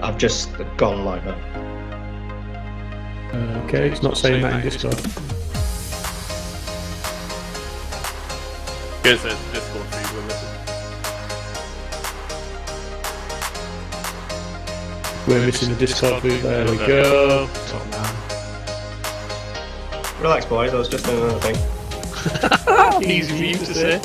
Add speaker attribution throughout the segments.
Speaker 1: I've just gone like that.
Speaker 2: Okay, it's not saying that in Discord.
Speaker 3: Good, so it's Discord feed we're missing.
Speaker 2: We're missing the Discord feed. There we go. Top man.
Speaker 1: Relax, boys. I was just doing another thing.
Speaker 2: Easy for you to say.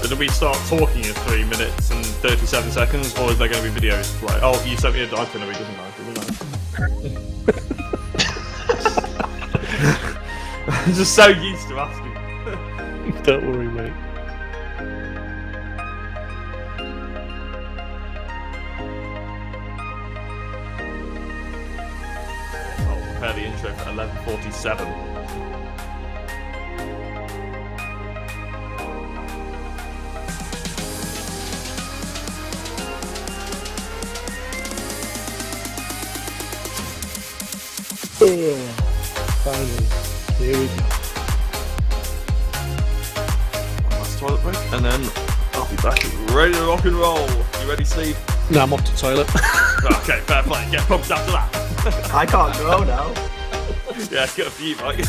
Speaker 3: Did we start talking in 3 minutes and 37 seconds, or is there going to be videos play? Oh, you sent me a itinerary, doesn't it? I'm just so used to asking.
Speaker 2: Don't worry, mate.
Speaker 3: I'll prepare the intro for 11:47.
Speaker 2: Finally, here we go.
Speaker 3: Last toilet break, and then I'll be back ready to rock and roll. You ready, Steve?
Speaker 2: No, I'm off to the toilet.
Speaker 3: Okay, fair play. Get pumped after that.
Speaker 1: I can't go now.
Speaker 3: Yeah, get a few, Mike.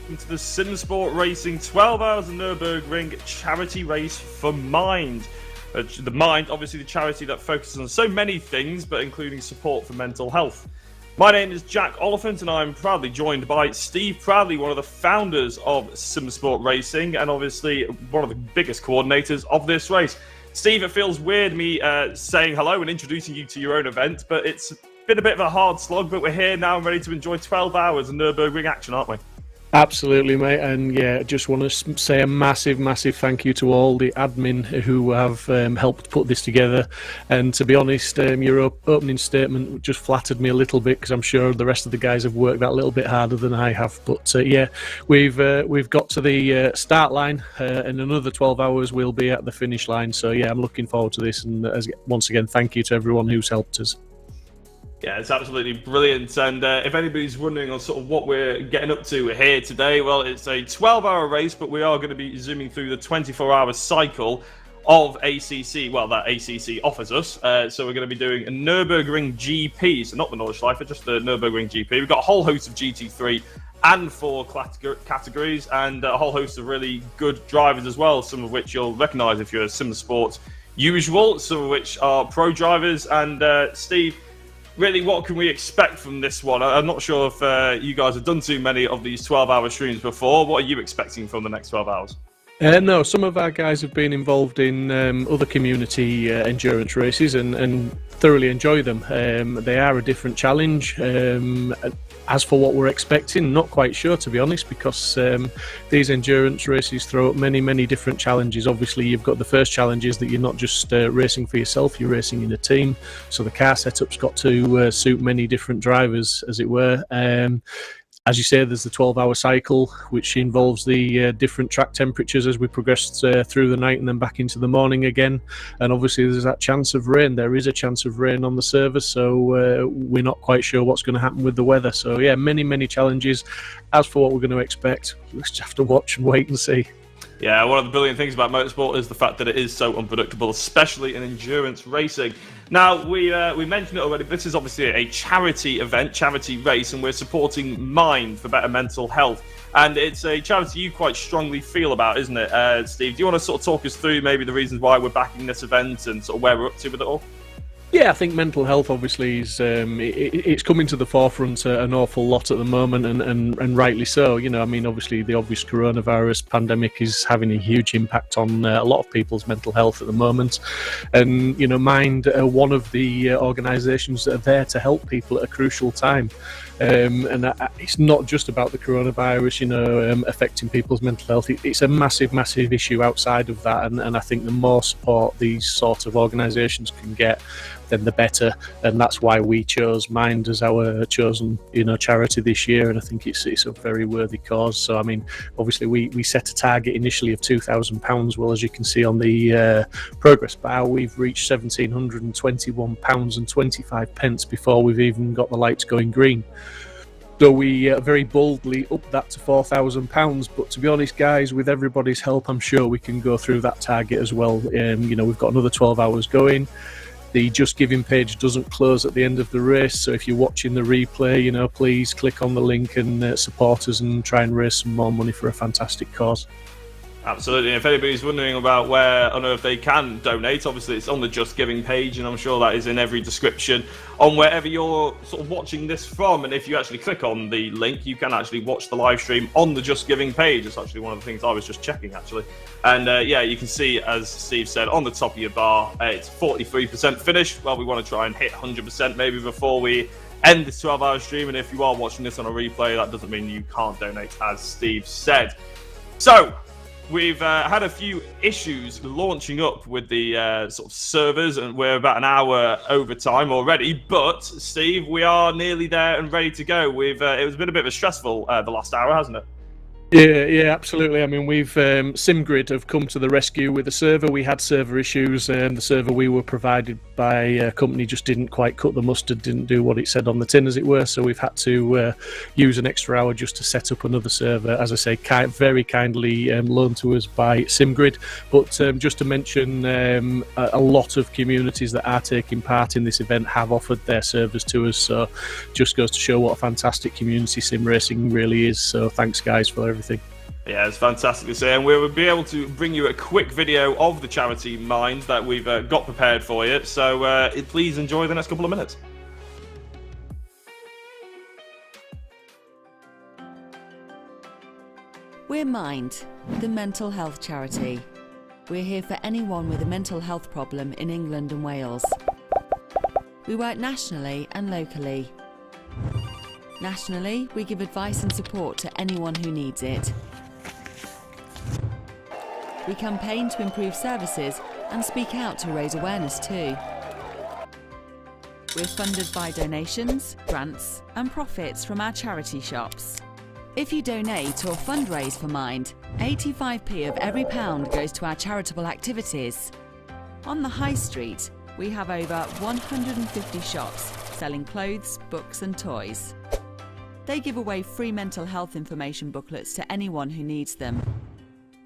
Speaker 3: welcome to the Simsport Racing 12 Hours of Nürburgring charity race for Mind. The Mind, obviously the charity that focuses on so many things, but including support for mental health. My name is Jack Oliphant, and I'm proudly joined by Steve Proudley, one of the founders of Simsport Racing, and obviously one of the biggest coordinators of this race. Steve, it feels weird me saying hello and introducing you to your own event, but it's been a bit of a hard slog, but we're here now and ready to enjoy 12 hours of Nürburgring action, aren't we?
Speaker 2: Absolutely, mate. And yeah, just want to say a massive thank you to all the admin who have helped put this together. And to be honest, your opening statement just flattered me a little bit, because I'm sure the rest of the guys have worked that a little bit harder than I have. But yeah, we've got to the start line, and another 12 hours we'll be at the finish line. So yeah, I'm looking forward to this. And once again, thank you to everyone who's helped us.
Speaker 3: Yeah, it's absolutely brilliant. And if anybody's wondering on sort of what we're getting up to here today, well, it's a 12-hour race, but we are going to be zooming through the 24-hour cycle of ACC, well, that ACC offers us. So we're going to be doing a Nürburgring GP, so not the Nordschleife, just the Nürburgring GP. We've got a whole host of GT3 and 4 categories, and a whole host of really good drivers as well, some of which you'll recognise if you're a Simsport usual, some of which are pro drivers. And Steve, really, what can we expect from this one? I'm not sure if you guys have done too many of these 12-hour streams before. What are you expecting from the next 12 hours?
Speaker 2: No, some of our guys have been involved in other community endurance races and thoroughly enjoy them. They are a different challenge. As for what we're expecting, not quite sure, to be honest, because these endurance races throw up many different challenges. Obviously, you've got the first challenge is that you're not just racing for yourself, you're racing in a team. So the car setup's got to suit many different drivers, as it were. As you say, there's the 12-hour cycle, which involves the different track temperatures as we progress through the night and then back into the morning again. And obviously there's that chance of rain. There is a chance of rain on the server, so we're not quite sure what's going to happen with the weather. So yeah, many challenges. As for what we're going to expect, we'll just have to watch and wait and see.
Speaker 3: Yeah, one of the brilliant things about motorsport is the fact that it is so unpredictable, especially in endurance racing. Now, we mentioned it already, but this is obviously a charity event, charity race, and we're supporting Mind for better mental health. And it's a charity you quite strongly feel about, isn't it, Steve? Do you want to sort of talk us through maybe the reasons why we're backing this event and sort of where we're up to with it all?
Speaker 2: Yeah, I think mental health obviously is it's coming to the forefront an awful lot at the moment, and rightly so. You know, I mean, obviously the obvious coronavirus pandemic is having a huge impact on a lot of people's mental health at the moment, and you know, Mind are one of the organisations that are there to help people at a crucial time. And it's not just about the coronavirus, you know, affecting people's mental health. It's a massive issue outside of that, and I think the more support these sort of organisations can get, then the better. And that's why we chose Mind as our chosen, you know, charity this year. And I think it's a very worthy cause. So I mean, obviously we set a target initially of £2,000. Well, as you can see on the progress bar, we've reached £1,721 and 25 pence before we've even got the lights going green. So we very boldly upped that to £4,000. But to be honest, guys, with everybody's help, I'm sure we can go through that target as well. You know, we've got another 12 hours going. The Just Giving page doesn't close at the end of the race, so if you're watching the replay, you know, please click on the link and support us and try and raise some more money for a fantastic cause.
Speaker 3: Absolutely. If anybody's wondering about where on earth they can donate, obviously it's on the Just Giving page, and I'm sure that is in every description on wherever you're sort of watching this from. And if you actually click on the link, you can actually watch the live stream on the Just Giving page. It's actually one of the things I was just checking, actually. And yeah, you can see, as Steve said, on the top of your bar, it's 43% finished. Well, we want to try and hit 100% maybe before we end this 12-hour stream. And if you are watching this on a replay, that doesn't mean you can't donate, as Steve said. So we've had a few issues launching up with the sort of servers, and we're about an hour over time already. But Steve, we are nearly there and ready to go. It was been a bit of a stressful the last hour, hasn't it?
Speaker 2: Yeah, absolutely. I mean, we've SimGrid have come to the rescue with the server. We had server issues, and the server we were provided by a company just didn't quite cut the mustard, didn't do what it said on the tin, as it were. So we've had to use an extra hour just to set up another server. As I say, very kindly loaned to us by SimGrid. But just to mention, a lot of communities that are taking part in this event have offered their servers to us. So just goes to show what a fantastic community sim racing really is. So thanks, guys, for everything.
Speaker 3: Yeah, it's fantastic to see, and we will be able to bring you a quick video of the charity Mind that we've got prepared for you, so please enjoy the next couple of minutes.
Speaker 4: We're Mind, the mental health charity. We're here for anyone with a mental health problem in England and Wales. We work nationally and locally. Nationally, we give advice and support to anyone who needs it. We campaign to improve services and speak out to raise awareness too. We're funded by donations, grants and profits from our charity shops. If you donate or fundraise for Mind, 85p of every pound goes to our charitable activities. On the High Street, we have over 150 shops selling clothes, books and toys. They give away free mental health information booklets to anyone who needs them.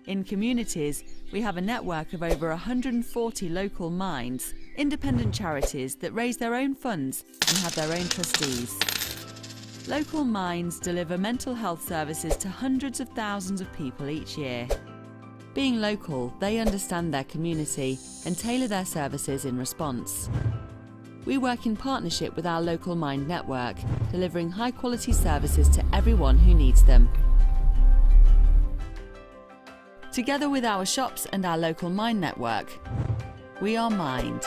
Speaker 4: In communities, we have a network of over 140 local Minds, independent charities that raise their own funds and have their own trustees. Local Minds deliver mental health services to hundreds of thousands of people each year. Being local, they understand their community and tailor their services in response. We work in partnership with our local Mind network, delivering high-quality services to everyone who needs them. Together with our shops and our local Mind network, we are Mind.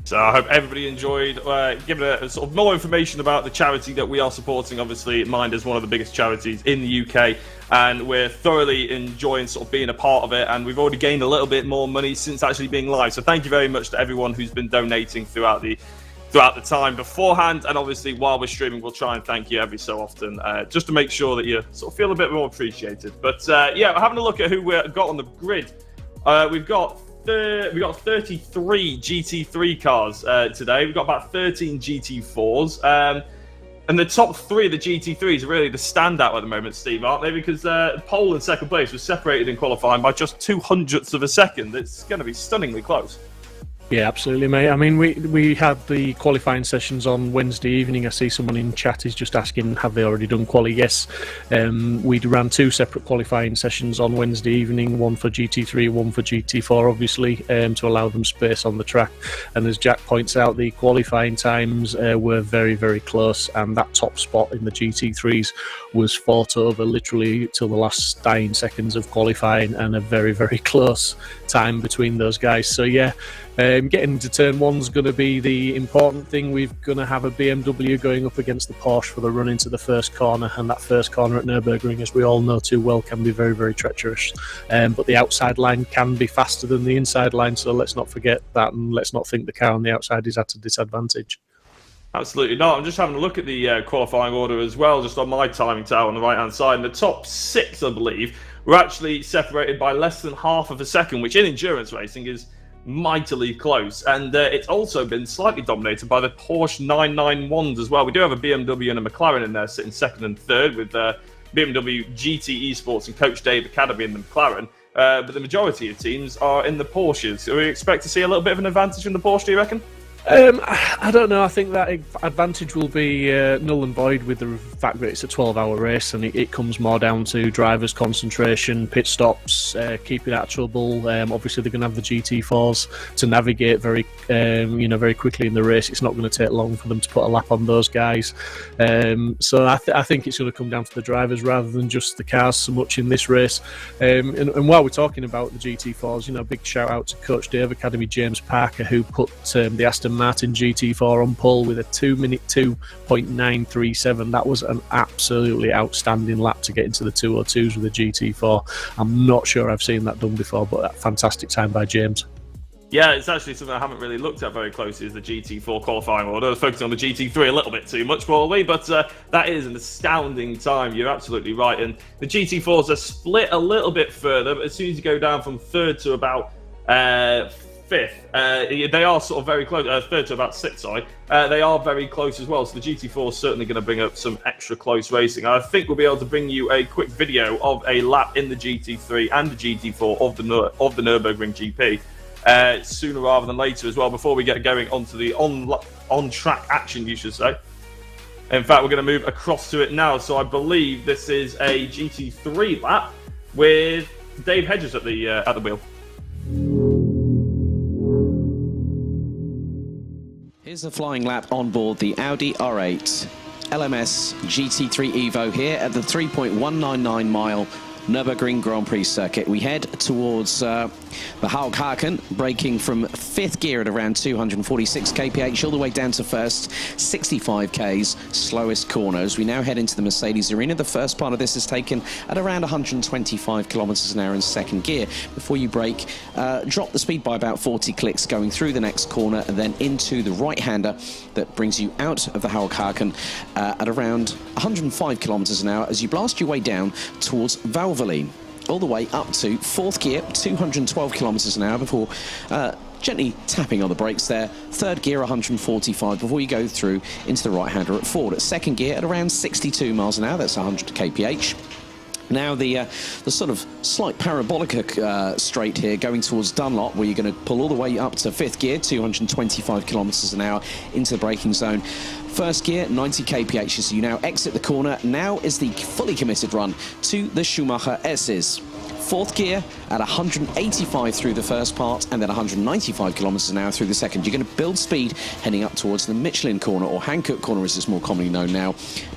Speaker 3: So I hope everybody enjoyed giving a sort of more information about the charity that we are supporting. Obviously, Mind is one of the biggest charities in the UK, and we're thoroughly enjoying sort of being a part of it. And we've already gained a little bit more money since actually being live. So thank you very much to everyone who's been donating throughout the time beforehand, and obviously while we're streaming, we'll try and thank you every so often, just to make sure that you sort of feel a bit more appreciated. But yeah, we're having a look at who we've got on the grid. We've got 33 GT3 cars today. We've got about 13 GT4s. And the top three of the GT3s are really the standout at the moment, Steve, aren't they? Because pole and second place was separated in qualifying by just 0.02 of a second. It's going to be stunningly close.
Speaker 2: Yeah, absolutely, mate. I mean, we had the qualifying sessions on Wednesday evening. I see someone in chat is just asking, have they already done quali? Yes. We ran two separate qualifying sessions on Wednesday evening, one for GT3, one for GT4, obviously, to allow them space on the track. And as Jack points out, the qualifying times were very, very close, and that top spot in the GT3s was fought over literally till the last dying seconds of qualifying, and a very, very close time between those guys. So yeah, getting to turn one's going to be the important thing. We're going to have a BMW going up against the Porsche for the run into the first corner, and that first corner at Nürburgring, as we all know too well, can be very, very treacherous. But the outside line can be faster than the inside line, so let's not forget that, and let's not think the car on the outside is at a disadvantage.
Speaker 3: Absolutely not. I'm just having a look at the qualifying order as well, just on my timing tower on the right-hand side. And the top six, I believe, were actually separated by less than half of a second, which in endurance racing is mightily close. And it's also been slightly dominated by the Porsche 991s as well. We do have a BMW and a McLaren in there sitting second and third, with BMW GT Esports and Coach Dave Academy in the McLaren. But the majority of teams are in the Porsches. So we expect to see a little bit of an advantage from the Porsche, do you reckon?
Speaker 2: I don't know. I think that advantage will be null and void with the fact that it's a 12-hour race, and it comes more down to drivers' concentration, pit stops, keeping out of trouble. Obviously, they're going to have the GT4s to navigate very quickly in the race. It's not going to take long for them to put a lap on those guys. So I think it's going to come down to the drivers rather than just the cars so much in this race. And while we're talking about the GT4s, big shout out to Coach Dave Academy, James Parker, who put the Aston Martin GT4 on pole with a 2-minute 2.937. That was an absolutely outstanding lap to get into the 202s with a GT4. I'm not sure I've seen that done before, but a fantastic time by James.
Speaker 3: Yeah, it's actually something I haven't really looked at very closely, is the GT4 qualifying order. I was focusing on the GT3 a little bit too much, probably, but that is an astounding time. You're absolutely right. And the GT4s are split a little bit further, but as soon as you go down from third to about fifth, they are sort of very close. Third to about sixth, sorry. They are very close as well. So the GT4 is certainly going to bring up some extra close racing. I think we'll be able to bring you a quick video of a lap in the GT3 and the GT4 of the Nürburgring GP. sooner rather than later as well, before we get going onto the on-track action, you should say. In fact, we're going to move across to it now. So I believe this is a GT3 lap with Dave Hedges at the wheel.
Speaker 5: Here's a flying lap on board the Audi R8 LMS GT3 Evo here at the 3.199 mile Nürburgring Grand Prix circuit. We head towards the Haupthaken, braking from 5th gear at around 246 kph all the way down to first, 65 k's, slowest corners. We now head into the Mercedes arena. The first part of this is taken at around 125 kilometers an hour in 2nd gear. Before you brake, drop the speed by about 40 clicks going through the next corner and then into the right-hander that brings you out of the Haupthaken at around 105 kilometers an hour as you blast your way down towards Valvoline, all the way up to 4th gear, 212 kilometers an hour before gently tapping on the brakes there. 3rd gear, 145 before you go through into the right-hander at Ford. At 2nd gear at around 62 miles an hour, that's 100 kph. Now the sort of slight parabolic straight here going towards Dunlop, where you're going to pull all the way up to 5th gear, 225 kilometers an hour into the braking zone. 1st gear, 90 kph as you now exit the corner. Now is the fully committed run to the Schumacher S's. 4th gear at 185 through the first part and then 195 kilometers an hour through the second. You're going to build speed heading up towards the Michelin corner, or Hankook corner as it's more commonly known now.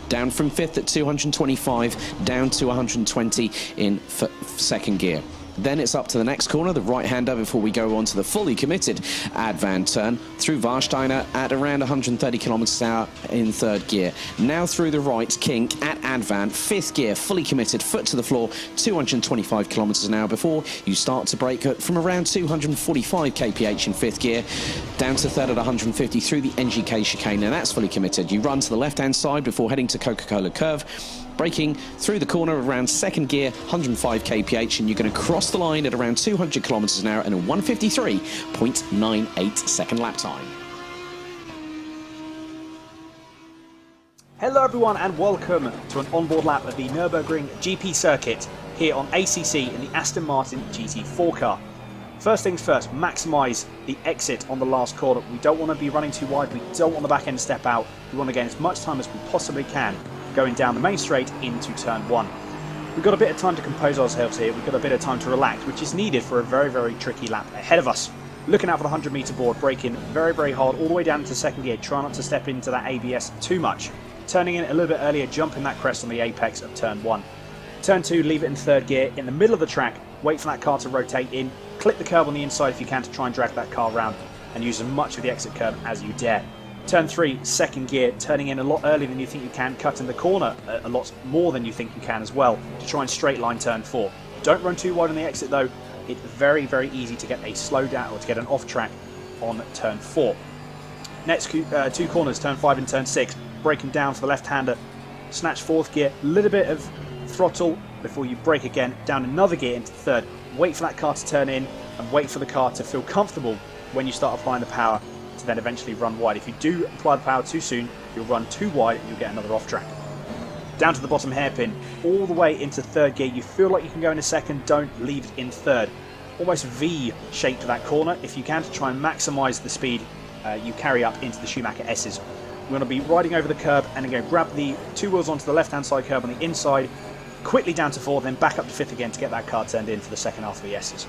Speaker 5: Down from 5th at 225, down to 120 in 2nd gear. Then it's up to the next corner, the right-hander, before we go on to the fully committed Advan turn through Warsteiner at around 130 kilometers an hour in 3rd gear. Now through the right kink at Advan, 5th gear, fully committed, foot to the floor, 225 kilometers an hour before you start to brake from around 245 kph in 5th gear, down to 3rd at 150 through the NGK chicane, and that's fully committed. You run to the left-hand side before heading to Coca-Cola curve, braking through the corner around 2nd gear, 105 kph, and you're going to cross the line at around 200 kilometers an hour in a 153.98 second lap time.
Speaker 6: Hello everyone and welcome to an onboard lap of the Nürburgring GP circuit here on ACC in the Aston Martin GT4 car. First things first, maximise the exit on the last corner. We don't want to be running too wide, we don't want the back end to step out, we want to gain as much time as we possibly can going down the main straight into turn 1. We've got a bit of time to compose ourselves here, we've got a bit of time to relax, which is needed for a very, very tricky lap ahead of us. Looking out for the 100 metre board, braking very, very hard all the way down into 2nd gear, try not to step into that ABS too much. Turning in a little bit earlier, jumping that crest on the apex of turn 1. Turn 2, leave it in 3rd gear, in the middle of the track, wait for that car to rotate in, clip the curb on the inside if you can to try and drag that car around, and use as much of the exit curb as you dare. Turn 3, 2nd gear, turning in a lot earlier than you think you can, cutting the corner a lot more than you think you can as well, to try and straight line turn 4. Don't run too wide on the exit though, it's very, very easy to get a slow down or to get an off track on turn 4. Next 2 corners, turn 5 and turn 6, braking down for the left-hander, snatch 4th gear, a little bit of throttle before you brake again, down another gear into 3rd, wait for that car to turn in and wait for the car to feel comfortable when you start applying the power to then eventually run wide. If you do apply the power too soon, you'll run too wide and you'll get another off track. Down to the bottom hairpin, all the way into 3rd gear. You feel like you can go into 2nd, don't leave it in 3rd. Almost V-shaped that corner if you can, to try and maximise the speed you carry up into the Schumacher S's. We're going to be riding over the curb and then going to grab the 2 wheels onto the left-hand side curb on the inside, quickly down to 4th, then back up to 5th again to get that car turned in for the second half of the S's.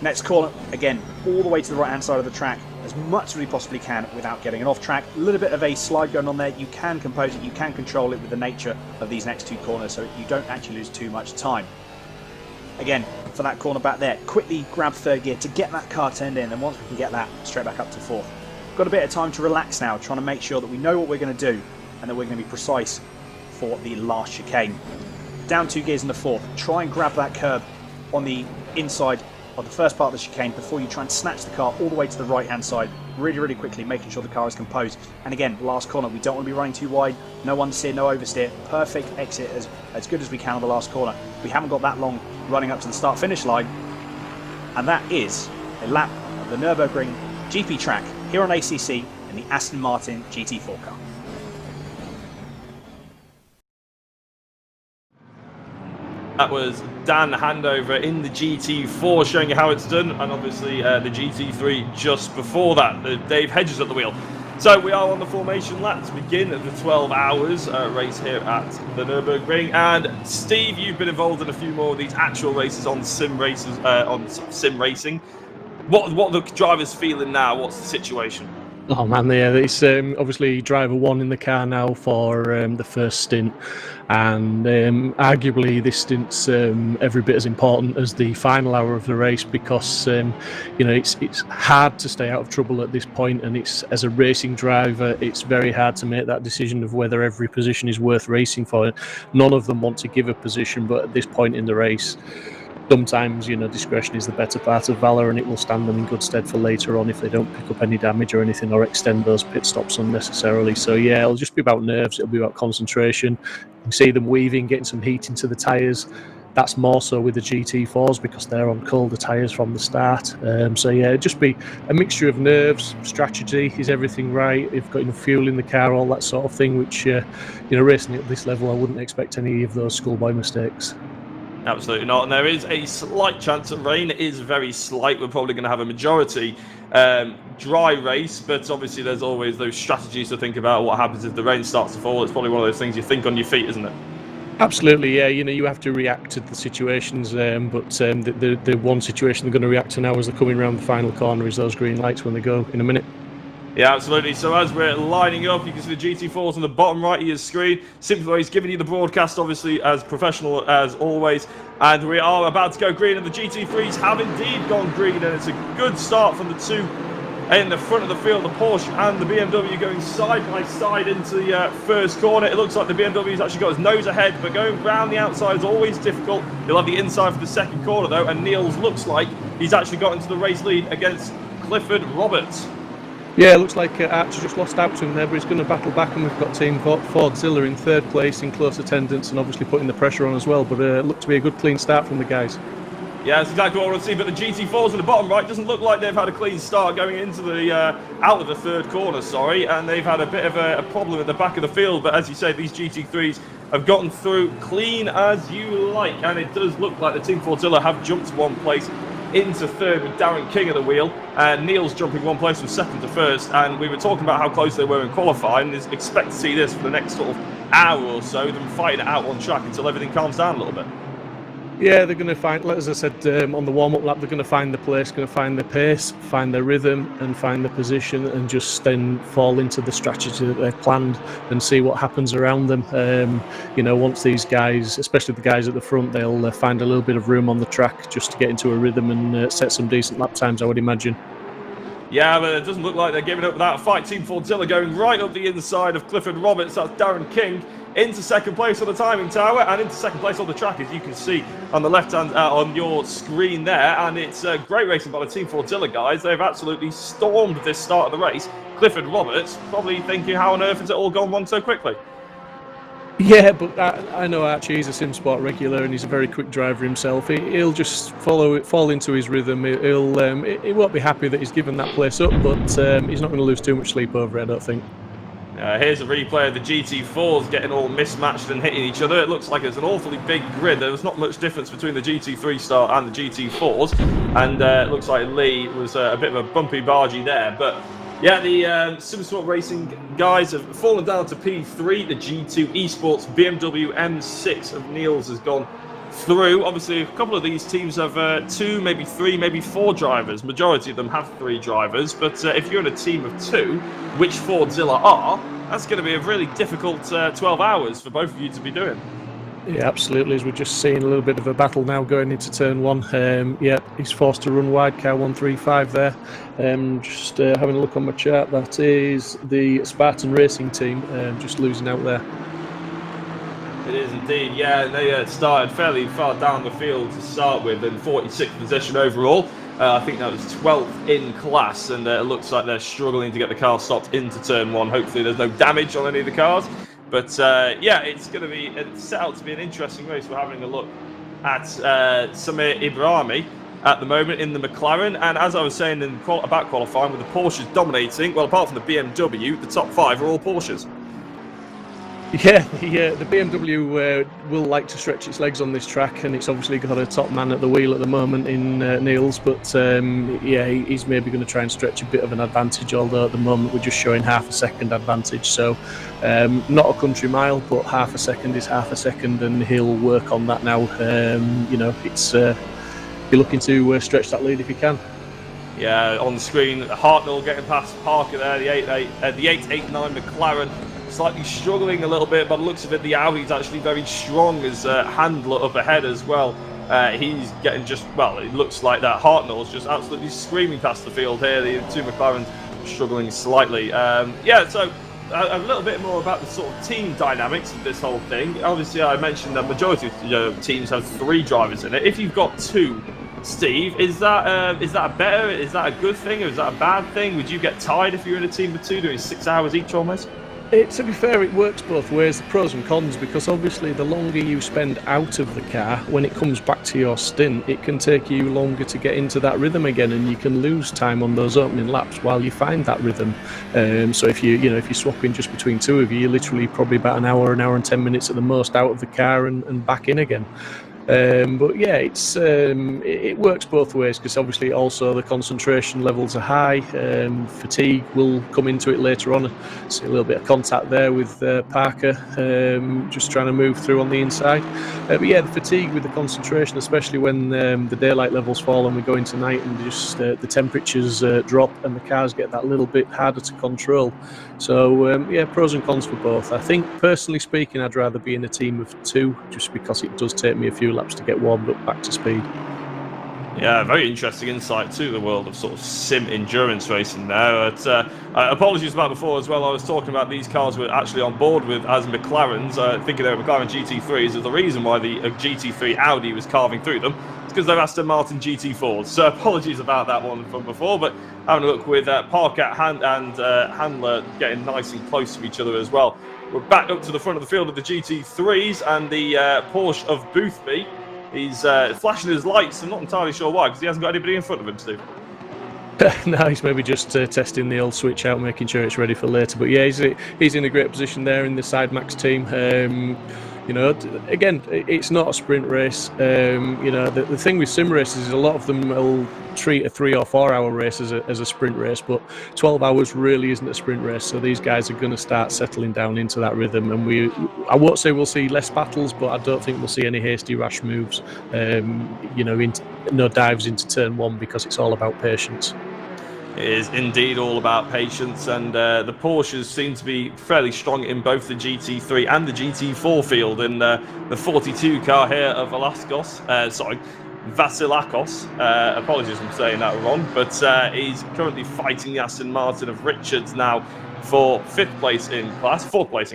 Speaker 6: Next corner, again, all the way to the right-hand side of the track, as much as we possibly can without getting an off track. A little bit of a slide going on there. You can compose it, you can control it with the nature of these next 2 corners, so you don't actually lose too much time. Again, for that corner back there, quickly grab 3rd gear to get that car turned in, and once we can get that, straight back up to 4th. Got a bit of time to relax now, trying to make sure that we know what we're going to do and that we're going to be precise for the last chicane. Down 2 gears in the 4th, try and grab that curb on the inside of the first part of the chicane before you try and snatch the car all the way to the right hand side really, really quickly, making sure the car is composed. And again, last corner, we don't want to be running too wide, no understeer, no oversteer, perfect exit as good as we can on the last corner. We haven't got that long running up to the start finish line, and that is a lap of the Nürburgring GP track here on ACC in the Aston Martin GT4 car.
Speaker 3: That was Dan Handover in the GT4 showing you how it's done, and obviously the GT3 just before that. Dave Hedges at the wheel. So we are on the formation lap to begin the 12 hours race here at the Nürburgring. And Steve, you've been involved in a few more of these actual races on sim races, on sim racing. What are the drivers feeling now? What's the situation?
Speaker 2: Oh man, yeah, it's obviously driver one in the car now for the first stint, and arguably this stint's every bit as important as the final hour of the race, because you know, it's hard to stay out of trouble at this point, and it's, as a racing driver, it's very hard to make that decision of whether every position is worth racing for. None of them want to give a position, but at this point in the race, sometimes, you know, discretion is the better part of valour, and it will stand them in good stead for later on if they don't pick up any damage or anything, or extend those pit stops unnecessarily. So yeah, it'll just be about nerves, it'll be about concentration. You can see them weaving, getting some heat into the tyres. That's more so with the GT4s because they're on colder tyres from the start. So yeah, it'll just be a mixture of nerves, strategy, is everything right, you've got enough fuel in the car, all that sort of thing, which, you know, racing at this level, I wouldn't expect any of those schoolboy mistakes.
Speaker 3: Absolutely not. And there is a slight chance of rain. It is very slight. We're probably going to have a majority dry race, but obviously there's always those strategies to think about. What happens if the rain starts to fall? It's probably one of those things you think on your feet, isn't it?
Speaker 2: Absolutely, yeah. You know, you have to react to the situations, but the one situation they're going to react to now as they're coming around the final corner is those green lights when they go in a minute.
Speaker 3: Yeah, absolutely. So as we're lining up, you can see the GT4s on the bottom right of your screen. Simsport Racing giving you the broadcast, obviously, as professional as always. And we are about to go green, and the GT3s have indeed gone green, and it's a good start from the two in the front of the field, the Porsche and the BMW going side by side into the first corner. It looks like the BMW's actually got his nose ahead, but going round the outside is always difficult. He'll have the inside for the second corner, though, and Niels looks like he's actually got into the race lead against Clifford Roberts.
Speaker 2: Yeah, it looks like Archer just lost out to him there, but he's going to battle back, and we've got Team Fordzilla in third place in close attendance and obviously putting the pressure on as well, but it looked to be a good clean start from the guys.
Speaker 3: Yeah, that's exactly what I want to see, but the GT4s in the bottom right doesn't look like they've had a clean start going into the out of the third corner, and they've had a bit of a problem at the back of the field, but as you say, these GT3s have gotten through clean as you like, and it does look like the Team Fordzilla have jumped one place into third with Darren King at the wheel, and Niels jumping one place from second to first. And we were talking about how close they were in qualifying, and expect to see this for the next sort of hour or so, them fighting it out on track until everything calms down a little bit.
Speaker 2: Yeah, they're going to find, as I said on the warm-up lap, they're going to find the place, going to find the pace, find their rhythm and find the position, and just then fall into the strategy that they've planned and see what happens around them. You know, once these guys, especially the guys at the front, they'll find a little bit of room on the track just to get into a rhythm and set some decent lap times, I would imagine.
Speaker 3: Yeah, but it doesn't look like they're giving up that fight. Team Fordzilla going right up the inside of Clifford Roberts. That's Darren King into second place on the timing tower and into second place on the track, as you can see on the left hand on your screen there. And it's great racing by the Team Fordzilla guys. They've absolutely stormed this start of the race. Clifford Roberts probably thinking, how on earth has it all gone wrong so quickly?
Speaker 2: Yeah, but I know Archie, he's a Simsport regular and he's a very quick driver himself. He'll just fall into his rhythm. He won't be happy that he's given that place up, but he's not going to lose too much sleep over it, I don't think.
Speaker 3: Here's a replay of the GT4s getting all mismatched and hitting each other. It looks like it's an awfully big grid. There was not much difference between the GT3 start and the GT4s, and it looks like Lee was a bit of a bumpy bargee there. But yeah, the Simsport Racing guys have fallen down to P3. The G2 Esports BMW M6 of Niels has gone through. Obviously, a couple of these teams have 2, maybe 3, maybe 4 drivers. Majority of them have 3 drivers, but if you're in a team of 2, which Fordzilla are, that's going to be a really difficult 12 hours for both of you to be doing.
Speaker 2: Yeah, absolutely. As we're just seeing a little bit of a battle now going into turn 1. Yeah, he's forced to run wide, car 135 there. Just having a look on my chart, that is the Spartan Racing team, just losing out there.
Speaker 3: It is indeed, yeah. They started fairly far down the field to start with, in 46th position overall. I think that was 12th in class, and it looks like they're struggling to get the car stopped into turn 1. Hopefully there's no damage on any of the cars. But yeah, it's going to be set out to be an interesting race. We're having a look at Samir Ibrahimi at the moment in the McLaren, and as I was saying about qualifying, with the Porsches dominating, well, apart from the BMW, the top 5 are all Porsches.
Speaker 2: Yeah, the BMW will like to stretch its legs on this track, and it's obviously got a top man at the wheel at the moment in Niels, but yeah, he's maybe going to try and stretch a bit of an advantage, although at the moment we're just showing half a second advantage, so not a country mile, but half a second is half a second, and he'll work on that now. You know, it's be looking to stretch that lead if he can.
Speaker 3: Yeah, on the screen, Hartnell getting past Parker there, the 889 McLaren. Slightly struggling a little bit, but looks of it, the Audi's actually very strong as Handler up ahead as well. He's getting just, well, it looks like that Hartnell's just absolutely screaming past the field here. The two McLarens struggling slightly. Yeah, so a little bit more about the sort of team dynamics of this whole thing. Obviously, I mentioned that majority of teams have 3 drivers in it. If you've got 2, Steve, is that better? Is that a good thing, or is that a bad thing? Would you get tired if you're in a team with 2 doing 6 hours each almost?
Speaker 2: To be fair, it works both ways, the pros and cons, because obviously the longer you spend out of the car, when it comes back to your stint, it can take you longer to get into that rhythm again, and you can lose time on those opening laps while you find that rhythm. So if you're swapping just between 2 of you, you're literally probably about an hour and 10 minutes at the most out of the car and back in again. But yeah, it works both ways, because obviously also the concentration levels are high. Fatigue will come into it later on. See a little bit of contact there with Parker, just trying to move through on the inside. But yeah, the fatigue with the concentration, especially when the daylight levels fall and we go into night and just the temperatures drop and the cars get that little bit harder to control. So yeah, pros and cons for both. I think personally speaking, I'd rather be in a team of 2, just because it does take me a few laps to get warmed up back to speed.
Speaker 3: Yeah, very interesting insight to the world of sort of sim endurance racing there. But, apologies about before as well. I was talking about these cars were actually on board with as McLarens, thinking they were McLaren GT3s. The reason why the GT3 Audi was carving through them is because they're Aston Martin GT4s. So apologies about that one from before. But having a look with Parker and Handler getting nice and close to each other as well. We're back up to the front of the field of the GT3s and the Porsche of Boothby. He's flashing his lights. I'm not entirely sure why, because he hasn't got anybody in front of him, Steve.
Speaker 2: No, he's maybe just testing the old switch out, making sure it's ready for later. But yeah, he's in a great position there in the Side Max team. You know, again, it's not a sprint race. You know, the thing with sim races is a lot of them will treat a 3 or 4 hour race as a sprint race, but 12 hours really isn't a sprint race. So these guys are going to start settling down into that rhythm, and I won't say we'll see less battles, but I don't think we'll see any hasty rash moves. You know, no dives into turn 1, because it's all about patience.
Speaker 3: It is indeed all about patience, and the Porsches seem to be fairly strong in both the GT3 and the GT4 field. In the 42 car here of Vasilakos, apologies I'm saying that wrong, but he's currently fighting the Aston Martin of Richards now for 4th place in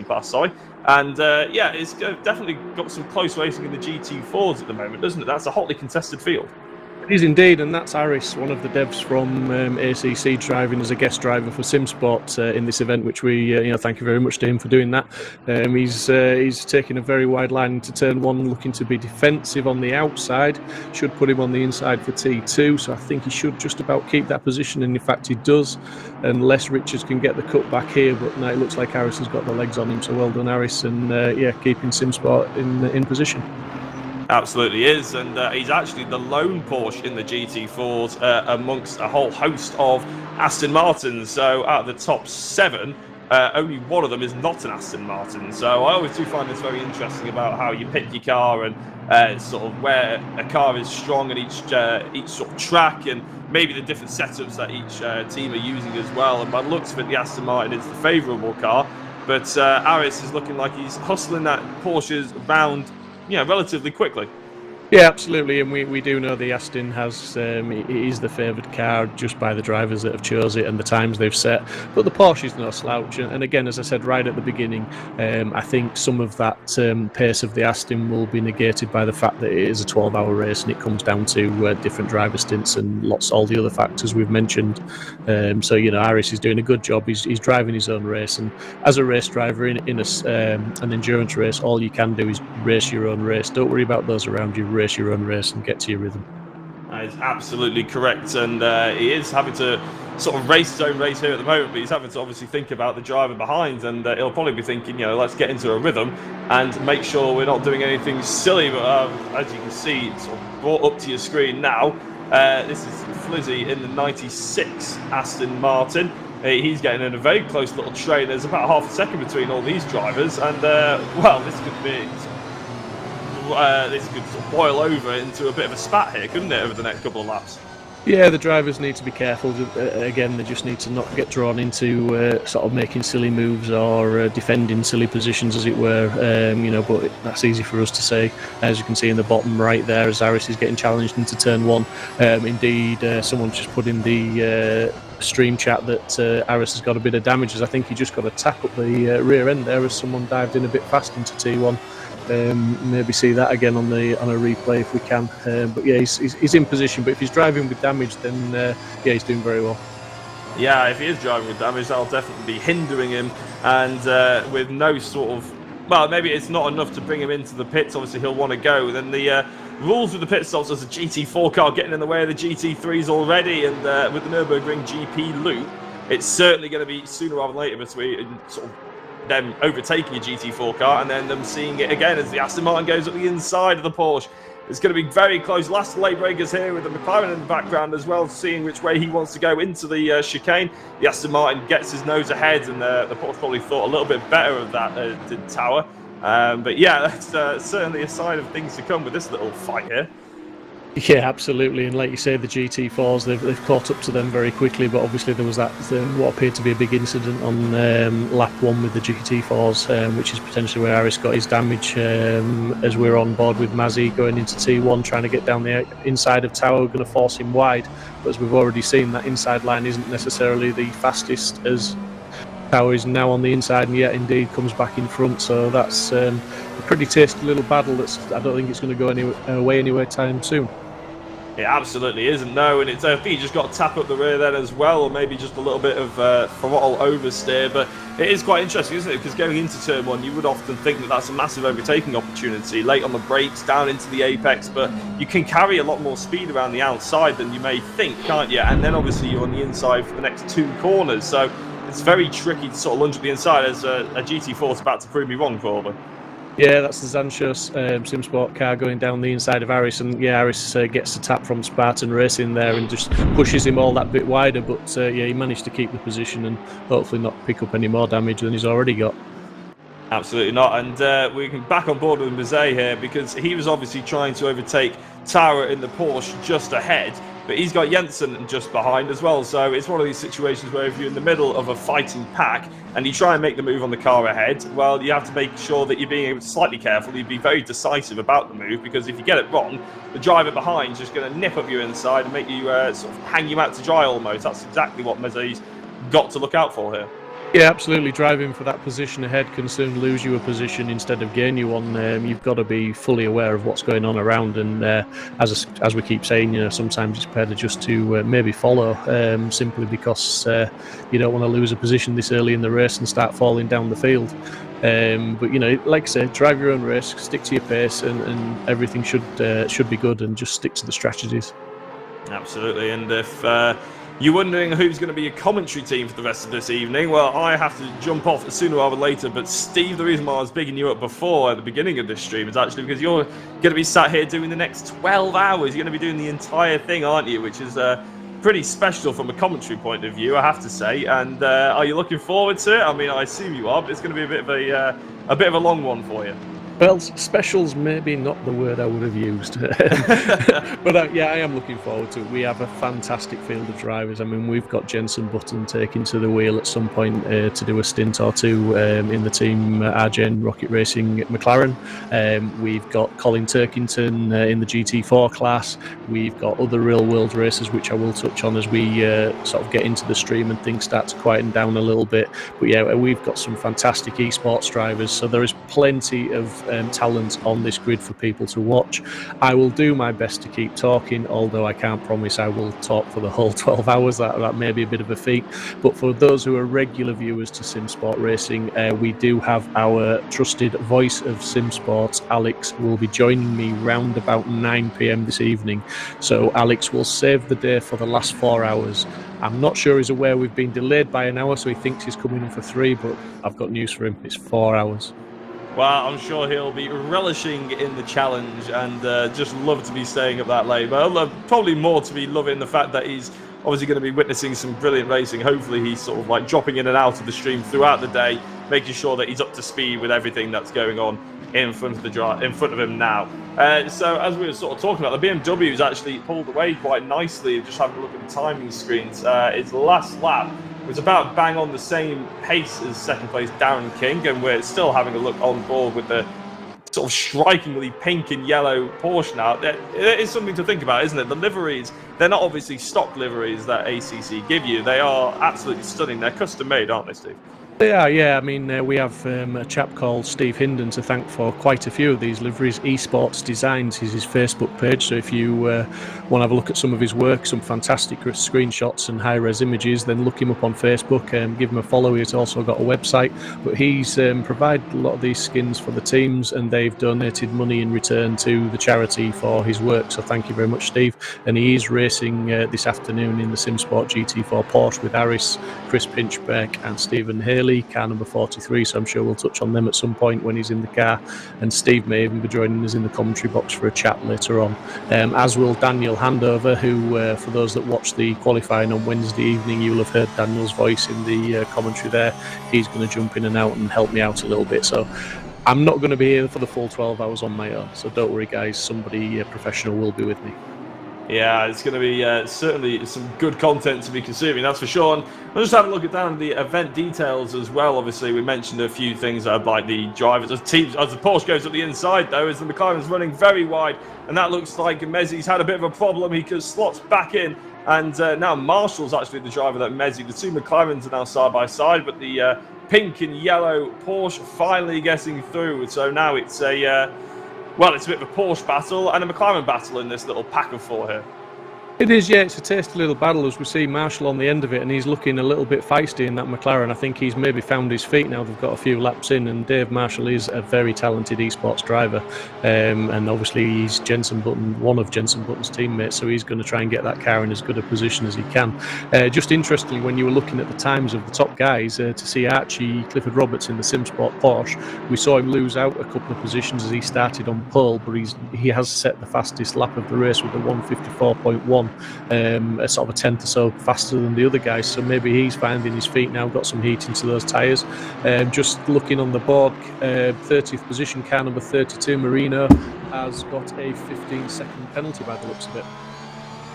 Speaker 3: class, sorry. And yeah, it's definitely got some close racing in the GT4s at the moment, doesn't it? That's a hotly contested field.
Speaker 2: It is indeed, and that's Aris, one of the devs from ACC, driving as a guest driver for Simsport in this event, which we, you know, thank you very much to him for doing that. He's taking a very wide line into turn 1, looking to be defensive on the outside. Should put him on the inside for T2, so I think he should just about keep that position, and in fact he does, unless Richards can get the cut back here. But no, it looks like Aris has got the legs on him, so well done, Aris, and yeah, keeping Simsport in position.
Speaker 3: Absolutely is, and he's actually the lone Porsche in the GT4s amongst a whole host of Aston Martins. So out of the top 7, only one of them is not an Aston Martin. So I always do find this very interesting about how you pick your car and sort of where a car is strong at each sort of track, and maybe the different setups that each team are using as well. And by the looks of it, the Aston Martin is the favourable car, but Aris is looking like he's hustling that Porsche's round, yeah, relatively quickly.
Speaker 2: Yeah, absolutely, and we do know the Aston has it is the favoured car just by the drivers that have chose it and the times they've set. But the Porsche is no slouch, and again, as I said right at the beginning, I think some of that pace of the Aston will be negated by the fact that it is a 12-hour race and it comes down to different driver stints and all the other factors we've mentioned. So you know, Aris is doing a good job. He's driving his own race, and as a race driver in an endurance race, all you can do is race your own race. Don't worry about those around you. Race your own race and get to your rhythm.
Speaker 3: That is absolutely correct, and he is having to sort of race his own race here at the moment, but he's having to obviously think about the driver behind, and he'll probably be thinking, let's get into a rhythm and make sure we're not doing anything silly. But as you can see, it's sort of brought up to your screen now. This is Flizzy in the 96 Aston Martin. He's getting in a very close little train. There's about half a second between all these drivers, and well, this could be. This could sort of boil over into a bit of a spat here, couldn't it, over the next couple of laps?
Speaker 2: Yeah, the drivers need to be careful. Again, they just need to not get drawn into sort of making silly moves or defending silly positions, as it were. But that's easy for us to say. As you can see in the bottom right there, as Harris is getting challenged into turn one. Indeed, someone's just put in the stream chat that Harris has got a bit of damages. I think he just got a tap up the rear end there as someone dived in a bit fast into T1. Maybe see that again on a replay if we can. But yeah, he's in position. But if he's driving with damage, then yeah, he's doing very well.
Speaker 3: Yeah, if he is driving with damage, that'll definitely be hindering him. And with no sort of, well, maybe it's not enough to bring him into the pits. Obviously, he'll want to go. Then the rules with the pit stops, as a GT4 car getting in the way of the GT3s already, and with the Nürburgring GP loop, it's certainly going to be sooner rather than later between sort of them overtaking a GT4 car and then them seeing it again as the Aston Martin goes up the inside of the Porsche. It's going to be very close. Last late breakers here with the McLaren in the background as well, seeing which way he wants to go into the chicane. The Aston Martin gets his nose ahead, and the Porsche probably thought a little bit better of that did Tower. But yeah, that's certainly a sign of things to come with this little fight here.
Speaker 2: Yeah, absolutely. And like you say, the GT4s, they've caught up to them very quickly. But obviously there was that what appeared to be a big incident on lap one with the GT4s, which is potentially where Harris got his damage as we're on board with Mazzy going into T1, trying to get down the inside of Tower. We're going to force him wide. But as we've already seen, that inside line isn't necessarily the fastest, as Tower is now on the inside and yet indeed comes back in front. So that's a pretty tasty little battle. I don't think it's going to go away anywhere time soon.
Speaker 3: It absolutely isn't, no, and it's I think he just got to tap up the rear then as well, or maybe just a little bit of throttle oversteer. But it is quite interesting, isn't it? Because going into turn one, you would often think that that's a massive overtaking opportunity, late on the brakes, down into the apex, but you can carry a lot more speed around the outside than you may think, can't you? And then obviously you're on the inside for the next two corners, so it's very tricky to sort of lunge at the inside, as a GT4 is about to prove me wrong, probably.
Speaker 2: Yeah, that's the Zanshos Simsport car going down the inside of Harris, and yeah, Harris gets the tap from Spartan Racing there and just pushes him all that bit wider, but yeah, he managed to keep the position and hopefully not pick up any more damage than he's already got.
Speaker 3: Absolutely not, and we can back on board with Mazet here, because he was obviously trying to overtake Tara in the Porsche just ahead, but he's got Jensen just behind as well. So it's one of these situations where if you're in the middle of a fighting pack and you try and make the move on the car ahead, well, you have to make sure that you're being slightly careful. You'd be very decisive about the move, because if you get it wrong, the driver behind is just going to nip up your inside and make you sort of hang you out to dry almost. That's exactly what Mazzet's got to look out for here.
Speaker 2: Yeah, absolutely. Driving for that position ahead can soon lose you a position instead of gain you one. You've got to be fully aware of what's going on around, and as we keep saying, sometimes it's better just to maybe follow, simply because you don't want to lose a position this early in the race and start falling down the field. But like I said, drive your own race, stick to your pace, and everything should be good, and just stick to the strategies.
Speaker 3: Absolutely, and if you're wondering who's going to be a commentary team for the rest of this evening, well, I have to jump off sooner rather than later. But Steve, the reason why I was bigging you up before at the beginning of this stream is actually because you're going to be sat here doing the next 12 hours. You're going to be doing the entire thing, aren't you? Which is pretty special from a commentary point of view, I have to say. And are you looking forward to it? I mean, I assume you are, but it's going to be a bit of a long one for you.
Speaker 2: Well, special's maybe not the word I would have used, but yeah, I am looking forward to it. We have a fantastic field of drivers. I mean, we've got Jensen Button taking to the wheel at some point to do a stint or two in the team Argen Rocket Racing McLaren. We've got Colin Turkington in the GT4 class. We've got other real-world racers, which I will touch on as we sort of get into the stream and things start to quieten down a little bit. But yeah, we've got some fantastic esports drivers, so there is plenty of talent on this grid for people to watch. I will do my best to keep talking, although I can't promise I will talk for the whole 12 hours. That may be a bit of a feat. But for those who are regular viewers to Simsport Racing, we do have our trusted voice of Simsport, Alex, will be joining me round about 9 p.m. this evening. So Alex will save the day for the last 4 hours. I'm not sure he's aware we've been delayed by an hour, so he thinks he's coming in for 3, but I've got news for him. It's 4 hours.
Speaker 3: Well, I'm sure he'll be relishing in the challenge and just love to be staying up that late. But probably more to be loving the fact that he's obviously going to be witnessing some brilliant racing. Hopefully he's sort of like dropping in and out of the stream throughout the day, making sure that he's up to speed with everything that's going on in front of him now. So as we were sort of talking about, the BMW has actually pulled away quite nicely. Just having a look at the timing screens, its last lap was about bang on the same pace as second place Darren King, and we're still having a look on board with the sort of strikingly pink and yellow Porsche now. It is something to think about, isn't it? The liveries, they're not obviously stock liveries that ACC give you. They are absolutely stunning. They're custom made, aren't they, Steve?
Speaker 2: They are, yeah. I mean, we have a chap called Steve Hinden to thank for quite a few of these liveries. Esports Designs is his Facebook page, so if you want to have a look at some of his work, some fantastic screenshots and high-res images, then look him up on Facebook and give him a follow. He's also got a website, but he's provided a lot of these skins for the teams, and they've donated money in return to the charity for his work, so thank you very much, Steve. And he is racing this afternoon in the Simsport GT4 Porsche with Harris, Chris Pinchbeck and Stephen Haley, car number 43, so I'm sure we'll touch on them at some point when he's in the car, and Steve may even be joining us in the commentary box for a chat later on, as will Daniel Handover, who for those that watched the qualifying on Wednesday evening, you'll have heard Daniel's voice in the commentary there. He's going to jump in and out and help me out a little bit, so I'm not going to be here for the full 12 hours on my own, so don't worry guys, somebody professional will be with me.
Speaker 3: Yeah, it's going to be certainly some good content to be consuming, that's for sure. And we'll just have a look at down the event details as well. Obviously, we mentioned a few things like the drivers, as the Porsche goes up the inside, though, as the McLaren's running very wide, and that looks like Mezzi's had a bit of a problem. He slots back in, and now Marshall's actually the driver that Mezzi. The two McLarens are now side by side, but the pink and yellow Porsche finally getting through. So now it's a well, it's a bit of a Porsche battle and a McLaren battle in this little pack of 4 here.
Speaker 2: It is, yeah, it's a tasty little battle as we see Marshall on the end of it, and he's looking a little bit feisty in that McLaren. I think he's maybe found his feet now. They've got a few laps in, and Dave Marshall is a very talented esports driver, and obviously he's Jensen Button, one of Jensen Button's teammates, so he's going to try and get that car in as good a position as he can. Just interestingly, when you were looking at the times of the top guys, to see Archie Clifford Roberts in the Simsport Porsche, we saw him lose out a couple of positions as he started on pole, but he has set the fastest lap of the race with a 1:54.1. A sort of a tenth or so faster than the other guys, so maybe he's finding his feet now, got some heat into those tyres. Just looking on the board, 30th position, car number 32, Marino, has got a 15-second penalty by the looks of it.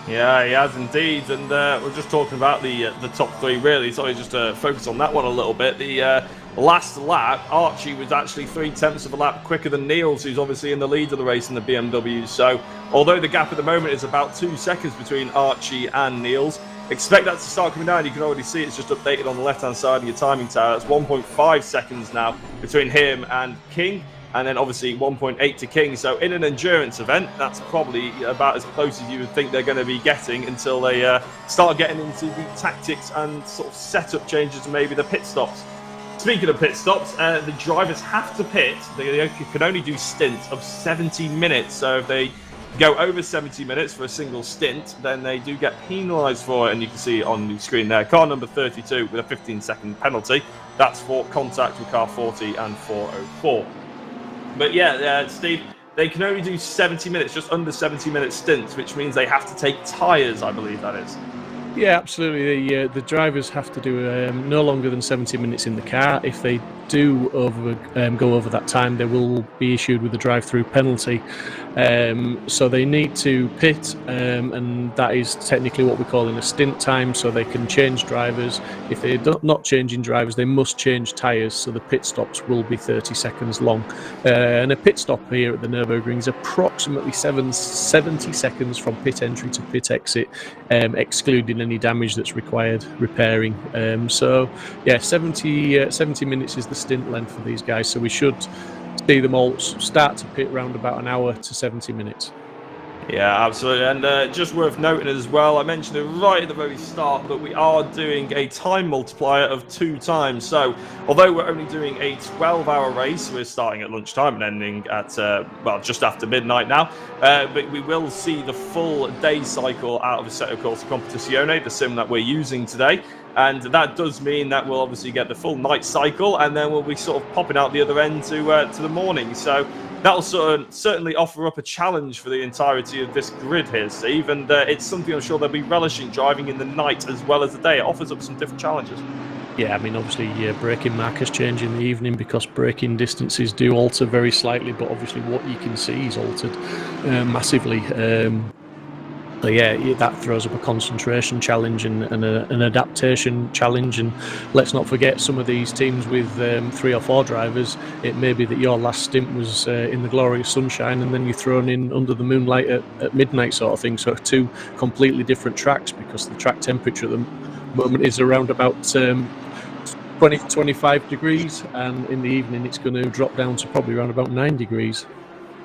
Speaker 3: Yeah, he has indeed, and we're just talking about the top 3 really, so just to focus on that one a little bit. The last lap, Archie was actually 3/10 of a lap quicker than Niels, who's obviously in the lead of the race in the BMW. So although the gap at the moment is about 2 seconds between Archie and Niels, expect that to start coming down. You can already see it's just updated on the left-hand side of your timing tower. That's 1.5 seconds now between him and King, and then obviously 1.8 to King. So in an endurance event, that's probably about as close as you would think they're going to be getting until they start getting into the tactics and sort of setup changes and maybe the pit stops. Speaking of pit stops, the drivers have to pit. They can only do stints of 70 minutes. So if they go over 70 minutes for a single stint, then they do get penalised for it. And you can see on the screen there, car number 32 with a 15-second penalty. That's for contact with car 40 and 404. But yeah, Steve, they can only do 70 minutes, just under 70-minute stints, which means they have to take tyres, I believe that is.
Speaker 2: Yeah, absolutely. The drivers have to do no longer than 70 minutes in the car. If they do go over that time, they will be issued with a drive-through penalty. So they need to pit, and that is technically what we call in a stint time, so they can change drivers. If they're not changing drivers, they must change tyres, so the pit stops will be 30 seconds long. And a pit stop here at the Nürburgring is approximately 70 seconds from pit entry to pit exit, excluding any damage that's required repairing. So yeah, 70 minutes is the stint length for these guys, so we should see them all start to pit round about an hour to 70 minutes.
Speaker 3: Yeah, absolutely. And just worth noting as well, I mentioned it right at the very start, but we are doing a time multiplier of 2 times. So although we're only doing a 12-hour race, we're starting at lunchtime and ending at, well, just after midnight now. But we will see the full day cycle out of Assetto Corsa Competizione, the sim that we're using today. And that does mean that we'll obviously get the full night cycle, and then we'll be sort of popping out the other end to the morning. So that'll certainly offer up a challenge for the entirety of this grid here, Steve. And it's something I'm sure they'll be relishing, driving in the night as well as the day. It offers up some different challenges.
Speaker 2: Yeah, I mean, obviously, braking markers change in the evening because braking distances do alter very slightly, but obviously what you can see is altered massively. So yeah, that throws up a concentration challenge and an adaptation challenge. And let's not forget, some of these teams with 3 or 4 drivers, it may be that your last stint was in the glorious sunshine and then you're thrown in under the moonlight at midnight sort of thing. So 2 completely different tracks, because the track temperature at the moment is around about 20 to 25 degrees, and in the evening it's going to drop down to probably around about 9 degrees.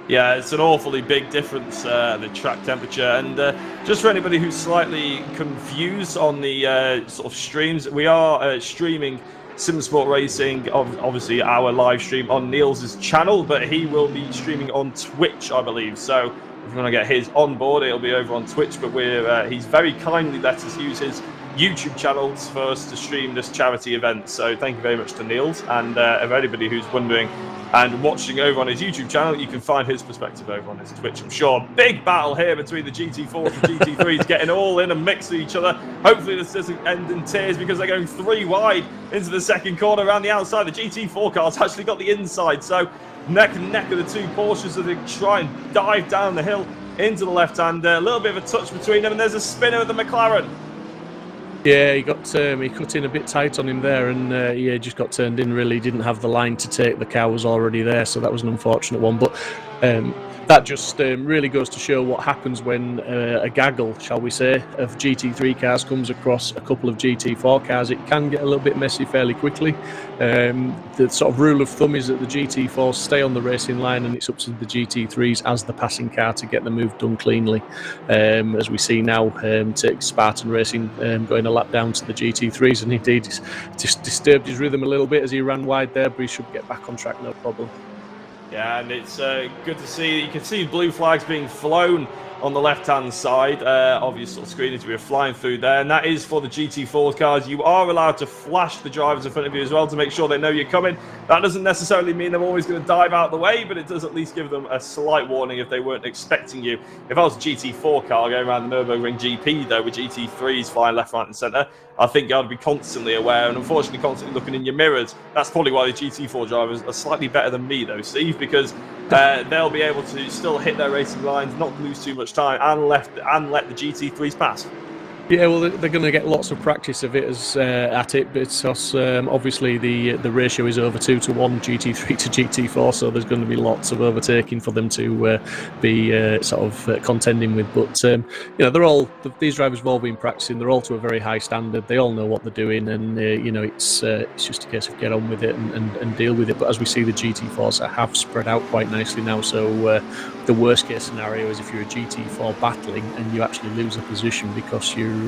Speaker 3: Yeah, it's an awfully big difference, the track temperature. And just for anybody who's slightly confused on the sort of streams, we are streaming Simsport Racing, obviously our live stream on Niels' channel, but he will be streaming on Twitch, I believe. So if you want to get his on board, it'll be over on Twitch. But he's very kindly let us use his YouTube channels for us to stream this charity event. So thank you very much to Niels. And if anybody who's wondering and watching over on his YouTube channel, you can find his perspective over on his Twitch, I'm sure. Big battle here between the GT4s and GT3s, getting all in and mixed with each other. Hopefully this doesn't end in tears, because they're going 3 wide into the second corner around the outside. The GT4 car's actually got the inside, so neck and neck are the 2 Porsches as they try and dive down the hill into the left hand. A little bit of a touch between them, and there's a spinner with the McLaren.
Speaker 2: Yeah, he cut in a bit tight on him there, and yeah, just got turned in. Really didn't have the line to take. The car was already there, so that was an unfortunate one. But that just really goes to show what happens when a gaggle, shall we say, of GT3 cars comes across a couple of GT4 cars. It can get a little bit messy fairly quickly. The sort of rule of thumb is that the GT4s stay on the racing line, and it's up to the GT3s as the passing car to get the move done cleanly. As we see now, take Spartan Racing going a lap down to the GT3s, and indeed it's just disturbed his rhythm a little bit as he ran wide there, but he should get back on track, no problem.
Speaker 3: Yeah, and it's good to see. You can see blue flags being flown on the left-hand side of your sort of screen as we are flying through there, and that is for the GT4 cars. You are allowed to flash the drivers in front of you as well to make sure they know you're coming. That doesn't necessarily mean they're always going to dive out of the way, but it does at least give them a slight warning if they weren't expecting you. If I was a GT4 car going around the Nürburgring GP, though, with GT3s flying left, right and centre, I think I'd be constantly aware and unfortunately constantly looking in your mirrors. That's probably why the GT4 drivers are slightly better than me, though, Steve, because they'll be able to still hit their racing lines, not lose too much time, and let the GT3s pass.
Speaker 2: Yeah, well, they're going to get lots of practice of it at it, because obviously the ratio is over 2 to 1 GT3 to GT4, so there's going to be lots of overtaking for them to be sort of contending with. But you know, these drivers have all been practicing. They're all to a very high standard. They all know what they're doing, and you know, it's just a case of get on with it and deal with it. But as we see, the GT4s have spread out quite nicely now. So the worst case scenario is if you're a GT4 battling and you actually lose a position because you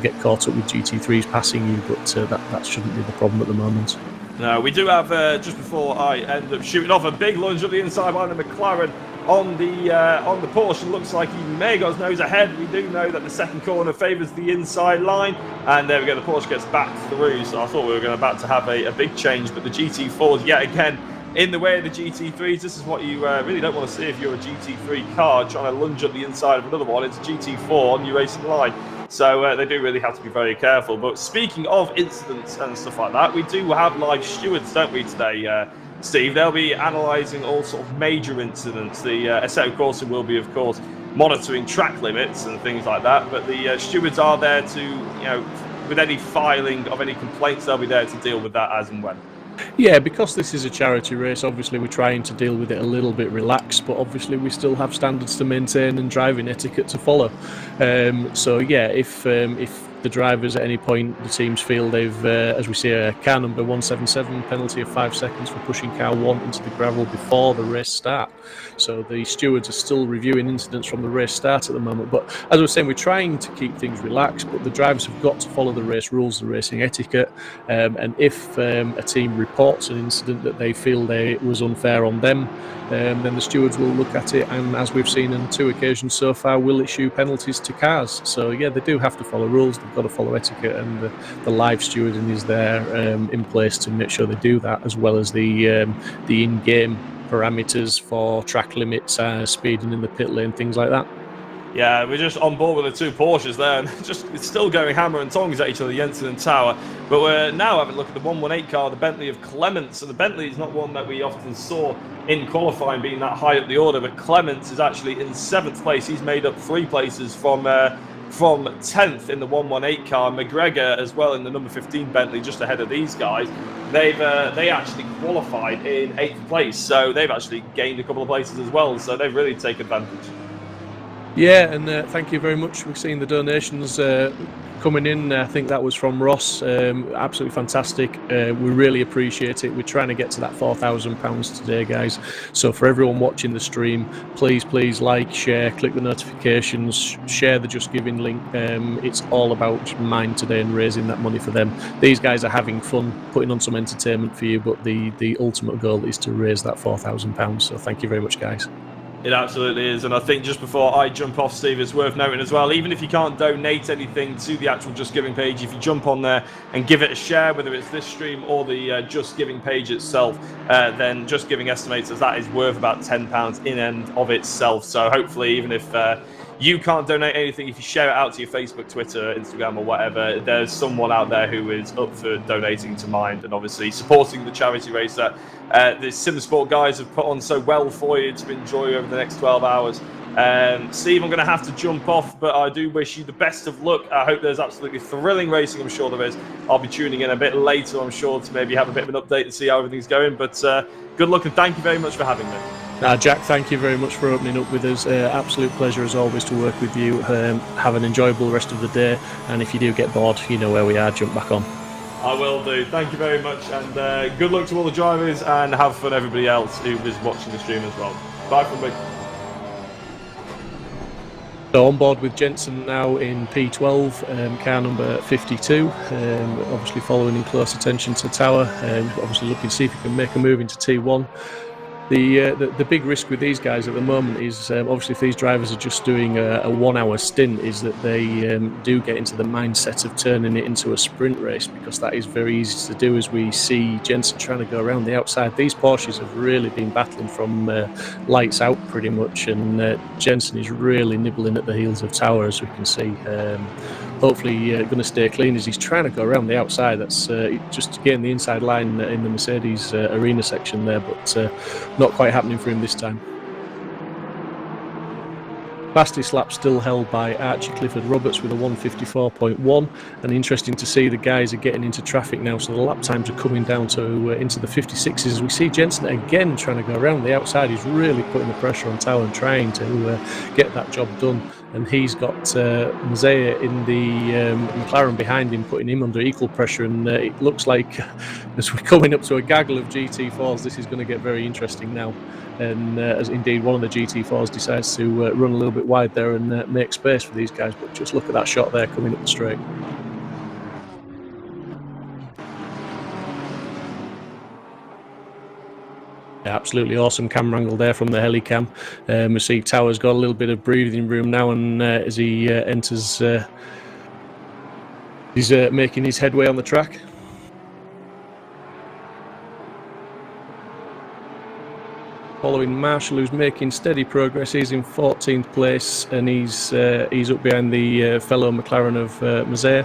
Speaker 2: get caught up with GT3s passing you, but that shouldn't be the problem at the moment.
Speaker 3: No, we do have, just before I end up shooting off, a big lunge up the inside behind the McLaren on the Porsche. Looks like he may have got his nose ahead. We do know that the second corner favours the inside line, and there we go, the Porsche gets back through, so I thought we were about to have a big change, but the GT4s yet again in the way of the GT3s. This is what you really don't want to see if you're a GT3 car trying to lunge up the inside of another one. It's GT4 on your racing line. So they do really have to be very careful. But speaking of incidents and stuff like that, we do have live stewards, don't we, today, Steve? They'll be analysing all sort of major incidents. The Assetto Corsa will be, of course, monitoring track limits and things like that. But the stewards are there to, with any filing of any complaints, they'll be there to deal with that as and when.
Speaker 2: Yeah, because this is a charity race, obviously we're trying to deal with it a little bit relaxed, but obviously we still have standards to maintain and driving etiquette to follow. So yeah, if the the drivers at any point the teams feel they've, as we see, car number 177, penalty of 5 seconds for pushing car 1 into the gravel before the race start. So the stewards are still reviewing incidents from the race start at the moment. But as I was saying, we're trying to keep things relaxed, but the drivers have got to follow the race rules, the racing etiquette. And if a team reports an incident that they feel it was unfair on them, then the stewards will look at it, and as we've seen on 2 occasions so far, will issue penalties to cars. So yeah, they do have to follow rules, they've got to follow etiquette, and the live stewarding is there in place to make sure they do that, as well as the in-game parameters for track limits, speeding in the pit lane, things like that.
Speaker 3: Yeah, we're just on board with the 2 Porsches there, and it's still going hammer and tongs at each other, Jensen and Tower. But we're now having a look at the 118 car, the Bentley of Clements. And the Bentley is not one that we often saw in qualifying being that high up the order, but Clements is actually in 7th place. He's made up 3 places from 10th in the 118 car. McGregor as well in the number 15 Bentley, just ahead of these guys. They actually qualified in 8th place, so they've actually gained a couple of places as well. So they've really taken advantage.
Speaker 2: Yeah, and thank you very much. We've seen the donations coming in. I think that was from Ross. Absolutely fantastic. We really appreciate it. We're trying to get to that £4,000 today, guys. So for everyone watching the stream, please like, share, click the notifications, share the Just Giving link. It's all about Mind today and raising that money for them. These guys are having fun, putting on some entertainment for you, but the ultimate goal is to raise that £4,000. So thank you very much, guys.
Speaker 3: It absolutely is, and I think just before I jump off, Steve, it's worth noting as well, even if you can't donate anything to the actual Just Giving page, if you jump on there and give it a share, whether it's this stream or the Just Giving page itself, then Just Giving estimates that is worth about £10 in and of itself. So hopefully, even if you can't donate anything, if you share it out to your Facebook, Twitter, Instagram or whatever, there's someone out there who is up for donating to Mind and obviously supporting the charity race that the Simsport guys have put on so well for you to enjoy over the next 12 hours. Steve, I'm going to have to jump off, but I do wish you the best of luck. I hope there's absolutely thrilling racing. I'm sure there is. I'll be tuning in a bit later, I'm sure, to maybe have a bit of an update and see how everything's going. But good luck and thank you very much for having me.
Speaker 2: Jack, thank you very much for opening up with us. Absolute pleasure as always to work with you. Have an enjoyable rest of the day, and if you do get bored, you know where we are. Jump back on.
Speaker 3: I will do. Thank you very much, and good luck to all the drivers, and have fun everybody else who is watching the stream as well. Bye from me.
Speaker 2: So on board with Jensen now in P12, car number 52, obviously following in close attention to Tower, obviously looking to see if he can make a move into T1. The big risk with these guys at the moment is obviously if these drivers are just doing a 1 hour stint, is that they do get into the mindset of turning it into a sprint race, because that is very easy to do, as we see Jensen trying to go around the outside. These Porsches have really been battling from lights out pretty much, and Jensen is really nibbling at the heels of Tower, as we can see. Hopefully going to stay clean as he's trying to go around the outside. That's just to gain the inside line in the Mercedes arena section there, but not quite happening for him this time. Fastest lap still held by Archie Clifford Roberts with a 1:54.1, and interesting to see the guys are getting into traffic now, so the lap times are coming down to into the 56s. As we see Jensen again trying to go around the outside, he's really putting the pressure on Tower and trying to get that job done. And he's got Mazea in the McLaren behind him, putting him under equal pressure. And it looks like, as we're coming up to a gaggle of GT4s, this is going to get very interesting now. And as indeed one of the GT4s decides to run a little bit wide there and make space for these guys. But just look at that shot there coming up the straight. Absolutely awesome camera angle there from the helicam. We see Tower's got a little bit of breathing room now, and as he enters, he's making his headway on the track. Following Marshall, who's making steady progress. He's in 14th place, and he's up behind the fellow McLaren of Mazea.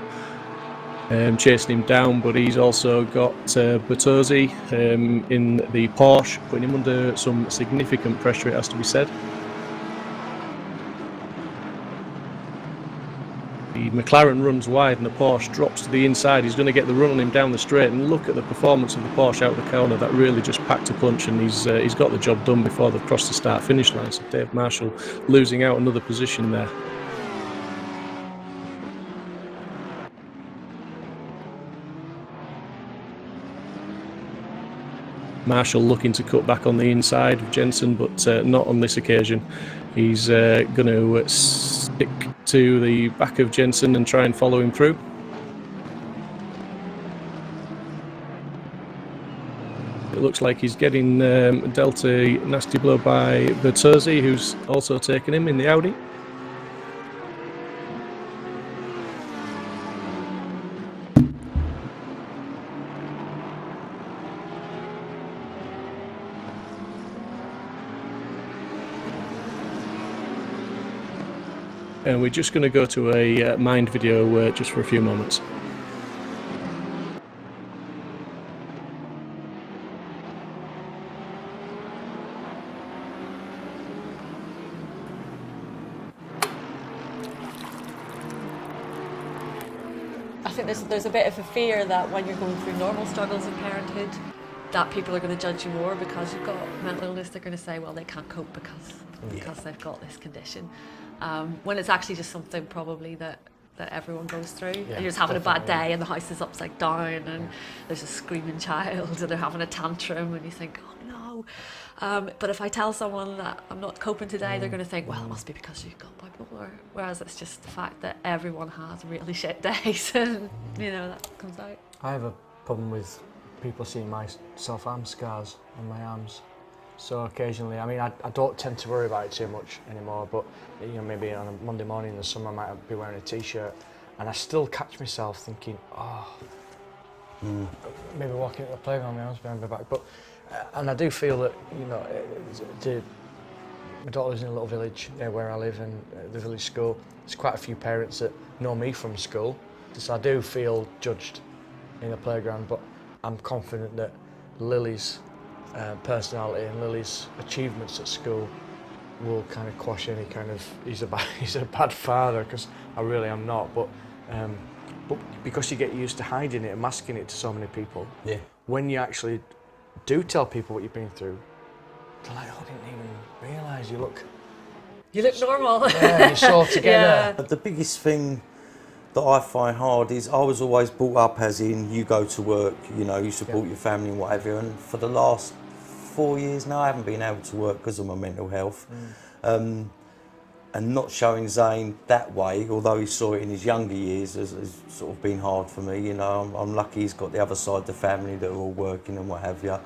Speaker 2: Chasing him down, but he's also got Bertozzi in the Porsche, putting him under some significant pressure, it has to be said. The McLaren runs wide and the Porsche drops to the inside. He's going to get the run on him down the straight, and look at the performance of the Porsche out the corner. That really just packed a punch, and he's got the job done before they've crossed the start-finish line. So Dave Marshall losing out another position there. Marshall looking to cut back on the inside of Jensen, but not on this occasion. He's going to stick to the back of Jensen and try and follow him through. It looks like he's getting dealt a nasty blow by Bertozzi, who's also taken him in the Audi. And we're just going to go to a mind video just for a few moments.
Speaker 7: I think there's a bit of a fear that when you're going through normal struggles in parenthood, that people are going to judge you more because you've got mental illness. They're going to say, well, they can't cope because they've got this condition. When it's actually just something probably that everyone goes through. And you're just having a bad day and the house is upside down and there's a screaming child and they're having a tantrum and you think, oh no. But if I tell someone that I'm not coping today, they're going to think, well, it must be because you've got bipolar. Whereas it's just the fact that everyone has really shit days and, that comes out.
Speaker 8: I have a problem with people seeing my self-harm scars on my arms. So occasionally, I mean, I don't tend to worry about it too much anymore, but maybe on a Monday morning in the summer I might be wearing a t-shirt and I still catch myself thinking, maybe walking at the playground, my arms behind my back. But and I do feel that, my daughter lives in a little village where I live, and the village school, there's quite a few parents that know me from school, so I do feel judged in the playground, but I'm confident that Lily's personality and Lily's achievements at school will kind of quash any kind of he's a bad father, because I really am not, but because you get used to hiding it and masking it to so many people, when you actually do tell people what you've been through, they're like, oh, I didn't even realise you look
Speaker 7: normal.
Speaker 8: Yeah, you're so together.
Speaker 9: But the biggest thing that I find hard is I was always brought up as in you go to work, you support your family and whatever, and for the last 4 years now I haven't been able to work because of my mental health. And not showing Zane that way, although he saw it in his younger years, has sort of been hard for me. I'm lucky he's got the other side of the family that are all working and what have you.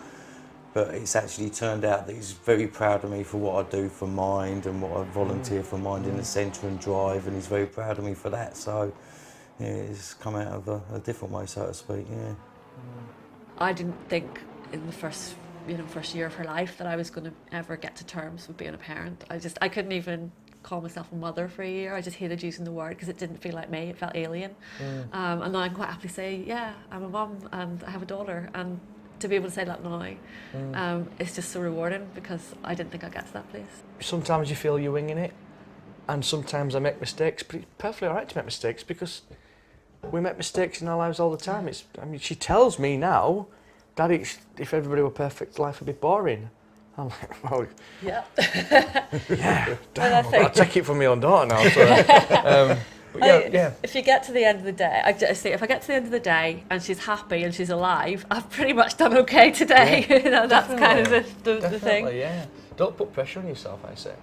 Speaker 9: But it's actually turned out that he's very proud of me for what I do for Mind and what I volunteer for Mind in the centre and drive, and he's very proud of me for that. So yeah, it's come out of a different way, so to speak. Yeah.
Speaker 7: I didn't think in the first year of her life that I was going to ever get to terms with being a parent. I couldn't even call myself a mother for a year. I just hated using the word because it didn't feel like me. It felt alien. And now I can quite happily say, yeah, I'm a mum and I have a daughter. And to be able to say that now, it's just so rewarding because I didn't think I'd get to that place.
Speaker 8: Sometimes you feel you're winging it, and sometimes I make mistakes, but it's perfectly alright to make mistakes because we make mistakes in our lives all the time. She tells me now, Daddy, if everybody were perfect, life would be boring. I'm like, well,
Speaker 7: yeah.
Speaker 8: Yeah, damn, I'll take it from my own daughter now. So,
Speaker 7: if you get to the end of the day, I say if I get to the end of the day and she's happy and she's alive, I've pretty much done okay today.
Speaker 8: Yeah,
Speaker 7: that's kind of the thing.
Speaker 8: Yeah. Don't put pressure on yourself, I say.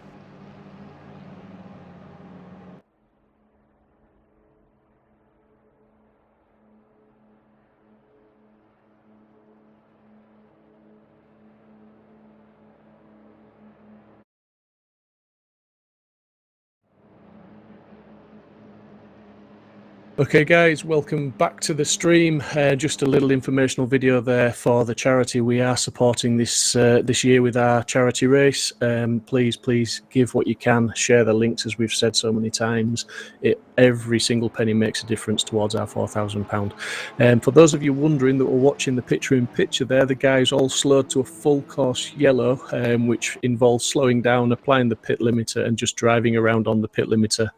Speaker 2: Okay guys, welcome back to the stream. Just a little informational video there for the charity we are supporting this year with our charity race. Please give what you can, share the links as we've said so many times. Every single penny makes a difference towards our £4,000. For those of you wondering that were watching the picture there, the guys all slowed to a full course yellow, which involves slowing down, applying the pit limiter and just driving around on the pit limiter.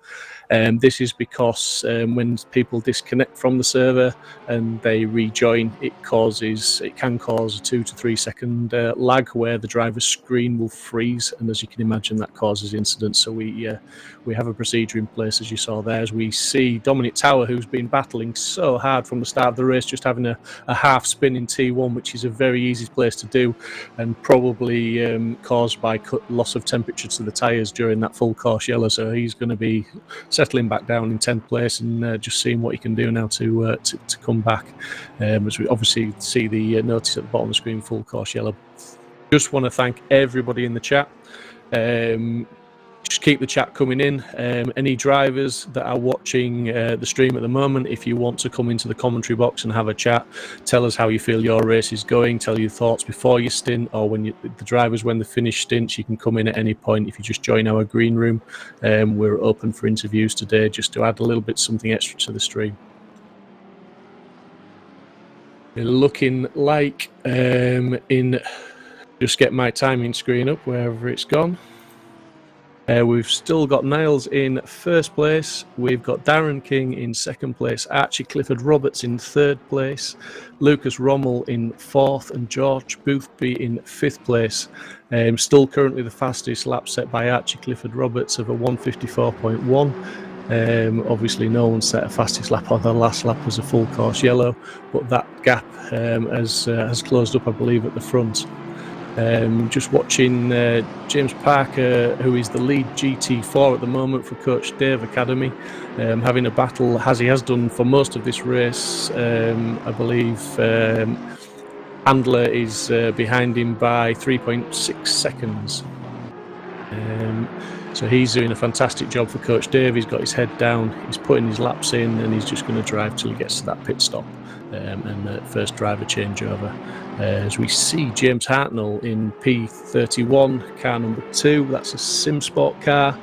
Speaker 2: This is because when people disconnect from the server and they rejoin, it can cause a 2 to 3 second lag where the driver's screen will freeze, and as you can imagine, that causes incidents. So we have a procedure in place, as you saw there, as we see Dominic Tower, who's been battling so hard from the start of the race, just having a half spin in T1, which is a very easy place to do, and probably caused by loss of temperature to the tyres during that full course yellow. So he's going to be settling back down in 10th place and just seeing what he can do now to come back. As we obviously see the notice at the bottom of the screen, full course yellow. Just want to thank everybody in the chat. Just keep the chat coming in. Any drivers that are watching the stream at the moment, if you want to come into the commentary box and have a chat, tell us how you feel your race is going, tell your thoughts before your stint, or when the drivers, when they finish stints, you can come in at any point. If you just join our green room, we're open for interviews today, just to add a little bit something extra to the stream. We're looking like just get my timing screen up wherever it's gone. We've still got Niles in first place. We've got Darren King in second place, Archie Clifford Roberts in third place, Lucas Rommel in fourth, and George Boothby in fifth place. Still currently the fastest lap set by Archie Clifford Roberts of a 1:54.1. Obviously no one set a fastest lap on the last lap was a full course yellow, but that gap has closed up, I believe, at the front. Just watching James Parker, who is the lead GT4 at the moment for Coach Dave Academy, having a battle, as he has done for most of this race. I believe Handler is behind him by 3.6 seconds. So he's doing a fantastic job for Coach Dave. He's got his head down, he's putting his laps in, and he's just going to drive till he gets to that pit stop and the first driver changeover. As we see James Hartnell in P31, car number 2, that's a Simsport car.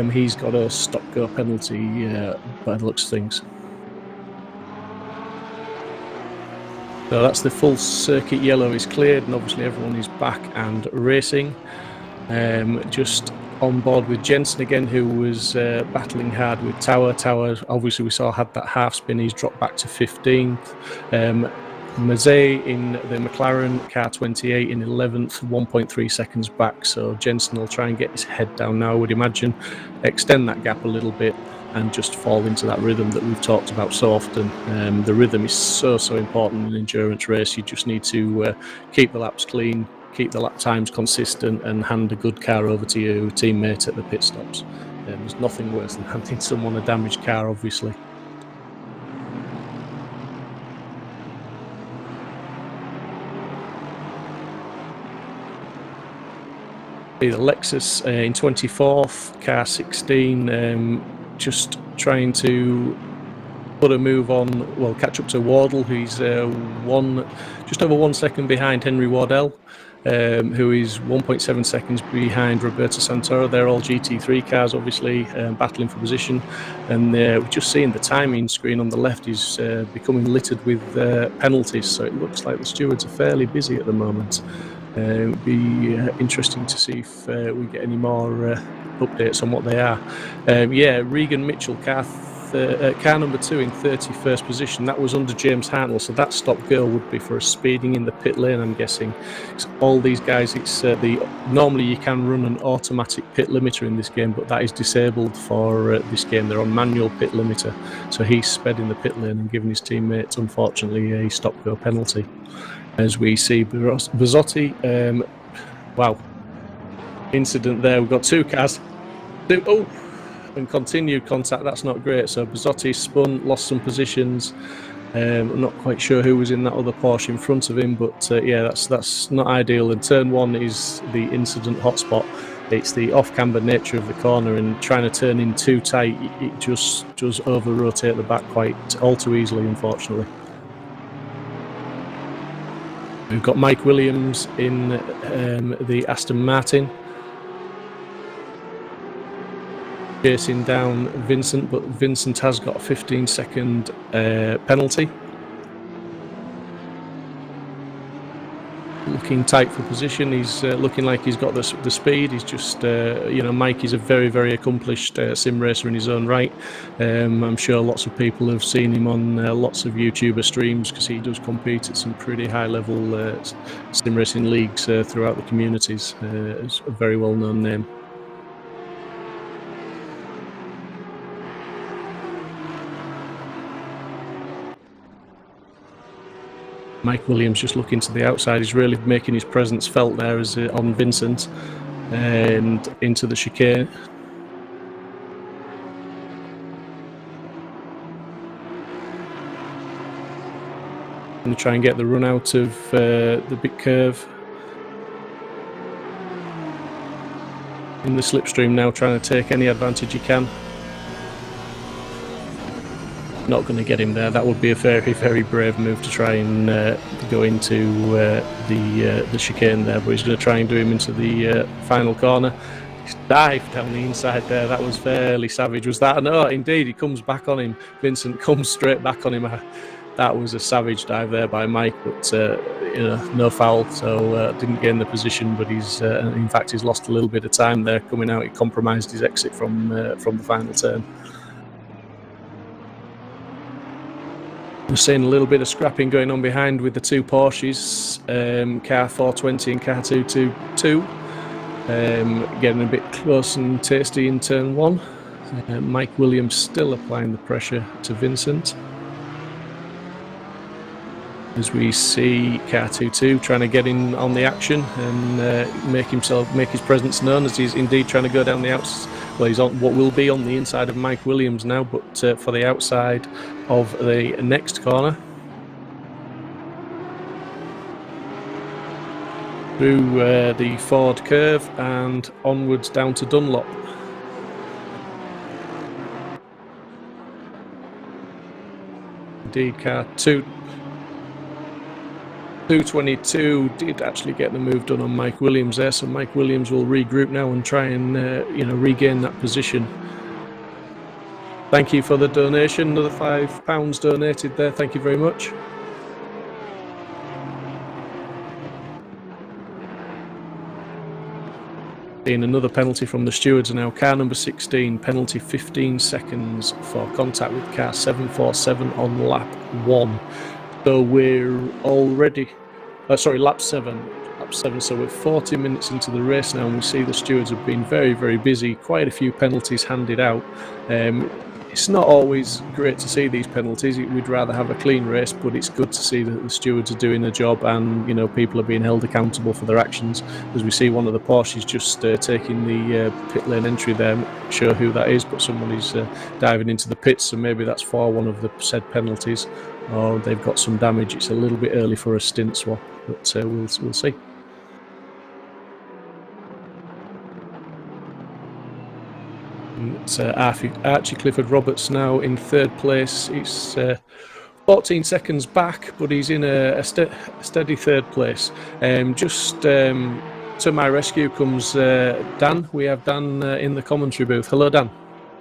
Speaker 2: He's got a stop-go penalty by the looks of things. So that's the full circuit yellow is cleared, and obviously everyone is back and racing. Just on board with Jensen again, who was battling hard with Tower. Tower, obviously we saw, had that half spin, he's dropped back to 15th. Mazet in the McLaren, car 28 in 11th, 1.3 seconds back. So Jensen will try and get his head down now, I would imagine, extend that gap a little bit and just fall into that rhythm that we've talked about so often. The rhythm is so important in an endurance race. You just need to keep the laps clean, keep the lap times consistent, and hand a good car over to your teammate at the pit stops. There's nothing worse than handing someone a damaged car, obviously. The Lexus in 24th, car 16, just trying to put a move on, well, catch up to Wardle, who's just over 1 second behind Henry Wardell, who is 1.7 seconds behind Roberto Santoro. They're all GT3 cars, obviously, battling for position. And we're just seeing the timing screen on the left is becoming littered with penalties, so it looks like the stewards are fairly busy at the moment. It would be interesting to see if we get any more updates on what they are. Regan Mitchell, car number 2 in 31st position. That was under James Hartnell, so that stop-go would be for a speeding in the pit lane, I'm guessing. All these guys, it's normally you can run an automatic pit limiter in this game, but that is disabled for this game. They're on manual pit limiter, so he sped in the pit lane and given his teammates, unfortunately, a stop-go penalty. As we see Bizzotti, wow, incident there. We've got 2 cars. And continued contact, that's not great. So Bizzotti spun, lost some positions. I'm not quite sure who was in that other Porsche in front of him, but that's not ideal. And turn 1 is the incident hotspot. It's the off-camber nature of the corner, and trying to turn in too tight, it just does over-rotate the back all too easily, unfortunately. We've got Mike Williams in the Aston Martin, chasing down Vincent, but Vincent has got a 15-second penalty. looking tight for position. He's looking like he's got the speed. He's just, Mike is a very, very accomplished sim racer in his own right. I'm sure lots of people have seen him on lots of YouTuber streams because he does compete at some pretty high-level sim racing leagues throughout the communities. It's a very well-known name. Mike Williams just looking to the outside. He's really making his presence felt there as on Vincent and into the chicane. Going to try and get the run out of the big curve. In the slipstream now, trying to take any advantage he can. Not going to get him there. That would be a very, very brave move to try and go into the chicane there, but he's going to try and do him into the final corner. He's dived down the inside there. That was fairly savage. Was that? No, indeed, he comes back on him. Vincent comes straight back on him. That was a savage dive there by Mike, but no foul, so didn't gain the position. But in fact, he's lost a little bit of time there coming out. He compromised his exit from the final turn. We're seeing a little bit of scrapping going on behind with the two Porsches, car 420 and car 222, getting a bit close and tasty in turn one. Mike Williams still applying the pressure to Vincent. As we see car 22 trying to get in on the action and make his presence known, as he's indeed trying to go down the outside. Well, he's on what will be on the inside of Mike Williams now, but for the outside of the next corner. Through the Ford curve and onwards down to Dunlop. Indeed, car 222 did actually get the move done on Mike Williams there, so Mike Williams will regroup now and try and regain that position. Thank you for the donation, another £5 donated there, thank you very much. Seeing another penalty from the stewards now. Car number 16, penalty 15 seconds for contact with car 747 on lap 1. So we're already, lap 7, so we're 40 minutes into the race now, and we see the stewards have been very, very busy, quite a few penalties handed out. It's not always great to see these penalties. We'd rather have a clean race, but it's good to see that the stewards are doing their job and people are being held accountable for their actions. As we see one of the Porsches just taking the pit lane entry there, I'm not sure who that is, but someone is diving into the pits, so maybe that's for one of the said penalties, or they've got some damage. It's a little bit early for a stint swap, but we'll see. It's Archie Clifford Roberts now in third place. He's 14 seconds back, but he's in a steady third place. To my rescue comes Dan. We have Dan in the commentary booth. Hello, Dan.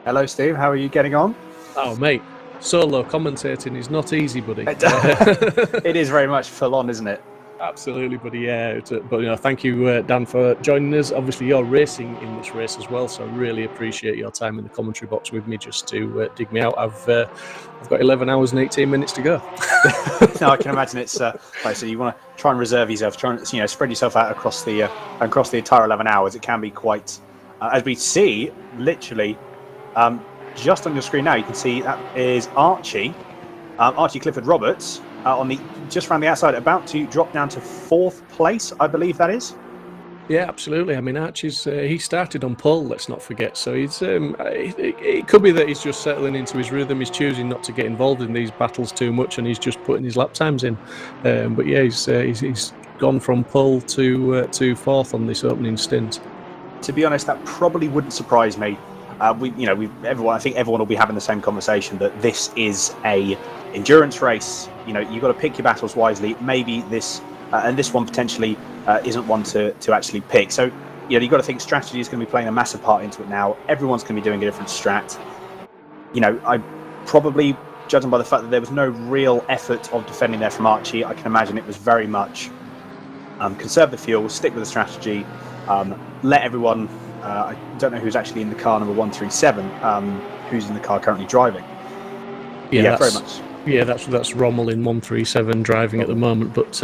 Speaker 6: Hello, Steve. How are you getting on?
Speaker 2: Oh, mate. Solo commentating is not easy, buddy.
Speaker 6: It is very much full on, isn't it?
Speaker 2: Absolutely, buddy. Yeah, but thank you, Dan, for joining us. Obviously, you're racing in this race as well, so I really appreciate your time in the commentary box with me just to dig me out. I've got 11 hours and 18 minutes to go.
Speaker 6: No, I can imagine it's like so. You want to try and reserve yourself, try and spread yourself out across the entire 11 hours. It can be quite, as we see, literally. Just on your screen now, you can see that is Archie Clifford Roberts just around the outside, about to drop down to 4th place, I believe that is.
Speaker 2: Yeah, absolutely. I mean, Archie's he started on pole. Let's not forget. So he's it could be that he's just settling into his rhythm. He's choosing not to get involved in these battles too much, and he's just putting his lap times in. But yeah, he's gone from pole to 4th on this opening stint.
Speaker 6: To be honest, that probably wouldn't surprise me. I think everyone will be having the same conversation that this is a endurance race. You've got to pick your battles wisely. Maybe this and this one potentially isn't one to actually pick. So you've got to think strategy is going to be playing a massive part into it now. Everyone's going to be doing a different strat. I probably, judging by the fact that there was no real effort of defending there from Archie, I can imagine it was very much conserve the fuel, stick with the strategy, let everyone. I don't know who's actually in the car number 137. Who's in the car currently driving? Yeah, very much.
Speaker 2: Yeah, that's Rommel in 137 driving at the moment. But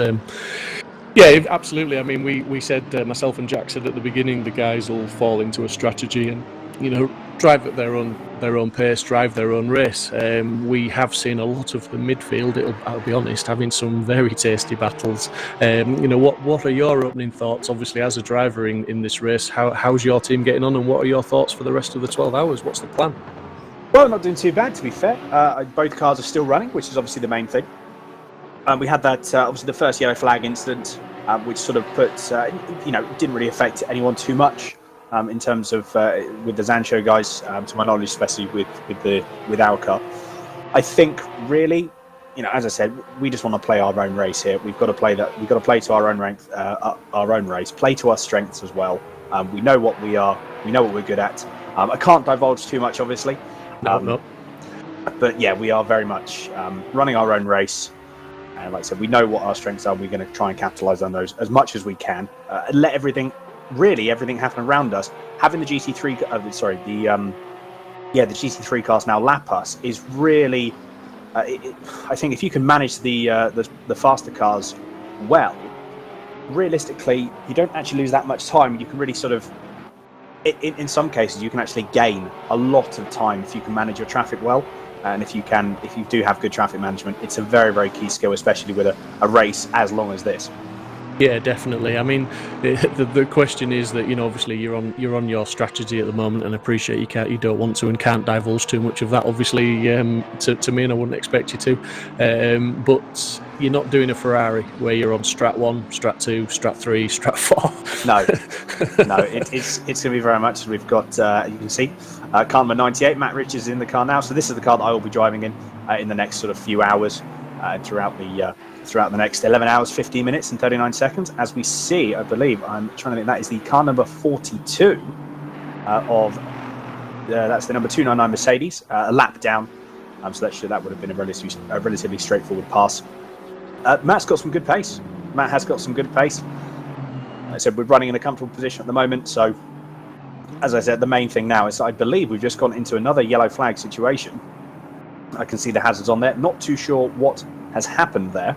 Speaker 2: yeah, absolutely. I mean, we said, myself and Jack said at the beginning, the guys will fall into a strategy and, you know, drive at their own pace, drive their own race. We have seen a lot of the midfield, I'll be honest, having some very tasty battles. You know, what are your opening thoughts, obviously, as a driver in this race? How's your team getting on, and what are your thoughts for the rest of the 12 hours? What's the plan?
Speaker 6: Well, not doing too bad, to be fair. Both cars are still running, which is obviously the main thing. We had that, obviously, the first yellow flag incident, which sort of put, you know, didn't really affect anyone too much in terms of with the Zancho guys, to my knowledge, especially with our car. I think really, you know, as I said, we just want to play our own race here. We've got to play that. We've got to play to our own race, play to our strengths as well. We know what we are. We know what we're good at. I can't divulge too much, obviously.
Speaker 2: No.
Speaker 6: But yeah, we are very much running our own race. And like I said, we know what our strengths are. We're going to try and capitalise on those as much as we can. Let everything happen around us. Having the GT3, the GT3 cars now lap us is really. I think if you can manage the faster cars well, realistically, you don't actually lose that much time. You can really sort of. In some cases, you can actually gain a lot of time if you can manage your traffic well, and if you do have good traffic management, it's a very, very key skill, especially with a race as long as this.
Speaker 2: Yeah, definitely. I mean, the question is that, you know, obviously you're on your strategy at the moment, and I appreciate you don't want to and can't divulge too much of that. Obviously, to me, and I wouldn't expect you to. But you're not doing a Ferrari where you're on Strat 1, Strat 2, Strat 3, Strat
Speaker 6: 4. No, it's going to be very much. We've got, you can see, car number 98. Matt Rich is in the car now, so this is the car that I will be driving in the next sort of few hours throughout the next 11 hours, 15 minutes and 39 seconds. As we see, I believe, I'm trying to think, that is the car number 42 that's the number 299 Mercedes, a lap down. So that would have been a relatively straightforward pass. Matt's got some good pace. Matt has got some good pace. Like I said, we're running in a comfortable position at the moment. So, as I said, the main thing now is I believe we've just gone into another yellow flag situation. I can see the hazards on there. Not too sure what has happened there.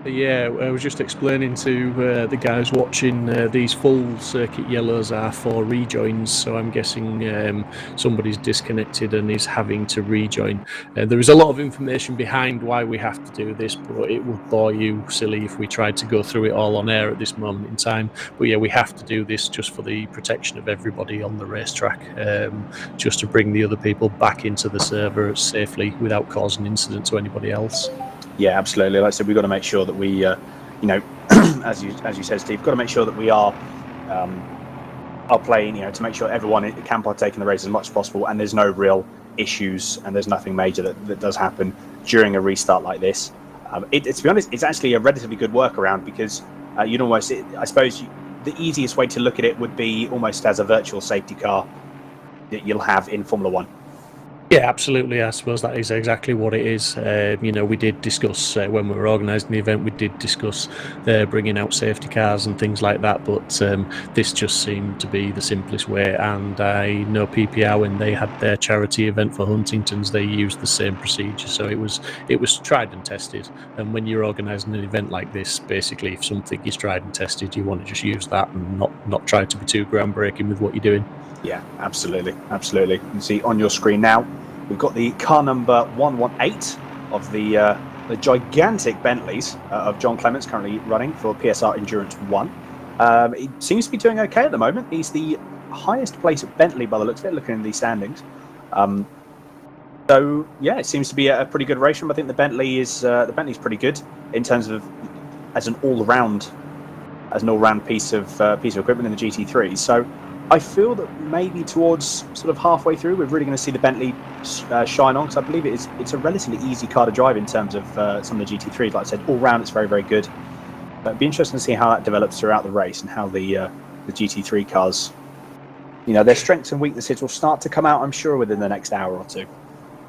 Speaker 2: Yeah, I was just explaining to the guys watching, these full circuit yellows are for rejoins, so I'm guessing somebody's disconnected and is having to rejoin. There is a lot of information behind why we have to do this, but it would bore you silly if we tried to go through it all on air at this moment in time. But yeah, we have to do this just for the protection of everybody on the racetrack, just to bring the other people back into the server safely without causing incident to anybody else.
Speaker 6: Yeah, absolutely. Like I said, we've got to make sure that we, you know, as you said, Steve, got to make sure that we are playing, you know, to make sure everyone can partake in the race as much as possible, and there's no real issues and there's nothing major that does happen during a restart like this. To be honest, it's actually a relatively good workaround because you'd almost, I suppose, the easiest way to look at it would be almost as a virtual safety car that you'll have in Formula One.
Speaker 2: Yeah, absolutely. I suppose that is exactly what it is. You know, we did discuss when we were organising the event, we did discuss bringing out safety cars and things like that, but this just seemed to be the simplest way. And I know PPR, when they had their charity event for Huntington's, they used the same procedure. So it was tried and tested. And when you're organising an event like this, basically, if something is tried and tested, you want to just use that and not try to be too groundbreaking with what you're doing.
Speaker 6: Yeah, absolutely. You can see on your screen now, we've got the car number 118 of the gigantic Bentleys of John Clements currently running for PSR Endurance 1. He seems to be doing okay at the moment. He's the highest place Bentley by the looks of it, looking in these standings. So yeah, it seems to be a pretty good race from. I think the Bentley's pretty good in terms of as an all-round piece of equipment in the GT3. So I feel that maybe towards sort of halfway through, we're really going to see the Bentley shine on, because I believe it's a relatively easy car to drive in terms of some of the GT3s. Like I said, all round it's very, very good. But it'd be interesting to see how that develops throughout the race and how the GT3 cars, you know, their strengths and weaknesses will start to come out, I'm sure, within the next hour or two.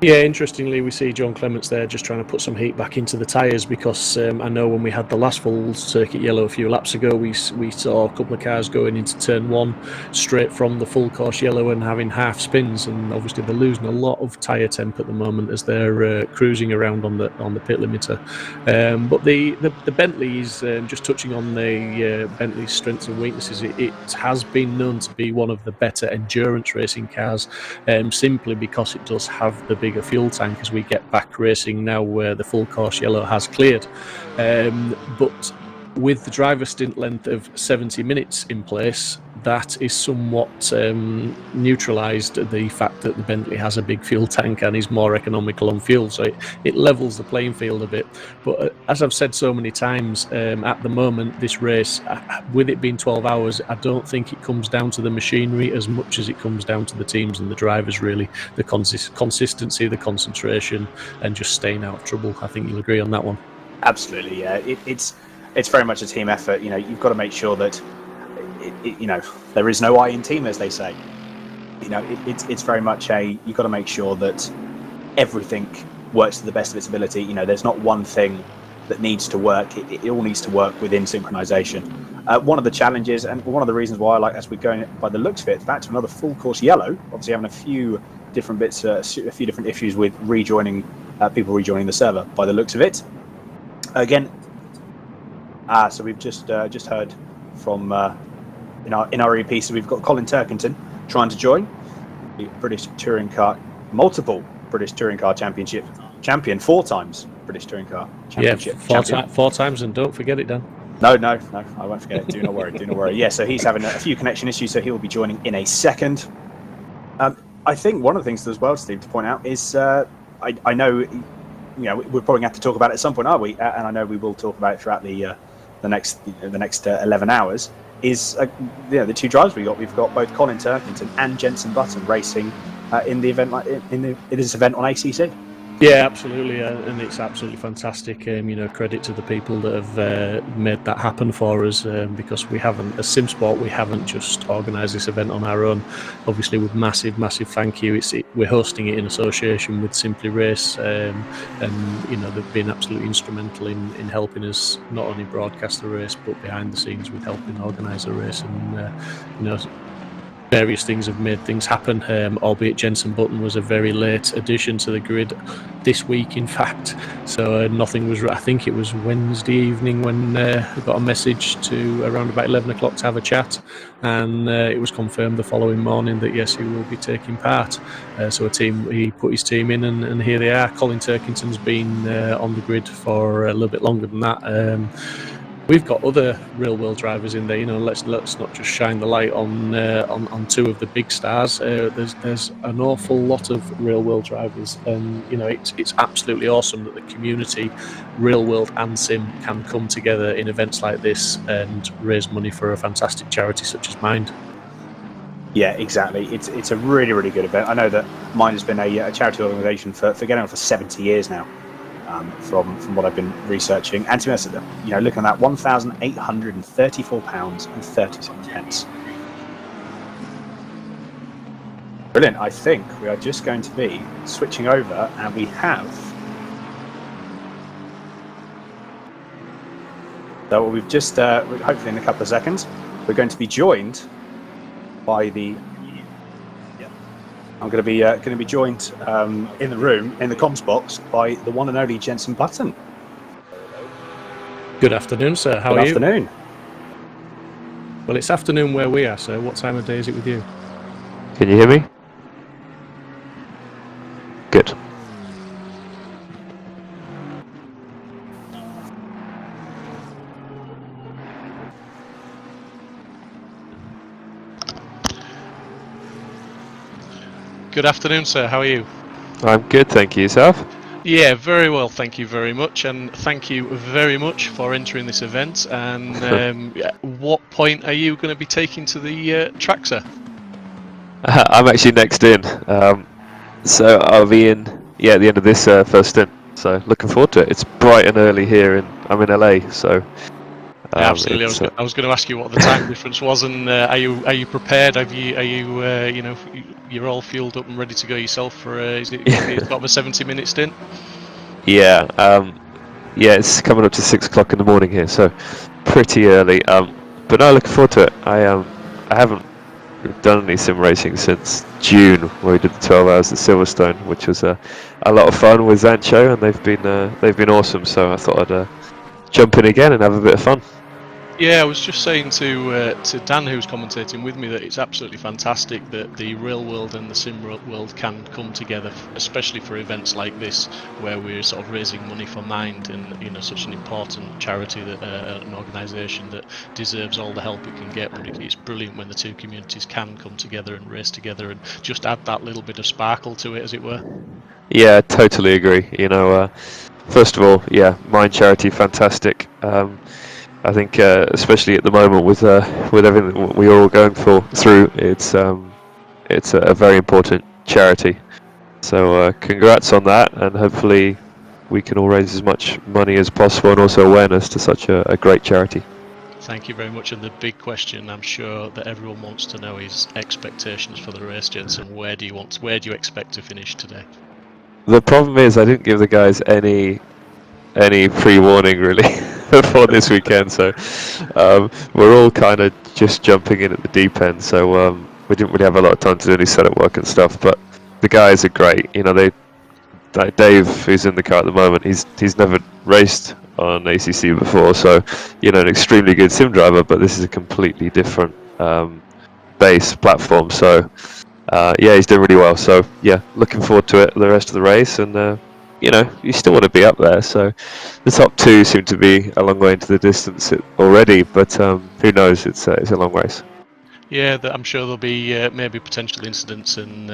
Speaker 2: Yeah, interestingly, we see John Clements there just trying to put some heat back into the tyres, because I know when we had the last full circuit yellow a few laps ago, we saw a couple of cars going into turn 1 straight from the full course yellow and having half spins, and obviously they're losing a lot of tyre temp at the moment as they're cruising around on the pit limiter. But the Bentley's, just touching on the Bentley's strengths and weaknesses, it has been known to be one of the better endurance racing cars, simply because it does have the bigger fuel tank as we get back racing now where the full course yellow has cleared. But with the driver stint length of 70 minutes in place, that is somewhat neutralised the fact that the Bentley has a big fuel tank and is more economical on fuel, so it levels the playing field a bit. But as I've said so many times, at the moment this race, with it being 12 hours, I don't think it comes down to the machinery as much as it comes down to the teams and the drivers, really. The consistency, the concentration, and just staying out of trouble. I think you'll agree on that one.
Speaker 6: Absolutely, yeah. It's very much a team effort. You've got to make sure that there is no I in team, as they say. It's very much you've got to make sure that everything works to the best of its ability. There's not one thing that needs to work. It all needs to work within synchronization. One of the challenges, and one of the reasons why I like, as we're going by the looks of it, back to another full course yellow, obviously having a few different bits, a few different issues with people rejoining the server by the looks of it. Again, so we've just heard from in our EP, so we've got Colin Turkington trying to join, the British Touring Car, multiple British Touring Car Championship champion, 4 times British Touring Car Championship champion. 4 times, and don't forget it, Dan. No, I won't forget it. Do not worry. Yeah, so he's having a few connection issues, so he will be joining in a second. I think one of the things as well, Steve, to point out is I know we're probably going to have to talk about it at some point, are we? And I know we will talk about it throughout the next 11 hours. Is the 2 drivers we've got both Colin Turkington and Jensen Button racing in the event, in this event on ACC.
Speaker 2: Yeah, absolutely, and it's absolutely fantastic. Credit to the people that have made that happen for us, because we haven't, as Simsport, we haven't just organised this event on our own. Obviously, with massive thank you. We're hosting it in association with Simply Race, and they've been absolutely instrumental in helping us not only broadcast the race but behind the scenes with helping organise the race, and various things have made things happen, albeit Jensen Button was a very late addition to the grid this week, in fact. So nothing was, I think it was Wednesday evening when I got a message to around about 11 o'clock to have a chat, and it was confirmed the following morning that yes, he will be taking part. So he put his team in, and here they are. Colin Turkington's been on the grid for a little bit longer than that. We've got other real-world drivers in there. Let's not just shine the light on 2 of the big stars. There's an awful lot of real-world drivers, and it's absolutely awesome that the community, real-world and sim, can come together in events like this and raise money for a fantastic charity such as Mind.
Speaker 6: Yeah, exactly. It's a really, really good event. I know that Mind has been a charity organisation for getting on for 70 years now. From what I've been researching, and to be honest, looking at that, £1,834.37. Brilliant. I think we are just going to be switching over, and we have. So we've just, hopefully in a couple of seconds, we're going to be joined by the. I'm going to be joined in the room, in the comms box, by the one and only Jensen Button.
Speaker 2: Good afternoon, sir. How are you?
Speaker 6: Good afternoon.
Speaker 2: Well, it's afternoon where we are, sir. What time of day is it with you?
Speaker 10: Can you hear me? Good.
Speaker 2: Good afternoon, sir. How are you?
Speaker 10: I'm good, thank you. Yourself?
Speaker 2: Yeah, very well. Thank you very much, and thank you very much for entering this event. And what point are you going to be taking to the track, sir?
Speaker 10: I'm actually next in, so I'll be in at the end of this first stint. So looking forward to it. It's bright and early here, and I'm in LA, so
Speaker 2: Absolutely. I was going to ask you what the time difference was, and are you prepared? Are you you're all fueled up and ready to go yourself for? Is it going to be sort of a 70-minute stint?
Speaker 10: Yeah, it's coming up to 6 o'clock in the morning here, so pretty early. But no, looking forward to it. I haven't done any sim racing since June, where we did the 12 hours at Silverstone, which was a lot of fun with Zancho, and they've been awesome. So I thought I'd jump in again and have a bit of fun.
Speaker 2: Yeah, I was just saying to Dan, who's commentating with me, that it's absolutely fantastic that the real world and the sim world can come together, especially for events like this, where we're sort of raising money for Mind, and such an important charity, that an organisation that deserves all the help it can get. But it's brilliant when the two communities can come together and race together, and just add that little bit of sparkle to it, as it were. Yeah,
Speaker 10: totally agree. First of all, Mind charity, fantastic. I think, especially at the moment with everything that we are all going through, it's a very important charity. So congrats on that, and hopefully we can all raise as much money as possible, and also awareness to such a great charity.
Speaker 2: Thank you very much. And the big question, I'm sure that everyone wants to know, is expectations for the race, Jensen. Where do you expect to finish today?
Speaker 10: The problem is I didn't give the guys any pre-warning really for this weekend, so we're all kind of just jumping in at the deep end, so we didn't really have a lot of time to do any setup work and stuff. But the guys are great. Like Dave, who's in the car at the moment, he's never raced on ACC before, so an extremely good sim driver, but this is a completely different base platform, so he's doing really well. So looking forward to it, the rest of the race, and you still want to be up there, so the top two seem to be a long way into the distance already, but who knows, it's a long race.
Speaker 2: Yeah, I'm sure there'll be maybe potential incidents and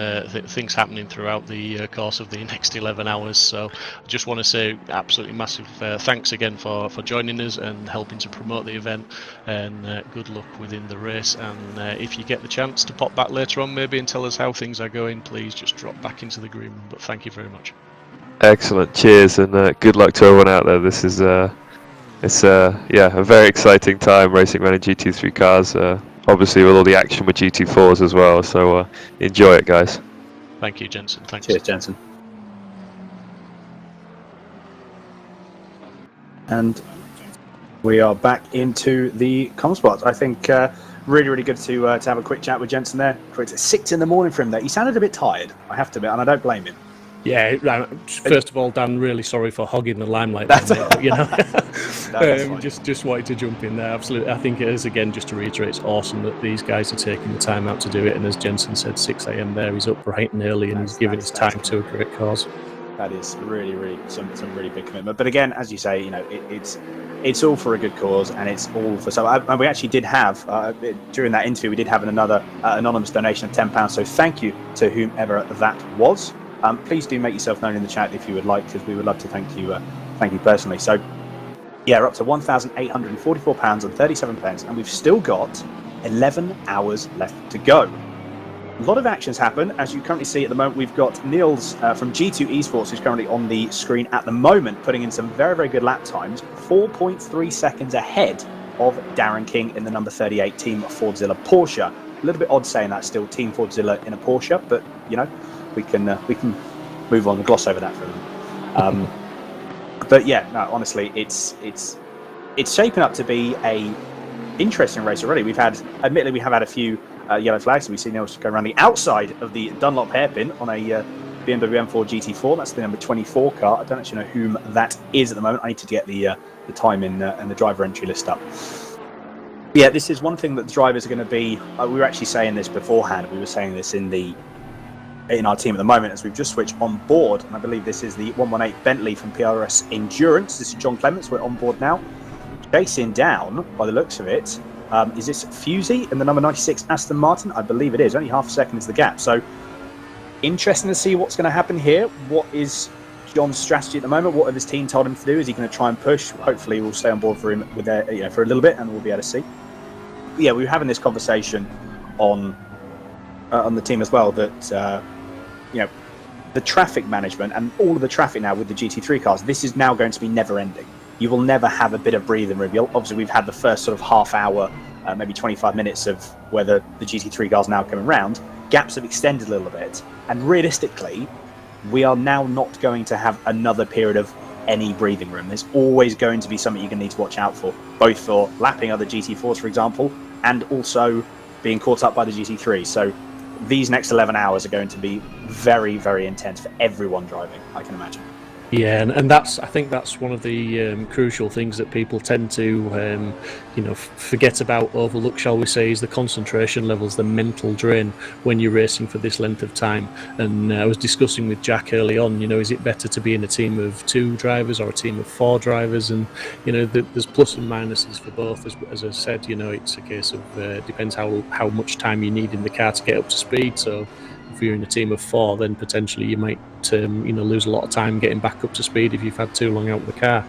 Speaker 2: things happening throughout the course of the next 11 hours, so I just want to say absolutely massive thanks again for joining us and helping to promote the event, and good luck within the race. And if you get the chance to pop back later on maybe and tell us how things are going, please just drop back into the green room. But thank you very much.
Speaker 10: Excellent, cheers, and good luck to everyone out there. This is it's a very exciting time racing around in GT3 cars, obviously with all the action with GT4s as well, so enjoy it, guys.
Speaker 2: Thank you, Jensen. Thanks.
Speaker 6: Cheers, Jensen. And we are back into the Comspot. I think really good to have a quick chat with Jensen there. It's 6 in the morning for him there. He sounded a bit tired, I have to admit, and I don't blame him.
Speaker 2: Yeah, first of all, Dan, really sorry for hogging the limelight. Just wanted to jump in there. Absolutely, I think it is, again, just to reiterate, it's awesome that these guys are taking the time out to do it. And as Jensen said, 6 a.m. there, he's up bright and early, and he's giving his time to a great cause.
Speaker 6: That is really some really big commitment. But again, as you say, it's all for a good cause, and it's all for so. And we actually did have during that interview, we did have another anonymous donation of £10. So thank you to whomever that was. Please do make yourself known in the chat if you would like, because we would love to thank you personally. So we're up to £1,844 and 37 pence, and we've still got 11 hours left to go. A lot of actions happen, as you currently see at the moment. We've got Niels from G2 Esports, who's currently on the screen at the moment, putting in some very good lap times, 4.3 seconds ahead of Darren King in the number 38 Team Fordzilla Porsche. A little bit odd saying that still, Team Fordzilla in a Porsche, but we can move on and gloss over that for them. But honestly, it's shaping up to be a interesting race already. Admittedly, we have had a few yellow flags. We've seen Niels go around the outside of the Dunlop hairpin on a BMW M4 GT4. That's the number 24 car. I don't actually know whom that is at the moment. I need to get the time in and the driver entry list up. Yeah, this is one thing that the drivers are going to be. We were actually saying this beforehand. We were saying this in our team at the moment, as we've just switched on board, and I believe this is the 118 Bentley from PRS Endurance. This is John Clements. We're on board now, chasing down, by the looks of it, is this Fusey in the number 96 Aston Martin? I believe it is. Only half a second is the gap, so interesting to see what's going to happen here. What is John's strategy at the moment? What have his team told him to do? Is he going to try and push? Hopefully we'll stay on board for him with for a little bit, and we'll be able to see. We were having this conversation on the team as well, that the traffic management and all of the traffic now with the GT3 cars, this is now going to be never ending. you will never have a bit of breathing room. Obviously, we've had the first sort of half hour, maybe 25 minutes of where the GT3 cars now coming round. Gaps have extended a little bit, and realistically, we are now not going to have another period of any breathing room. There's always going to be something you're going to need to watch out for, both for lapping other GT4s, for example, and also being caught up by the GT3. So these next 11 hours are going to be very, very intense for everyone driving, I can imagine.
Speaker 2: Yeah, and I think that's one of the crucial things that people tend to, forget about, overlook, shall we say, is the concentration levels, the mental drain when you're racing for this length of time. And I was discussing with Jack early on, is it better to be in a team of 2 drivers or a team of 4 drivers? And, there's plus and minuses for both. As I said, it's a case of depends how much time you need in the car to get up to speed. So if you're in a team of 4, then potentially you might lose a lot of time getting back up to speed if you've had too long out of the car.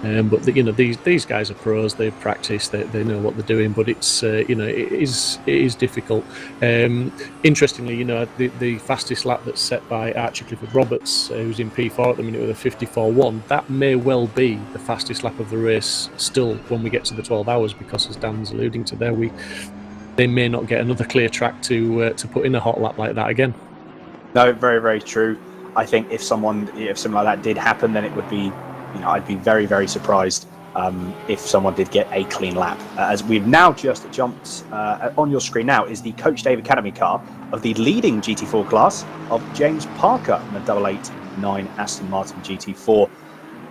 Speaker 2: But these guys are pros. They've practiced. They know what they're doing. But it's it is difficult. Interestingly, the fastest lap that's set by Archie Clifford Roberts, who's in P4 at the minute with a 54.1, that may well be the fastest lap of the race still when we get to the 12 hours, because as Dan's alluding to there, they may not get another clear track to put in a hot lap like that again. No,
Speaker 6: very, very true. I think if something like that did happen, then it would be, I'd be very, very surprised if someone did get a clean lap. As we've now just jumped on your screen now is the Coach Dave Academy car of the leading GT4 class of James Parker in the 889 Aston Martin GT4.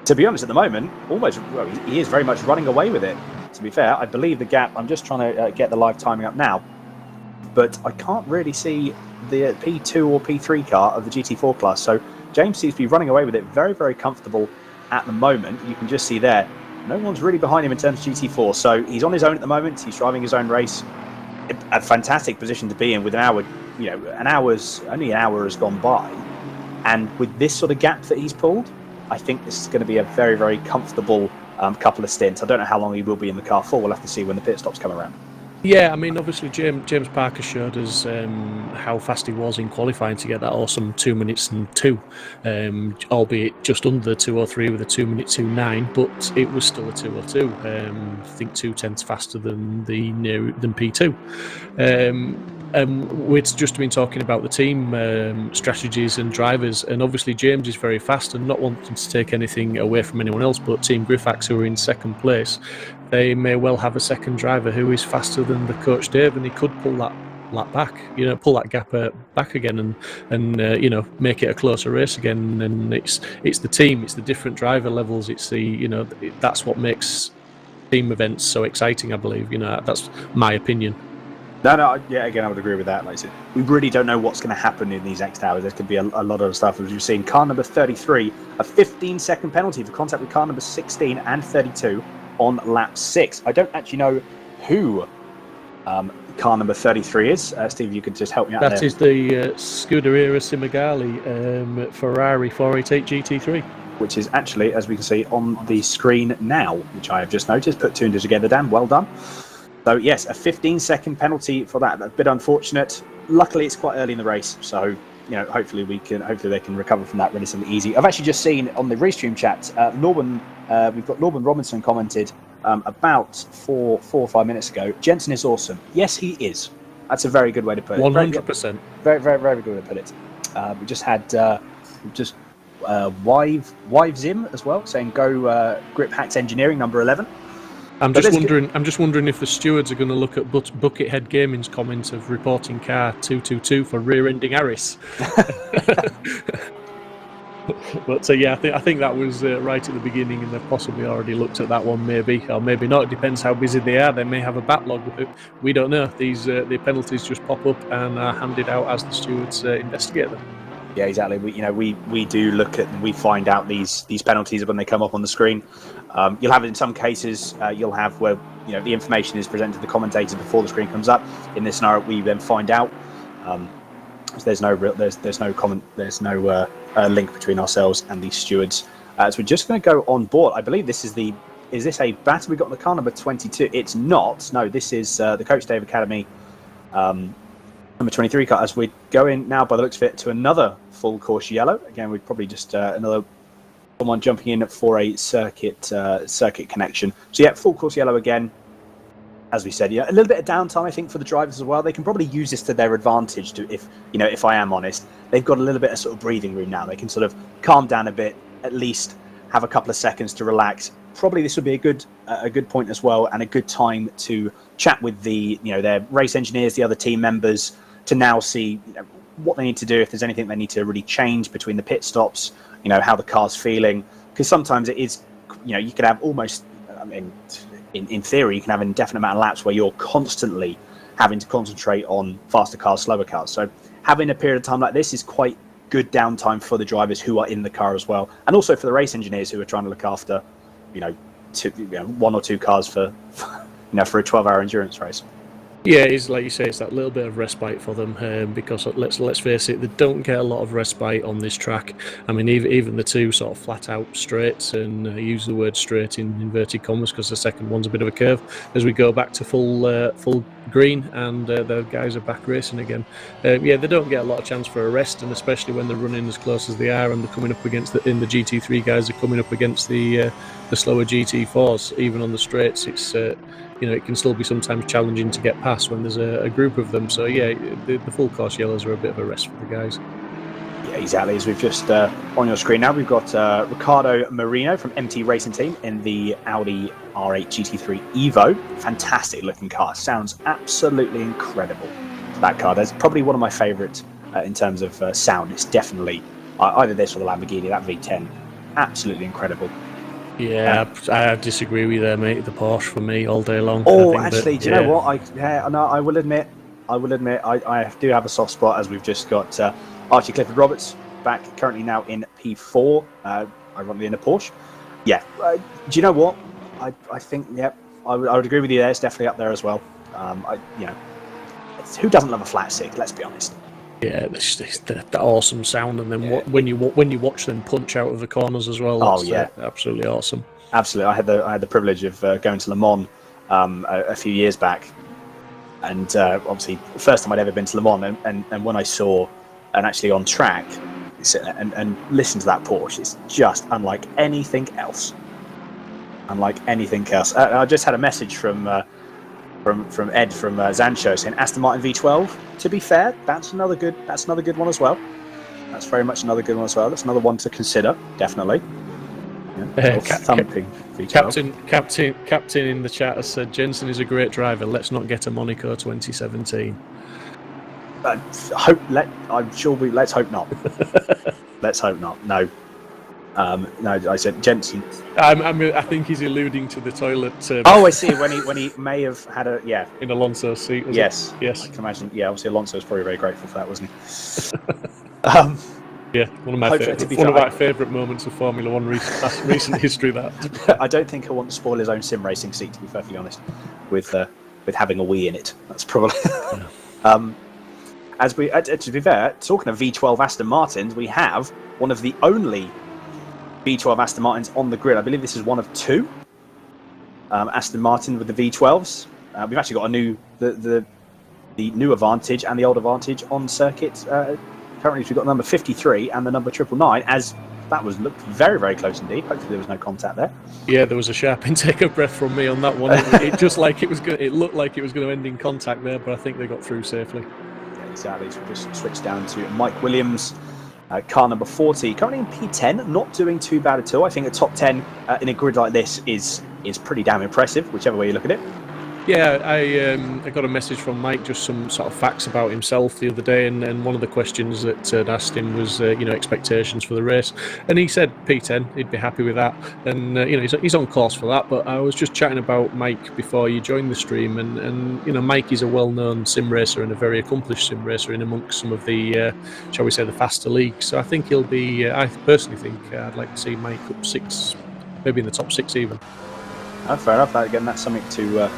Speaker 6: To be honest, at the moment, he is very much running away with it. To be fair, I believe the gap, I'm just trying to get the live timing up now, but I can't really see the P2 or P3 car of the GT4 class. So James seems to be running away with it very, very comfortable at the moment. You can just see there, no one's really behind him in terms of GT4. So he's on his own at the moment. He's driving his own race. A fantastic position to be in with an hour, only an hour has gone by. And with this sort of gap that he's pulled, I think this is going to be a very, very comfortable couple of stints. I don't know how long he will be in the car for. We'll have to see when the pit stops come around.
Speaker 2: Yeah, I mean, obviously James Parker showed us how fast he was in qualifying to get that awesome 2 minutes and 2, albeit just under the 2:03 with a 2 minute 2:09, but it was still a 2:02. I think 2/10 faster than P2. We've just been talking about the team strategies and drivers, and obviously James is very fast, and not wanting to take anything away from anyone else, but Team Griphax, who are in second place, they may well have a second driver who is faster than the Coach Dave, and he could pull that lap back, pull that gap back again, and make it a closer race again. And it's the team, it's the different driver levels, it's the that's what makes team events so exciting. I believe that's my opinion.
Speaker 6: No, yeah, again, I would agree with that. Like I said, we really don't know what's going to happen in these next hours. There could be a lot of stuff. As you've seen, car number 33, a 15-second penalty for contact with car number 16 and 32 on lap 6. I don't actually know who car number 33 is. Steve, you could just help me out there.
Speaker 2: That is the Scuderia Cimigale Ferrari 488 GT3.
Speaker 6: Which is actually, as we can see on the screen now, which I have just noticed. Put 2 and 2 together, Dan. Well done. So yes, a 15-second penalty for that. A bit unfortunate. Luckily, it's quite early in the race, so hopefully they can recover from that relatively easy. I've actually just seen on the restream chat, we've got Norman Robinson commented about 4 or 5 minutes ago. Jensen is awesome. Yes, he is. That's a very good way to put it.
Speaker 2: 100%.
Speaker 6: Very, very, very good way to put it. We just had Wive Zim as well saying go Grip Hacks Engineering number 11.
Speaker 2: I'm just wondering if the stewards are going to look at Buckethead Gaming's comments of reporting car 222 for rear-ending Harris. But yeah, I think that was right at the beginning, and they've possibly already looked at that one, maybe, or maybe not. It depends how busy they are. They may have a backlog. We don't know. The penalties just pop up and are handed out as the stewards investigate them.
Speaker 6: Yeah, exactly. We do look at and we find out these penalties when they come up on the screen. You'll have it in some cases. You'll have where the information is presented to the commentator before the screen comes up. In this scenario, we then find out. So there's no link between ourselves and the stewards. So we're just going to go on board. I believe this is this a battle we got on the car number 22? It's not. No, this is the Coach Dave Academy number 23 car. As we're going now, by the looks of it, to another full course yellow. Again, we'd probably just another Someone jumping in for a circuit connection. So yeah, full course yellow again. As we said, a little bit of downtime, I think, for the drivers as well. They can probably use this to their advantage. If I am honest, they've got a little bit of sort of breathing room now. They can sort of calm down a bit, at least have a couple of seconds to relax. Probably this would be a good point as well, and a good time to chat with their race engineers, the other team members, to now see what they need to do, if there's anything they need to really change between the pit stops. How the car's feeling, because sometimes it is, you could have almost, in theory, you can have an indefinite amount of laps where you're constantly having to concentrate on faster cars, slower cars. So having a period of time like this is quite good downtime for the drivers who are in the car as well, and also for the race engineers who are trying to look after, one or two cars for a 12-hour endurance race.
Speaker 2: Yeah, it's like you say, it's that little bit of respite for them, because let's face it, they don't get a lot of respite on this track. I mean, even the two sort of flat-out straights, and use the word straight in inverted commas because the second one's a bit of a curve. As we go back to full green, and the guys are back racing again. They don't get a lot of chance for a rest, and especially when they're running as close as they are, and they're coming up against the GT3 guys are coming up against the slower GT4s. Even on the straights, it's it can still be sometimes challenging to get past when there's a group of them. So yeah, the full course yellows are a bit of a rest for the guys.
Speaker 6: Yeah, exactly. As we've just on your screen now, we've got Riccardo Marino from MT Racing Team in the Audi R8 GT3 Evo. Fantastic looking car. Sounds absolutely incredible. That car. That's probably one of my favourites in terms of sound. It's definitely either this or the Lamborghini, that V10. Absolutely incrable.
Speaker 2: Yeah, I disagree with you, mate. The Porsche for me all day long.
Speaker 6: Oh, actually, do you know what? I will admit, I do have a soft spot, as we've just got Archie Clifford Roberts back, currently now in P4, ironically in a Porsche. Yeah, do you know what? I think, I would agree with you there. It's definitely up there as well. Who doesn't love a flat six? Let's be honest.
Speaker 2: Yeah, it's the awesome sound, and then when you watch them punch out of the corners as well. That's absolutely awesome.
Speaker 6: Absolutely, I had the privilege of going to Le Mans a few years back, and obviously first time I'd ever been to Le Mans, and when I saw and actually on track and listen to that Porsche, it's just unlike anything else. I just had a message from Ed from Zancho saying Aston Martin V12. To be fair, that's another good one as well. That's very much another good one as well. That's another one to consider, definitely. Thumping V12.
Speaker 2: Captain in the chat has said Jensen is a great driver. Let's not get a Monaco 2017.
Speaker 6: Let's hope not. Let's hope not. No. No, I said Jensen.
Speaker 2: I think he's alluding to the toilet.
Speaker 6: I see. When he may have had
Speaker 2: in Alonso's seat.
Speaker 6: Yes.
Speaker 2: Yes.
Speaker 6: I can imagine. Yeah, obviously Alonso was probably very grateful for that, wasn't he?
Speaker 2: Yeah, one of my favourite moments of Formula One recent history. That
Speaker 6: I don't think he'll want to spoil his own sim racing seat, to be perfectly honest, with having a wee in it. That's probably. As we, to be fair, talking of V12 Aston Martins, we have one of the only V12 Aston Martins on the grid. I believe this is one of two Aston Martin with the V12s. We've actually got the new Advantage and the old Advantage on circuit. Currently, we've got number 53 and the number 999, as that looked very, very close indeed. Hopefully, there was no contact there.
Speaker 2: Yeah, there was a sharp intake of breath from me on that one. It looked like it was going to end in contact there, but I think they got through safely.
Speaker 6: Yeah, exactly. So we just switched down to Mike Williams. Car number 40, currently in P10, not doing too bad at all. I think a top 10 in a grid like this is pretty damn impressive, whichever way you look at it.
Speaker 2: Yeah, I got a message from Mike, just some sort of facts about himself the other day, and one of the questions that I'd asked him was, expectations for the race, and he said P10, he'd be happy with that, and he's on course for that. But I was just chatting about Mike before you joined the stream, and Mike is a well-known sim racer and a very accomplished sim racer in amongst some of the, shall we say, the faster leagues. So I think he'll be. I personally think I'd like to see Mike up 6, maybe in the top 6 even.
Speaker 6: Fair enough. That's something to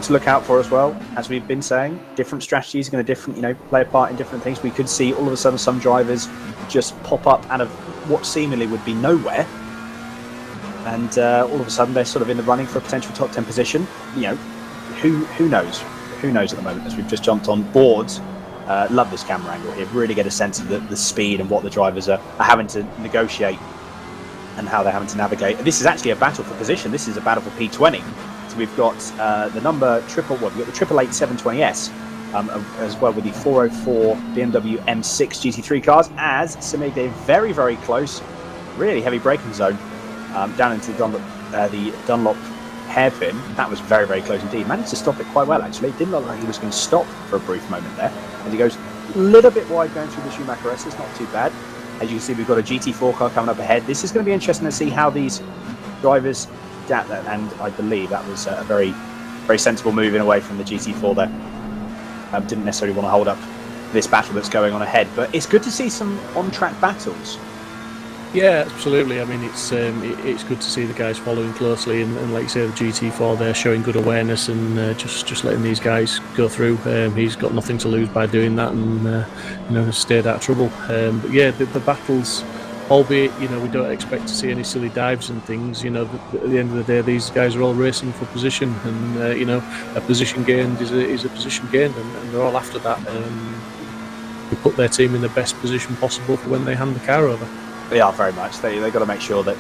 Speaker 6: look out for as well. As we've been saying, different strategies are going to play a part in different things. We could see all of a sudden some drivers just pop up out of what seemingly would be nowhere, and all of a sudden they're sort of in the running for a potential top 10 position. Who knows? Who knows at the moment? As we've just jumped on board. Love this camera angle here. Really get a sense of the speed and what the drivers are having to negotiate and how they're having to navigate. This is actually a battle for position. This is a battle for P20. So we've got the number triple, well, we've got the 888 720S, as well with the 404 BMW M6 GT3 cars, as Simig, they're very, very close, really heavy braking zone, down into the Dunlop hairpin. That was very, very close indeed. Managed to stop it quite well, actually. It didn't look like he was going to stop for a brief moment there. As he goes a little bit wide going through the Schumacher S, it's not too bad. As you can see, we've got a GT4 car coming up ahead. This is going to be interesting to see how these drivers adapt that, and I believe that was a very, very sensible moving away from the GT4 there. Didn't necessarily want to hold up this battle that's going on ahead, but it's good to see some on-track battles.
Speaker 2: Yeah, absolutely. I mean, it's good to see the guys following closely, and like you say, the GT4 they're showing good awareness and just letting these guys go through. He's got nothing to lose by doing that, and stayed out of trouble. But yeah, the battles, albeit we don't expect to see any silly dives and things. At the end of the day, these guys are all racing for position, and a position gained is a position gained, and they're all after that. To put their team in the best position possible for when they hand the car over.
Speaker 6: They are very much. They've got to make sure that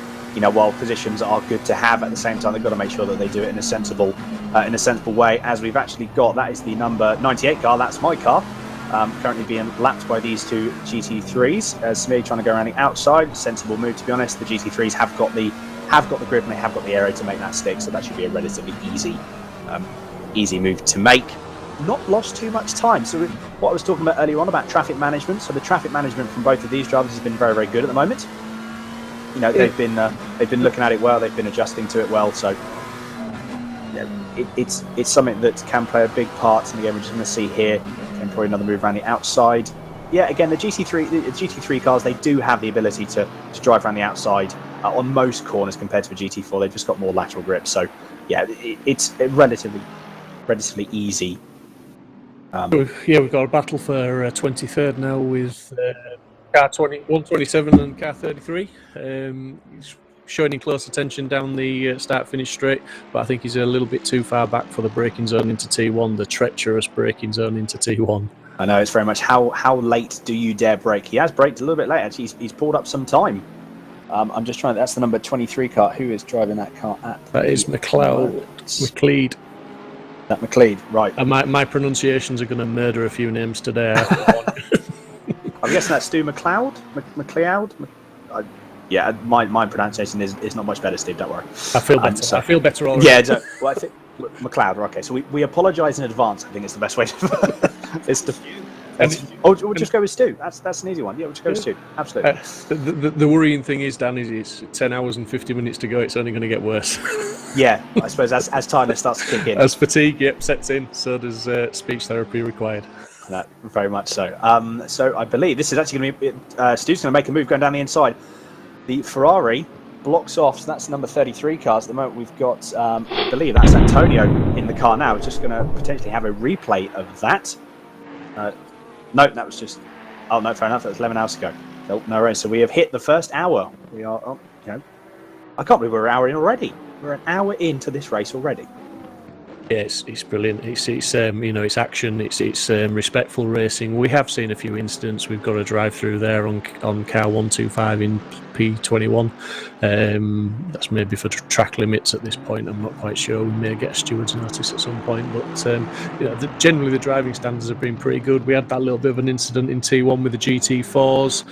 Speaker 6: while positions are good to have, at the same time they've got to make sure that they do it in a sensible way. As we've actually got, that is the number 98 car. That's my car. Currently being lapped by these two GT3s. Smee trying to go around the outside. Sensible move, to be honest. The GT3s have got the grip and they have got the aero to make that stick, so that should be a relatively easy move to make. Not lost too much time. So what I was talking about earlier on about traffic management. So the traffic management from both of these drivers has been very, very good at the moment. They've been looking at it well. They've been adjusting to it well. So it's something that can play a big part. And again, we're just going to see here. And probably another move around the outside. Yeah, again, the GT3 cars, they do have the ability to drive around the outside on most corners compared to the GT4. They've just got more lateral grip. So yeah, it's relatively easy.
Speaker 2: We've got a battle for 23rd now with car 127 and car 33. He's showing close attention down the start-finish straight, but I think he's a little bit too far back for the braking zone into T1, the treacherous braking zone into T1.
Speaker 6: I know, it's very much how late do you dare brake? He has braked a little bit late, actually. He's pulled up some time. I'm just trying, that's the number 23 car. Who is driving that car at?
Speaker 2: That is McLeod.
Speaker 6: That McLeod, right.
Speaker 2: And my pronunciations are going to murder a few names today.
Speaker 6: I'm guessing that's Stu McLeod? McLeod? Yeah, my pronunciation is not much better, Steve, don't worry.
Speaker 2: I feel better. I feel better already.
Speaker 6: Yeah, I think McLeod, okay. So we apologise in advance, I think it's the best way to... we'll just go with Stu. That's an easy one. Yeah, we'll just go with Stu. Absolutely.
Speaker 2: The worrying thing is, Dan, is it's 10 hours and 50 minutes to go. It's only going to get worse.
Speaker 6: Yeah, I suppose as tiredness starts to kick in.
Speaker 2: As fatigue sets in, so does speech therapy required.
Speaker 6: No, very much so. So I believe this is actually going to be... Stu's going to make a move going down the inside. The Ferrari blocks off, so that's number 33 cars. At the moment we've got, I believe that's Antonio in the car now. We're just going to potentially have a replay of that. No, that was just... Oh, no, fair enough. That was 11 hours ago. No worries. So we have hit the first hour. We are, I can't believe we're an hour in already. We're an hour into this race already.
Speaker 2: Yeah, it's brilliant. It's action. It's respectful racing. We have seen a few incidents. We've got a drive through there on car 125 in P21. That's maybe for track limits at this point. I'm not quite sure. We may get a steward's notice at some point. But generally the driving standards have been pretty good. We had that little bit of an incident in T1 with the GT4s.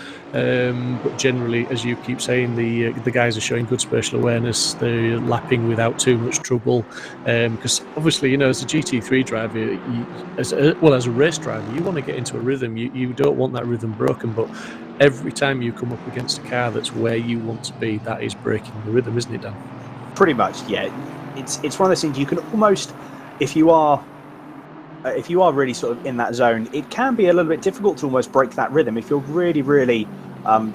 Speaker 2: But generally, as you keep saying, the guys are showing good spatial awareness. They're lapping without too much trouble. Because obviously, as a GT3 driver, as a race driver, you want to get into a rhythm. You don't want that rhythm broken, but every time you come up against a car that's where you want to be, that is breaking the rhythm, isn't it, Dan?
Speaker 6: Pretty much, yeah. It's one of those things you can almost, if you are really sort of in that zone, it can be a little bit difficult to almost break that rhythm. If you're really, really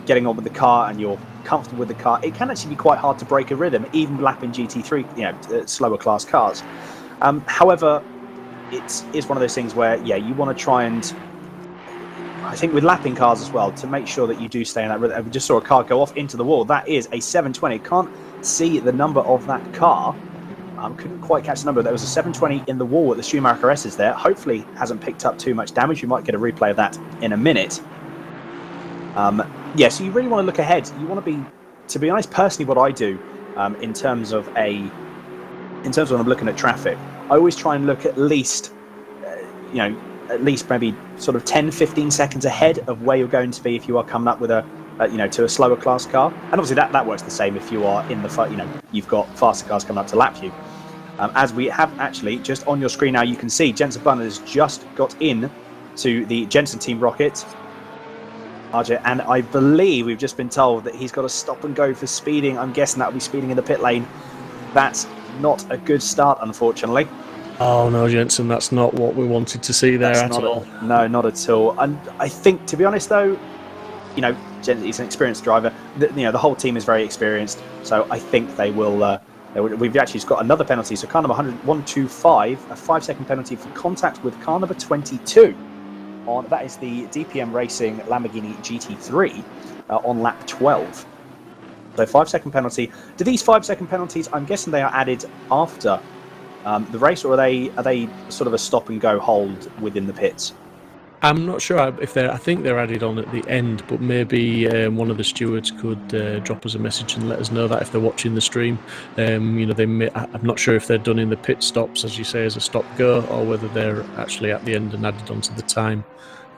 Speaker 6: getting on with the car and you're comfortable with the car, it can actually be quite hard to break a rhythm, even lapping GT3, slower class cars. However, it's one of those things where, you want to try and, I think with lapping cars as well, to make sure that you do stay in that rhythm. We just saw a car go off into the wall. That is a 720. Can't see the number of that car. Couldn't quite catch the number. There was a 720 in the wall at the Schumacher S's there. Hopefully hasn't picked up too much damage. You might get a replay of that in a minute. So you really want to look ahead. You want to be to be honest, personally, what I do in terms of when I'm looking at traffic, I always try and look at least, at least maybe sort of 10, 15 seconds ahead of where you're going to be if you are coming up with to a slower class car. And obviously that works the same if you are in the, you've got faster cars coming up to lap you. As we have actually, just on your screen now, you can see Jensen Button has just got in to the Jensen Team Rocket. And I believe we've just been told that he's got to stop and go for speeding. I'm guessing that'll be speeding in the pit lane. That's not a good start, unfortunately.
Speaker 2: Oh no, Jensen, that's not what we wanted to see there at all.
Speaker 6: No, not at all. And I think, to be honest, though, he's an experienced driver. The whole team is very experienced, so I think they will. We've actually just got another penalty. So car number 125, a 5-second penalty for contact with car number 22. That is the DPM Racing Lamborghini GT3 on lap 12. So 5-second penalty. Do these 5-second penalties, I'm guessing they are added after the race, or are they sort of a stop and go hold within the pits?
Speaker 2: I'm not sure if I think they're added on at the end, but maybe one of the stewards could drop us a message and let us know that if they're watching the stream. I'm not sure if they're done in the pit stops, as you say, as a stop go, or whether they're actually at the end and added onto the time.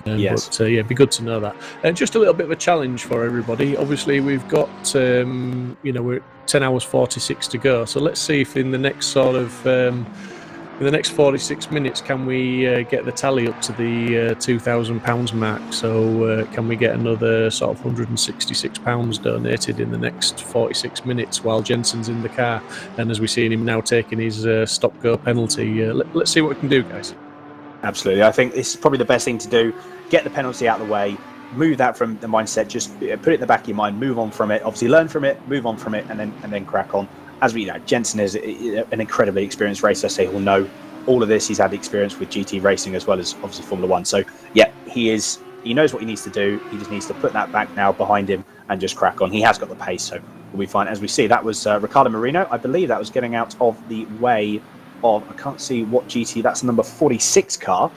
Speaker 6: Yes.
Speaker 2: But it'd be good to know that. Just a little bit of a challenge for everybody. Obviously, we've got we're 10 hours 46 to go. So let's see if in the next sort of in the next 46 minutes, can we get the tally up to the £2,000 mark? So can we get another sort of £166 donated in the next 46 minutes while Jensen's in the car? And as we see him now taking his stop-go penalty, let's see what we can do, guys.
Speaker 6: Absolutely. I think this is probably the best thing to do. Get the penalty out of the way, move that from the mindset, just put it in the back of your mind, move on from it, obviously learn from it, move on from it, and then crack on. As we know, Jensen is an incredibly experienced racer, so he'll know all of this. He's had experience with GT racing as well as obviously Formula One. So yeah, he knows what he needs to do. He just needs to put that back now behind him and just crack on. He has got the pace, so we'll be fine. As we see, that was Ricardo Marino. I believe that was getting out of the way of, I can't see what GT, that's number 46 car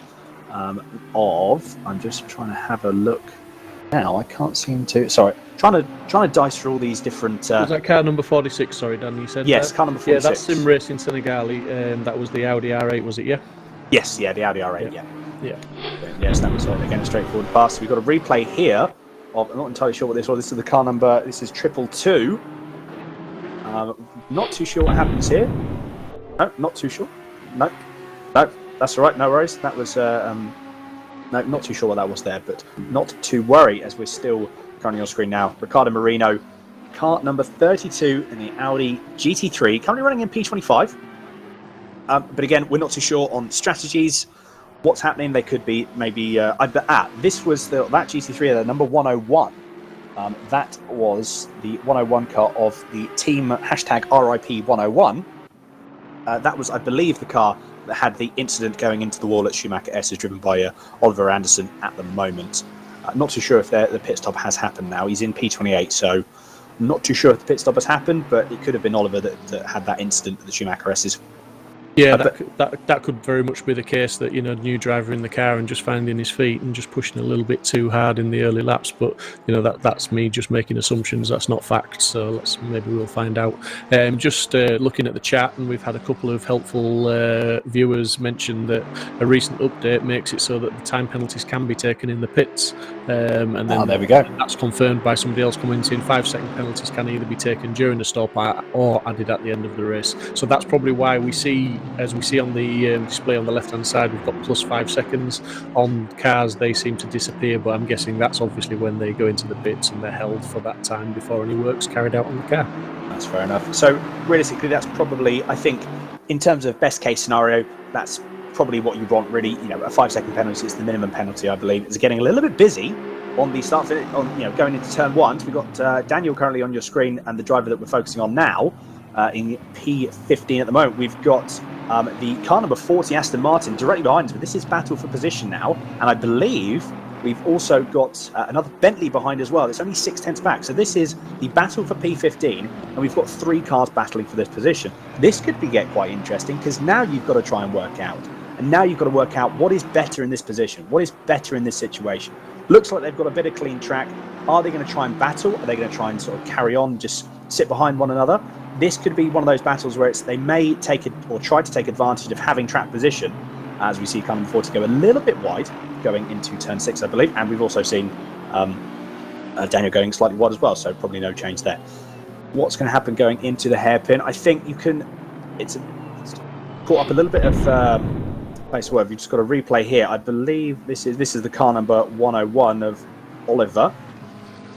Speaker 6: I'm just trying to have a look now. I can't seem to, sorry, trying to dice through all these different...
Speaker 2: was that car number 46, sorry, Dan, you said?
Speaker 6: Yes, car number 46.
Speaker 2: Yeah, that's Sim Racing Senegali, that was the Audi R8, was it, yeah?
Speaker 6: Yes, yeah, the Audi R8, yeah.
Speaker 2: Yes,
Speaker 6: that was, again, a straightforward pass. We've got a replay here of, I'm not entirely sure what this was. This is the car number, this is 222. Not too sure what happens here. No, not too sure. No, that's all right, no worries. That was, no, not too sure what that was there, but not to worry, as we're still currently on screen now. Ricardo Marino, car number 32 in the Audi GT3, currently running in P25. But again, we're not too sure on strategies, what's happening. They could be maybe, this was that GT3, the number 101. That was the 101 car of the team hashtag RIP101. That was, I believe, the car that had the incident going into the wall at Schumacher S, is driven by Oliver Anderson at the moment. Not too sure if the pit stop has happened now. He's in P28, so not too sure if the pit stop has happened, but it could have been Oliver that had that incident at the Schumacher S's.
Speaker 2: Yeah, that could very much be the case, that, new driver in the car and just finding his feet and just pushing a little bit too hard in the early laps. But that's me just making assumptions. That's not fact. So maybe we'll find out. Just looking at the chat, and we've had a couple of helpful viewers mention that a recent update makes it so that the time penalties can be taken in the pits. And then
Speaker 6: there we go.
Speaker 2: That's confirmed by somebody else commenting. 5-second penalties can either be taken during the stop or added at the end of the race. So that's probably why we see, as we see on the display on the left-hand side, we've got plus 5 seconds. On cars, they seem to disappear, but I'm guessing that's obviously when they go into the pits and they're held for that time before any work's carried out on the car.
Speaker 6: That's fair enough. So realistically, that's probably, I think, in terms of best case scenario, that's probably what you want, really. A 5-second penalty is the minimum penalty, I believe. It's getting a little bit busy on the start, going into turn 1. So we've got Daniel currently on your screen, and the driver that we're focusing on now in P15 at the moment. We've got the car number 40 Aston Martin directly behind us, but this is battle for position now, and I believe we've also got another Bentley behind as well. It's only 6/10 back, so this is the battle for P15, and we've got 3 cars battling for this position. This could get quite interesting, because now you've got to try and work out, and now you've got to work out what is better in this position, what is better in this situation. Looks like they've got a bit of clean track. Are they going to try and battle? Are they going to try and sort of carry on, just sit behind one another? This could be one of those battles where they may take it or try to take advantage of having track position, as we see Callum 40 go a little bit wide going into turn 6, I believe, and we've also seen Daniel going slightly wide as well, so probably no change there. What's going to happen going into the hairpin? I think you can. It's caught up a little bit of place where you've just got a replay here. I believe this is the car number 101 of Oliver.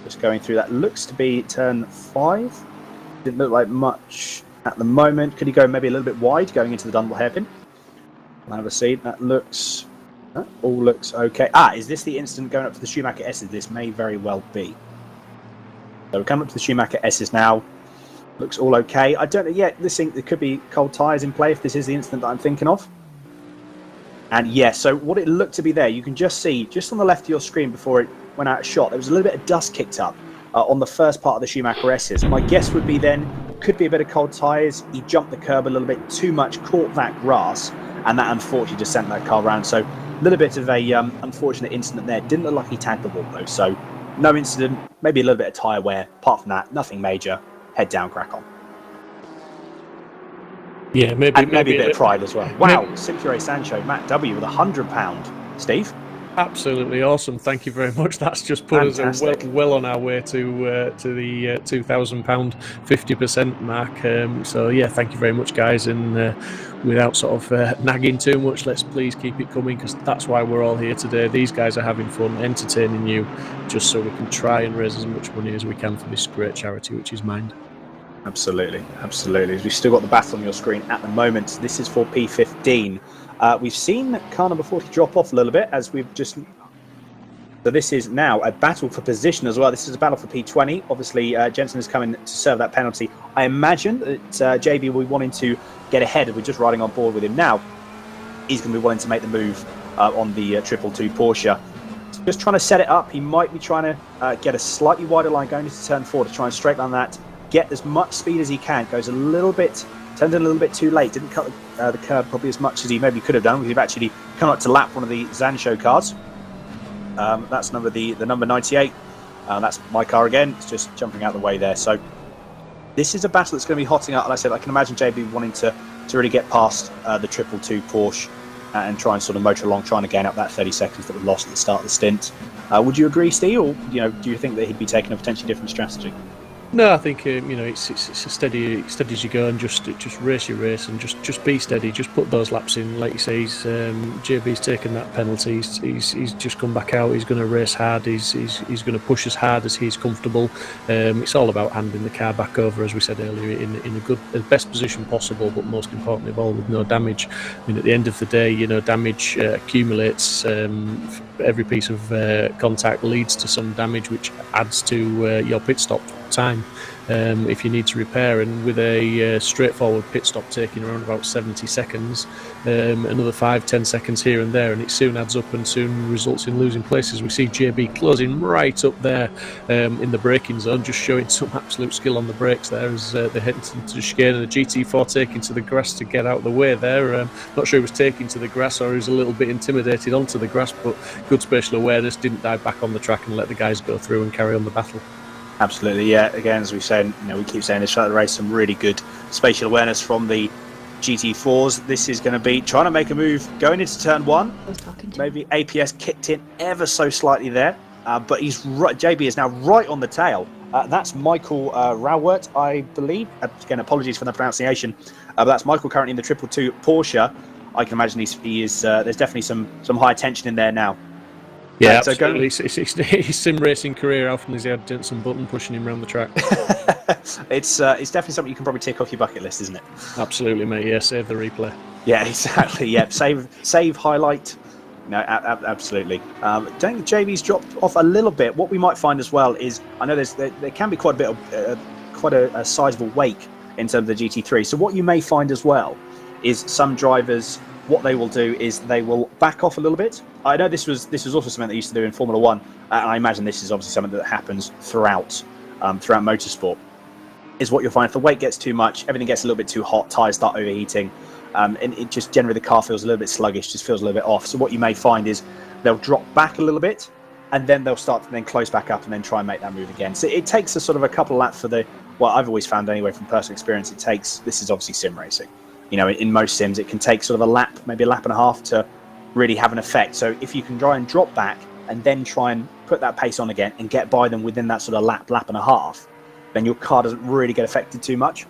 Speaker 6: Just going through that. Looks to be turn 5. Didn't look like much at the moment. Could he go maybe a little bit wide going into the Dundle hairpin? I'll have a see. That looks. That all looks okay. Is this the instant going up to the Schumacher S's? This may very well be. So we're coming up to the Schumacher S's now. Looks all okay. I don't know yet. There could be cold tyres in play if this is the incident that I'm thinking of. And yeah, so what it looked to be there, you can just see, just on the left of your screen before it went out of shot, there was a little bit of dust kicked up on the first part of the Schumacher S's. My guess would be then, could be a bit of cold tyres. He jumped the curb a little bit too much, caught that grass, and that unfortunately just sent that car around. So a little bit of a unfortunate incident there. Didn't look like he tagged the wall though, so no incident, maybe a little bit of tyre wear. Apart from that, nothing major. Head down, crack on.
Speaker 2: Yeah, maybe
Speaker 6: a bit of pride as well. Wow, Simsport Sancho, Matt W with £100. Steve?
Speaker 2: Absolutely awesome. Thank you very much. That's just put us well on our way to the £2,000 50% mark. So yeah, thank you very much, guys. And without sort of nagging too much, let's please keep it coming, because that's why we're all here today. These guys are having fun, entertaining you, just so we can try and raise as much money as we can for this great charity, which is Mind.
Speaker 6: Absolutely, absolutely. We've still got the battle on your screen at the moment. This is for P15. We've seen car number 40 drop off a little bit as we've just... So this is now a battle for position as well. This is a battle for P20. Obviously, Jensen is coming to serve that penalty. I imagine that JB will be wanting to get ahead. We're just riding on board with him now. He's going to be wanting to make the move on the 222 Porsche. Just trying to set it up. He might be trying to get a slightly wider line going into turn 4 to try and straight line that. Get as much speed as he can. Goes a little bit... Turned in a little bit too late. Didn't cut the curb probably as much as he maybe could have done. We've actually come up to lap one of the Zanshow cars. That's the number 98. That's my car again. It's just jumping out of the way there. So this is a battle that's going to be hotting up. And I said I can imagine JB wanting to really get past the 222 Porsche and try and sort of motor along, trying to gain up that 30 seconds that we lost at the start of the stint. Would you agree, Steve, or do you think that he'd be taking a potentially different strategy?
Speaker 2: No, I think it's a steady as you go, and just race your race and just be steady. Just put those laps in, like you say. JB's taken that penalty. He's just come back out. He's going to race hard. He's going to push as hard as he's comfortable. It's all about handing the car back over, as we said earlier, in the best position possible, but most importantly of all, with no damage. I mean, at the end of the day, damage accumulates. Every piece of contact leads to some damage, which adds to your pit stop time if you need to repair. And with a straightforward pit stop taking around about 70 seconds, another 5-10 seconds here and there, and it soon adds up and soon results in losing places. We see JB closing right up there in the braking zone, just showing some absolute skill on the brakes there as they head into the chicane, and the GT4 taking to the grass to get out of the way there. Not sure he was taking to the grass or he was a little bit intimidated onto the grass, but good spatial awareness, didn't dive back on the track and let the guys go through and carry on the battle.
Speaker 6: Absolutely, yeah. Again, as we said, we keep saying this throughout the race, some really good spatial awareness from the GT4s. This is going to be trying to make a move going into turn 1. Maybe APS kicked in ever so slightly there, but he's right. JB is now right on the tail. That's Michael Rauwert, I believe. Again, apologies for the pronunciation, but that's Michael currently in the 222 Porsche. I can imagine he is. There's definitely some high tension in there now.
Speaker 2: Yeah, so absolutely. His sim racing career, how often has he had Jensen Button pushing him around the track?
Speaker 6: It's definitely something you can probably tick off your bucket list, isn't it?
Speaker 2: Absolutely, mate. Yeah, save the replay.
Speaker 6: Yeah, exactly. Yeah, save, highlight. No, absolutely. I think JB's dropped off a little bit. What we might find as well is, I know there can be quite a bit of quite a sizable wake in terms of the GT3. So what you may find as well is some drivers, what they will do is they will back off a little bit. I know this was also something they used to do in Formula 1, and I imagine this is obviously something that happens throughout motorsport. Is what you'll find if the weight gets too much, everything gets a little bit too hot, tyres start overheating, and it just generally the car feels a little bit sluggish, just feels a little bit off. So what you may find is they'll drop back a little bit, and then they'll start to then close back up and then try and make that move again. So it takes a sort of a couple of laps for the, well, I've always found anyway from personal experience, it takes, this is obviously sim racing. You know, in most sims, it can take sort of a lap, maybe a lap and a half to really have an effect. So if you can try and drop back and then try and put that pace on again and get by them within that sort of lap and a half, then your car doesn't really get affected too much.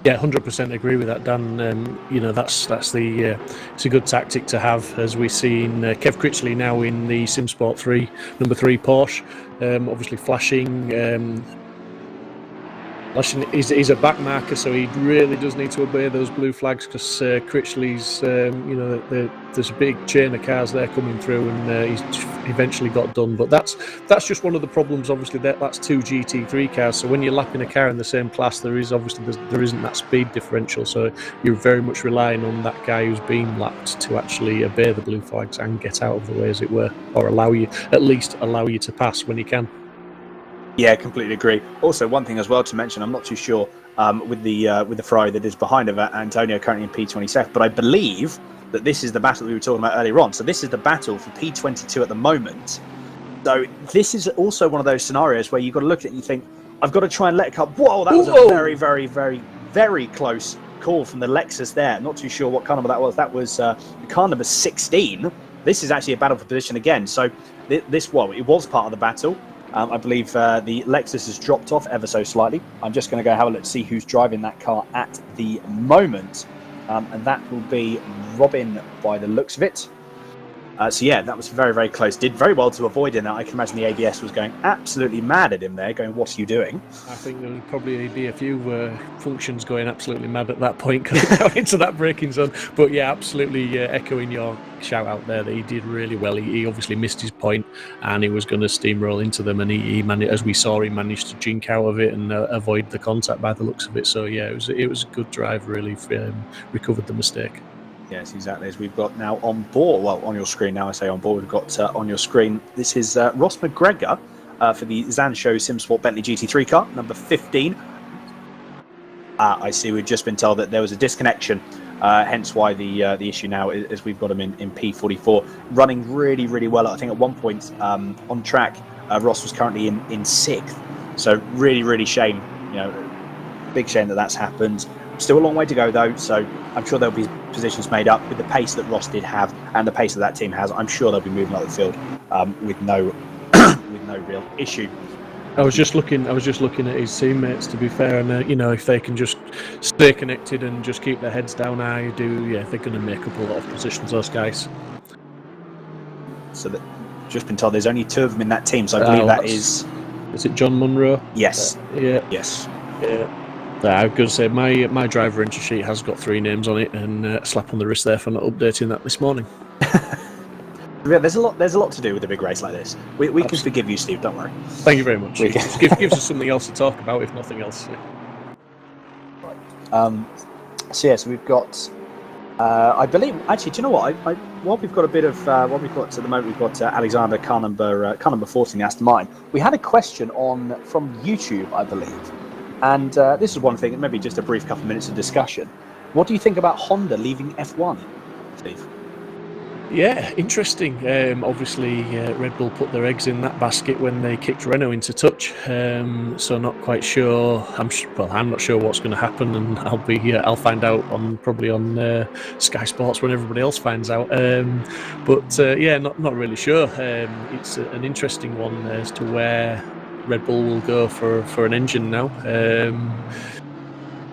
Speaker 2: Yeah, 100% agree with that, Dan. You know, that's the it's a good tactic to have, as we've seen Kev Critchley now in the Simsport 3 number 3 Porsche, obviously flashing. He's a back marker, so he really does need to obey those blue flags, because Critchley's, you know, there's a big chain of cars there coming through, and he's eventually got done. But that's just one of the problems. Obviously, that's 2 GT3 cars. So when you're lapping a car in the same class, there isn't that speed differential. So you're very much relying on that guy who's being lapped to actually obey the blue flags and get out of the way, as it were, or at least allow you to pass when you can.
Speaker 6: Yeah, completely agree. Also, one thing as well to mention, I'm not too sure with the Ferrari that is behind of Antonio currently in P27, but I believe that this is the battle we were talking about earlier on. So this is the battle for P22 at the moment. So this is also one of those scenarios where you've got to look at it and you think, I've got to try and let it come. Whoa, that was a very, very, very, very close call from the Lexus there. Not too sure what car number that was. That was car number 16. This is actually a battle for position again. So it was part of the battle. I believe the Lexus has dropped off ever so slightly. I'm just going to go have a look to see who's driving that car at the moment. And that will be Robin by the looks of it. So yeah, that was very, very close. Did very well to avoid it. I can imagine the ABS was going absolutely mad at him there, going, what are you doing?
Speaker 2: I think there would probably be a few functions going absolutely mad at that point, going into that braking zone. But yeah, absolutely echoing your shout out there that he did really well. He obviously missed his point and he was going to steamroll into them, and he managed, as we saw, he managed to jink out of it and avoid the contact by the looks of it. So yeah, it was a good drive, really. Recovered the mistake.
Speaker 6: Yes, exactly. As we've got now on board, well, on your screen now, I say on board, we've got on your screen, this is Ross McGregor for the Zanshow Simsport Bentley GT3 car, number 15. I see we've just been told that there was a disconnection, hence why the issue now is we've got him in P44, running really, really well. I think at one point on track, Ross was currently in 6th. So really, really shame, you know, big shame that that's happened. Still a long way to go though, so I'm sure there'll be positions made up with the pace that Ross did have and the pace that team has. I'm sure they'll be moving up the field with no real issue.
Speaker 2: I was just looking at his teammates, to be fair, and you know, if they can just stay connected and just keep their heads down, they're going to make up a lot of positions, those guys.
Speaker 6: So that just been told there's only 2 of them in that team, so I believe that is
Speaker 2: it John Munro?
Speaker 6: Yes.
Speaker 2: Yeah.
Speaker 6: Yes.
Speaker 2: Yeah. I was going to say, my driver entry sheet has got 3 names on it, and a slap on the wrist there for not updating that this morning.
Speaker 6: Yeah, there's a lot to do with a big race like this. We can forgive you, Steve, don't worry.
Speaker 2: Thank you very much. It just gives us something else to talk about, if nothing else.
Speaker 6: So we've got, I believe, actually, do you know what? While we've got a bit of, what we've got at the moment, we've got Alexander, car number 14, the Aston Martin. We had a question from YouTube, I believe. And this is one thing, maybe just a brief couple of minutes of discussion. What do you think about Honda leaving F1, Steve?
Speaker 2: Yeah, interesting. Obviously, Red Bull put their eggs in that basket when they kicked Renault into touch. So not quite sure. I'm not sure what's going to happen, and I'll find out probably on Sky Sports when everybody else finds out. Not really sure. It's an interesting one as to where Red Bull will go for an engine now.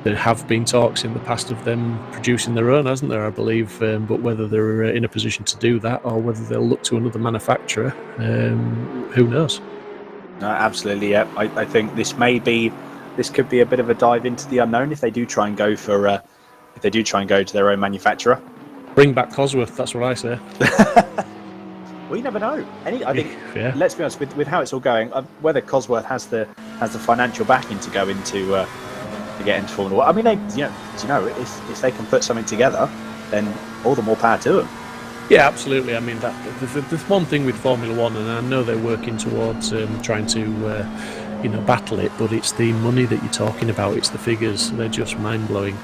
Speaker 2: There have been talks in the past of them producing their own, hasn't there, I believe, but whether they're in a position to do that or whether they'll look to another manufacturer, who knows?
Speaker 6: No, absolutely, yeah. I think this could be a bit of a dive into the unknown if they do try and go to their own manufacturer.
Speaker 2: Bring back Cosworth, that's what I say.
Speaker 6: Well, you never know. I think, let's be honest, with how it's all going, whether Cosworth has the financial backing to go into to get into Formula 1. I mean, if they can put something together, then all the more power to them.
Speaker 2: Yeah, absolutely. I mean, the one thing with Formula 1, and I know they're working towards trying to battle it, but it's the money that you're talking about. It's the figures. They're just mind-blowing.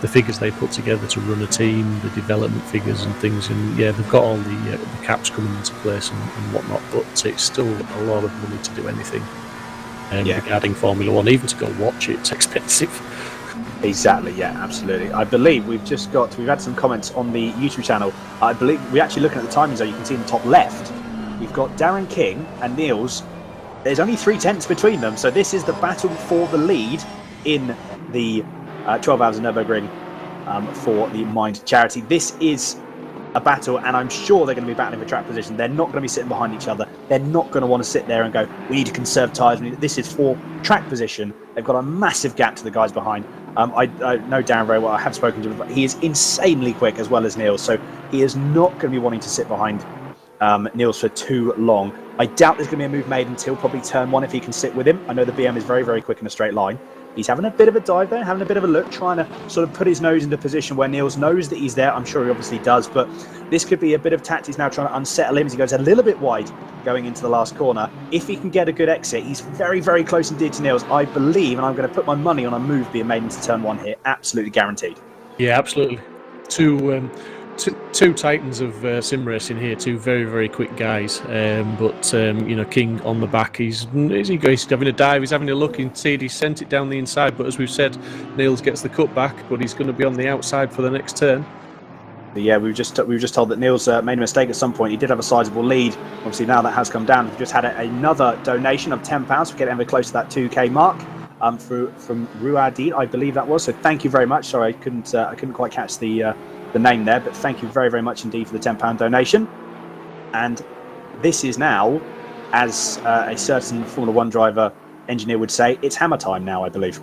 Speaker 2: The figures they put together to run a team, the development figures and things, and yeah, they've got all the caps coming into place and whatnot, but it's still a lot of money to do anything regarding Formula One. Even to go watch it's expensive.
Speaker 6: Exactly, yeah, absolutely. I believe we've had some comments on the YouTube channel. I believe we're actually looking at the timings, though. You can see in the top left, we've got Darren King and Niels. There's only 3 tenths between them, so this is the battle for the lead in the 12 Hours of Nürburgring for the Mind charity. This is a battle, and I'm sure they're going to be battling for track position. They're not going to be sitting behind each other. They're not going to want to sit there and go, we need to conserve tyres. This is for track position. They've got a massive gap to the guys behind. I know Darren very well. I have spoken to him, but he is insanely quick as well as Niels, so he is not going to be wanting to sit behind Niels for too long. I doubt there's going to be a move made until probably turn 1 if he can sit with him. I know the BM is very, very quick in a straight line. He's having a bit of a dive there, having a bit of a look, trying to sort of put his nose into position where Niels knows that he's there. I'm sure he obviously does, but this could be a bit of tactics now trying to unsettle him as he goes a little bit wide going into the last corner. If he can get a good exit, he's very, very close indeed to Niels. I believe, and I'm going to put my money on a move being made into turn 1 here. Absolutely guaranteed.
Speaker 2: Yeah, absolutely. Two titans of sim racing here, 2 very, very quick guys. King on the back, he's having a dive, he's having a look. Indeed, he sent it down the inside, but as we've said, Niels gets the cut back, but he's going to be on the outside for the next turn.
Speaker 6: Yeah, we were just told that Niels made a mistake at some point. He did have a sizable lead. Obviously, now that has come down. We've just had another donation of £10. We're getting ever close to that 2k mark from Ruadid, I believe that was. So thank you very much. Sorry, I couldn't quite catch the name there, but thank you very, very much indeed for the £10 donation. And this is now, as a certain Formula 1 driver engineer would say, it's hammer time now, I believe.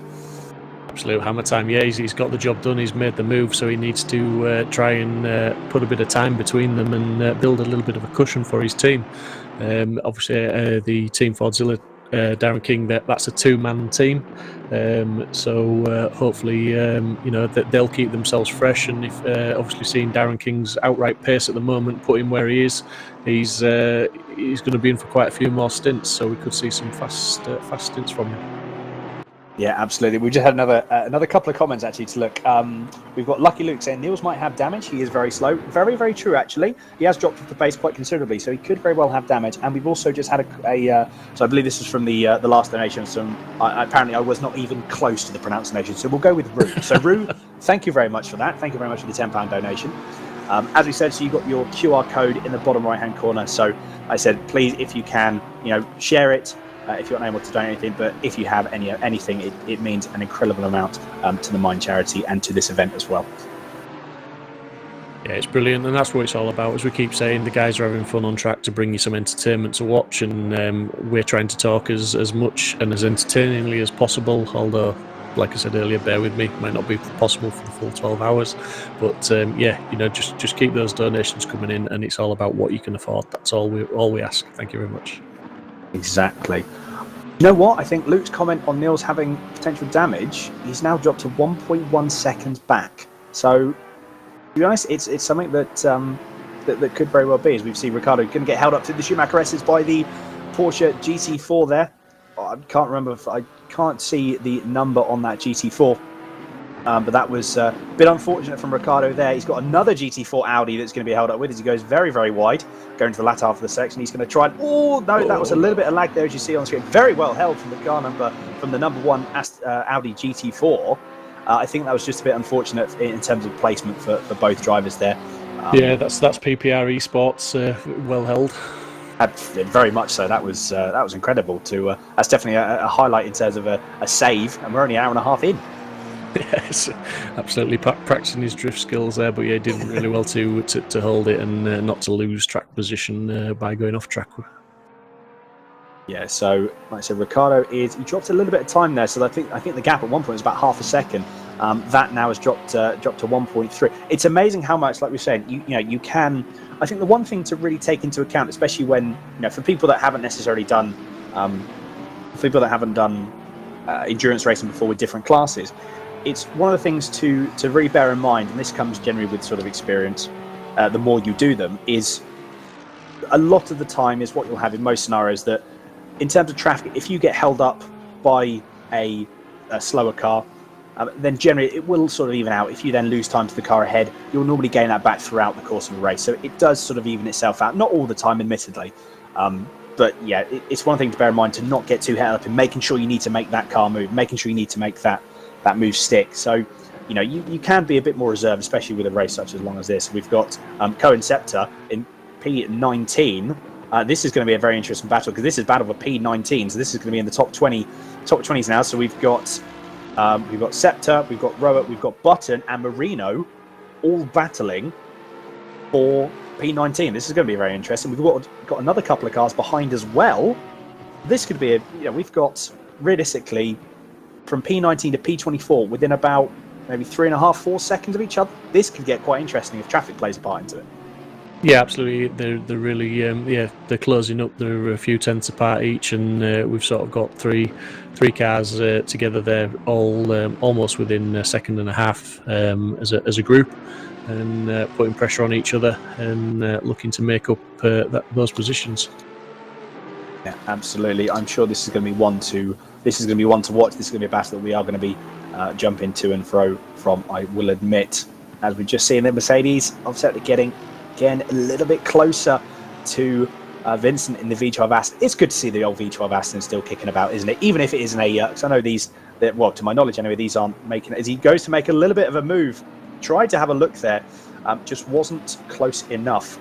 Speaker 2: Absolute hammer time. Yeah, he's got the job done. He's made the move, so he needs to try and put a bit of time between them and build a little bit of a cushion for his team. Obviously, the Team Fordzilla, Darren King, that's a 2-man team. Hopefully, that they'll keep themselves fresh. And if obviously seeing Darren King's outright pace at the moment, put him where he is, he's going to be in for quite a few more stints. So we could see some fast stints from him.
Speaker 6: Yeah, absolutely. We just had another couple of comments actually to look. We've got Lucky Luke saying Niels might have damage. He is very slow. Very, very true actually. He has dropped off the pace quite considerably, so he could very well have damage. And we've also just had so I believe this is from the last donation. Apparently I was not even close to the pronunciation, so we'll go with Rue. So Rue, thank you very much for that. Thank you very much for the £10 donation. As we said, so you've got your QR code in the bottom right hand corner. So I said, please, if you can, share it. If you're not able to donate anything, but if you have anything, it means an incredible amount to the Mind charity and to this event as well.
Speaker 2: Yeah, it's brilliant, and that's what it's all about. As we keep saying, the guys are having fun on track to bring you some entertainment to watch, and we're trying to talk as much and as entertainingly as possible, although, like I said earlier, bear with me, it might not be possible for the full 12 hours, but just keep those donations coming in, and it's all about what you can afford. That's all we ask. Thank you very much.
Speaker 6: Exactly. You know what? I think Luke's comment on Niels having potential damage, he's now dropped to 1.1 seconds back. So, to be honest, it's something that could very well be. As we've seen, Ricciardo going to get held up to the Schumacher S's by the Porsche GT4 there. I can't remember. I can't see the number on that GT4. But that was a bit unfortunate from Ricciardo there. He's got another GT4 Audi that's going to be held up with as he goes very, very wide, going to the latter half of the section. He's going to try and... Oh, no, that was a little bit of lag there, as you see on the screen. Very well held from the number 1 Audi GT4. I think that was just a bit unfortunate in terms of placement for both drivers there.
Speaker 2: Yeah, that's PPR Esports, well held.
Speaker 6: Very much so. That was incredible. That's definitely a highlight in terms of a save, and we're only an hour and a half in.
Speaker 2: Yes, absolutely practicing his drift skills there, but yeah, did really well to hold it and not to lose track position by going off track.
Speaker 6: Yeah, so like I said, Ricciardo he dropped a little bit of time there, so I think the gap at one point was about half a second. That now has dropped to 1.3. It's amazing how much, like we said, you can. I think the one thing to really take into account, especially when for people that haven't necessarily done, endurance racing before with different classes. It's one of the things to really bear in mind, and this comes generally with sort of experience, the more you do them, is a lot of the time is what you'll have in most scenarios that in terms of traffic, if you get held up by a slower car, then generally it will sort of even out. If you then lose time to the car ahead, you'll normally gain that back throughout the course of a race. So it does sort of even itself out. Not all the time, admittedly. But yeah, it's one thing to bear in mind to not get too held up in making sure you need to make that car move, making sure you need to make that move stick. So, you know, you can be a bit more reserved, especially with a race such as long as this. We've got Cohen Scepter in P19. This is going to be a very interesting battle because this is battle for P19. So this is going to be in the top 20s now. So we've got Scepter, we've got Rowett, we've got Button and Marino all battling for P19. This is going to be very interesting. We've got another couple of cars behind as well. This could be we've got realistically from P19 to P24 within about maybe 3.5-4 seconds of each other. This could get quite interesting if traffic plays a part into it.
Speaker 2: Yeah, absolutely. They're really they're closing up. They're a few tenths apart each, and we've sort of got three cars together. They're all almost within a second and a half as a group, and putting pressure on each other and looking to make up those positions.
Speaker 6: Yeah, absolutely. I'm sure this is going to be one to watch. This is going to be a battle that we are going to be jumping to and fro from. I will admit, as we've just seen, the Mercedes obviously getting again a little bit closer to Vincent in the V12 Aston. It's good to see the old V12 Aston still kicking about, isn't it? Even if it isn't because I know to my knowledge anyway, these aren't making it. As he goes to make a little bit of a move, tried to have a look there, just wasn't close enough.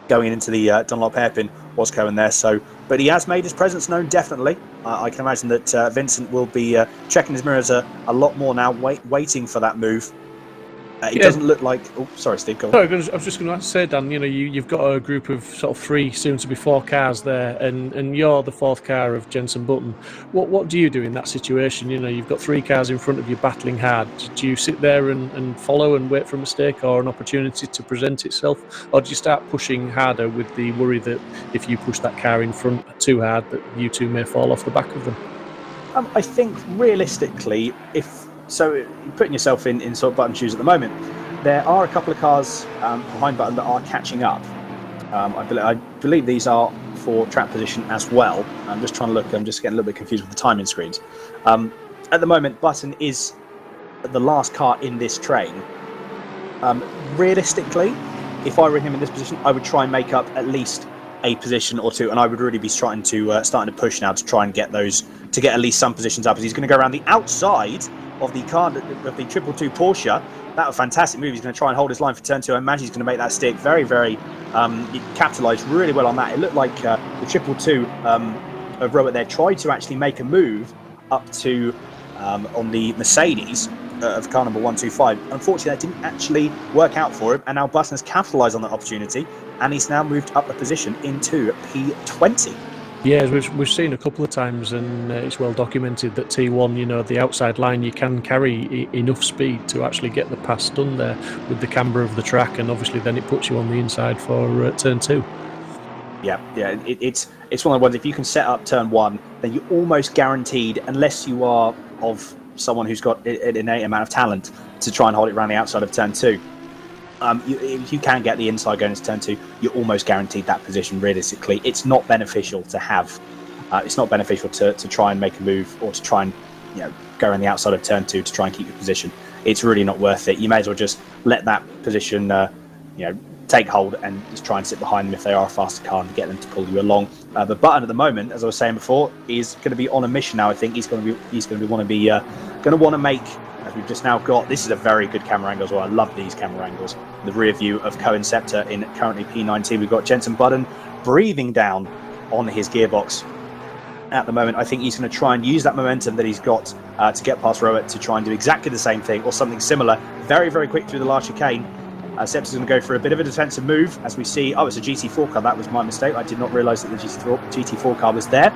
Speaker 6: Going into the Dunlop hairpin was Cohen there, but he has made his presence known, definitely. I can imagine that Vincent will be checking his mirrors a lot more now, waiting for that move. It doesn't look like... Oh, sorry, Steve, go on.
Speaker 2: Sorry, I was just going to say, Dan, you've got a group of sort of 3, soon to be 4 cars there, and you're the 4th car of Jensen Button. What do you do in that situation? You've got 3 cars in front of you battling hard. Do you sit there and follow and wait for a mistake or an opportunity to present itself? Or do you start pushing harder with the worry that if you push that car in front too hard, that you two may fall off the back of them?
Speaker 6: I think realistically, so putting yourself in sort of Button's shoes at the moment, there are a couple of cars behind Button that are catching up. I believe these are for track position as well. I'm just trying to look. I'm just getting a little bit confused with the timing screens. At the moment, Button is the last car in this train. Realistically, if I were him in this position, I would try and make up at least a position or two, and I would really be starting to push now to try and get at least some positions up. As he's going to go around the outside of the car of the 222 Porsche. That was a fantastic move. He's going to try and hold his line for turn 2. I imagine he's going to make that stick very, very. He capitalised really well on that. It looked like the 222 of Rowett there tried to actually make a move up to on the Mercedes of car number 125. Unfortunately, that didn't actually work out for him, and now Button has capitalised on that opportunity, and he's now moved up a position into P20.
Speaker 2: Yeah, we've seen a couple of times, and it's well documented that T1, the outside line, you can carry enough speed to actually get the pass done there with the camber of the track, and obviously then it puts you on the inside for turn 2.
Speaker 6: Yeah, it's one of the ones, if you can set up turn 1, then you're almost guaranteed, unless you are of someone who's got an innate amount of talent, to try and hold it around the outside of turn 2. If you can get the inside going into turn 2, you're almost guaranteed that position. Realistically, it's not beneficial to have. It's not beneficial to try and make a move or to try and go around the outside of turn 2 to try and keep your position. It's really not worth it. You may as well just let that position, take hold and just try and sit behind them if they are a faster car and get them to pull you along. But Button at the moment, as I was saying before, is going to be on a mission now. I think he's going to want to make. As we've just now got, this is a very good camera angle as well. I love these camera angles. The rear view of Cohen Scepter in currently P19. We've got Jensen Button breathing down on his gearbox at the moment. I think he's going to try and use that momentum that he's got to get past Rowett to try and do exactly the same thing or something similar. Very, very quick through the last chicane. Scepter's going to go for a bit of a defensive move as we see. Oh, it's a GT4 car. That was my mistake. I did not realise that the GT4 car was there.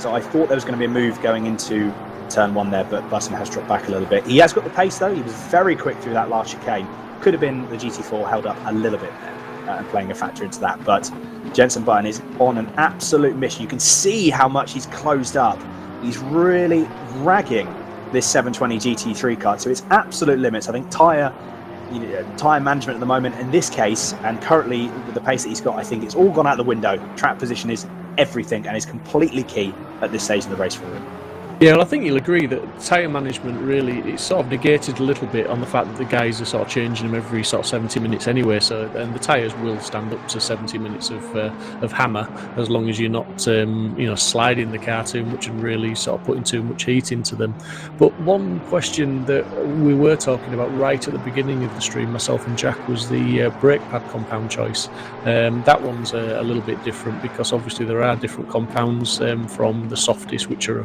Speaker 6: So I thought there was going to be a move going into turn 1 there, but Button has dropped back a little bit. He has got the pace though. He was very quick through that last chicane. Could have been the GT4 held up a little bit there and playing a factor into that, but Jensen Button is on an absolute mission. You can see how much he's closed up. He's really ragging this 720 GT3 car to its absolute limits. I think tyre management at the moment in this case, and currently with the pace that he's got, I think it's all gone out the window. Track position is everything and is completely key at this stage of the race for him.
Speaker 2: Yeah, well, I think you'll agree that tyre management really, it's sort of negated a little bit on the fact that the guys are sort of changing them every sort of 70 minutes anyway. So, and the tyres will stand up to 70 minutes of hammer as long as you're not, sliding the car too much and really sort of putting too much heat into them. But one question that we were talking about right at the beginning of the stream, myself and Jack, was the brake pad compound choice. That one's a little bit different because obviously there are different compounds from the softest, which are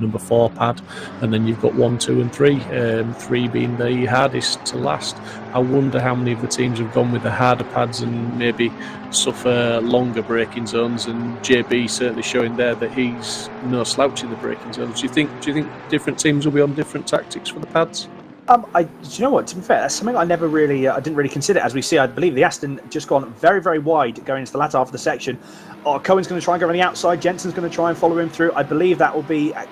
Speaker 2: number 4 pad, and then you've got 1, 2 and 3, 3 being the hardest to last. I wonder how many of the teams have gone with the harder pads and maybe suffer longer braking zones, and JB certainly showing there that he's no slouch in the braking zones. Do you think different teams will be on different tactics for the pads?
Speaker 6: Do you know what? To be fair, that's something I never really, I didn't really consider. As we see, I believe the Aston just gone very, very wide going into the latter half of the section. Cohen's going to try and go on the outside. Jensen's going to try and follow him through. I believe that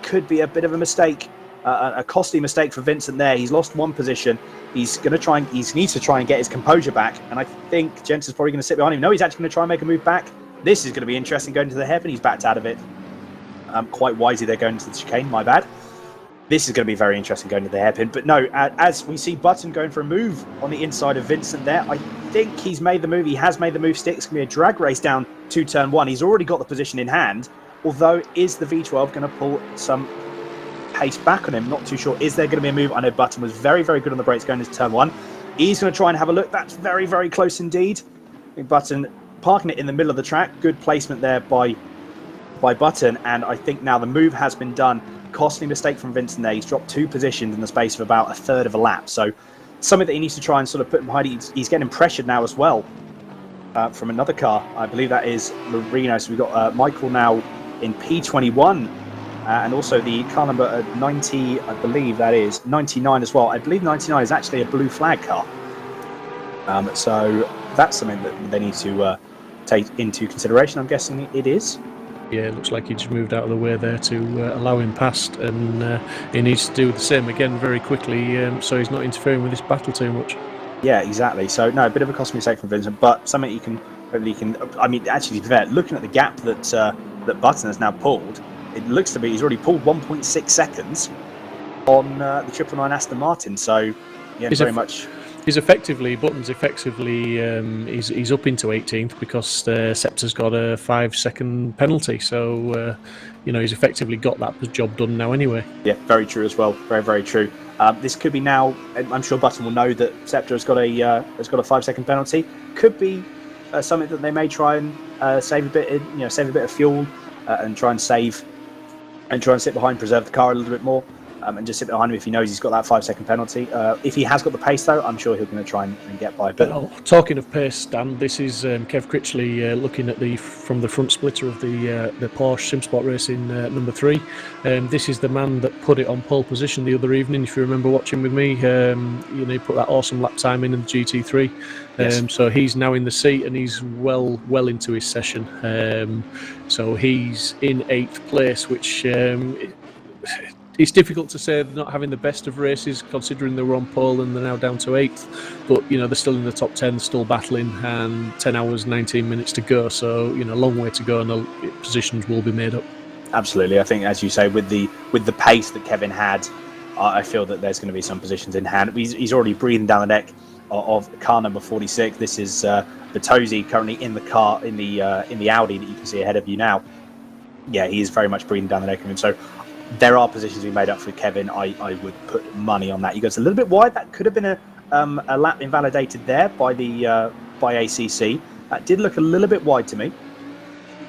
Speaker 6: could be a bit of a mistake, a costly mistake for Vincent there. He's lost one position. He needs to try and get his composure back. And I think Jensen's probably going to sit behind him. No, he's actually going to try and make a move back. This is going to be interesting going to the hairpin. He's backed out of it. Quite wisely, they're going to the chicane. My bad. This is going to be very interesting going to the hairpin. But no, as we see Button going for a move on the inside of Vincent there, I think he's made the move. He has made the move stick. It's going to be a drag race down to turn 1. He's already got the position in hand. Although, is the V12 going to pull some pace back on him? Not too sure. Is there going to be a move? I know Button was very, very good on the brakes going into turn 1. He's going to try and have a look. That's very, very close indeed. I think Button parking it in the middle of the track. Good placement there by Button. And I think now the move has been done. Costly mistake from Vincent there. He's dropped 2 positions in the space of about a third of a lap. So something that he needs to try and sort of put behind. He's getting pressured now as well from another car. I believe that is Marino. So we've got Michael now in P21 and also the car number 90, I believe that is 99 as well. I believe 99 is actually a blue flag car. So that's something that they need to take into consideration. I'm guessing it is.
Speaker 2: Yeah, it looks like he just moved out of the way there to allow him past, and he needs to do the same again very quickly, so he's not interfering with this battle too much.
Speaker 6: Yeah, exactly. So no, a bit of a costly mistake from Vincent, but something hopefully you can. I mean, actually, to be fair, looking at the gap that Button has now pulled, it looks to be he's already pulled 1.6 seconds on the 999 Aston Martin. So yeah, much.
Speaker 2: Button's effectively he's up into 18th because Scepter's got a 5-second penalty, so he's effectively got that job done now anyway. Yeah,
Speaker 6: very true as well. Very, very true. This could be now. I'm sure Button will know that Scepter has got a 5-second penalty. Could be something that they may try and save a bit, save a bit of fuel and try and sit behind, preserve the car a little bit more. And just sit behind him if he knows he's got that 5-second penalty. If he has got the pace, though, I'm sure he's going to try and get by. But
Speaker 2: talking of pace, Dan, this is Kev Critchley looking at from the front splitter of the Porsche Simsport Racing number 3. This is the man that put it on pole position the other evening. If you remember watching with me, he put that awesome lap time in the GT3.
Speaker 6: Yes.
Speaker 2: So he's now in the seat and he's well into his session. So he's in 8th place, which. It's difficult to say they're not having the best of races considering they were on pole and they're now down to 8th, but they're still in the top 10, still battling, and 10 hours 19 minutes to go, so a long way to go and the positions will be made up.
Speaker 6: Absolutely. I think, as you say, with the pace that Kevin had, I feel that there's going to be some positions in hand. He's already breathing down the neck of car number 46. This is Bertozzi currently in the car in the Audi that you can see ahead of you now. Yeah, he is very much breathing down the neck of him. So there are positions we made up for Kevin. I would put money on that. He goes a little bit wide. That could have been a lap invalidated there by ACC. That did look a little bit wide to me.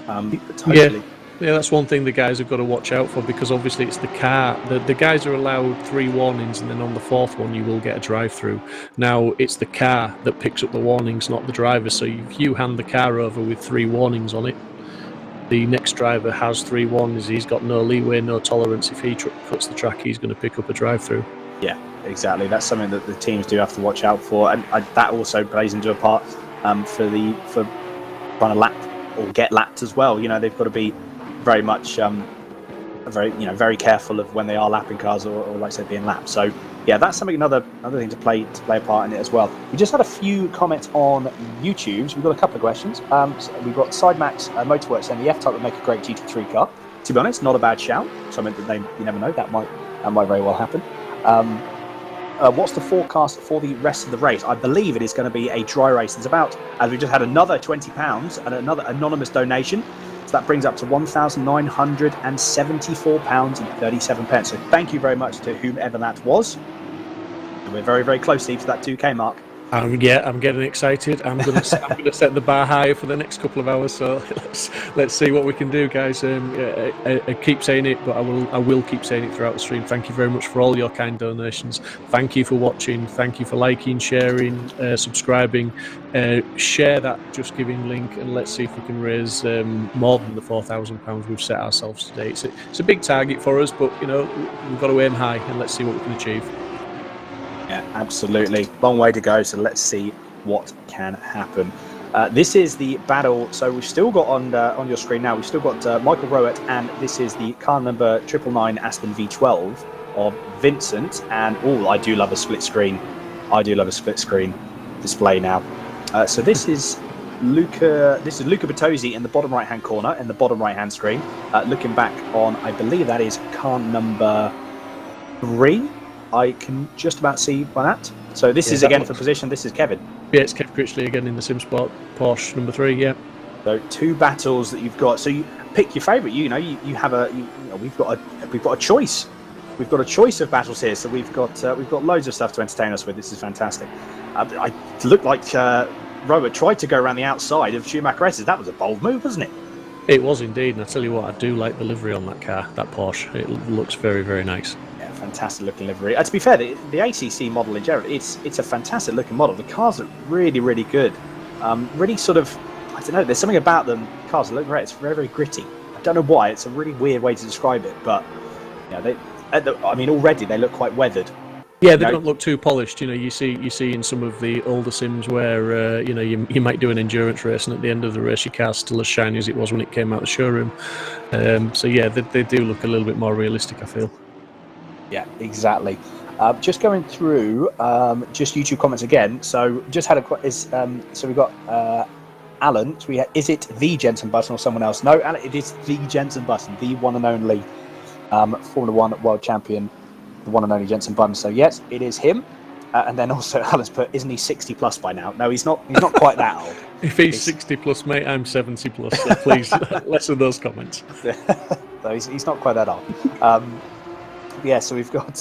Speaker 2: Yeah, that's one thing the guys have got to watch out for, because obviously it's the car. The guys are allowed 3 warnings, and then on the 4th one you will get a drive-through. Now it's the car that picks up the warnings, not the driver. So if you hand the car over with 3 warnings on it, the next driver has 3 warnings. He's got no leeway, no tolerance. If he cuts the track, he's going to pick up a drive-through.
Speaker 6: Yeah, exactly. That's something that the teams do have to watch out for, and that also plays into a part for trying to lap or get lapped as well. They've got to be very much very careful of when they are lapping cars or like I said, being lapped. So yeah, that's something another thing to play a part in it as well. We just had a few comments on YouTube. So we've got a couple of questions. So we've got Sidemax Motorworks saying the F-Type would make a great GT3 car. To be honest, not a bad shout. Something that you never know, that might very well happen. What's the forecast for the rest of the race? I believe it is going to be a dry race. It's about, as we just had another £20 and another anonymous donation. So that brings up to £1,974.37. So thank you very much to whomever that was. And we're very, very close, Steve, to that 2K mark.
Speaker 2: I'm getting excited. I'm gonna set the bar higher for the next couple of hours. So let's see what we can do, guys. I keep saying it, but I will keep saying it throughout the stream. Thank you very much for all your kind donations. Thank you for watching. Thank you for liking, sharing, subscribing. Share that Just Giving link, and let's see if we can raise more than the £4,000 we've set ourselves today. It's a big target for us, but we've got to aim high, and let's see what we can achieve.
Speaker 6: Yeah, absolutely. Long way to go, so let's see what can happen. This is the battle. So we've still got on your screen now, we've still got Michael Rowett, and this is the car number 999 Aston V12 of Vincent. And I do love a split screen. I do love a split screen display now. So this is Luca Bertozzi in the bottom right-hand corner, in the bottom right-hand screen. Looking back on, I believe that is car number 3. I can just about see by that. So this is again for position. This is Kevin.
Speaker 2: Yeah, it's Kev Critchley again in the Simsport Porsche number 3. Yeah.
Speaker 6: So 2 battles that you've got. So you pick your favourite. You have we've got a choice. We've got a choice of battles here. So we've got loads of stuff to entertain us with. This is fantastic. I looked like Robert tried to go around the outside of Schumacher S's. That was a bold move, wasn't it?
Speaker 2: It was indeed. And I tell you what, I do like the livery on that car, that Porsche. It looks very, very nice.
Speaker 6: Fantastic looking livery. To be fair, the ACC model in general, it's a fantastic looking model. The cars look really, really good. Really sort of, I don't know, there's something about them. Cars look great. It's very, very gritty. I don't know why. It's a really weird way to describe it, but already they look quite weathered.
Speaker 2: Yeah, they don't look too polished. You see in some of the older sims where you might do an endurance race, and at the end of the race your car's still as shiny as it was when it came out of the showroom. So yeah, they do look a little bit more realistic, I feel.
Speaker 6: Yeah, exactly. Just going through just YouTube comments again. So just had so we've got Alan. So is it the Jensen Button or someone else? No, Alan, it is the Jensen Button, the one and only Formula 1 world champion, the one and only Jensen Button. So yes, it is him. And then also Alan's put, isn't he 60 plus by now? No, he's not. He's not quite that old.
Speaker 2: If he's 60 plus, mate, I'm 70 plus. So please, less of those comments.
Speaker 6: So he's not quite that old. Yeah, so we've got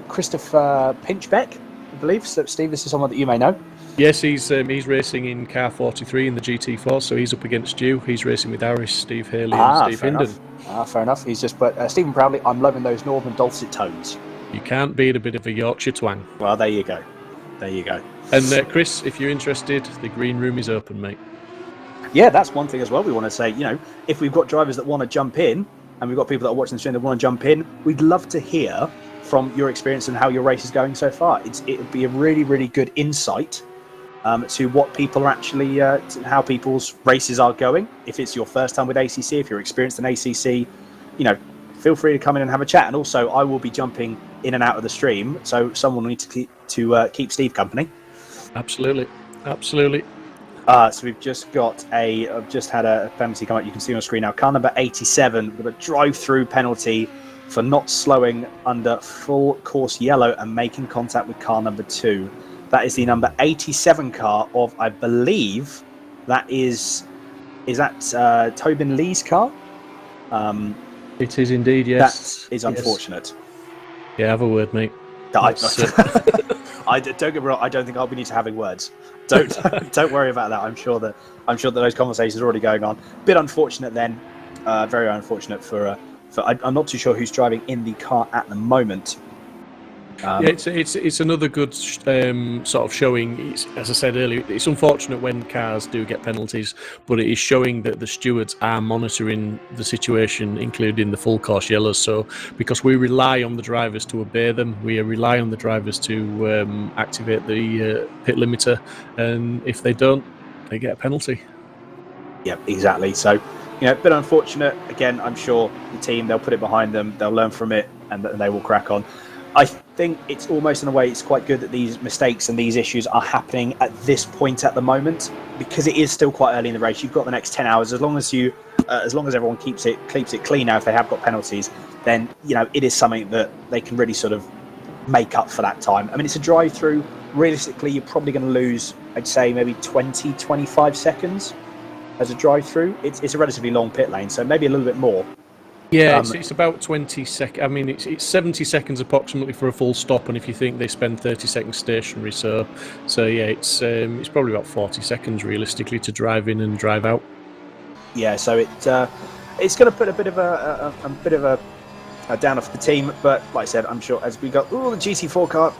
Speaker 6: Christopher Pinchbeck, I believe. So Steve, this is someone that you may know.
Speaker 2: Yes, he's racing in car 43 in the GT4, so he's up against you. He's racing with Harris, Steve Haley, and Steve Hinden.
Speaker 6: Fair enough. He's just put Stephen Proudly. I'm loving those northern dulcet tones.
Speaker 2: You can't beat a bit of a Yorkshire twang.
Speaker 6: Well, there you go. There you go.
Speaker 2: And Chris, if you're interested, the green room is open, mate.
Speaker 6: Yeah, that's one thing as well. We want to say, if we've got drivers that want to jump in, and we've got people that are watching the stream that want to jump in, we'd love to hear from your experience and how your race is going so far. It would be a really, really good insight to what people are actually, how people's races are going. If it's your first time with ACC, if you're experienced in ACC, feel free to come in and have a chat. And also, I will be jumping in and out of the stream, so someone will need to keep Steve company.
Speaker 2: Absolutely, absolutely.
Speaker 6: So we've just I've just had a penalty come up. You can see on the screen now. Car number 87 with a drive-through penalty for not slowing under full course yellow and making contact with car number 2. That is the number 87 car of, I believe, that is that Tobin Lee's car?
Speaker 2: It is indeed, yes.
Speaker 6: That is unfortunate.
Speaker 2: Yeah, have a word, mate.
Speaker 6: Don't get me wrong. I don't think I'll be need to having words. Don't worry about that. I'm sure that those conversations are already going on. Bit unfortunate then. Very unfortunate for I'm not too sure who's driving in the car at the moment.
Speaker 2: Yeah, it's another good sort of showing. As I said earlier, it's unfortunate when cars do get penalties, but it is showing that the stewards are monitoring the situation, including the full course yellows. So, because we rely on the drivers to obey them, we rely on the drivers to activate the pit limiter, and if they don't, they get a penalty.
Speaker 6: Yeah, exactly. So, a bit unfortunate. Again, I'm sure the team, they'll put it behind them. They'll learn from it. and they will crack on. I think it's almost in a way it's quite good that these mistakes and these issues are happening at this point at the moment, because it is still quite early in the race. You've got the next 10 hours. As long as everyone keeps it clean now, if they have got penalties, then it is something that they can really sort of make up for that time. I mean, it's a drive-through. Realistically, you're probably going to lose, I'd say, maybe 20-25 seconds as a drive-through. It's a relatively long pit lane, so maybe a little bit more.
Speaker 2: Yeah, it's about 20 seconds. I mean, it's 70 seconds approximately for a full stop, and if you think they spend 30 seconds stationary, so yeah, it's probably about 40 seconds realistically to drive in and drive out. Yeah, so it's going to put a bit of a downer for the team, but like I said, I'm sure as we got the GT4 car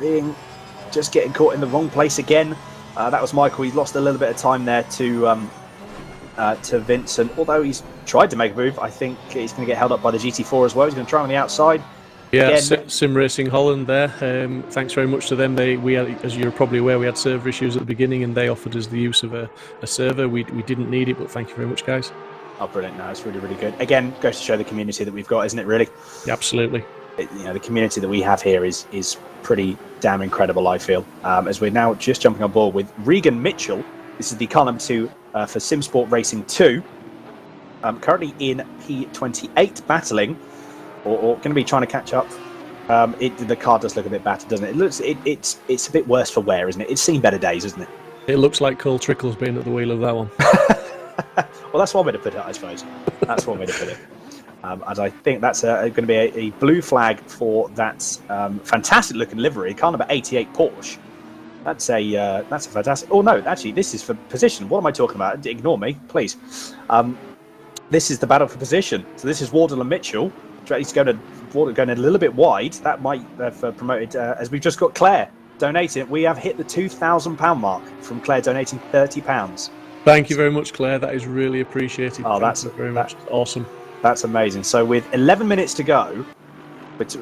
Speaker 2: just getting caught in the wrong place again. That was Michael. He's lost a little bit of time there to Vincent. Although he's tried to make a move, I think he's going to get held up by the GT4 as well. He's going to try on the outside. Yeah, Sim Racing Holland there. Thanks very much to them. We had, as you're probably aware, we had server issues at the beginning, and they offered us the use of a server. We didn't need it, but thank you very much, guys. Oh, brilliant! No, it's really, really good. Again, goes to show the community that we've got, isn't it? Really. Yeah, absolutely. The community that we have here is pretty damn incredible, I feel. As we're now just jumping on board with Regan Mitchell. This is the car number 2 for Simsport Racing 2. Currently in P28, battling, or going to be trying to catch up. The car does look a bit battered, doesn't it? It's a bit worse for wear, isn't it? It's seen better days, isn't it? It looks like Cole Trickle's been at the wheel of that one. Well, that's one way to put it, I suppose. That's one way to put it. As I think that's going to be a blue flag for that fantastic looking livery, car number 88 Porsche. That's a fantastic. Oh no, actually, this is for position. What am I talking about? Ignore me, please. This is the battle for position. So this is Wardle and Mitchell. He's going a little bit wide. That might have promoted as we've just got Claire donating. We have hit the £2,000 mark from Claire donating £30. Thank you very much, Claire. That is really appreciated. Oh, that's very much awesome. That's amazing. So with 11 minutes to go,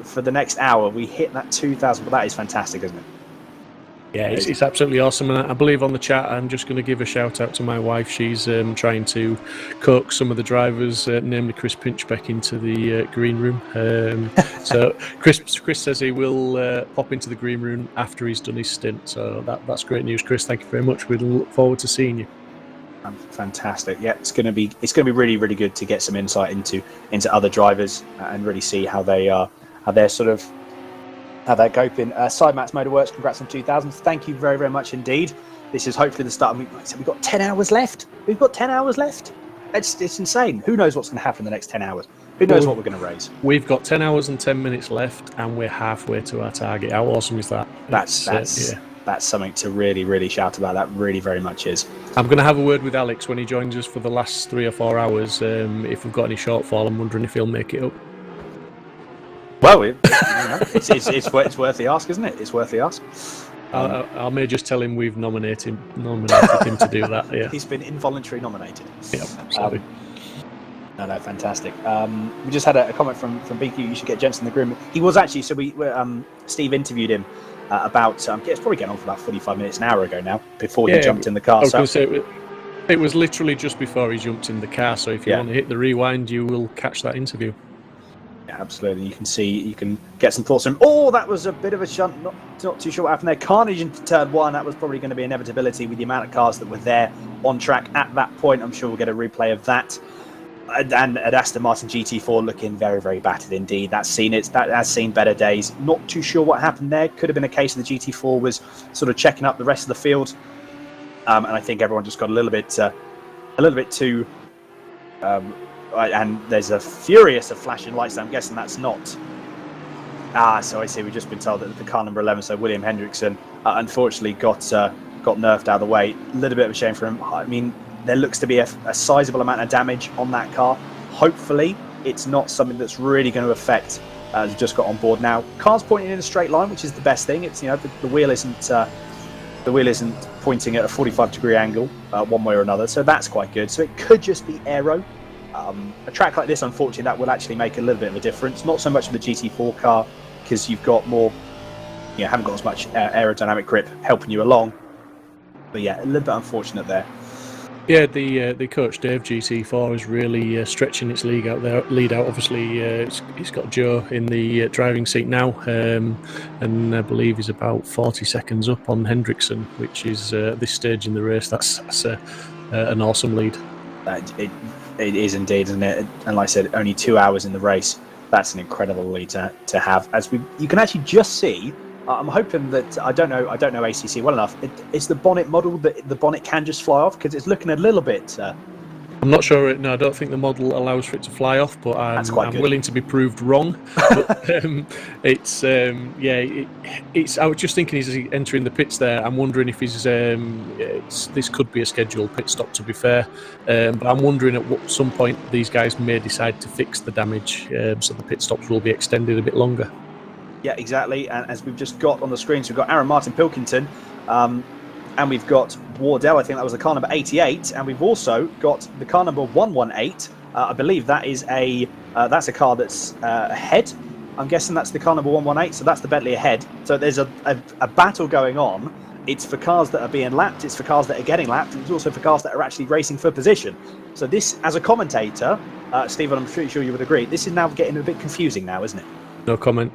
Speaker 2: for the next hour, we hit that 2,000. That is fantastic, isn't it? Yeah, it's absolutely awesome. And I believe on the chat, I'm just going to give a shout out to my wife. She's trying to coax some of the drivers, namely Chris Pinchbeck, into the green room. So Chris says he will pop into the green room after he's done his stint. So that's great news, Chris. Thank you very much. We look forward to seeing you. Fantastic. Yeah, it's going to be really, really good to get some insight into other drivers and really see how they're coping. Sidemats Motorworks, congrats on 2,000. Thank you very, very much indeed. This is hopefully the start. We've got 10 hours left. We've got 10 hours left. It's insane. Who knows what's going to happen in the next 10 hours? Who knows what we're going to raise? We've got 10 hours and 10 minutes left, and we're halfway to our target. How awesome is that? That's something to really, really shout about. That really very much is. I'm going to have a word with Alex when he joins us for the last 3 or 4 hours. If we've got any shortfall, I'm wondering if he'll make it up. Well, it's worth the ask, isn't it? It's worth the ask. I may just tell him we've nominated him to do that. Yeah, he's been involuntarily nominated. Yeah, absolutely. No, fantastic. We just had a comment from BQ. You should get Jensen in the groom. He was actually. So Steve interviewed him about. It's probably getting on for about 45 minutes, an hour ago now. Before he jumped in the car. I was going to say it was literally just before he jumped in the car. So if you want to hit the rewind, you will catch that interview. Yeah, absolutely. You can get some thoughts from him. Oh, that was a bit of a shunt. Not too sure what happened there. Carnage into turn 1. That was probably going to be inevitability with the amount of cars that were there on track at that point. I'm sure we'll get a replay of that. And at Aston Martin GT4 looking very, very battered indeed. That has seen better days. Not too sure what happened there. Could have been a case of the GT4 was sort of checking up the rest of the field. And I think everyone just got a little bit too. And there's a furious of flashing lights. I'm guessing that's not. So I see. We've just been told that the car number 11, so William Hendrickson, unfortunately got nerfed out of the way. A little bit of a shame for him. I mean, there looks to be a sizable amount of damage on that car. Hopefully, it's not something that's really going to affect. We've just got on board now. Car's pointing in a straight line, which is the best thing. It's the wheel isn't pointing at a 45-degree angle one way or another, so that's quite good. So it could just be aero. A track like this, unfortunately, that will actually make a little bit of a difference. Not so much with the GT4 car, because you've got more, haven't got as much aerodynamic grip helping you along. But yeah, a little bit unfortunate there. Yeah, the coach Dave GT4 is really stretching its lead out there. Obviously, it's got Joe in the driving seat now, and I believe he's about 40 seconds up on Hendrickson, which is this stage in the race. That's an awesome lead.
Speaker 6: It is indeed, isn't it? And like I said, only 2 hours in the race. That's an incredible lead to have. You can actually just see. I'm hoping that I don't know ACC well enough. Is the bonnet model that the bonnet can just fly off, because it's looking a little bit.
Speaker 2: I'm not sure. No, I don't think the model allows for it to fly off, but I'm willing to be proved wrong. But, it's I was just thinking, he's entering the pits there. I'm wondering if he's. This could be a scheduled pit stop, to be fair, but I'm wondering at some point these guys may decide to fix the damage, so the pit stops will be extended a bit longer.
Speaker 6: Yeah, exactly. And as we've just got on the screen, so we've got Aaron Martin Pilkington, and we've got Wardell. I think that was the car number 88, and we've also got the car number 118. I believe that is that's a car that's ahead. I'm guessing that's the car number 118. So that's the Bentley ahead. So there's a battle going on. It's for cars that are being lapped. It's for cars that are getting lapped. And it's also for cars that are actually racing for position. So this, as a commentator, Stephen, I'm pretty sure you would agree, this is now getting a bit confusing now, isn't it?
Speaker 2: No comment.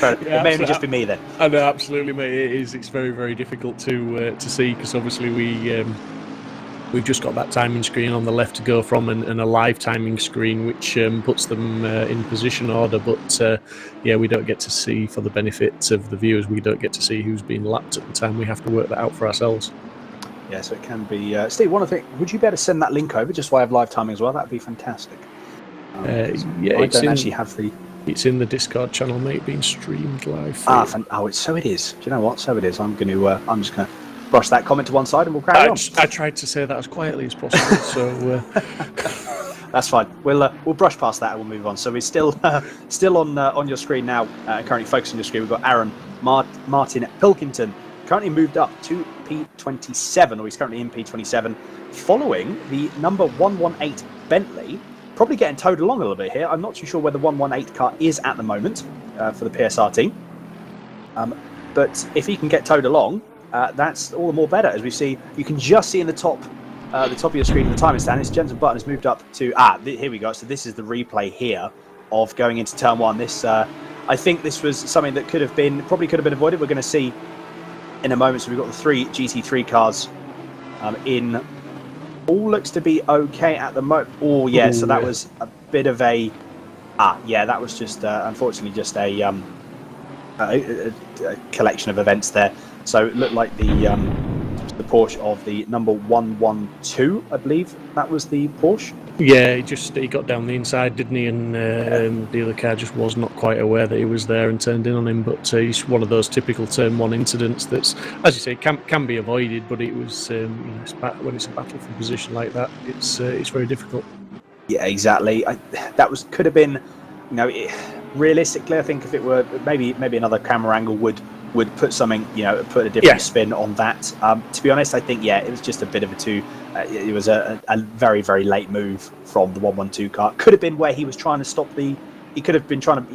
Speaker 6: It may only just be me then.
Speaker 2: I know, absolutely, mate. It is. It's very, very difficult to see, because obviously we've just got that timing screen on the left to go from, and a live timing screen which puts them in position order. But we don't get to see, for the benefit of the viewers, we don't get to see who's been lapped at the time. We have to work that out for ourselves.
Speaker 6: Yeah, so it can be. Steve, one of the things, would you be able to send that link over just so I have live timing as well? That would be fantastic.
Speaker 2: I don't actually have the. It's in the Discord channel, mate, being streamed live.
Speaker 6: So it is. Do you know what? So it is. I'm just gonna brush that comment to one side and we'll carry on.
Speaker 2: I tried to say that as quietly as possible, so
Speaker 6: that's fine. We'll brush past that and we'll move on. So we're still on your screen now. Currently focused on your screen. We've got Aaron Martin Pilkington, currently moved up to P27, or he's currently in P27, following the number 118 Bentley. Probably getting towed along a little bit here. I'm not too sure where the 118 car is at the moment for the PSR team. But if he can get towed along, that's all the more better. As we see, you can just see in the top of your screen, the timing stand, Jensen Button has moved up to... here we go. So this is the replay here of going into turn one. This, I think this was something that probably could have been avoided. We're going to see in a moment. So we've got the 3 GT3 cars in... All looks to be okay at the moment. Oh, yeah, so that was a bit of a... that was just, unfortunately, just a collection of events there. So it looked like the Porsche of the number 112, I believe. That was the Porsche.
Speaker 2: Yeah, he got down the inside, didn't he? And the other car just was not quite aware that he was there and turned in on him. But he's one of those typical turn one incidents that's, as you say, can be avoided. But it was when it's a battle for position like that, it's very difficult.
Speaker 6: Yeah, exactly. Could have been, realistically, I think if it were maybe another camera angle would put something, put a different spin on that. To be honest, I think it was just a bit of it was a very, very late move from the 112 car. Could have been where he was trying to stop he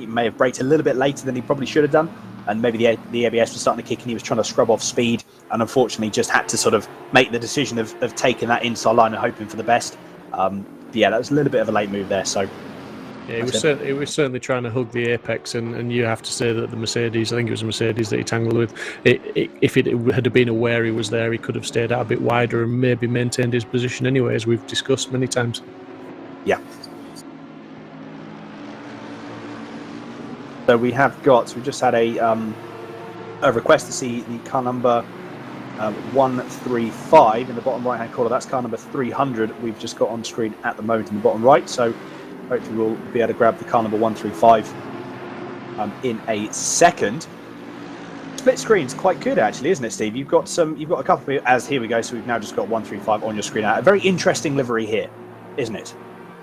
Speaker 6: may have braked a little bit later than he probably should have done, and maybe the ABS was starting to kick and he was trying to scrub off speed, and unfortunately just had to sort of make the decision of taking that inside line and hoping for the best. That was a little bit of a late move there. So
Speaker 2: yeah, it was certainly trying to hug the apex, and you have to say that the Mercedes, I think it was a Mercedes that he tangled with, if it had been aware he was there, he could have stayed out a bit wider and maybe maintained his position anyway, as we've discussed many times.
Speaker 6: Yeah. So we just had a request to see the car number 135 in the bottom right hand corner. That's car number 300 we've just got on screen at the moment in the bottom right. So hopefully we'll be able to grab the car number 135 in a second. Split screen's quite good actually, isn't it, Steve? You've got a couple of, here we go, so we've now just got 135 on your screen now. A very interesting livery here, isn't it?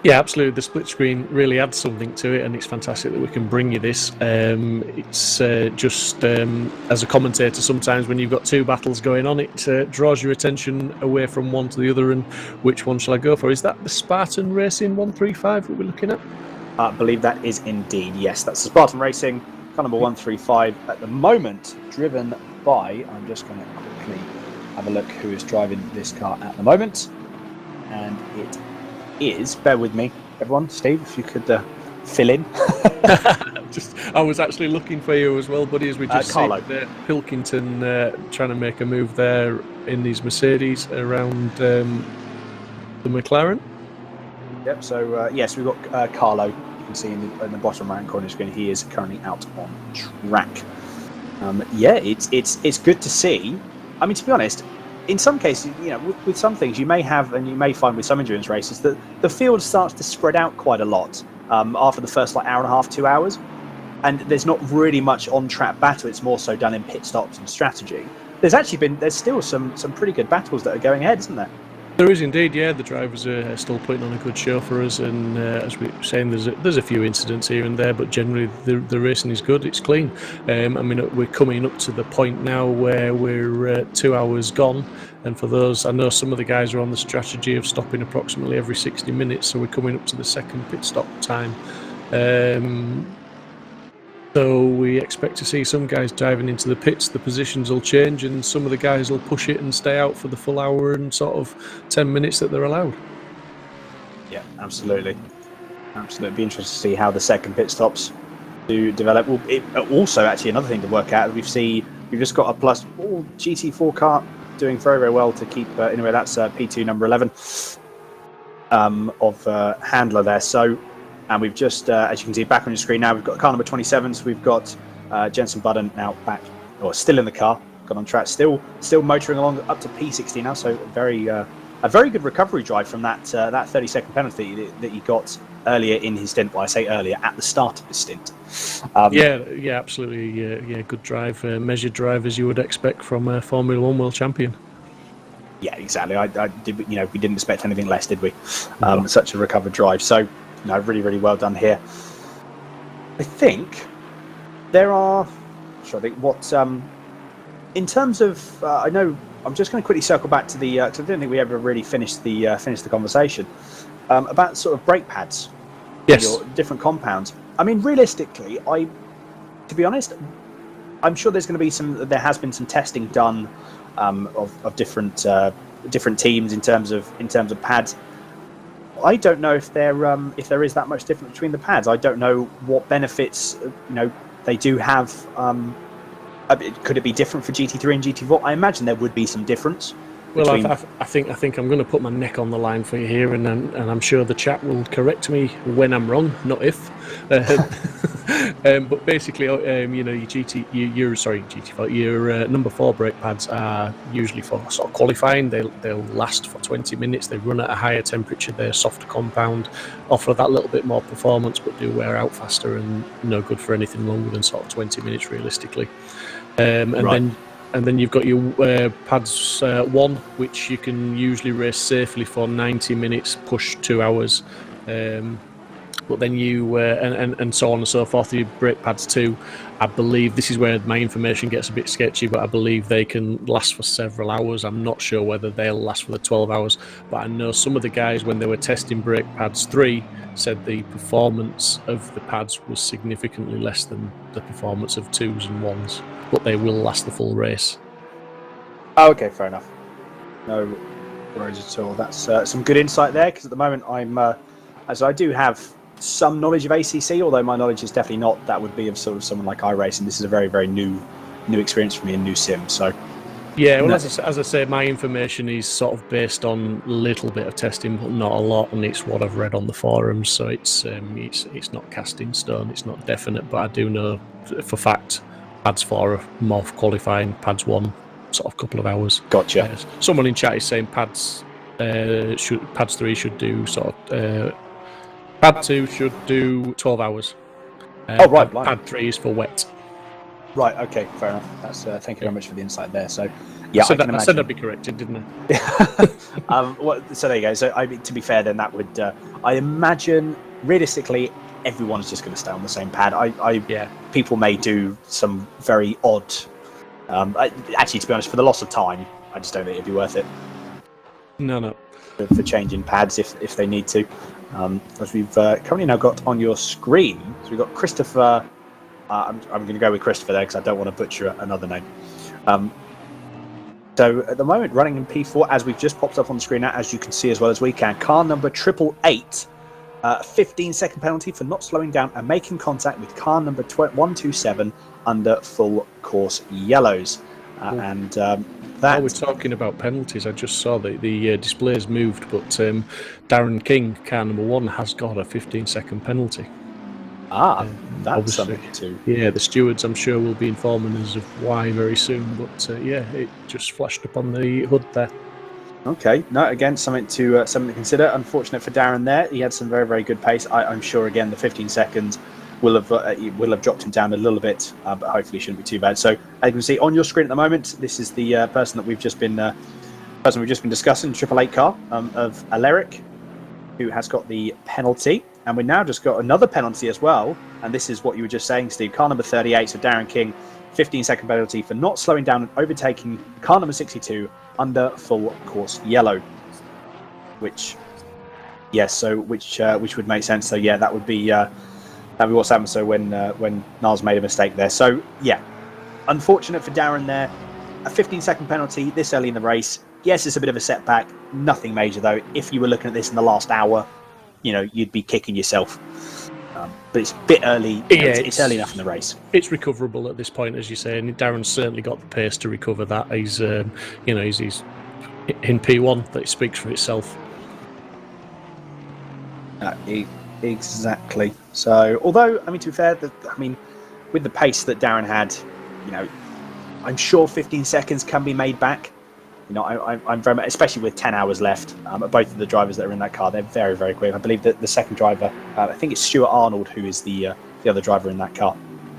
Speaker 2: Yeah, absolutely. The split screen really adds something to it, and it's fantastic that we can bring you this. It's just, as a commentator, sometimes when you've got two battles going on, it draws your attention away from one to the other, and which one shall I go for? Is that the Spartan Racing 135 that we're looking at?
Speaker 6: I believe that is indeed, yes. That's the Spartan Racing, car number 135 at the moment, driven by, I'm just going to quickly have a look who is driving this car at the moment. And it is, bear with me, everyone. Steve, if you could fill in.
Speaker 2: I was actually looking for you as well, buddy, as we just see Pilkington trying to make a move there in these Mercedes around the McLaren. Yep, so yes, we've got Carlo. You can see in the bottom right corner screen, he is currently out on track. Yeah, it's good to see. I mean, to be honest, in some cases, you know, with some things you may have, and you may find with some endurance races, that the field starts to spread out quite a lot after the first hour and a half, 2 hours, and there's not really much on-track battle. It's more so done in pit stops and strategy. There's still some pretty good battles that are going ahead, isn't there? There is indeed, yeah. The drivers are still putting on a good show for us, and as we were saying, there's a few incidents here and there, but generally the racing is good. It's clean. I mean, we're coming up to the point now where we're 2 hours gone, and for those, I know some of the guys are on the strategy of stopping approximately every 60 minutes, so we're coming up to the second pit stop time. So we expect to see some guys diving into the pits, the positions will change, and some of the guys will push it and stay out for the full hour and sort of 10 minutes that they're allowed.
Speaker 6: Yeah, absolutely. Absolutely. Be interested to see how the second pit stops do develop. Well, also, actually, another thing to work out, we've just got a plus GT4 car doing very, very well to keep, anyway, that's P2 number 11 of Handler there. So, and we've just, as you can see back on your screen now, we've got car number 27. So we've got Jensen Button now back, or still in the car, got on track, still motoring along up to P60 now. So a very good recovery drive from that 30-second penalty that he got earlier in his stint. Well, I say earlier, at the start of his stint.
Speaker 2: Yeah, absolutely. Yeah, good drive, measured drive as you would expect from a Formula One world champion.
Speaker 6: Yeah, exactly. We didn't expect anything less, did we? Such a recovered drive. So. No, really, really well done here. I think there are. In terms of, I know. I'm just going to quickly circle back to the. Because I don't think we ever really finished the conversation about sort of brake pads.
Speaker 2: Yes.
Speaker 6: Your different compounds. I mean, realistically, to be honest, I'm sure there's going to be some. There has been some testing done of different teams in terms of pads. I don't know if there is that much difference between the pads. I don't know what benefits they do have. Could it be different for GT3 and GT4? I imagine there would be some difference.
Speaker 2: Well, I think I'm going to put my neck on the line for you here, and I'm sure the chat will correct me when I'm wrong, not if. But basically, your GT4, your number 4 brake pads are usually for sort of qualifying. They'll last for 20 minutes. They run at a higher temperature. They're softer compound, offer that little bit more performance, but do wear out faster and no good for anything longer than sort of 20 minutes realistically. And then you've got your pads 1, which you can usually race safely for 90 minutes, push 2 hours. But then you, and so on and so forth, your brake pads 2, I believe, this is where my information gets a bit sketchy, but I believe they can last for several hours. I'm not sure whether they'll last for the 12 hours, but I know some of the guys, when they were testing brake pads 3, said the performance of the pads was significantly less than the performance of 2s and 1s. But they will last the full race.
Speaker 6: Oh, okay, fair enough. No worries at all. That's some good insight there, because at the moment I do have some knowledge of ACC, although my knowledge is definitely not that would be of sort of someone like iRacing. This is a very, very new experience for me, a new sim. So
Speaker 2: yeah, well, as I say, my information is sort of based on a little bit of testing, but not a lot, and it's what I've read on the forums. So it's not cast in stone. It's not definite, but I do know for fact. Pads 4 are more qualifying, pads 1 sort of couple of hours.
Speaker 6: Gotcha.
Speaker 2: Someone in chat is saying pads 3 should do sort of pad 2 should do 12 hours.
Speaker 6: Right.
Speaker 2: Pad 3 is for wet.
Speaker 6: Right. Okay. Fair enough. That's thank you very much for the insight there. So yeah,
Speaker 2: I said I'd be corrected, didn't I?
Speaker 6: So there you go. So to be fair, then that would I imagine realistically. Everyone's just going to stay on the same pad. People may do some very odd. Actually, to be honest, for the loss of time, I just don't think it'd be worth it.
Speaker 2: No.
Speaker 6: For changing pads if they need to. As we've currently now got on your screen, so we've got Christopher. I'm going to go with Christopher there because I don't want to butcher another name. So at the moment, running in P4, as we've just popped up on the screen now, as you can see as well as we can, car number 888, 15-second penalty for not slowing down and making contact with car number 127 under full course yellows.
Speaker 2: While we're talking about penalties, I just saw that the displays moved, but Darren King, car number 1, has got a 15-second penalty.
Speaker 6: That's something too.
Speaker 2: Yeah, the stewards, I'm sure, will be informing us of why very soon, but yeah, it just flashed up on the HUD there.
Speaker 6: Okay, no, again, something to consider. Unfortunate for Darren there. He had some very, very good pace. I'm sure, again, the 15 seconds will have dropped him down a little bit, but hopefully shouldn't be too bad. So, as you can see on your screen at the moment, this is the person we've just been discussing, 888 car of Alaric, who has got the penalty. And we now just got another penalty as well. And this is what you were just saying, Steve. Car number 38, so Darren King, 15-second penalty for not slowing down and overtaking car number 62 under full course yellow. Which would make sense. So yeah, that would be what's happened. So when Niles made a mistake there. So yeah, unfortunate for Darren there. A 15-second penalty this early in the race. Yes, it's a bit of a setback. Nothing major though. If you were looking at this in the last hour, you'd be kicking yourself. But it's a bit early. It's early enough in the race.
Speaker 2: It's recoverable at this point, as you say, and Darren's certainly got the pace to recover that. He's in P1. That speaks for itself.
Speaker 6: Exactly. So, although to be fair, with the pace that Darren had, I'm sure 15 seconds can be made back. I'm very much, especially with 10 hours left. Both of the drivers that are in that car, they're very, very quick. I believe that the second driver, I think it's Stuart Arnold, who is the other driver in that car.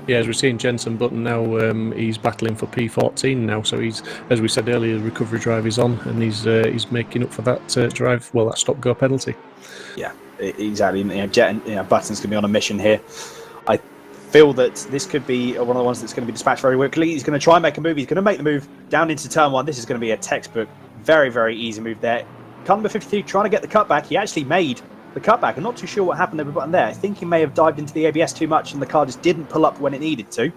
Speaker 2: Yeah, as we're seeing Jensen Button now, he's battling for P14 now. So he's, as we said earlier, the recovery drive is on, and he's making up for that drive. Well, that stop-go penalty.
Speaker 6: Yeah, exactly. Button's going to be on a mission here. I feel that this could be one of the ones that's going to be dispatched very quickly. He's going to try and make a move. He's going to make the move down into turn 1. This is going to be a textbook, very, very easy move there. Car number 53 trying to get the cutback. He actually made the cutback. I'm not too sure what happened over Button there. I think he may have dived into the ABS too much and the car just didn't pull up when it needed to.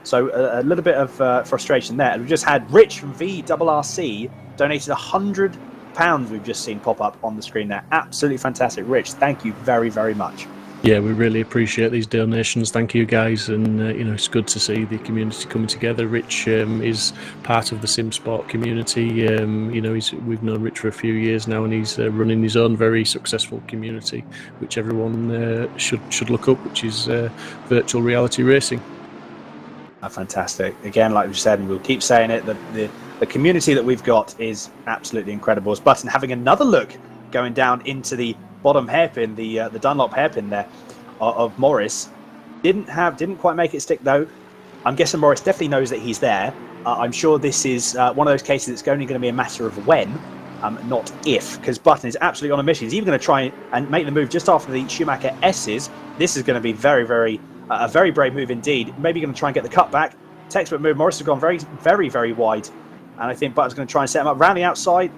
Speaker 6: So a little bit of frustration there. And we've just had Rich from VRRC donated £100 we've just seen pop up on the screen there. Absolutely fantastic. Rich, thank you very, very much.
Speaker 2: Yeah, we really appreciate these donations. Thank you, guys. And, it's good to see the community coming together. Rich is part of the Simsport community. We've known Rich for a few years now, and he's running his own very successful community, which everyone should look up, which is virtual reality racing.
Speaker 6: Fantastic. Again, like we said, and we'll keep saying it, the community that we've got is absolutely incredible. As Button having another look going down into the bottom hairpin, the Dunlop hairpin there of Morris, didn't quite make it stick though. I'm guessing Morris definitely knows that he's there. I'm sure this is one of those cases that's only going to be a matter of when, not if, because Button is absolutely on a mission. He's even going to try and make the move just after the Schumacher S's. This is going to be very, very a very brave move indeed. Maybe going to try and get the cut back. Textbook move. Morris has gone very, very, very wide, and I think Button's going to try and set him up round the outside.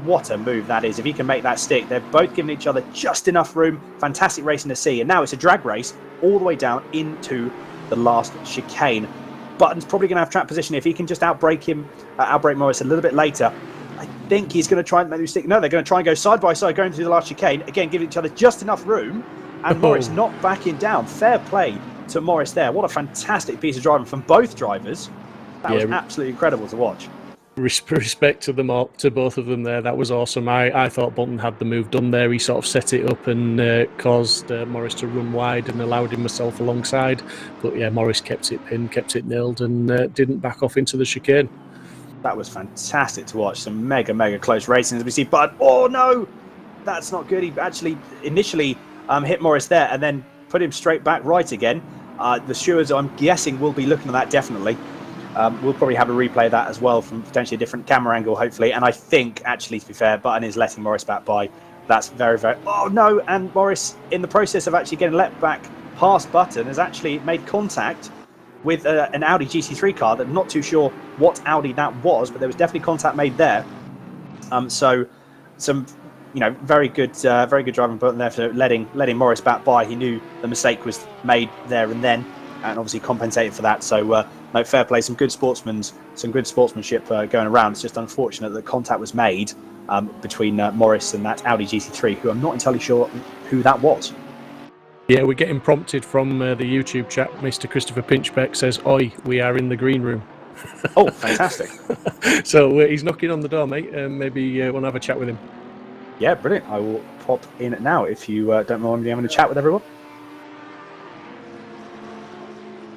Speaker 6: What a move that is. If he can make that stick, they're both giving each other just enough room. Fantastic racing to see. And now it's a drag race all the way down into the last chicane. Button's probably going to have track position. If he can just outbrake Morris a little bit later, I think he's going to try and make the stick. No, they're going to try and go side by side going through the last chicane. Again, giving each other just enough room. And Morris not backing down. Fair play to Morris there. What a fantastic piece of driving from both drivers. That was absolutely incredible to watch.
Speaker 2: Respect to them all, to both of them there. That was awesome. I thought Button had the move done there. He sort of set it up and caused Morris to run wide and allowed himself alongside. But yeah, Morris kept it pinned, kept it nailed, and didn't back off into the chicane.
Speaker 6: That was fantastic to watch. Some mega, mega close racing as we see Button. Oh no, that's not good. He actually initially hit Morris there and then put him straight back right again. The stewards, I'm guessing, will be looking at that definitely. We'll probably have a replay of that as well from potentially a different camera angle, hopefully. And I think, actually, to be fair, Button is letting Morris back by. That's very, very... Oh, no! And Morris, in the process of actually getting let back past Button, has actually made contact with an Audi GT3 car. That I'm not too sure what Audi that was, but there was definitely contact made there. So, some... very good driving Button there for letting Morris back by. He knew the mistake was made there and then, and obviously compensated for that. So no, fair play. Some good sportsmanship going around. It's just unfortunate that contact was made between Morris and that Audi GT3, who I'm not entirely sure who that was.
Speaker 2: Yeah, we're getting prompted from the YouTube chat. Mr. Christopher Pinchbeck says, "Oi, we are in the green room."
Speaker 6: Oh, fantastic.
Speaker 2: So he's knocking on the door, mate. Maybe want to have a chat with him.
Speaker 6: Yeah, brilliant. I will pop in now if you don't mind me having a chat with everyone.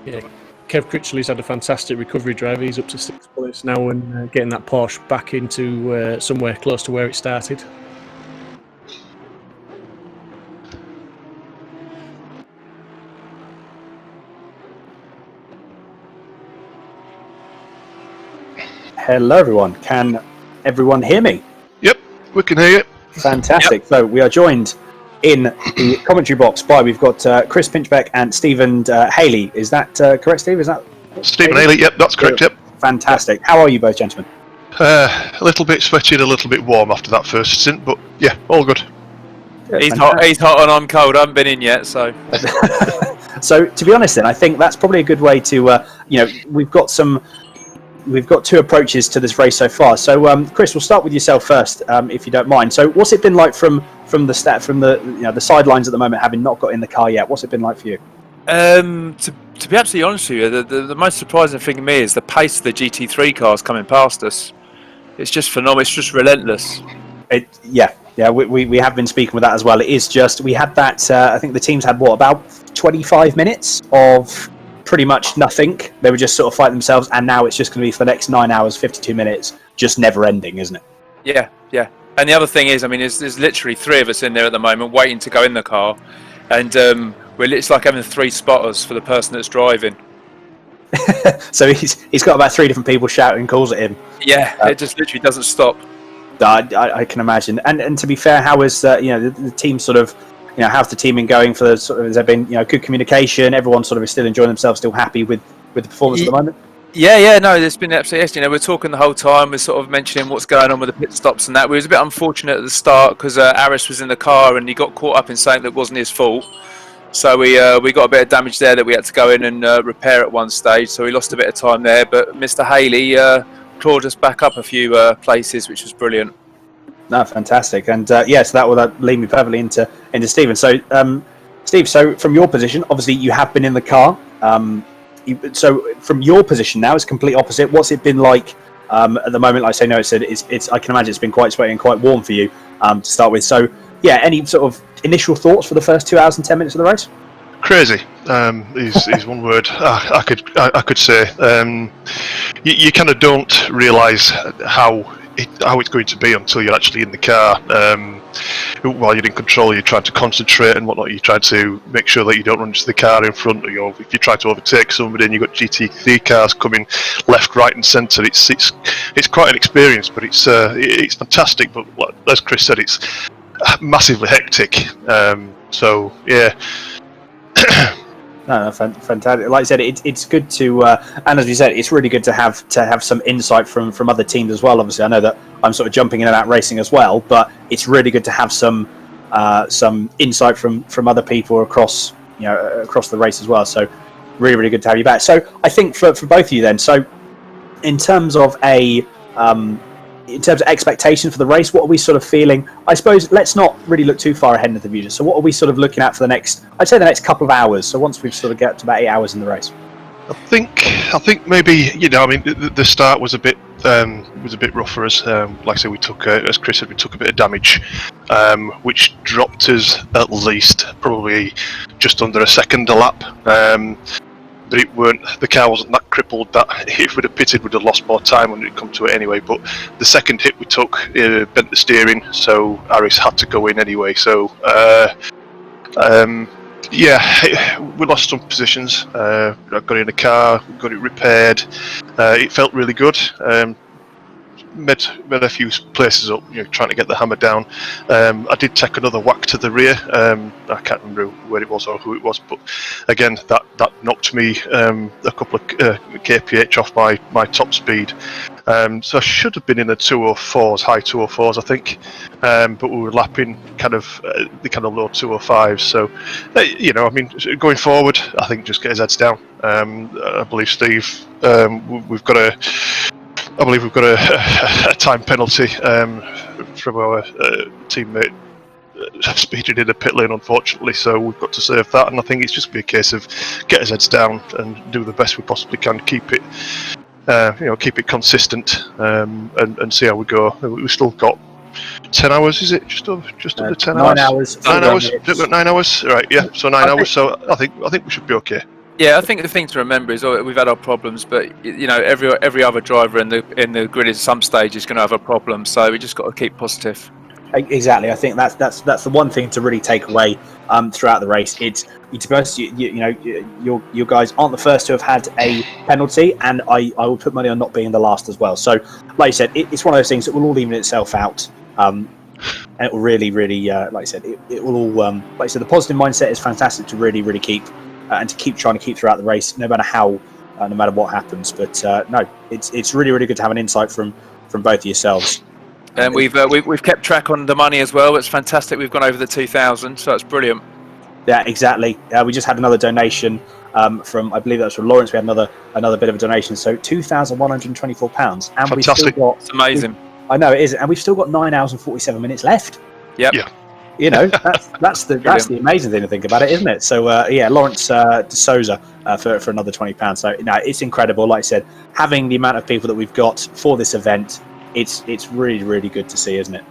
Speaker 2: Yeah, Kev Critchley's had a fantastic recovery drive. He's up to 6th place now and getting that Porsche back into somewhere close to where it started.
Speaker 6: Hello, everyone. Can everyone hear me?
Speaker 11: Yep, we can hear you.
Speaker 6: Fantastic. Yep. So we are joined in the commentary box by, we've got Chris Pinchbeck and Stephen Haley. Is that correct, Steve? Is that
Speaker 11: Stephen Haley? Yep, that's correct. Yep.
Speaker 6: Fantastic. How are you both, gentlemen?
Speaker 11: A little bit sweaty and a little bit warm after that first stint, but yeah, all good.
Speaker 12: He's hot and I'm cold. I haven't been in yet, so.
Speaker 6: So to be honest, then I think that's probably a good way to. We've got two approaches to this race so far. So, Chris, we'll start with yourself first, if you don't mind. So, what's it been like from the sidelines at the moment, having not got in the car yet? What's it been like for you?
Speaker 12: To be absolutely honest with you, the most surprising thing to me is the pace of the GT3 cars coming past us. It's just phenomenal. It's just relentless.
Speaker 6: Yeah. We have been speaking with that as well. It is just, we had that. I think the teams had about 25 minutes of pretty much nothing. They were just sort of fighting themselves, and now it's just going to be for the next 9 hours, 52 minutes, just never ending, isn't it?
Speaker 12: Yeah. And the other thing is, I mean, there's literally 3 of us in there at the moment waiting to go in the car, and it's like having 3 spotters for the person that's driving.
Speaker 6: So he's got about 3 different people shouting calls at him.
Speaker 12: Yeah, it just literally doesn't stop.
Speaker 6: I can imagine. And to be fair, how is the team sort of? How's the teaming going for the sort of? Has there been good communication? Everyone sort of is still enjoying themselves, still happy with the performance at the moment.
Speaker 12: Yeah, no, there's been absolutely. We're talking the whole time. We're sort of mentioning what's going on with the pit stops and that. We was a bit unfortunate at the start because Aris was in the car and he got caught up in something that wasn't his fault. So we got a bit of damage there that we had to go in and repair at one stage. So we lost a bit of time there. But Mr. Haley clawed us back up a few places, which was brilliant.
Speaker 6: No, fantastic. And so that will lead me perfectly into Stephen. So, Steve, so from your position, obviously you have been in the car. So from your position now, it's complete opposite. What's it been like at the moment? Like I say, no, it's. I can imagine it's been quite sweaty and quite warm for you to start with. So, yeah, any sort of initial thoughts for the first 2 hours and 10 minutes of the race?
Speaker 11: Crazy is one word I could say. You kind of don't realise how it's going to be until you're actually in the car. While you're in control, you're trying to concentrate and whatnot. You're trying to make sure that you don't run into the car in front, or if you try to overtake somebody and you've got GT3 cars coming left, right, and centre. It's quite an experience, but it's fantastic. But as Chris said, it's massively hectic. So yeah.
Speaker 6: No, fantastic. Like I said, it's good to, and as we said, it's really good to have some insight from other teams as well. Obviously, I know that I'm sort of jumping in and out racing as well, but it's really good to have some insight from other people across the race as well. So, really good to have you back. So, I think for both of you then. So, in terms of expectations for the race, what are we sort of feeling? I suppose let's not really look too far ahead into the future. So what are we sort of looking at for the next, I'd say the next couple of hours. So once we've sort of get to about 8 hours in the race.
Speaker 11: I think maybe, the start was a bit rough for us. Like I say, we took, as Chris said, we took a bit of damage, which dropped us at least probably just under a second a lap. But the car wasn't that crippled that if we'd have pitted, we'd have lost more time when it come to it anyway. But the second hit we took bent the steering, so Aris had to go in anyway. So we lost some positions. I got in the car, got it repaired. It felt really good. Made a few places up, trying to get the hammer down. I did take another whack to the rear. I can't remember where it was or who it was, but again, that knocked me a couple of kph off my top speed. So I should have been in the 204s, high 204s, I think, but we were lapping kind of the kind of low 205s. So, you know, I mean, going forward, I think just get his heads down. I believe Steve, we've got a time penalty from our teammate speeding in the pit lane, unfortunately, so we've got to save that. And I think it's just be a case of get his heads down and do the best we possibly can, keep it keep it consistent, and see how we go. We've still got 10 hours, is it? Just under 10
Speaker 6: 9
Speaker 11: hours?
Speaker 6: hours.
Speaker 11: 9 hours? 9 hours? Right, yeah, so 9 hours, so I think we should be okay.
Speaker 12: Yeah, I think the thing to remember is we've had our problems, but you know every other driver in the grid at some stage is going to have a problem. So we just got to keep positive.
Speaker 6: Exactly, I think that's the one thing to really take away throughout the race. It's to be honest, you guys aren't the first to have had a penalty, and I will put money on not being the last as well. So, like I said, it's one of those things that will all even itself out. And it will really, like I said, it will all. Like I said, the positive mindset is fantastic to really keep. And to keep trying to keep throughout the race, no matter how, no matter what happens. But no, it's really good to have an insight from both of yourselves.
Speaker 12: And we've kept track on the money as well. It's fantastic. We've gone over the 2,000, so that's brilliant.
Speaker 6: Yeah, exactly. We just had another donation from, I believe that was from Lawrence. We had another bit of a donation, so £2,124, and
Speaker 11: fantastic.
Speaker 6: We've still got.
Speaker 12: It's amazing.
Speaker 6: I know it is, and we've still got 9 hours and 47 minutes left.
Speaker 12: Yep.
Speaker 11: Yeah.
Speaker 6: You know, that's the amazing thing to think about it, isn't it? So yeah, Lawrence De Souza for another £20. So no, it's incredible. Like I said, having the amount of people that we've got for this event, it's really good to see, isn't it?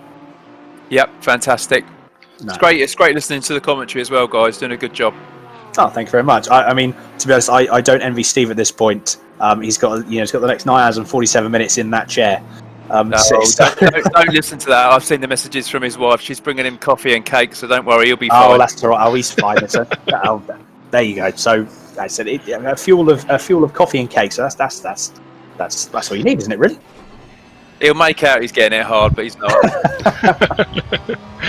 Speaker 12: Yep, fantastic. No. It's great listening to the commentary as well, guys. Doing a good job.
Speaker 6: Oh, thank you very much. I mean, to be honest, I don't envy Steve at this point. He's got the next 9 hours and 47 minutes in that chair.
Speaker 12: No, don't listen to that. I've seen the messages from his wife. She's bringing him coffee and cake, so don't worry, he'll be fine.
Speaker 6: Oh, that's all right. Oh, he's fine. So, there you go. So I said a fuel of coffee and cake. So that's all you need, isn't it? Really?
Speaker 12: He'll make out he's getting it hard, but he's not.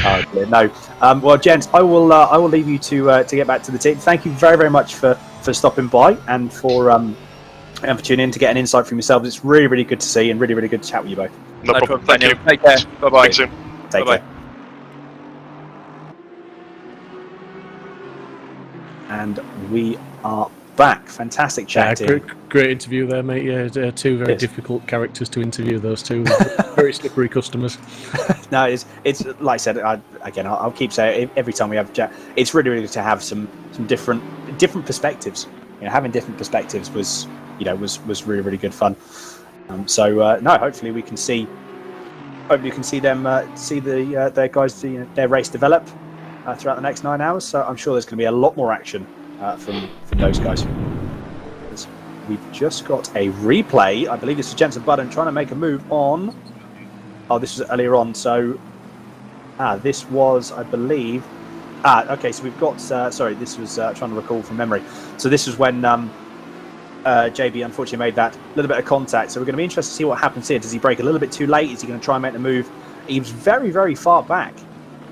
Speaker 6: Oh, dear, no. Well, gents, I will leave you to get back to the team. Thank you very much for stopping by and for tuning in to get an insight from yourselves. It's really good to see and really good to chat with you both.
Speaker 11: No problem. Thank you.
Speaker 12: Take care. Bye-bye.
Speaker 6: Take care. And we are back. Fantastic chat.
Speaker 2: Great interview there, mate. Yeah, two very difficult characters to interview, those two. Very slippery customers.
Speaker 6: No, it's like I said, I'll keep saying it every time we have a chat. It's really good to have some different perspectives. You know, having different perspectives was really good fun. So hopefully we can see them see their guys their race develop throughout the next 9 hours. So I'm sure there's going to be a lot more action from those guys. We've just got a replay. I believe this is Jensen Button trying to make a move on. Oh, this was earlier on. So this was, I believe. Okay. So we've got. Sorry, this was trying to recall from memory. So this was when JB unfortunately made that little bit of contact. So we're going to be interested to see what happens here. Does he brake a little bit too late? Is he going to try and make the move? He was very far back.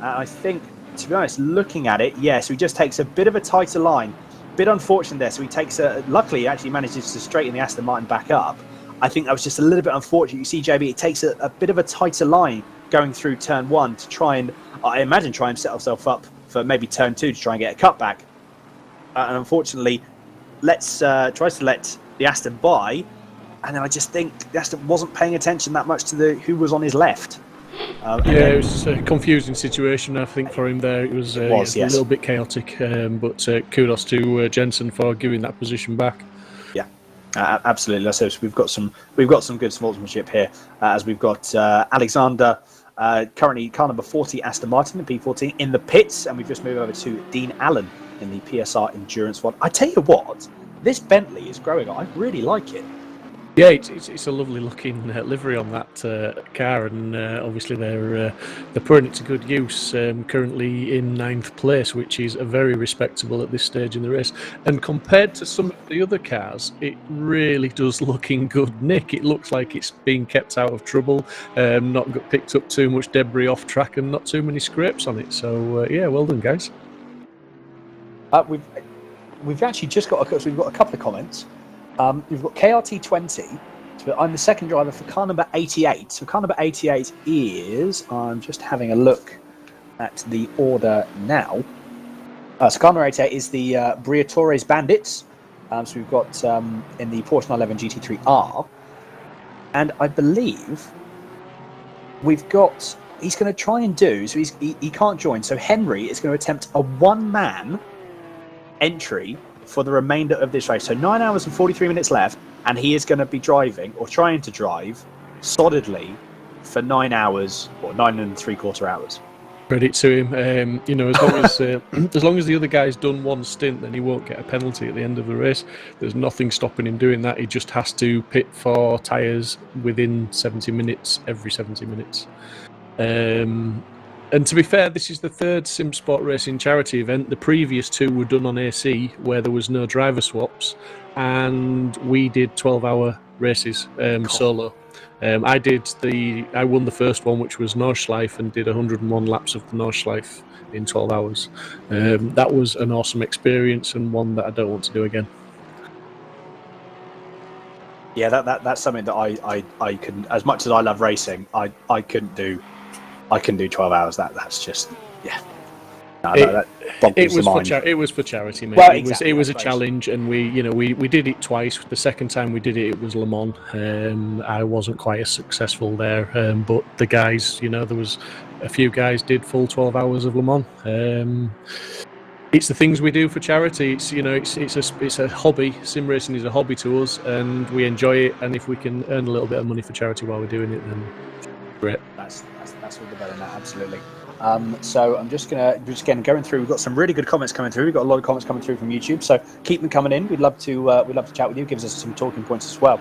Speaker 6: I think, to be honest, looking at it, yes, so he just takes a bit of a tighter line. Bit unfortunate there. So he takes luckily he actually manages to straighten the Aston Martin back up. I think that was just a little bit unfortunate. You see, JB, it takes a bit of a tighter line going through turn one to try and, I imagine, try and set himself up for maybe turn two to try and get a cut back. And unfortunately, tries to let the Aston by, and then I just think the Aston wasn't paying attention that much to who was on his left.
Speaker 2: It was a confusing situation, I think, for him there. It was a little bit chaotic, but kudos to Jensen for giving that position back.
Speaker 6: Yeah, absolutely. So we've got some good sportsmanship here, as we've got Alexander, currently car number 40 Aston Martin, the P14, in the pits, and we've just moved over to Dean Allen in the PSR Endurance one. I tell you what, this Bentley is growing on. I really like it.
Speaker 2: Yeah, it's a lovely looking livery on that car, and obviously they're putting it to good use. Currently in 9th place, which is very respectable at this stage in the race. And compared to some of the other cars, it really does look in good nick. It looks like it's been kept out of trouble, not got picked up too much debris off track, and not too many scrapes on it. So yeah, well done, guys.
Speaker 6: We've actually just got we've got a couple of comments. We've got KRT20 So I'm the second driver for car number 88. So car number 88 is, I'm just having a look at the order now. So car number 88 is the Briatore's Bandits. So we've got in the Porsche 911 GT3R. And I believe we've got, he's going to try and do, so he can't join. So Henry is going to attempt a one-man entry for the remainder of this race. So 9 hours and 43 minutes left, and he is going to be driving, or trying to drive, solidly for 9 hours, or 9 3/4 hours.
Speaker 2: Credit to him. You know, as long as the other guy's done one stint, then he won't get a penalty at the end of the race. There's nothing stopping him doing that. He just has to pit for tyres within 70 minutes, every 70 minutes. And to be fair, this is the third Simsport Racing charity event. The previous two were done on AC, where there was no driver swaps, and we did 12-hour races solo. I won the first one, which was Nordschleife, and did 101 laps of the Nordschleife in 12 hours. That was an awesome experience, and one that I don't want to do again.
Speaker 6: Yeah, that's something that I couldn't, as much as I love racing, I couldn't do 12 hours. That's just, yeah. No,
Speaker 2: it was for charity, mate.
Speaker 6: Well,
Speaker 2: it was a challenge, and we did it twice. The second time we did it, it was Le Mans. I wasn't quite as successful there, but the guys, there was a few guys did full 12 hours of Le Mans. It's the things we do for charity. It's a hobby. Sim racing is a hobby to us, and we enjoy it. And if we can earn a little bit of money for charity while we're doing it, then great.
Speaker 6: That's all the better than that, absolutely. So I'm just going through. We've got some really good comments coming through. We've got a lot of comments coming through from YouTube. So keep them coming in. We'd love to chat with you. Gives us some talking points as well.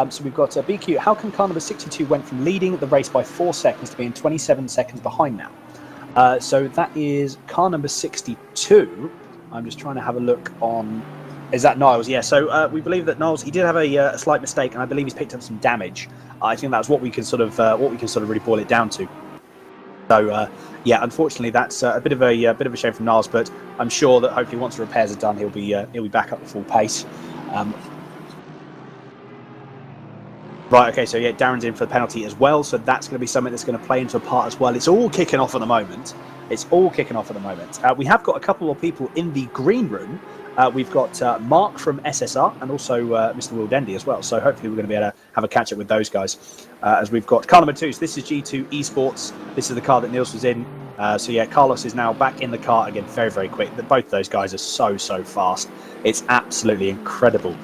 Speaker 6: So we've got BQ. How come car number 62 went from leading the race by 4 seconds to being 27 seconds behind now? So that is car number 62. I'm just trying to have a look on. Is that Niles? Yeah. So we believe that Niles, he did have a slight mistake, and I believe he's picked up some damage. I think that's what we can sort of really boil it down to. So yeah, unfortunately, that's a bit of a shame from Niles, but I'm sure that hopefully once the repairs are done, he'll be back up to full pace. Right, okay, so yeah, Darren's in for the penalty as well, so that's going to be something that's going to play into a part as well. It's all kicking off at the moment. We have got a couple of people in the green room. We've got Mark from SSR and also Mr. Will Dendy as well, so hopefully we're going to be able to have a catch-up with those guys. As we've got car number 2, so this is G2 Esports. This is the car that Niels was in. So yeah, Carlos is now back in the car again, very, very quick. Both of those guys are so fast. It's absolutely incredible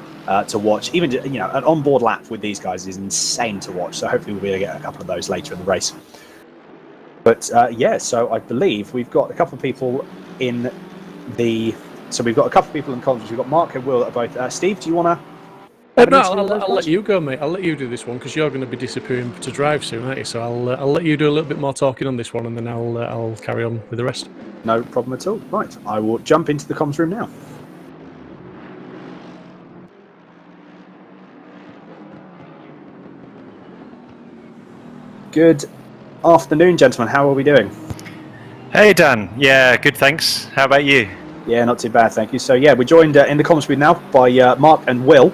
Speaker 6: to watch. Even an onboard lap with these guys is insane to watch. So hopefully we'll be able to get a couple of those later in the race. But yeah, so I believe we've got a couple of people in the. So we've got a couple of people in conference. We've got Mark and Will at both. Steve, do you want to?
Speaker 2: No, I'll let you go, mate. I'll let you do this one because you're going to be disappearing to drive soon, aren't you? So I'll let you do a little bit more talking on this one, and then I'll carry on with the rest.
Speaker 6: No problem at all. Right, I will jump into the comms room now. Good afternoon, gentlemen. How are we doing?
Speaker 13: Hey, Dan. Yeah, good, thanks. How about you?
Speaker 6: Yeah, not too bad, thank you. So yeah, we're joined in the comms booth now by Mark and Will.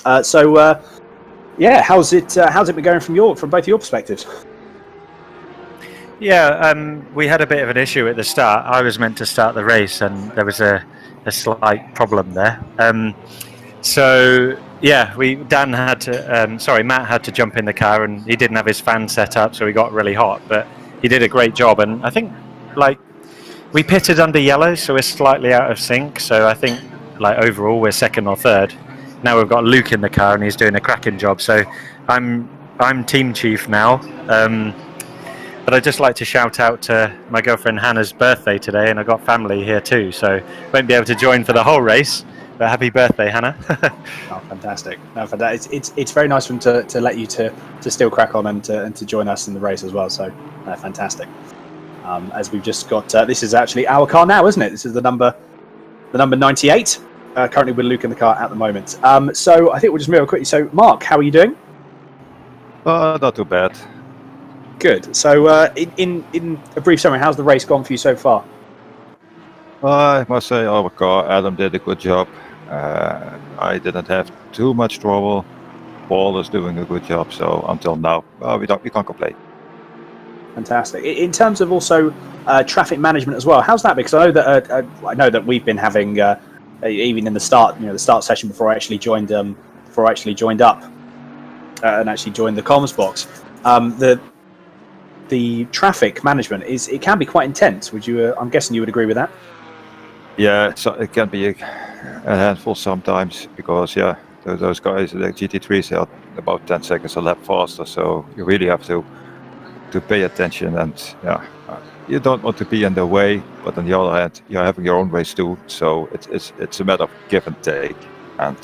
Speaker 6: Yeah, how's it been going from both your perspectives?
Speaker 13: Yeah, we had a bit of an issue at the start. I was meant to start the race, and there was a slight problem there. So yeah, Matt had to jump in the car, and he didn't have his fan set up, so he got really hot. But he did a great job, and I think we pitted under yellow, so we're slightly out of sync. So I think overall we're second or third. Now we've got Luke in the car, and he's doing a cracking job. So I'm team chief now. But I'd just like to shout out to my girlfriend Hannah's birthday today, and I've got family here too, so won't be able to join for the whole race. But happy birthday, Hannah!
Speaker 6: Oh, fantastic! No, it's very nice of them to let you to still crack on and to join us in the race as well. So fantastic. As we've just got, this is actually our car now, isn't it? This is the number 98. Currently with Luke in the car at the moment. So I think we'll just move on quickly. So Mark, how are you doing?
Speaker 14: Not too bad.
Speaker 6: Good. So in a brief summary, how's the race gone for you so far?
Speaker 14: I must say our car, Adam did a good job. I didn't have too much trouble. Paul is doing a good job. So until now, we can't complain.
Speaker 6: Fantastic. In terms of also traffic management as well, how's that? Because I know that we've been having even in the start, the start session before I actually joined up and actually joined the comms box. The traffic management it can be quite intense. Would you? I'm guessing you would agree with that.
Speaker 14: Yeah, so it can be a handful sometimes because those guys, the GT3s are about 10 seconds a lap faster. So you really have to pay attention, and you don't want to be in their way, but on the other hand, you're having your own race too. So it's a matter of give and take. And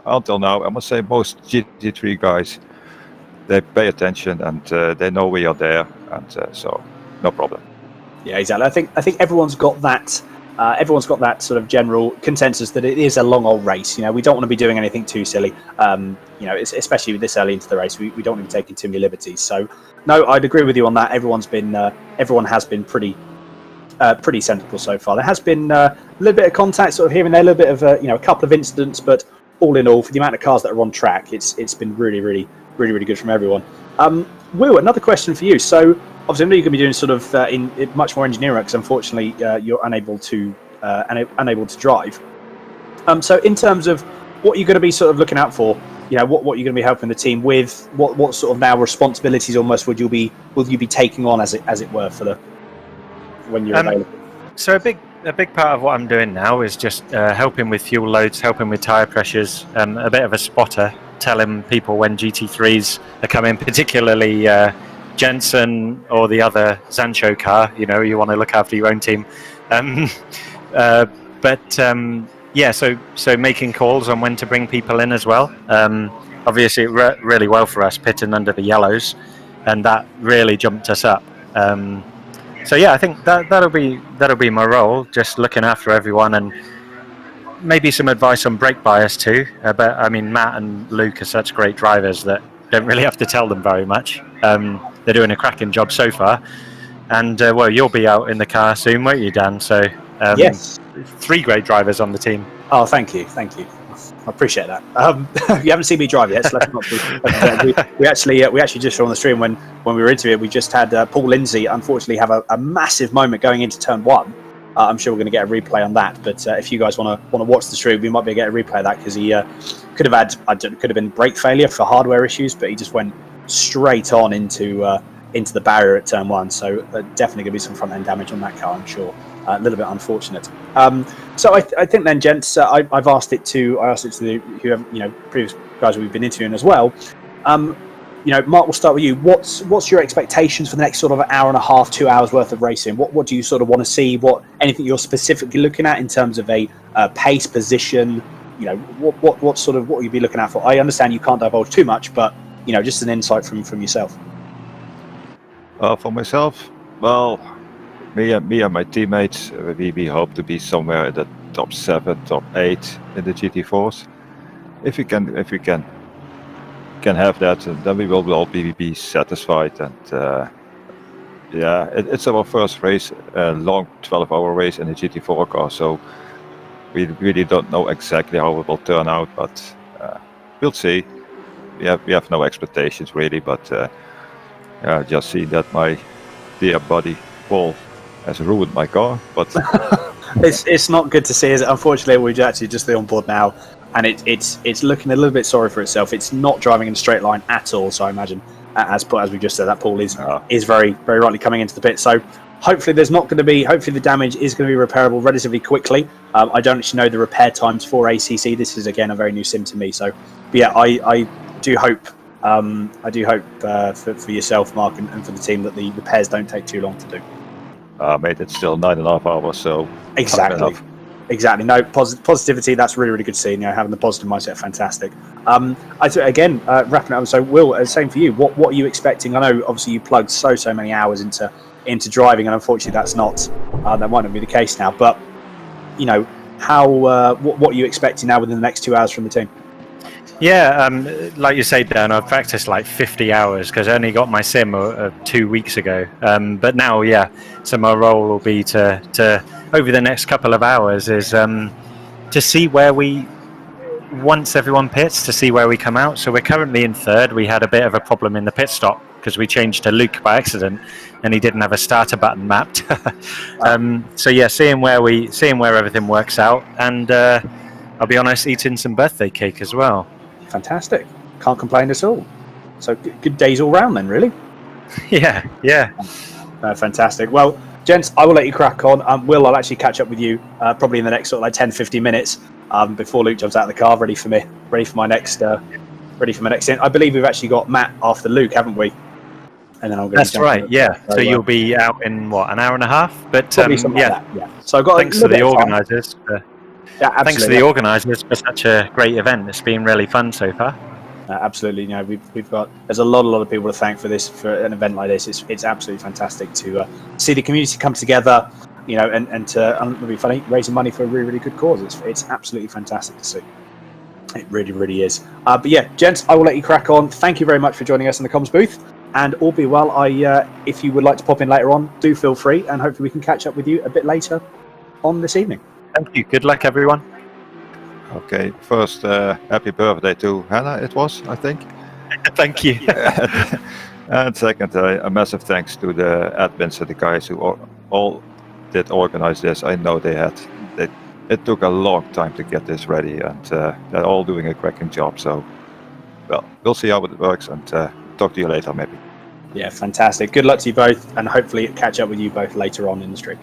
Speaker 14: until now, I must say most GT3 guys, they pay attention and they know we are there, and so no problem. Yeah,
Speaker 6: exactly. I think everyone's got that. Everyone's got that sort of general consensus that it is a long old race. We don't want to be doing anything too silly. Especially this early into the race, we don't want to be taking too many liberties. So, no, I'd agree with you on that. Everyone has been pretty sensible so far. There has been a little bit of contact, sort of here and there, a little bit of a couple of incidents, but all in all, for the amount of cars that are on track, it's been really good from everyone. Will, another question for you. So, obviously, I know you're going to be doing sort of in much more engineering because unfortunately you're unable to drive. So, in terms of what you're going to be sort of looking out for, what you're going to be helping the team with, what sort of now responsibilities almost will you be taking on as it were when you're available?
Speaker 13: So a big part of what I'm doing now is just helping with fuel loads, helping with tyre pressures, a bit of a spotter, telling people when GT3s are coming, particularly Jensen or the other Zancho car. You want to look after your own team. So making calls on when to bring people in as well. Obviously, it worked really well for us pitting under the yellows, and that really jumped us up. I think that'll be my role, just looking after everyone, and maybe some advice on brake bias too. But I mean, Matt and Luke are such great drivers that don't really have to tell them very much. They're doing a cracking job so far, and you'll be out in the car soon, won't you, Dan? So
Speaker 6: yes,
Speaker 13: 3 great drivers on the team.
Speaker 6: Oh, thank you. I appreciate that. You haven't seen me drive yet, so let's not we actually just saw on the stream when we were interviewed, we just had Paul Lindsay unfortunately have a massive moment going into turn 1. I'm sure we're going to get a replay on that, but if you guys want to watch the stream, we might be able to get a replay of that because he could have been brake failure for hardware issues, but he just went straight on into the barrier at turn 1. So definitely going to be some front end damage on that car, I'm sure. A little bit unfortunate. So I think then, gents, I've asked it to the previous guys we've been interviewing as well. Mark, we'll start with you. What's your expectations for the next sort of hour and a half, 2 hours worth of racing? What do you sort of want to see? Anything you're specifically looking at in terms of a pace, position? What will you be looking out for? I understand you can't divulge too much, but just an insight from yourself.
Speaker 14: For myself, well, me and my teammates, we hope to be somewhere in the top 7, top 8 in the GT4s. If we can have that, then we will all be satisfied. And it's our first race, a long 12-hour race in a GT4 car. So we really don't know exactly how it will turn out, but we'll see. We have no expectations really, but just see that my dear buddy Paul has ruined my car, but
Speaker 6: it's not good to see, is it? Unfortunately, we're actually just on board now, and it's looking a little bit sorry for itself. It's not driving in a straight line at all. So I imagine, as we just said, that Paul is very very rightly coming into the pit. So hopefully the damage is going to be repairable relatively quickly. I don't actually know the repair times for ACC. This is again a very new sim to me. So, but yeah, I do hope. For yourself, Mark, and for the team that the repairs don't take too long to do.
Speaker 14: Mate, it's still 9.5 hours, so
Speaker 6: exactly. No positivity. That's really good to see. Having the positive mindset, fantastic. Wrapping up. So, Will, same for you. What are you expecting? I know obviously you plugged so many hours into driving, and unfortunately that might not be the case now. But what are you expecting now within the next 2 hours from the team?
Speaker 13: Yeah, like you say, Dan, I've practiced like 50 hours because I only got my sim 2 weeks ago. But now, so my role will be to over the next couple of hours is to see where we once everyone pits to see where we come out. So we're currently in third. We had a bit of a problem in the pit stop because we changed to Luke by accident, and he didn't have a starter button mapped. So yeah, seeing where everything works out, and I'll be honest, eating some birthday cake as well.
Speaker 6: Fantastic. Can't complain at all. So good days all round then, really.
Speaker 13: Yeah.
Speaker 6: Fantastic. Well, gents, I will let you crack on. Will, I'll actually catch up with you probably in the next sort of like 10-15 minutes before Luke jumps out of the car, ready for my next in. I believe we've actually got Matt after Luke, haven't we? And then I'm going.
Speaker 13: That's right. Yeah. So you'll be out in what, an hour and a half? But
Speaker 6: yeah. Like yeah. So I've got
Speaker 13: thanks to the organisers. Thanks to the organisers for such a great event. It's been really fun so far.
Speaker 6: Absolutely. You know, there's a lot of people to thank for an event like this. It's absolutely fantastic to see the community come together, you know, and to be funny, raising money for a really, really good cause. It's absolutely fantastic to see. It really, really is. But yeah, gents, I will let you crack on. Thank you very much for joining us in the comms booth. And all be well, if you would like to pop in later on, do feel free, and hopefully we can catch up with you a bit later on this evening.
Speaker 13: Thank you. Good luck, everyone.
Speaker 14: Okay, first, happy birthday to Hannah, it was, I think.
Speaker 13: Thank you.
Speaker 14: And second, a massive thanks to the admins and the guys who all did organize this. I know it took a long time to get this ready, and they're all doing a cracking job. So, well, we'll see how it works, and talk to you later, maybe.
Speaker 6: Yeah, fantastic. Good luck to you both, and hopefully catch up with you both later on in the stream.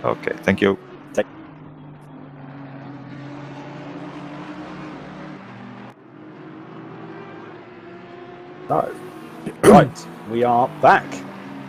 Speaker 14: Okay, thank you.
Speaker 6: So, right, we are back.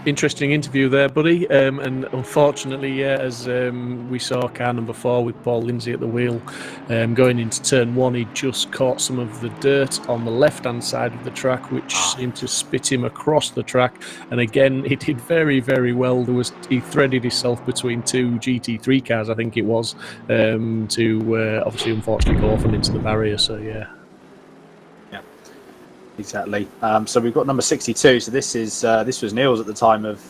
Speaker 2: Interesting interview there, buddy. And unfortunately, as we saw car number 4 with Paul Lindsay at the wheel, going into turn 1, he just caught some of the dirt on the left-hand side of the track, which seemed to spit him across the track. And again, he did very, very well. He threaded himself between 2 GT3 cars, I think it was, to obviously, unfortunately, go off and into the barrier. So yeah.
Speaker 6: Exactly. So we've got number 62. So this was Neil's at the time of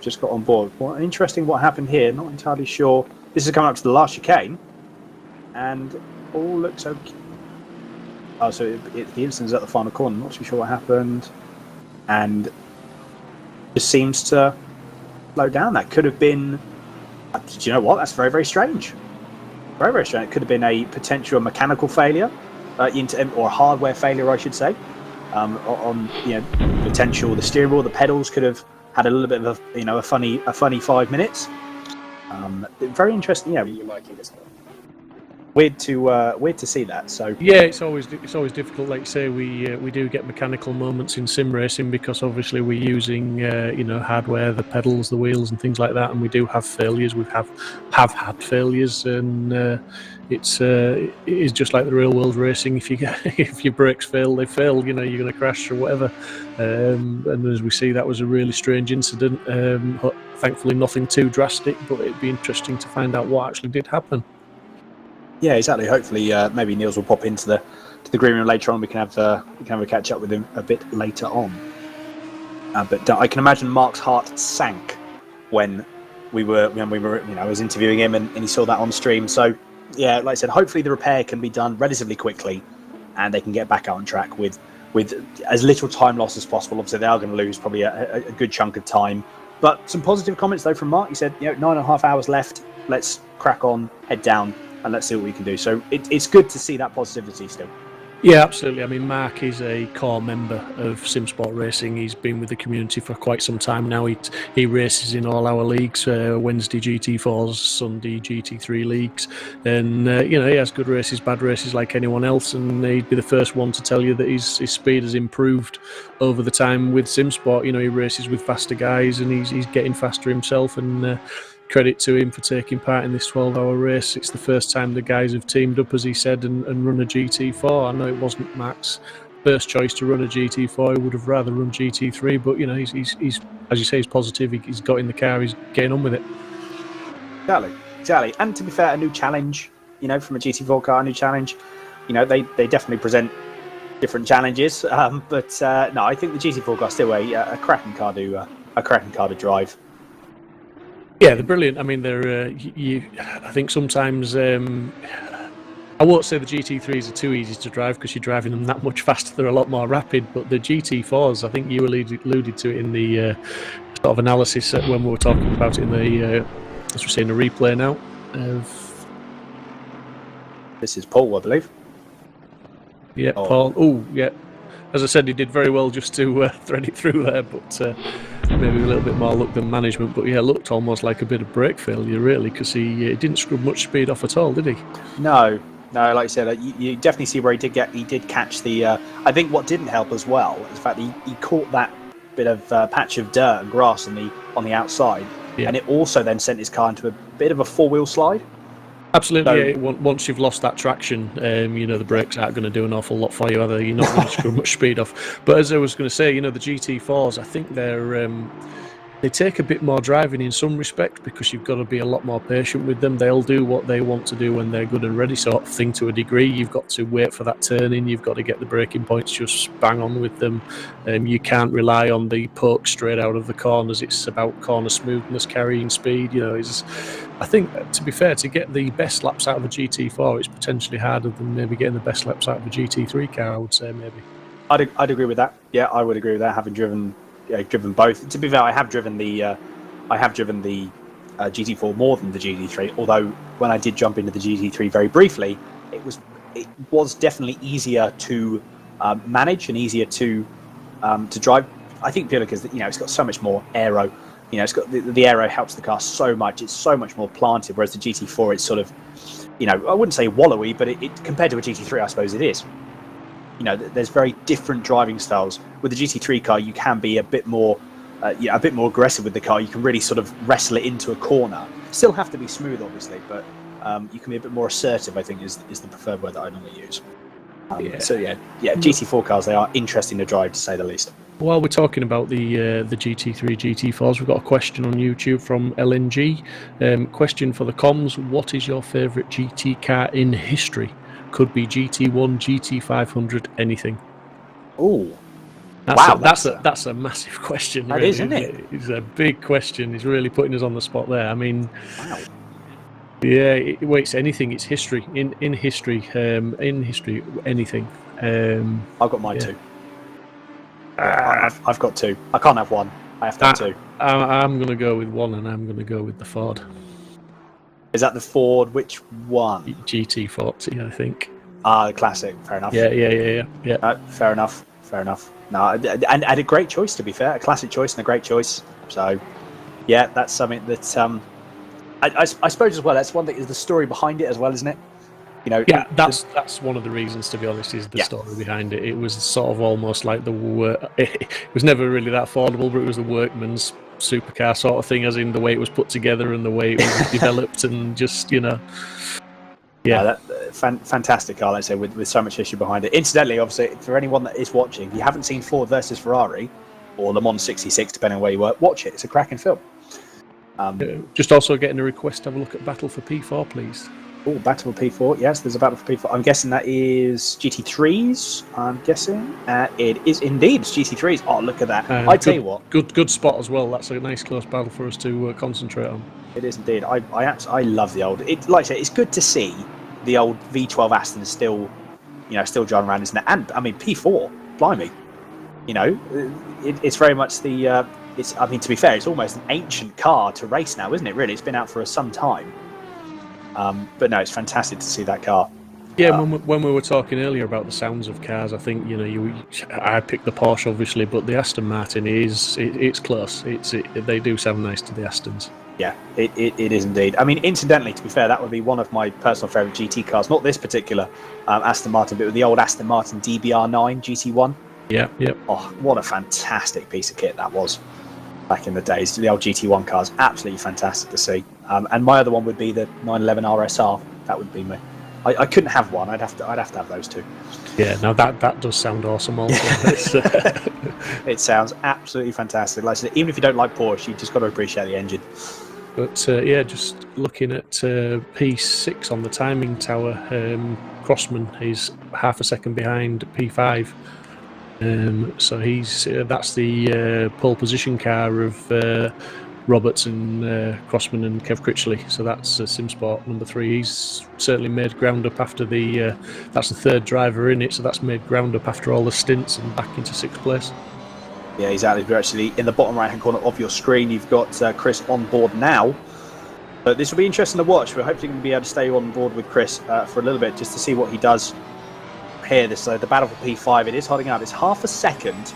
Speaker 6: just got on board. Well, interesting what happened here. Not entirely sure. This is coming up to the last chicane, and all looks okay. Oh, so the incident's at the final corner. Not too sure what happened, and just seems to slow down. That could have been. Do you know what? That's very, very strange. Very, very strange. It could have been a potential mechanical failure. Or hardware failure, I should say, on potential. The steering wheel, the pedals could have had a little bit of a funny 5 minutes. Very interesting. Yeah, you might keep this one. Weird to see that. So
Speaker 2: yeah, it's always difficult. Like you say, we do get mechanical moments in sim racing because obviously we're using hardware, the pedals, the wheels, and things like that, and we do have failures. We have had failures, and it is just like the real world racing. If your brakes fail, they fail. You're going to crash or whatever. And as we see, that was a really strange incident. Thankfully, nothing too drastic, but it'd be interesting to find out what actually did happen.
Speaker 6: Yeah, exactly. Hopefully, maybe Niels will pop into the green room later on. We can have a catch up with him a bit later on. But I can imagine Mark's heart sank when we were I was interviewing him and he saw that on stream. So yeah, like I said, hopefully the repair can be done relatively quickly, and they can get back out on track with as little time loss as possible. Obviously, they are going to lose probably a good chunk of time. But some positive comments though from Mark. He said, 9.5 hours left. Let's crack on, head down, and let's see what we can do. So it's good to see that positivity still.
Speaker 2: Yeah, absolutely. I mean, Mark is a core member of Simsport Racing. He's been with the community for quite some time now. He races in all our leagues, Wednesday GT4s, Sunday GT3 leagues. And, he has good races, bad races like anyone else. And he'd be the first one to tell you that his speed has improved over the time with Simsport. He races with faster guys and he's getting faster himself. And credit to him for taking part in this 12-hour race. It's the first time the guys have teamed up, as he said, and run a GT4. I know it wasn't Mark's first choice to run a GT4. He would have rather run GT3, but he's as you say, he's positive. He's got in the car. He's getting on with it.
Speaker 6: Exactly. And to be fair, a new challenge. From a GT4 car, a new challenge. They definitely present different challenges. But no, I think the GT4 car is still a cracking car to drive.
Speaker 2: Yeah, they're brilliant. I mean, they're. I think sometimes. I won't say the GT3s are too easy to drive because you're driving them that much faster. They're a lot more rapid. But the GT4s, I think you alluded to it in the sort of analysis when we were talking about it in the, as we're seeing a replay now.
Speaker 6: This is Paul, I believe.
Speaker 2: Yeah, Paul. Oh, yeah. As I said, he did very well just to thread it through there, but maybe a little bit more luck than management. But yeah, looked almost like a bit of brake failure, really, because he didn't scrub much speed off at all, did he?
Speaker 6: No, like you said, you definitely see where he did catch the. I think what didn't help as well is the fact that he caught that bit of patch of dirt and grass on the outside, and it also then sent his car into a bit of a four-wheel slide.
Speaker 2: Absolutely. So, once you've lost that traction, the brakes aren't going to do an awful lot for you, either. You're not going to screw much speed off. But as I was going to say, the GT4s, I think they take a bit more driving in some respect because you've got to be a lot more patient with them. They'll do what they want to do when they're good and ready, sort of thing, to a degree. You've got to wait for that turn-in. You've got to get the braking points just bang on with them. You can't rely on the poke straight out of the corners. It's about corner smoothness, carrying speed. I think, to be fair, to get the best laps out of a GT4, it's potentially harder than maybe getting the best laps out of a GT3 car, I would say, maybe.
Speaker 6: I'd agree with that. Yeah, I would agree with that, having driven both. To be fair, I have driven the GT4 more than the GT3. Although when I did jump into the GT3 very briefly, it was definitely easier to manage and easier to drive. I think purely because it's got so much more aero. It's got the aero helps the car so much. It's so much more planted. Whereas the GT4, it's sort of, I wouldn't say wallowy, but it compared to a GT3, I suppose it is. There's very different driving styles. With the GT3 car, you can be a bit more aggressive with the car. You can really sort of wrestle it into a corner. Still have to be smooth, obviously, but you can be a bit more assertive, I think, is the preferred word that I normally use. So GT4 cars, they are interesting to drive, to say the least.
Speaker 2: While we're talking about the GT3, GT4s, we've got a question on YouTube from LNG. Question for the comms: what is your favourite GT car in history? Could be GT1, GT500, anything.
Speaker 6: Oh,
Speaker 2: wow! That's a massive question.
Speaker 6: That
Speaker 2: really,
Speaker 6: isn't it?
Speaker 2: It's a big question. He's really putting us on the spot there. I mean,
Speaker 6: wow.
Speaker 2: Yeah, it's anything. It's history. In history, anything.
Speaker 6: I've got mine too. I've got two. I can't have one. I have to have two.
Speaker 2: I'm going to go with one, and I'm going to go with the Ford.
Speaker 6: Is that the Ford? Which one?
Speaker 2: GT40, I think.
Speaker 6: The classic. Fair enough.
Speaker 2: Yeah.
Speaker 6: Fair enough. No, and a great choice, to be fair. A classic choice and a great choice. So, yeah, that's something that I suppose as well. That's one thing, is the story behind it as well, isn't it?
Speaker 2: Yeah, that's one of the reasons, to be honest, is the story behind it. It was sort of almost like it was never really that affordable, but it was the workman's supercar sort of thing, as in the way it was put together and the way it was developed, and just
Speaker 6: fantastic car, let's say, with so much history behind it. Incidentally, obviously, for anyone that is watching, if you haven't seen Ford versus Ferrari or Le Mans 66, depending on where you were, watch it. It's a cracking film.
Speaker 2: Just also getting a request to have a look at Battle for P4, please.
Speaker 6: Oh, Battle for P4. Yes, there's a Battle for P4. I'm guessing that is GT3s. I'm guessing it is indeed. It's GT3s. Oh, look at that! I tell you what,
Speaker 2: good spot as well. That's a nice close battle for us to concentrate on.
Speaker 6: It is indeed. I love the old. Like I say, it's good to see the old V12 Aston still driving around, isn't it? And I mean P4, blimey, it's very much the. I mean, to be fair, it's almost an ancient car to race now, isn't it? Really, it's been out for some time. But no, it's fantastic to see that car.
Speaker 2: Yeah, when we were talking earlier about the sounds of cars, I think I picked the Porsche obviously, but the Aston Martin it's close. They do sound nice to the Astons.
Speaker 6: Yeah, it is indeed. I mean, incidentally, to be fair, that would be one of my personal favourite GT cars. Not this particular Aston Martin, but the old Aston Martin DBR9 GT1.
Speaker 2: Yeah.
Speaker 6: Oh, what a fantastic piece of kit that was back in the days. The old GT1 cars, absolutely fantastic to see. And my other one would be the 911 RSR. That would be me. I couldn't have one. I'd have to have those two.
Speaker 2: Yeah, now that does sound awesome. Also,
Speaker 6: it sounds absolutely fantastic. Like I said, even if you don't like Porsche, you just got to appreciate the engine.
Speaker 2: But just looking at P6 on the timing tower, Crossman is half a second behind P5. So that's the pole position car of Roberts and Crossman and Kev Critchley. So that's Simsport number 3. He's certainly made ground up after the. That's the 3rd driver in it, so that's made ground up after all the stints and back into 6th place.
Speaker 6: Yeah, exactly. We're actually in the bottom right-hand corner of your screen. You've got Chris on board now. But this will be interesting to watch. We're hopefully going to be able to stay on board with Chris for a little bit just to see what he does here. This the battle for P5. It is holding out. It's half a second.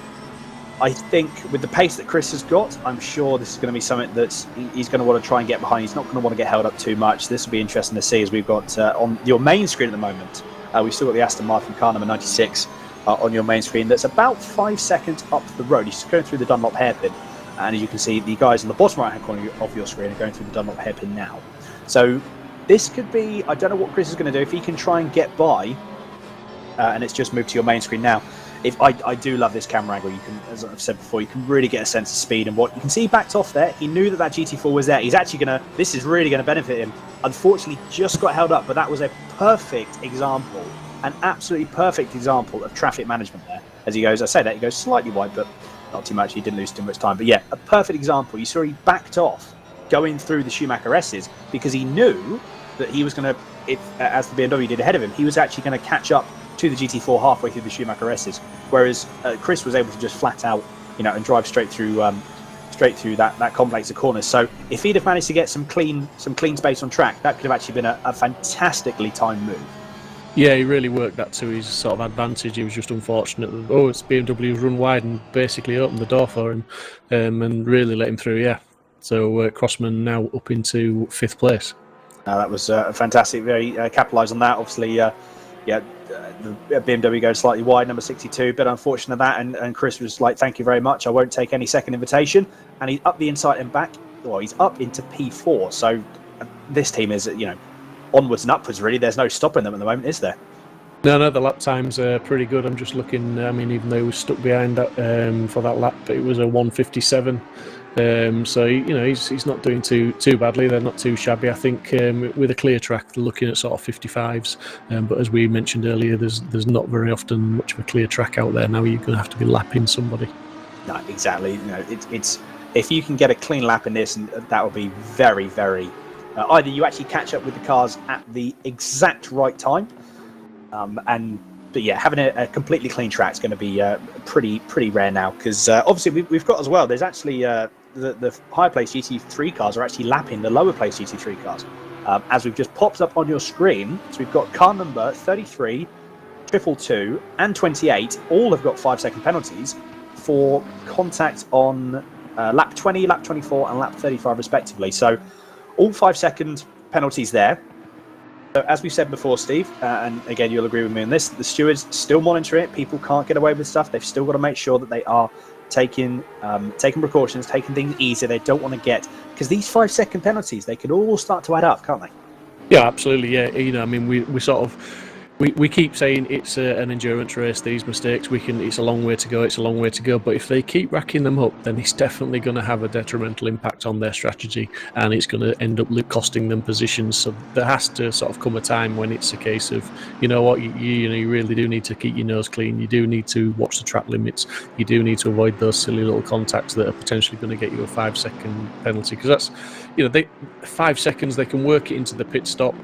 Speaker 6: I think with the pace that Chris has got, I'm sure this is going to be something that he's going to want to try and get behind. He's not going to want to get held up too much. This will be interesting to see as we've got on your main screen at the moment. We've still got the Aston Martin car number 96 on your main screen. That's about 5 seconds up the road. He's going through the Dunlop hairpin. And as you can see, the guys in the bottom right-hand corner of your screen are going through the Dunlop hairpin now. So this could be, I don't know what Chris is going to do. If he can try and get by, and it's just moved to your main screen now. If I do love this camera angle. You can, as I've said before, you can really get a sense of speed and what you can see. He backed off there. He knew that GT4 was there. He's actually going to, this is really going to benefit him. Unfortunately, just got held up, but that was a perfect example, an absolutely perfect example of traffic management there. As he goes, I say that, he goes slightly wide, but not too much. He didn't lose too much time. But yeah, a perfect example. You saw he backed off going through the Schumacher S's because he knew that he was going to, as the BMW did ahead of him, he was actually going to catch up to the GT4 halfway through the Schumacher S's, whereas Chris was able to just flat out, and drive straight through that complex of corners. So if he'd have managed to get some clean space on track, that could have actually been a fantastically timed move.
Speaker 2: Yeah, he really worked that to his sort of advantage. He was just unfortunate that it's BMW run wide and basically opened the door for him and really let him through. Yeah, so Crossman now up into 5th place.
Speaker 6: That was fantastic. Very capitalised on that. Obviously, the BMW goes slightly wide, number 62. Bit unfortunate of that, and Chris was like, "Thank you very much. I won't take any second invitation." And he's up the inside and back. Well, he's up into P4. So this team is, onwards and upwards. Really, there's no stopping them at the moment, is there?
Speaker 2: No, the lap times are pretty good. I'm just looking. I mean, even though he was stuck behind that for that lap, it was a 1:57. So he's not doing too badly. They're not too shabby. I think with a clear track, they're looking at sort of 55s. But as we mentioned earlier, there's not very often much of a clear track out there now. You're going to have to be lapping somebody.
Speaker 6: No, exactly. It's if you can get a clean lap in this, and that will be very, very. Either you actually catch up with the cars at the exact right time, but yeah, having a completely clean track is going to be pretty rare now, because obviously we've got as well. There's actually the higher place GT3 cars are actually lapping the lower place GT3 cars, as we've just popped up on your screen. So we've got car number 33, 222, and 28. All have got 5-second penalties for contact on lap 20, lap 24, and lap 35 respectively. So all 5-second penalties there. So as we said before, Steve, and again you'll agree with me on this, the stewards still monitor it. People can't get away with stuff. They've still got to make sure that they are taking precautions, taking things easy. They don't want to get, because these 5-second penalties, they could all start to add up, can't they?
Speaker 2: Yeah, absolutely. Yeah, I mean, we sort of we keep saying it's an endurance race. These mistakes, it's a long way to go. It's a long way to go. But if they keep racking them up, then it's definitely going to have a detrimental impact on their strategy, and it's going to end up costing them positions. So there has to sort of come a time when it's a case of, you really do need to keep your nose clean. You do need to watch the track limits. You do need to avoid those silly little contacts that are potentially going to get you a 5-second penalty, because that's, 5 seconds, they can work it into the pit stop.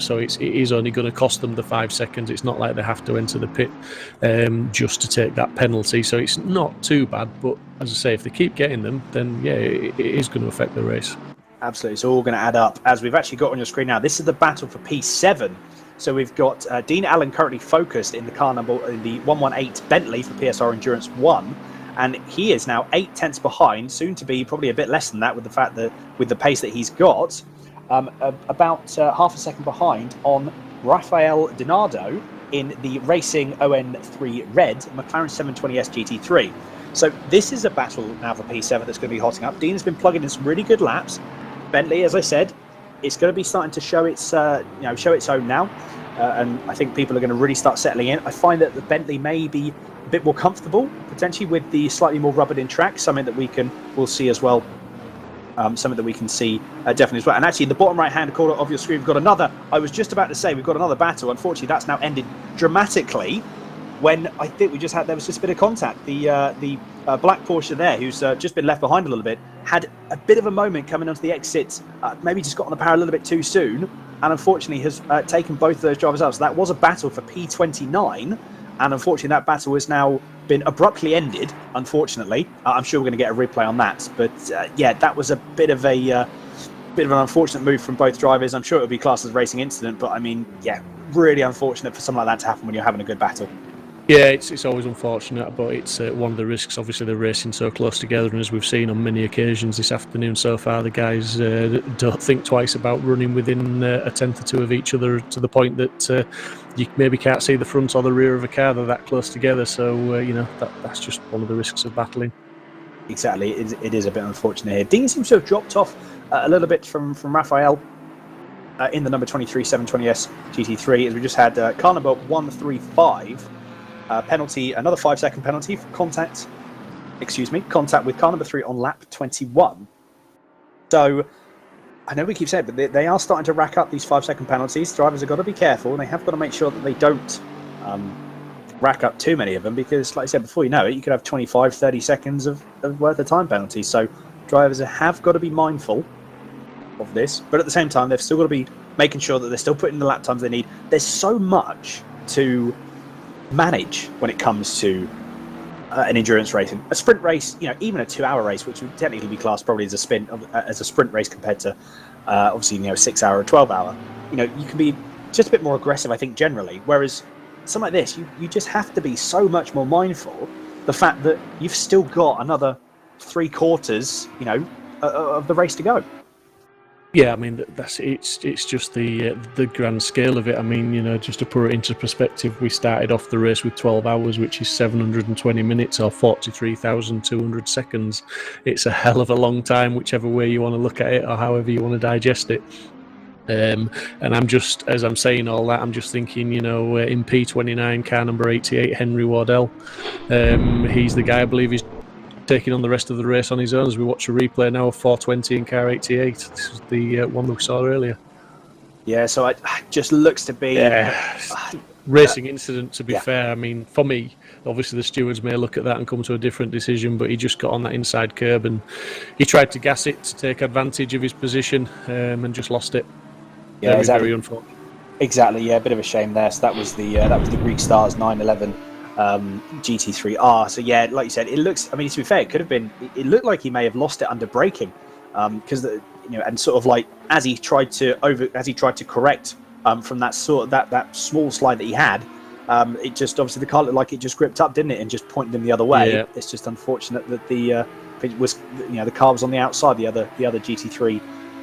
Speaker 2: So it is only going to cost them the 5 seconds. It's not like they have to enter the pit just to take that penalty. So it's not too bad. But as I say, if they keep getting them, then yeah, it is going to affect the race.
Speaker 6: Absolutely. It's all going to add up. As we've actually got on your screen now, this is the battle for P7. So we've got Dean Allen currently focused in the car number, in the 118 Bentley for PSR Endurance 1. And he is now 8 tenths behind, soon to be probably a bit less than that, with the fact that with the pace that he's got, about half a second behind on Rafael Donardo in the Racing ON3 Red McLaren 720S GT3. So this is a battle now for P7 that's going to be hotting up. Dean has been plugging in some really good laps. Bentley, as I said, it's going to be starting to show its own now, and I think people are going to really start settling in. I find that the Bentley may be a bit more comfortable potentially with the slightly more rubbered in track, something that we'll see as well. Something that we can see definitely as well. And actually, in the bottom right-hand corner of your screen, we've got another. I was just about to say we've got another battle. Unfortunately, that's now ended dramatically when I think there was just a bit of contact. The black Porsche there, who's just been left behind a little bit, had a bit of a moment coming onto the exit, maybe just got on the power a little bit too soon, and unfortunately has taken both of those drivers out. So that was a battle for P29, and unfortunately that battle has now been abruptly ended, unfortunately. I'm sure we're going to get a replay on that, but yeah, that was a bit of an unfortunate move from both drivers. I'm sure it would be classed as a racing incident, but I mean, yeah, really unfortunate for something like that to happen when you're having a good battle.
Speaker 2: Yeah, it's always unfortunate, but it's one of the risks. Obviously, they're racing so close together, and as we've seen on many occasions this afternoon so far, the guys don't think twice about running within a tenth or two of each other, to the point that you maybe can't see the front or the rear of a car. They're that close together, so that's just one of the risks of battling.
Speaker 6: Exactly, it is a bit unfortunate here. Dean seems to have dropped off a little bit from Raphael in the number 23 720S GT3, as we just had car number 135. Penalty, another 5-second penalty for contact with car number 3 on lap 21. So I know we keep saying it, but they are starting to rack up these 5-second penalties. Drivers have got to be careful, and they have got to make sure that they don't rack up too many of them, because like I said, before you know it, you could have 25-30 seconds of worth of time penalties. So drivers have got to be mindful of this, but at the same time they've still got to be making sure that they're still putting the lap times they need. There's so much to manage when it comes to an endurance racing. A sprint race, even a 2-hour race, which would technically be classed probably as a sprint race compared to obviously 6-hour or 12-hour. You can be just a bit more aggressive, I think, generally. Whereas something like this, you just have to be so much more mindful the fact that you've still got another 3/4 of the race to go.
Speaker 2: Yeah, I mean, it's just the grand scale of it. I mean, just to put it into perspective, we started off the race with 12 hours, which is 720 minutes or 43,200 seconds. It's a hell of a long time, whichever way you want to look at it or however you want to digest it. And I'm just, as I'm saying all that, I'm just thinking, in P29, car number 88, Henry Wardell, he's the guy, I believe he's taking on the rest of the race on his own, as we watch a replay now of 420 in car 88. This is the one that we saw earlier.
Speaker 6: Yeah, so it just looks to be
Speaker 2: racing incident, to be fair. I mean, for me, obviously the stewards may look at that and come to a different decision, but he just got on that inside curb and he tried to gas it to take advantage of his position and just lost it.
Speaker 6: Yeah,
Speaker 2: very unfortunate.
Speaker 6: Exactly, yeah, a bit of a shame there. So that was the Greek Stars 911 GT3R. So yeah, like you said, it looks, I mean, to be fair, it looked like he may have lost it under braking, because and sort of like as he tried to correct from that that small slide that he had, it just, obviously the car looked like it just gripped up, didn't it, and just pointed him the other way.
Speaker 2: Yeah.
Speaker 6: It's just unfortunate that the car was on the outside. The other GT3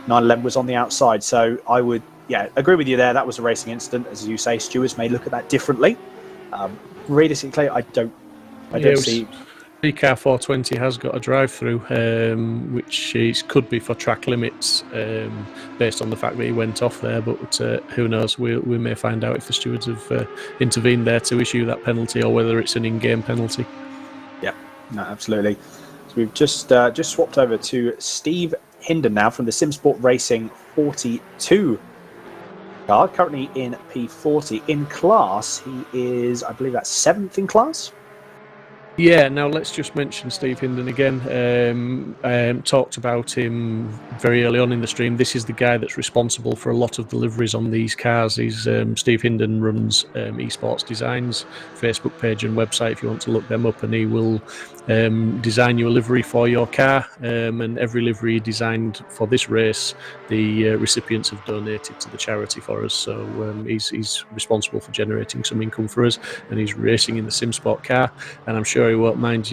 Speaker 6: 911 was on the outside. So I would agree with you there. That was a racing incident, as you say. Stewards may look at that differently. Realistically, I don't see.
Speaker 2: The car 420 has got a drive-through, which could be for track limits, based on the fact that he went off there. But who knows? We may find out if the stewards have intervened there to issue that penalty, or whether it's an in-game penalty.
Speaker 6: Yeah, no, absolutely. So we've just swapped over to Steve Hinden now from the Simsport Racing 42 car, currently in P40. In class, he is, I believe that's 7th in class.
Speaker 2: Yeah, now let's just mention Steve Hinden again. Talked about him very early on in the stream. This is the guy that's responsible for a lot of deliveries on these cars. He's Steve Hinden runs Esports Designs Facebook page and website if you want to look them up, and he will design you a livery for your car, and every livery designed for this race the recipients have donated to the charity for us. So he's responsible for generating some income for us, and he's racing in the Simsport car, and I'm sure he won't mind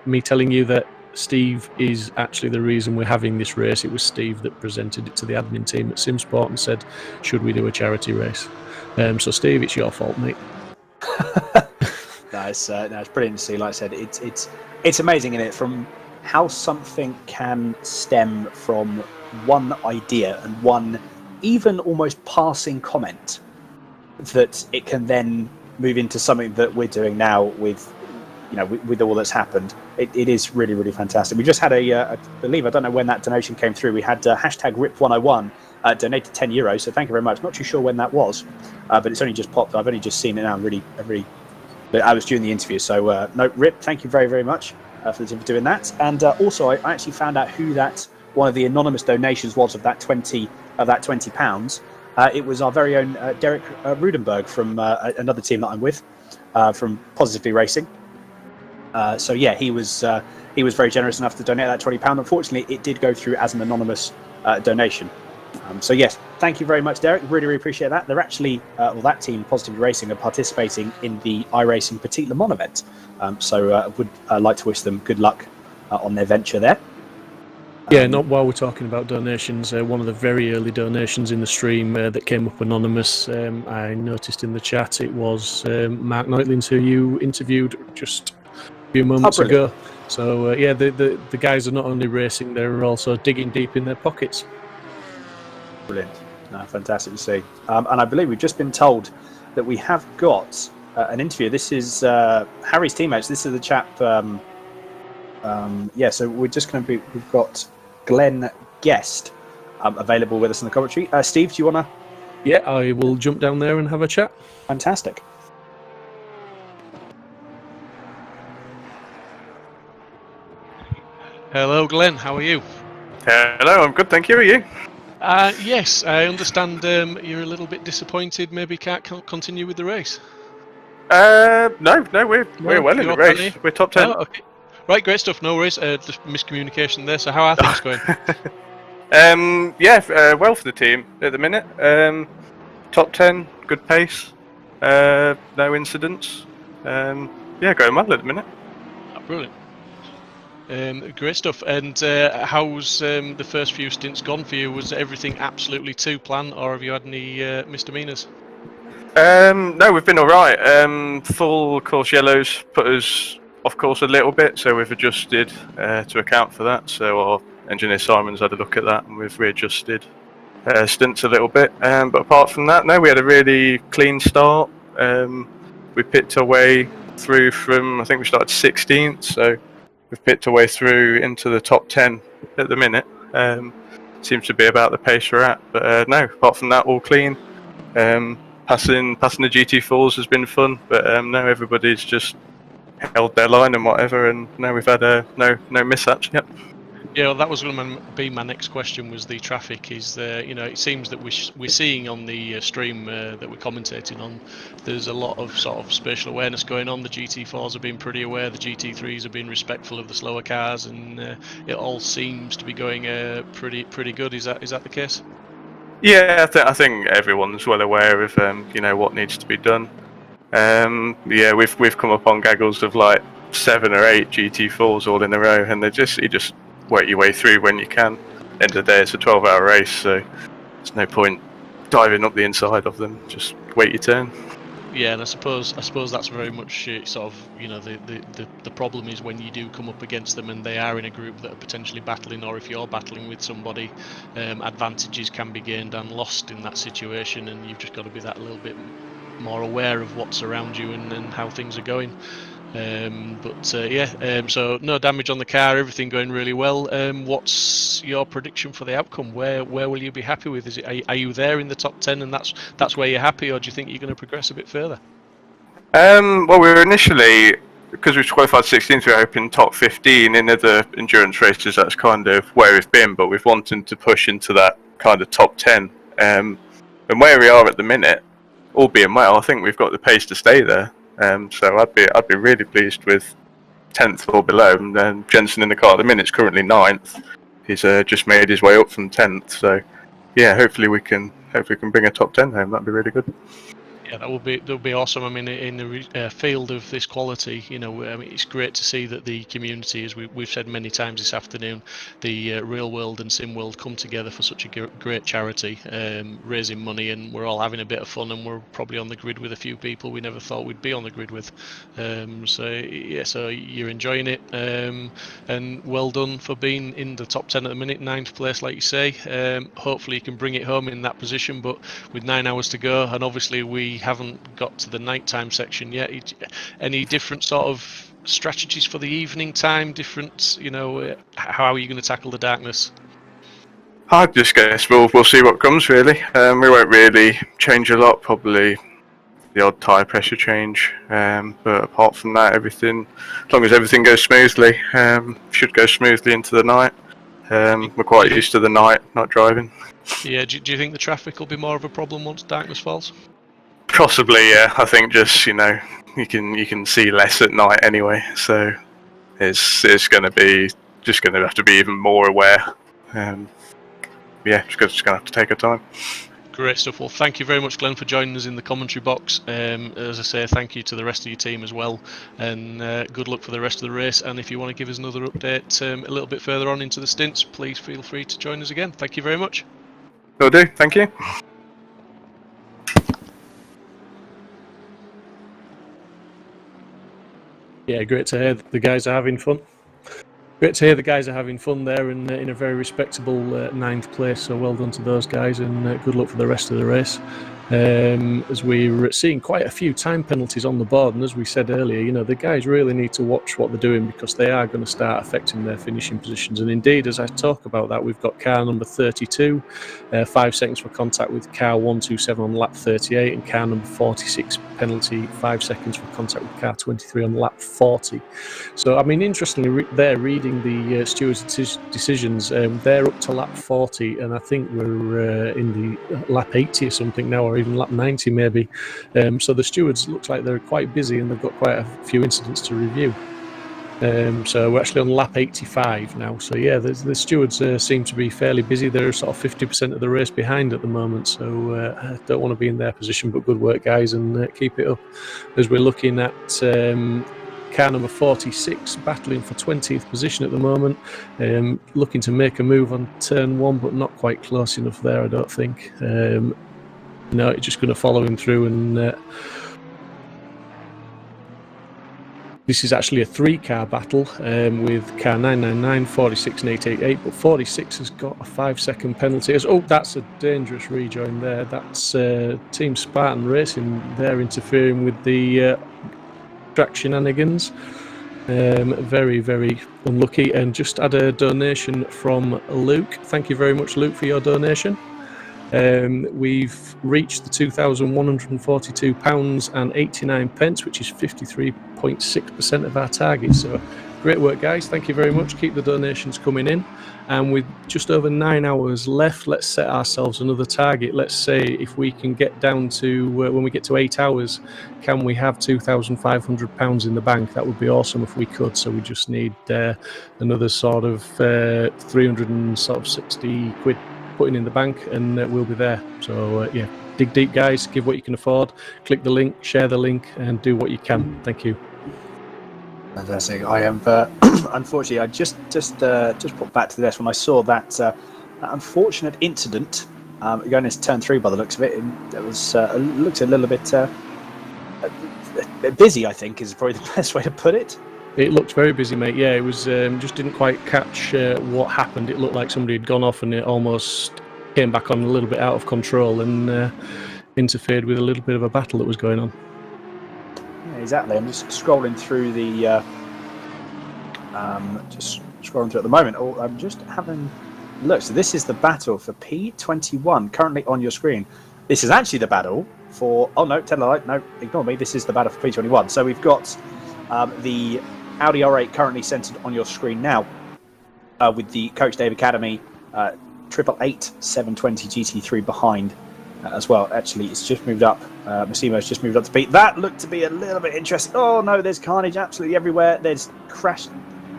Speaker 2: me telling you that Steve is actually the reason we're having this race. It was Steve that presented it to the admin team at Simsport and said, should we do a charity race? So Steve, it's your fault, mate.
Speaker 6: No, it's brilliant to see. Like I said, it's amazing, isn't it, from how something can stem from one idea and one even almost passing comment, that it can then move into something that we're doing now with with all that's happened, it is really, really fantastic. We just had I believe, I don't know when that donation came through, we had hashtag RIP101 donated €10, so thank you very much. Not too sure when that was, but it's only just popped. I've only just seen it now. I was during the interview, so no, RIP, thank you very, very much for the team for doing that. And also, I actually found out who that one of the anonymous donations was of that £20. It was our very own Derek Rudenberg from another team that I'm with, from Positively Racing. So yeah, he was very generous enough to donate that £20. Unfortunately, it did go through as an anonymous donation. So yes, thank you very much, Derek. Really, really appreciate that. They're actually, that team, Positively Racing, are participating in the iRacing Petit Le Mans event. So I would like to wish them good luck on their venture there.
Speaker 2: Yeah, not while we're talking about donations, one of the very early donations in the stream that came up anonymous, I noticed in the chat, it was Mark Neutlins, who you interviewed just a few moments ago. So yeah, the guys are not only racing, they're also digging deep in their pockets.
Speaker 6: Brilliant. No, fantastic to see. And I believe we've just been told that we have got an interview. This is Harry's teammates. This is the chap. Yeah, so we're just going to be. We've got Glenn Guest available with us in the commentary. Steve, do you want to?
Speaker 2: Yeah, I will jump down there and have a chat.
Speaker 6: Fantastic.
Speaker 15: Hello, Glenn. How are you?
Speaker 16: Hello, I'm good, thank you. Are you?
Speaker 15: Yes, I understand you're a little bit disappointed. Maybe can't continue with the race.
Speaker 16: No, we're well in the race. We're top 10.
Speaker 15: Oh, okay. Right, great stuff. No worries. Just miscommunication there. So how are things going?
Speaker 16: Well for the team at the minute. Top 10, good pace, no incidents. Going well at the minute.
Speaker 15: Oh, brilliant. Great stuff. And how's the first few stints gone for you? Was everything absolutely to plan, or have you had any misdemeanors?
Speaker 16: No, we've been all right. Full course yellows put us off course a little bit, so we've adjusted to account for that. So our engineer Simon's had a look at that, and we've readjusted stints a little bit. But apart from that, no, we had a really clean start. We picked our way through from, I think we started 16th, so we've picked our way through into the top 10 at the minute. Seems to be about the pace we're at. But no, apart from that, all clean. Passing the GT4s has been fun, but no, everybody's just held their line and whatever, and no, we've had no mishaps yet.
Speaker 15: Yeah, well, that was going to be my next question. Was the traffic? Is it seems that we're seeing on the stream that we're commentating on, there's a lot of sort of spatial awareness going on. The GT4s have been pretty aware. The GT3s have been respectful of the slower cars, and it all seems to be going pretty good. Is that the case?
Speaker 16: Yeah, I think everyone's well aware of what needs to be done. We've come up on gaggles of like 7 or 8 GT4s all in a row, and you just work your way through when you can. End of the day, it's a 12-hour race, so there's no point diving up the inside of them. Just wait your turn.
Speaker 15: Yeah, and I suppose that's very much sort of the problem is when you do come up against them and they are in a group that are potentially battling, or if you're battling with somebody, advantages can be gained and lost in that situation, and you've just got to be that little bit more aware of what's around you and how things are going. So no damage on the car, everything going really well. What's your prediction for the outcome? Where will you be happy with? Are you there in the top 10 and that's where you're happy, or do you think you're going to progress a bit further?
Speaker 16: Well, we were initially, because we qualified 16th, we were hoping top 15. In other endurance races, that's kind of where we've been, but we've wanted to push into that kind of top 10. And where we are at the minute, all being well, I think we've got the pace to stay there. So I'd be really pleased with 10th or below. And then Jensen in the car at the minute is currently 9th. He's just made his way up from 10th. So yeah, hopefully we can bring a top 10 home. That'd be really good.
Speaker 15: Yeah, that would be awesome. I mean, in the field of this quality, it's great to see that the community, as we've said many times this afternoon, the real world and sim world come together for such a great charity, raising money, and we're all having a bit of fun, and we're probably on the grid with a few people we never thought we'd be on the grid with. So you're enjoying it, and well done for being in the top 10 at the minute, 9th place, like you say. Hopefully you can bring it home in that position, but with 9 hours to go, and obviously we haven't got to the nighttime section yet. Any different sort of strategies for the evening time? Different, how are you going to tackle the darkness?
Speaker 16: I just guess we'll see what comes really. We won't really change a lot, probably the odd tyre pressure change. But apart from that, everything, as long as everything goes smoothly, should go smoothly into the night. We're quite used to the night, not driving.
Speaker 15: Yeah, do you think the traffic will be more of a problem once darkness falls?
Speaker 16: Possibly, yeah. I think just you can see less at night anyway, so it's going to be just going to have to be even more aware. Yeah, just going to have to take our time.
Speaker 15: Great stuff. Well, thank you very much, Glenn, for joining us in the commentary box. As I say, thank you to the rest of your team as well, and good luck for the rest of the race. And if you want to give us another update a little bit further on into the stints, please feel free to join us again. Thank you very much.
Speaker 16: Will do. Thank you.
Speaker 2: Yeah, great to hear the guys are having fun. Great to hear the guys are having fun there and in a very respectable 9th place, so well done to those guys and good luck for the rest of the race. As we're seeing quite a few time penalties on the board, and as we said earlier, the guys really need to watch what they're doing because they are going to start affecting their finishing positions. And indeed, as I talk about that, we've got car number 32, 5 seconds for contact with car 127 on lap 38, and car number 46 penalty, 5 seconds for contact with car 23 on lap 40. So, I mean, interestingly, they're reading the stewards' decisions. They're up to lap 40, and I think we're in the lap 80 or something now, or even lap 90 maybe. So the stewards looks like they're quite busy and they've got quite a few incidents to review. So we're actually on lap 85 now. So yeah, the stewards seem to be fairly busy. They're sort of 50% of the race behind at the moment. So I don't want to be in their position, but good work, guys, and keep it up. As we're looking at car number 46 battling for 20th position at the moment, looking to make a move on turn 1, but not quite close enough there, I don't think. No, it's just going to follow him through, and this is actually a 3-car battle with car 999, 46 and 888, but 46 has got a 5-second penalty. Oh, that's a dangerous rejoin there. That's Team Spartan Racing. They're interfering with the track shenanigans. Very, very unlucky. And just had a donation from Luke. Thank you very much, Luke, for your donation. We've reached the £2,142.89, which is 53.6% of our target. So great work, guys. Thank you very much. Keep the donations coming in. And with just over 9 hours left, let's set ourselves another target. Let's say if we can get down to, when we get to 8 hours, can we have £2,500 in the bank? That would be awesome if we could. So we just need another sort of 360 quid putting in the bank, and we'll be there. So yeah, dig deep, guys. Give what you can afford. Click the link, share the link, and do what you can. Thank you.
Speaker 6: Fantastic. I am unfortunately, I just put back to this when I saw that unfortunate incident going into turn 3 by the looks of it. It was looked a little bit busy, I think, is probably the best way to put it.
Speaker 2: It looked very busy, mate. Yeah, it was just didn't quite catch what happened. It looked like somebody had gone off and it almost came back on a little bit out of control and interfered with a little bit of a battle that was going on.
Speaker 6: Yeah, exactly. I'm just scrolling through the at the moment. Oh, I'm just having a look. So this is the battle for P21 currently on your screen. This is actually the battle for. Oh no, tell a lie. No, ignore me. This is the battle for P21. So we've got the Audi R8 currently centered on your screen now, with the Coach Dave Academy 888 720 GT3 behind as well. Actually, it's just moved up. Massimo's just moved up to beat. That looked to be a little bit interesting. Oh no, there's carnage absolutely everywhere. There's crash.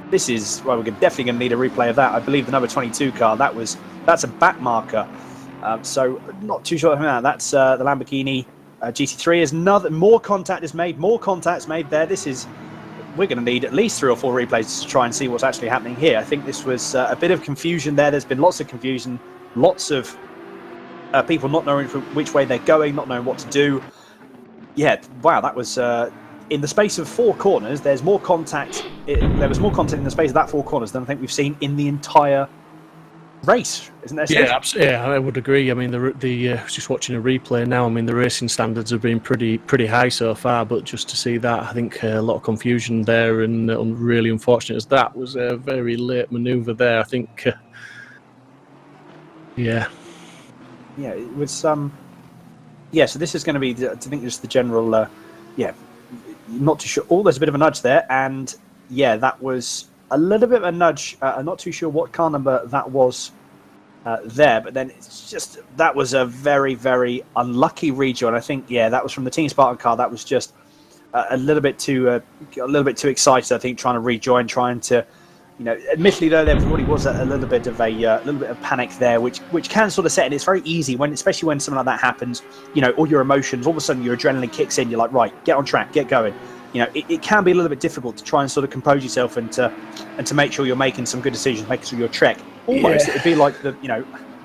Speaker 6: This is, well, we're definitely going to need a replay of that. I believe the number 22 car, that's a back marker. So not too sure about that. That's the Lamborghini GT3. Is more contact is made. More contacts made there. We're going to need at least 3 or 4 replays to try and see what's actually happening here. I think this was a bit of confusion there. There's been lots of confusion, lots of people not knowing which way they're going, not knowing what to do. Yeah, wow, that was in the space of 4 corners. There's more contact. There was more contact in the space of that 4 corners than I think we've seen in the entire race, isn't there?
Speaker 2: Yeah, absolutely. Yeah, I would agree. I mean, just watching a replay now. I mean, the racing standards have been pretty high so far, but just to see that, I think a lot of confusion there, and really unfortunate as that was a very late manoeuvre there. I think, yeah,
Speaker 6: it was. Yeah, so this is going to be, I think, just the general. Not too sure. Oh, there's a bit of a nudge there, and yeah, that was a little bit of a nudge. I'm not too sure what car number that was there, but then it's just that was a very, very unlucky rejoin. I think, yeah, that was from the Team Spartan car. That was just a little bit too excited. I think trying to rejoin, trying to, admittedly though, there probably was a little bit of panic there, which can sort of set in. It's very easy especially when something like that happens. All your emotions, all of a sudden your adrenaline kicks in. You're like, right, get on track, get going. It can be a little bit difficult to try and sort of compose yourself and to make sure you're making some good decisions, making sure your trek. Almost, it'd be like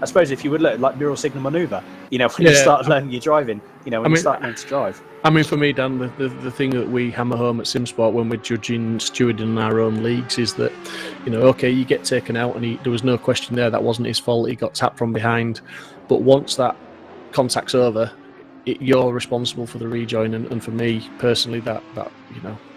Speaker 6: I suppose if you would look like mural signal manoeuvre, when you start learning your driving, you start learning to drive.
Speaker 2: I mean, for me, Dan, the thing that we hammer home at Simsport when we're judging stewarding in our own leagues is that, okay, you get taken out and there was no question there, that wasn't his fault, he got tapped from behind. But once that contact's over, you're responsible for the rejoin. And for me, personally, that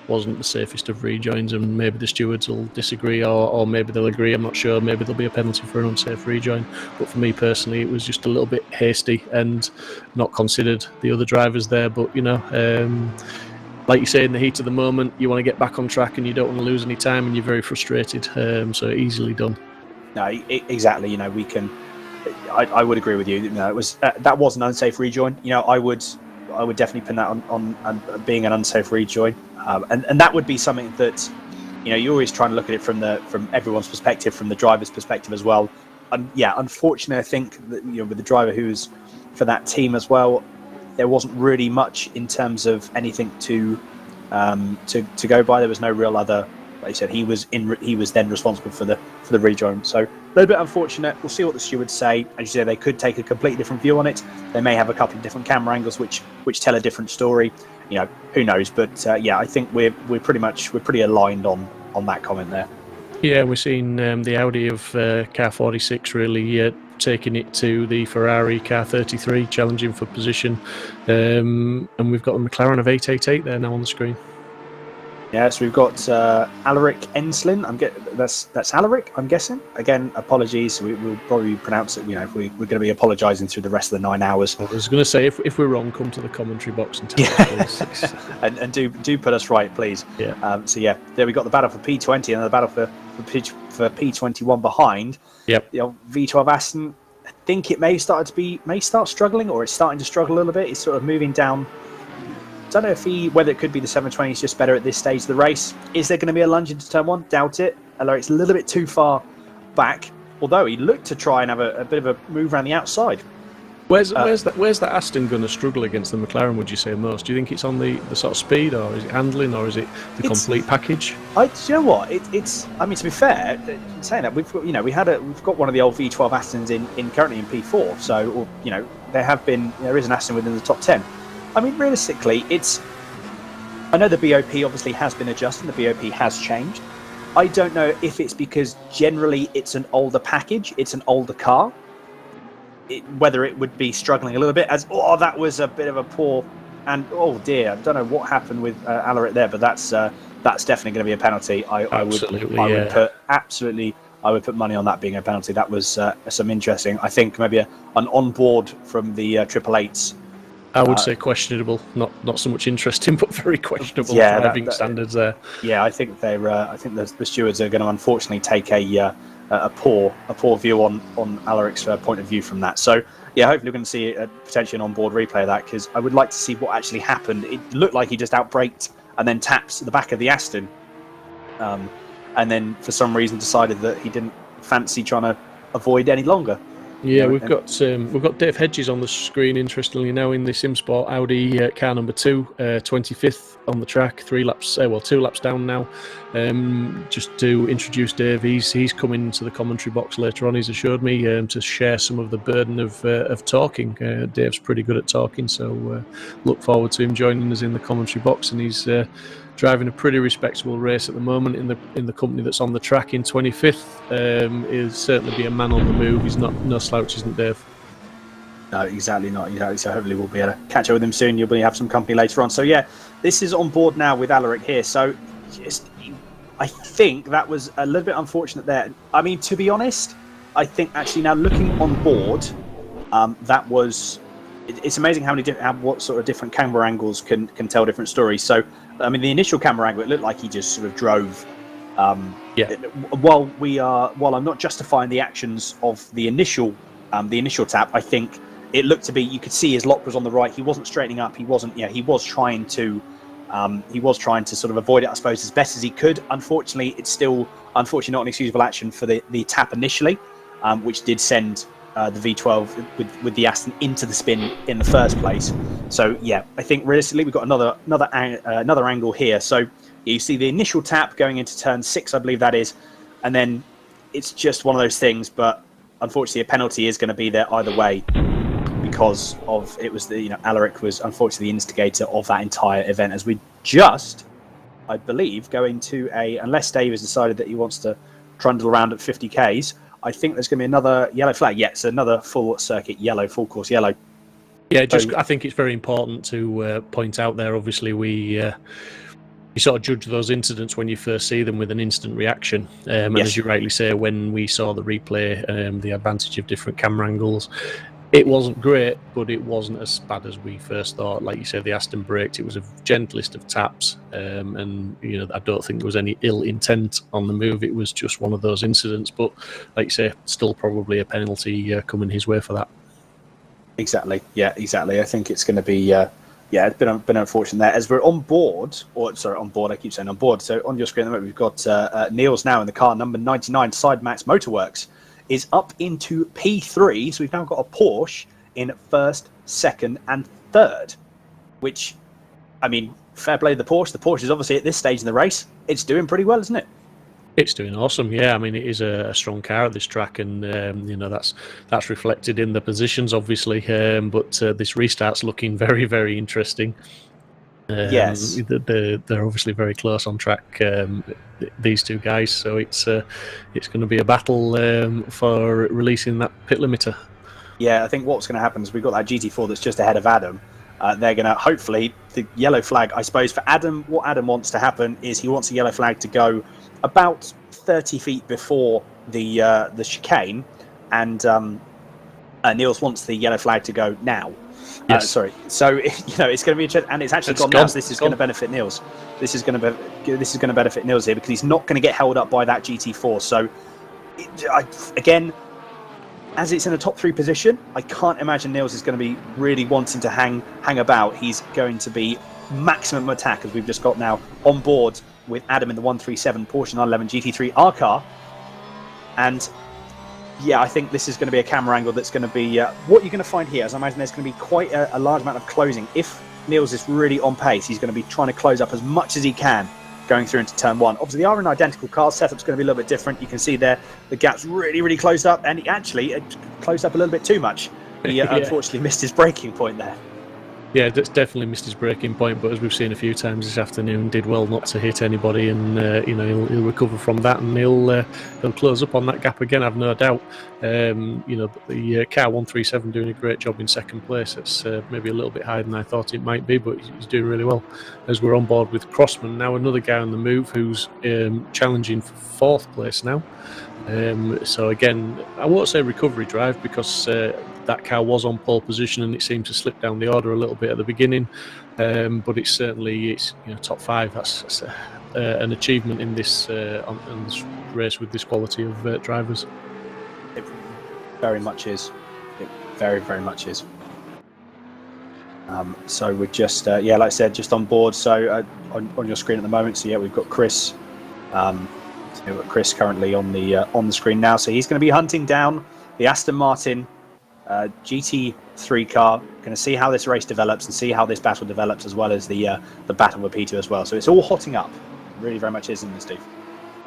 Speaker 2: wasn't the safest of rejoins, and maybe the stewards will disagree, or maybe they'll agree, I'm not sure. Maybe there'll be a penalty for an unsafe rejoin, but for me personally it was just a little bit hasty and not considered the other drivers there. But like you say, in the heat of the moment you want to get back on track and you don't want to lose any time, and you're very frustrated, so easily done.
Speaker 6: No, exactly. We can, I would agree with you. It was that was an unsafe rejoin. I would definitely pin that on being an unsafe rejoin. And that would be something that, you're always trying to look at it from everyone's perspective, from the driver's perspective as well. And yeah, unfortunately, I think that with the driver who's for that team as well, there wasn't really much in terms of anything to go by. There was no real other. Like you said, he was then responsible for the rejoin. So a little bit unfortunate. We'll see what the stewards say. As you say, they could take a completely different view on it. They may have a couple of different camera angles which tell a different story. Who knows? But I think we're pretty aligned on that comment there.
Speaker 2: Yeah, we're seeing the Audi of car 46 really taking it to the Ferrari car 33, challenging for position, and we've got the McLaren of 888 there now on the screen.
Speaker 6: Yeah, so we've got Alaric Enslin. That's Alaric, I'm guessing. Again, apologies. We'll probably pronounce it. If we're going to be apologising through the rest of the 9 hours.
Speaker 2: I was going to say, if we're wrong, come to the commentary box and tell us, please.
Speaker 6: and do put us right, please.
Speaker 2: Yeah.
Speaker 6: There we got the battle for P20 and the battle for P21 behind.
Speaker 2: Yep.
Speaker 6: V12 Aston. I think it may start struggling, or it's starting to struggle a little bit. It's sort of moving down. Don't know whether it could be the 720 is just better at this stage of the race. Is there going to be a lunge into turn one? Doubt it. Although it's a little bit too far back. Although he looked to try and have a bit of a move around the outside.
Speaker 2: Where's that Aston going to struggle against the McLaren, would you say, most? Do you think it's on the sort of speed, or is it handling, or is it the complete package?
Speaker 6: Do you know what? It's. I mean, to be fair, saying that we've got one of the old V12 Astons in currently in P4. So there is an Aston within the top 10. I mean, realistically, I know the BOP obviously has been adjusted, the BOP has changed. I don't know if it's because generally it's an older package, it's an older car, whether it would be struggling a little bit as, that was a bit of a poor, and oh dear, I don't know what happened with Alaric there, but that's definitely going to be a penalty. I would put money on that being a penalty. That was some interesting, I think maybe an onboard from the 888s.
Speaker 2: I would say questionable, not so much interesting, but very questionable driving standards there.
Speaker 6: Yeah, I think the stewards are going to unfortunately take a poor view on Alaric's point of view from that. So yeah, hopefully we're going to see potentially an onboard replay of that, because I would like to see what actually happened. It looked like he just outbraked and then taps the back of the Aston, and then for some reason decided that he didn't fancy trying to avoid any longer.
Speaker 2: Yeah, we've got Dave Hedges on the screen, interestingly, now in the Simsport Audi car number 2, 25th on the track, 2 laps down now. Just to introduce Dave, he's coming into the commentary box later on, he's assured me, to share some of the burden of talking. Dave's pretty good at talking, so look forward to him joining us in the commentary box, and he's driving a pretty respectable race at the moment in the company that's on the track in 25th. He'll certainly be a man on the move. He's no slouch, isn't Dave?
Speaker 6: No, exactly not. Exactly. So hopefully we'll be able to catch up with him soon. You'll be have some company later on. So yeah, this is on board now with Alaric here. So I think that was a little bit unfortunate there. I mean, to be honest, I think actually now looking on board, that was. It's amazing how many what sort of different camera angles can tell different stories. So I mean, the initial camera angle, it looked like he just sort of drove. While I'm not justifying the actions of the initial tap, I think it looked to be, you could see his lock was on the right. He wasn't straightening up. He wasn't. Yeah, he was trying to sort of avoid it, I suppose, as best as he could. Unfortunately, it's still not an excusable action for the tap initially, which did send the V12 with the Aston into the spin in the first place. So yeah, I think realistically we've got another angle here. So you see the initial tap going into turn 6, I believe that is, and then it's just one of those things. But unfortunately, a penalty is going to be there either way, because of it was Alaric was unfortunately the instigator of that entire event, as we just, I believe, going to unless Dave has decided that he wants to trundle around at 50 Ks, I think there's going to be another yellow flag. Yes, another full circuit yellow, full course yellow.
Speaker 2: Yeah, I think it's very important to point out there. Obviously, we sort of judge those incidents when you first see them with an instant reaction. And as you rightly say, when we saw the replay, the advantage of different camera angles, it wasn't great, but it wasn't as bad as we first thought. Like you said, the Aston braked. It was a gentlest of taps, and I don't think there was any ill intent on the move. It was just one of those incidents. But like you say, still probably a penalty coming his way for that.
Speaker 6: Exactly. Yeah, exactly. I think it's going to be. It's been unfortunate there. As we're on board. I keep saying on board. So on your screen at the moment, we've got Niels now in the car, number 99, Side Max Motorworks, is up into P3. So we've now got a Porsche in first, second, and third. Which, I mean, fair play to the Porsche. The Porsche is obviously at this stage in the race. It's doing pretty well, isn't it?
Speaker 2: It's doing awesome, yeah. I mean, it is a strong car at this track, and that's reflected in the positions, obviously. But this restart's looking very, very interesting.
Speaker 6: Yes,
Speaker 2: they're obviously very close on track. These two guys, so it's going to be a battle for releasing that pit limiter.
Speaker 6: Yeah, I think what's going to happen is we've got that GT4 that's just ahead of Adam. They're going to hopefully the yellow flag. I suppose for Adam, what Adam wants to happen is he wants a yellow flag to go about 30 feet before the chicane, and Niels wants the yellow flag to go now.
Speaker 2: Yes.
Speaker 6: So it's going to be interesting, and it's actually gone now. So this is going to benefit Niels. This is going to benefit Niels here, because he's not going to get held up by that GT4. So again, as it's in a top 3 position, I can't imagine Niels is going to be really wanting to hang about. He's going to be maximum attack, as we've just got now on board with Adam in the 137 Porsche 911 GT3 R car. And yeah, I think this is going to be a camera angle that's going to be what you're going to find here, as I imagine there's going to be quite a large amount of closing. If Niels is really on pace, he's going to be trying to close up as much as he can going through into turn 1. Obviously, they are in identical cars. Setup's going to be a little bit different. You can see there the gap's really, really closed up, and he actually closed up a little bit too much. He unfortunately missed his braking point there.
Speaker 2: Yeah, that's definitely missed his breaking point, but as we've seen a few times this afternoon, did well not to hit anybody, and he'll recover from that, and he'll close up on that gap again, I've no doubt. The car 137 doing a great job in second place. It's maybe a little bit higher than I thought it might be, but he's doing really well. As we're on board with Crossman now, another guy on the move who's challenging for 4th place now. So again, I won't say recovery drive, because that car was on pole position and it seemed to slip down the order a little bit at the beginning, but it's top 5. That's an achievement in this race with this quality of drivers.
Speaker 6: It very much is. It very, very much is. So we're just like I said, just on board. So on your screen at the moment. So yeah, we've got Chris. We've got Chris currently on the screen now. So he's going to be hunting down the Aston Martin GT3 car. Going to see how this race develops and see how this battle develops, as well as the battle with P2 as well. So it's all hotting up. It really very much is, isn't it, Steve?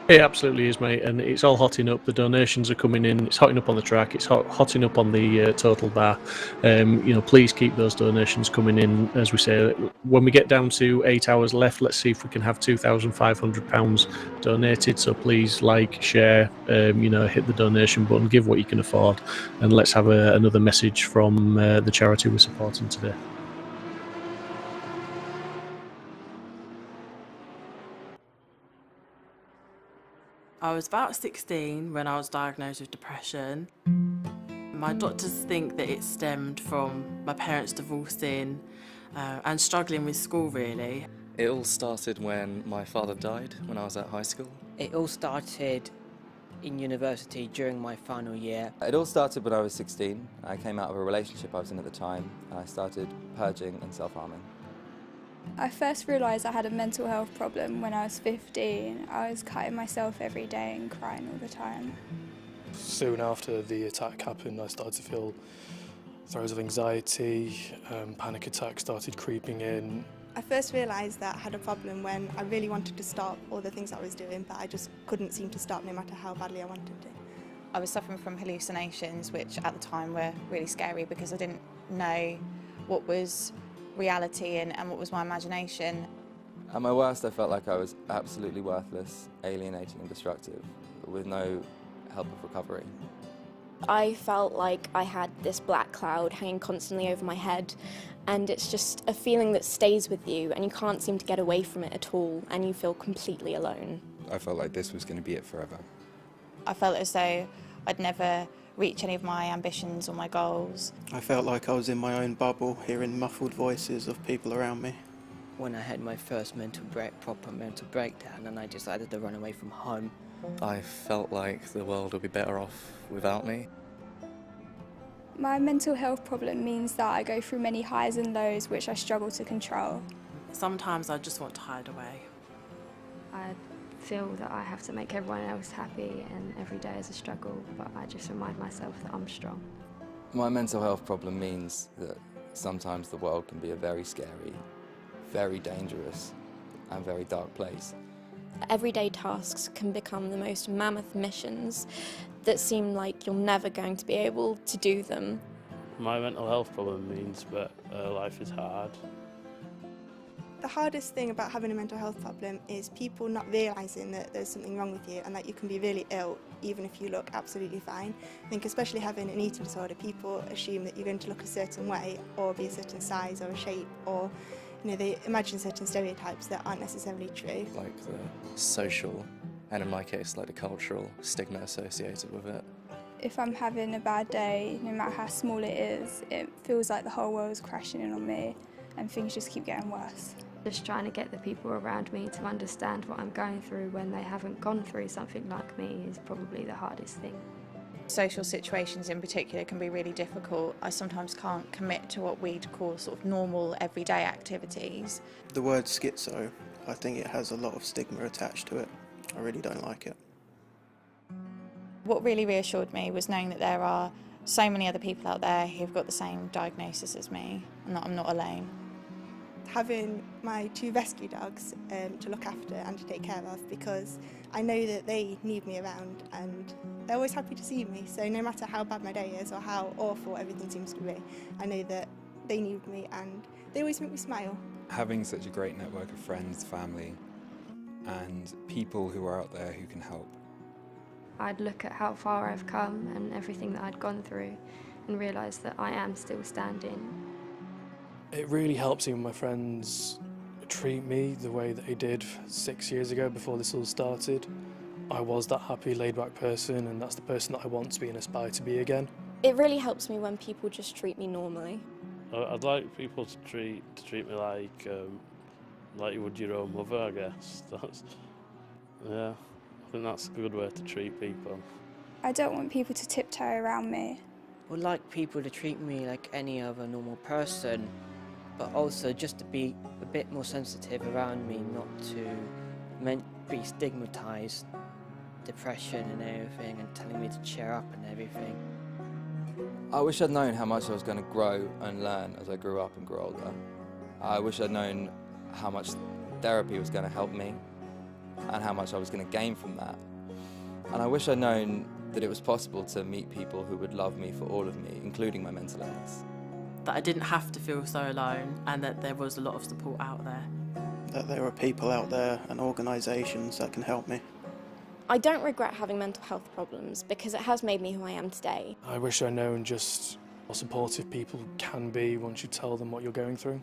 Speaker 2: It absolutely is, mate, and it's all hotting up. The donations are coming in. It's hotting up on the track. It's hotting up on the total bar. Please keep those donations coming in. As we say, when we get down to 8 hours left, let's see if we can have £2,500 donated. So please share, hit the donation button, give what you can afford, and let's have another message from the charity we're supporting today.
Speaker 17: I was about 16 when I was diagnosed with depression. My doctors think that it stemmed from my parents divorcing and struggling with school, really.
Speaker 18: It all started when my father died when I was at high school.
Speaker 19: It all started in university during my final year.
Speaker 18: It all started when I was 16. I came out of a relationship I was in at the time and I started purging and self-harming.
Speaker 20: I first realised I had a mental health problem when I was 15. I was cutting myself every day and crying all the time.
Speaker 21: Soon after the attack happened, I started to feel throes of anxiety, panic attacks started creeping in.
Speaker 22: I first realised that I had a problem when I really wanted to stop all the things I was doing, but I just couldn't seem to stop no matter how badly I wanted to.
Speaker 23: I was suffering from hallucinations, which at the time were really scary because I didn't know what was reality and what was my imagination.
Speaker 18: At my worst, I felt like I was absolutely worthless, alienating and destructive, with no help of recovery.
Speaker 24: I felt like I had this black cloud hanging constantly over my head, and it's just a feeling that stays with you and you can't seem to get away from it at all, and you feel completely alone.
Speaker 25: I felt like this was going to be it forever.
Speaker 23: I felt as though I'd never reach any of my ambitions or my goals.
Speaker 26: I felt like I was in my own bubble, hearing muffled voices of people around me.
Speaker 19: When I had my first proper mental breakdown, and I decided to run away from home.
Speaker 18: I felt like the world would be better off without me.
Speaker 20: My mental health problem means that I go through many highs and lows which I struggle to control.
Speaker 17: Sometimes I just want to hide away.
Speaker 27: I feel that I have to make everyone else happy and every day is a struggle, but I just remind myself that I'm strong.
Speaker 18: My mental health problem means that sometimes the world can be a very scary, very dangerous and very dark place.
Speaker 24: Everyday tasks can become the most mammoth missions that seem like you're never going to be able to do them.
Speaker 28: My mental health problem means that life is hard.
Speaker 22: The hardest thing about having a mental health problem is people not realising that there's something wrong with you and that you can be really ill even if you look absolutely fine. I think especially having an eating disorder, people assume that you're going to look a certain way or be a certain size or a shape, or they imagine certain stereotypes that aren't necessarily true.
Speaker 18: Like the social, and in my case like the cultural stigma associated with it.
Speaker 20: If I'm having a bad day, no matter how small it is, it feels like the whole world's crashing in on me and things just keep getting worse.
Speaker 27: Just trying to get the people around me to understand what I'm going through when they haven't gone through something like me is probably the hardest thing.
Speaker 23: Social situations in particular can be really difficult. I sometimes can't commit to what we'd call sort of normal everyday activities.
Speaker 26: The word schizo, I think it has a lot of stigma attached to it. I really don't like it.
Speaker 23: What really reassured me was knowing that there are so many other people out there who've got the same diagnosis as me and that I'm not alone.
Speaker 22: Having my 2 rescue dogs to look after and to take care of, because I know that they need me around and they're always happy to see me, so no matter how bad my day is or how awful everything seems to be, I know that they need me and they always make me smile.
Speaker 25: Having such a great network of friends, family and people who are out there who can help.
Speaker 27: I'd look at how far I've come and everything that I'd gone through and realise that I am still standing.
Speaker 21: It really helps when my friends treat me the way that they did 6 years ago before this all started. I was that happy, laid-back person, and that's the person that I want to be and aspire to be again.
Speaker 24: It really helps me when people just treat me normally.
Speaker 28: I'd like people to treat me like you would your own mother, I guess. Yeah, I think that's a good way to treat people.
Speaker 20: I don't want people to tiptoe around me.
Speaker 19: I would like people to treat me like any other normal person, but also just to be a bit more sensitive around me, not to be stigmatised, depression and everything, and telling me to cheer up and everything.
Speaker 18: I wish I'd known how much I was going to grow and learn as I grew up and grew older. I wish I'd known how much therapy was going to help me, and how much I was going to gain from that. And I wish I'd known that it was possible to meet people who would love me for all of me, including my mental illness.
Speaker 17: That I didn't have to feel so alone, and that there was a lot of support out there.
Speaker 26: That there are people out there and organisations that can help me.
Speaker 24: I don't regret having mental health problems because it has made me who I am today.
Speaker 21: I wish I'd known just how supportive people can be once you tell them what you're going through.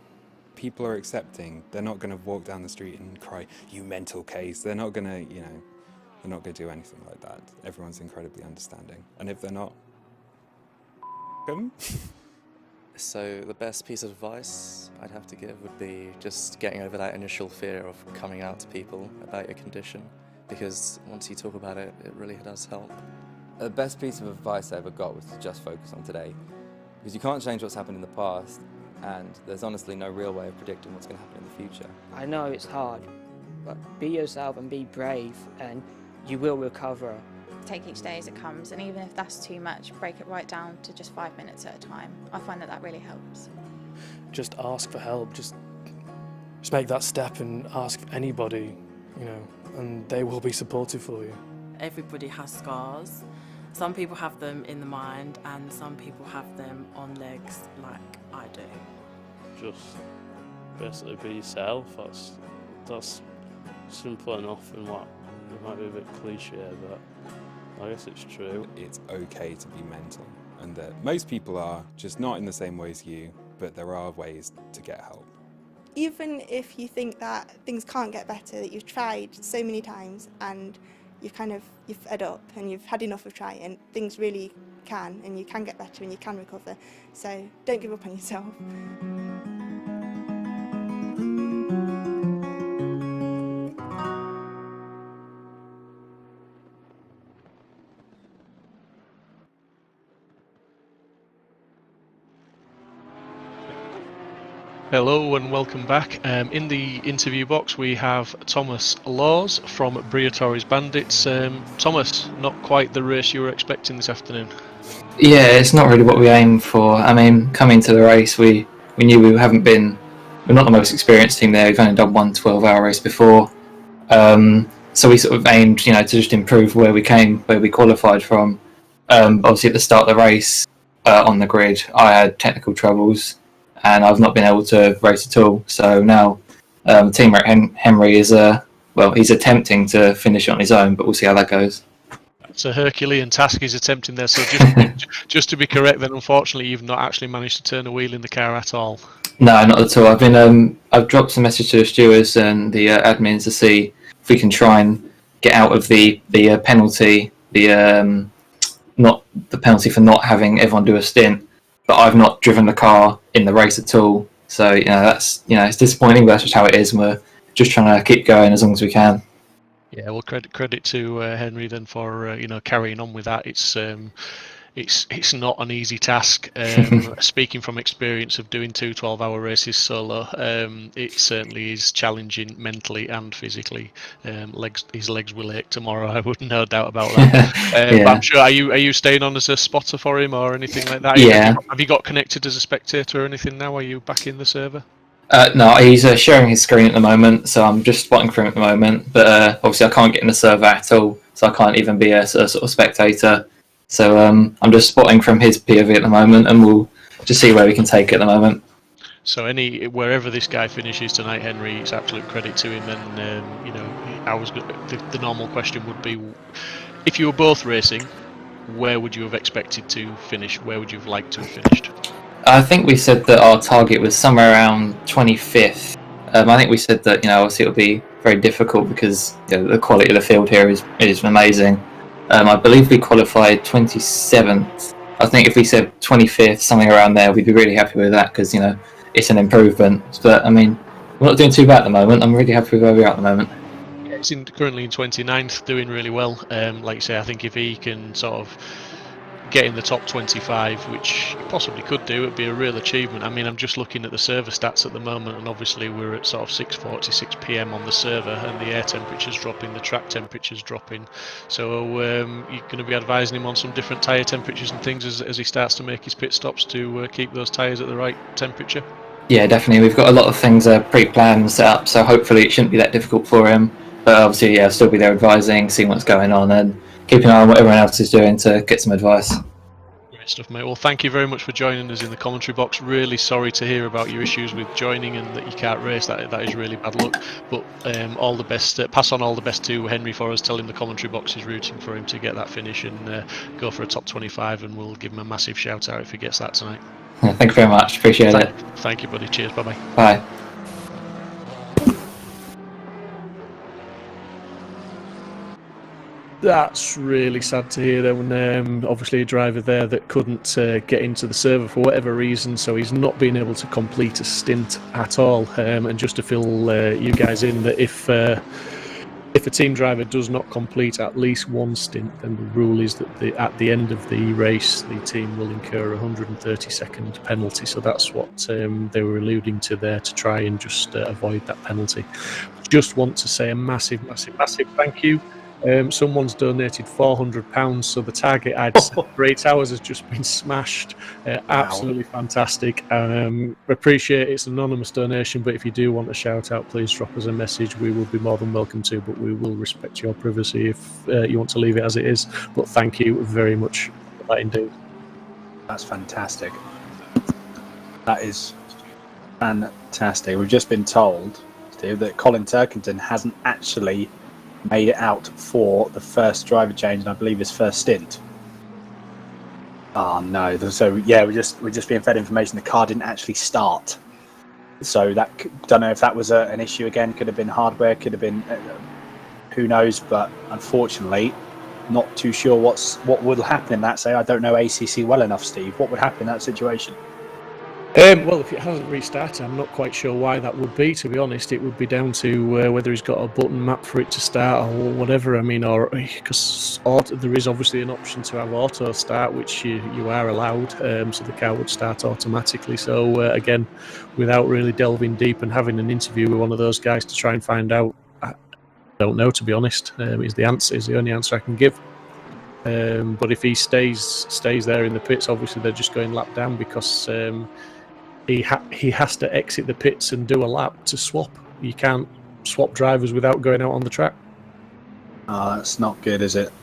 Speaker 25: People are accepting. They're not going to walk down the street and cry, "You mental case." They're not going to, you know, they're not going to do anything like that. Everyone's incredibly understanding. And if they're not, them.
Speaker 1: So the best piece of advice I'd have to give would be just getting over that initial fear of coming out to people about your condition, because once you talk about it, it really does help.
Speaker 18: The best piece of advice I ever got was to just focus on today, because you can't change what's happened in the past, and there's honestly no real way of predicting what's going to happen in the future.
Speaker 19: I know it's hard, but be yourself and be brave, and you will recover.
Speaker 23: Take each day as it comes, and even if that's too much, break it right down to just 5 minutes at a time. I find that that really helps.
Speaker 21: Just ask for help, just make that step and ask anybody, you know, and they will be supportive for you.
Speaker 17: Everybody has scars. Some people have them in the mind, and some people have them on legs like I do.
Speaker 28: Just basically be yourself. That's simple enough, and what it might be a bit cliche, but I guess it's true.
Speaker 25: It's okay to be mental, and that most people are, just not in the same way as you, but there are ways to get help.
Speaker 22: Even if you think that things can't get better, that you've tried so many times and you've fed up and you've had enough of trying, things really can, and you can get better and you can recover. So don't give up on yourself.
Speaker 15: Hello and welcome back. In the interview box we have Thomas Laws from Briatore's Bandits. Thomas, not quite the race you were expecting this afternoon.
Speaker 3: Yeah, it's not really what we aimed for. I mean, coming to the race, we knew we're not the most experienced team there. We've only done one 12-hour race before. So we sort of aimed, to just improve where we qualified from. Obviously at the start of the race, on the grid, I had technical troubles, and I've not been able to race at all. So now, teammate Henry is he's attempting to finish on his own, but we'll see how that goes.
Speaker 15: It's a Herculean task he's attempting there. So just to be correct, then unfortunately you've not actually managed to turn a wheel in the car at all.
Speaker 3: No, not at all. I've dropped a message to the stewards and the admins to see if we can try and get out of the penalty, not the penalty for not having everyone do a stint. But I've not driven the car in the race at all, so that's it's disappointing, but that's just how it is, and we're just trying to keep going as long as we can.
Speaker 15: Yeah, well, credit to Henry then for carrying on with that. It's not an easy task. Speaking from experience of doing two 12-hour races solo, it certainly is challenging mentally and physically. His legs will ache tomorrow. I would no doubt about that.
Speaker 3: Yeah.
Speaker 15: But I'm sure. Are you staying on as a spotter for him or anything like that?
Speaker 3: Yeah.
Speaker 15: Have you got connected as a spectator or anything now? Are you back in the server?
Speaker 3: No, he's sharing his screen at the moment, so I'm just spotting for him at the moment. But obviously, I can't get in the server at all, so I can't even be a sort of spectator. So I'm just spotting from his POV at the moment, and we'll just see where we can take it at the moment.
Speaker 15: So wherever this guy finishes tonight, Henry, it's absolute credit to him. And the normal question would be, if you were both racing, where would you have expected to finish? Where would you have liked to have finished?
Speaker 3: I think we said that our target was somewhere around 25th. I think we said that obviously it would be very difficult because the quality of the field here is amazing. I believe we qualified 27th. I think if we said 25th, something around there, we'd be really happy with that because, it's an improvement. But, I mean, we're not doing too bad at the moment. I'm really happy with where we are at the moment.
Speaker 15: He's currently in 29th, doing really well. Like you say, I think if he can sort of get in the top 25, which he possibly could do, it'd be a real achievement. I mean, I'm just looking at the server stats at the moment, and obviously we're at sort of 6:46 p.m. on the server, and the air temperature's dropping, the track temperature's dropping. So you're going to be advising him on some different tyre temperatures and things as he starts to make his pit stops to keep those tyres at the right temperature.
Speaker 3: Yeah, definitely. We've got a lot of things pre-planned and set up, so hopefully it shouldn't be that difficult for him. But obviously, yeah, I'll still be there advising, seeing what's going on, and keeping an eye on what everyone else is doing to get some advice.
Speaker 15: Great stuff, mate. Well, thank you very much for joining us in the commentary box. Really sorry to hear about your issues with joining and that you can't race. That is really bad luck. But all the best. Pass on all the best to Henry for us. Tell him the commentary box is rooting for him to get that finish and go for a top 25. And we'll give him a massive shout out if he gets that tonight.
Speaker 3: Yeah, thank you very much. Appreciate it.
Speaker 15: Thank you, buddy. Cheers. Bye bye.
Speaker 3: Bye.
Speaker 2: That's really sad to hear. Then, obviously, a driver there that couldn't get into the server for whatever reason, so he's not been able to complete a stint at all. And just to fill you guys in, that if a team driver does not complete at least one stint, then the rule is that at the end of the race, the team will incur a 130-second penalty. So that's what they were alluding to there, to try and just avoid that penalty. Just want to say a massive, massive, massive thank you. Someone's donated £400, so the target I'd set for 8 hours has just been smashed. Absolutely fantastic. Appreciate it's an anonymous donation, but if you do want a shout out, please drop us a message. We will be more than welcome to, but we will respect your privacy if you want to leave it as it is. But thank you very much for that indeed.
Speaker 6: That's fantastic. That is fantastic. We've just been told, Steve, that Colin Turkington hasn't actually made it out for the first driver change, and I believe his first stint. Oh no! So yeah, we're just being fed information. The car didn't actually start. So that, don't know if that was an issue again. Could have been hardware. Could have been who knows. But unfortunately, not too sure what would happen in that. Say I don't know ACC well enough, Steve. What would happen in that situation?
Speaker 2: Well, if it hasn't restarted, I'm not quite sure why that would be, to be honest. It would be down to whether he's got a button map for it to start or whatever. I mean, or because there is obviously an option to have auto start, which you are allowed, so the car would start automatically. So again, without really delving deep and having an interview with one of those guys to try and find out, I don't know, to be honest. Is the only answer I can give. But if he stays there in the pits, obviously they're just going lap down because he has to exit the pits and do a lap to swap. You can't swap drivers without going out on the track.
Speaker 6: That's not good, is it?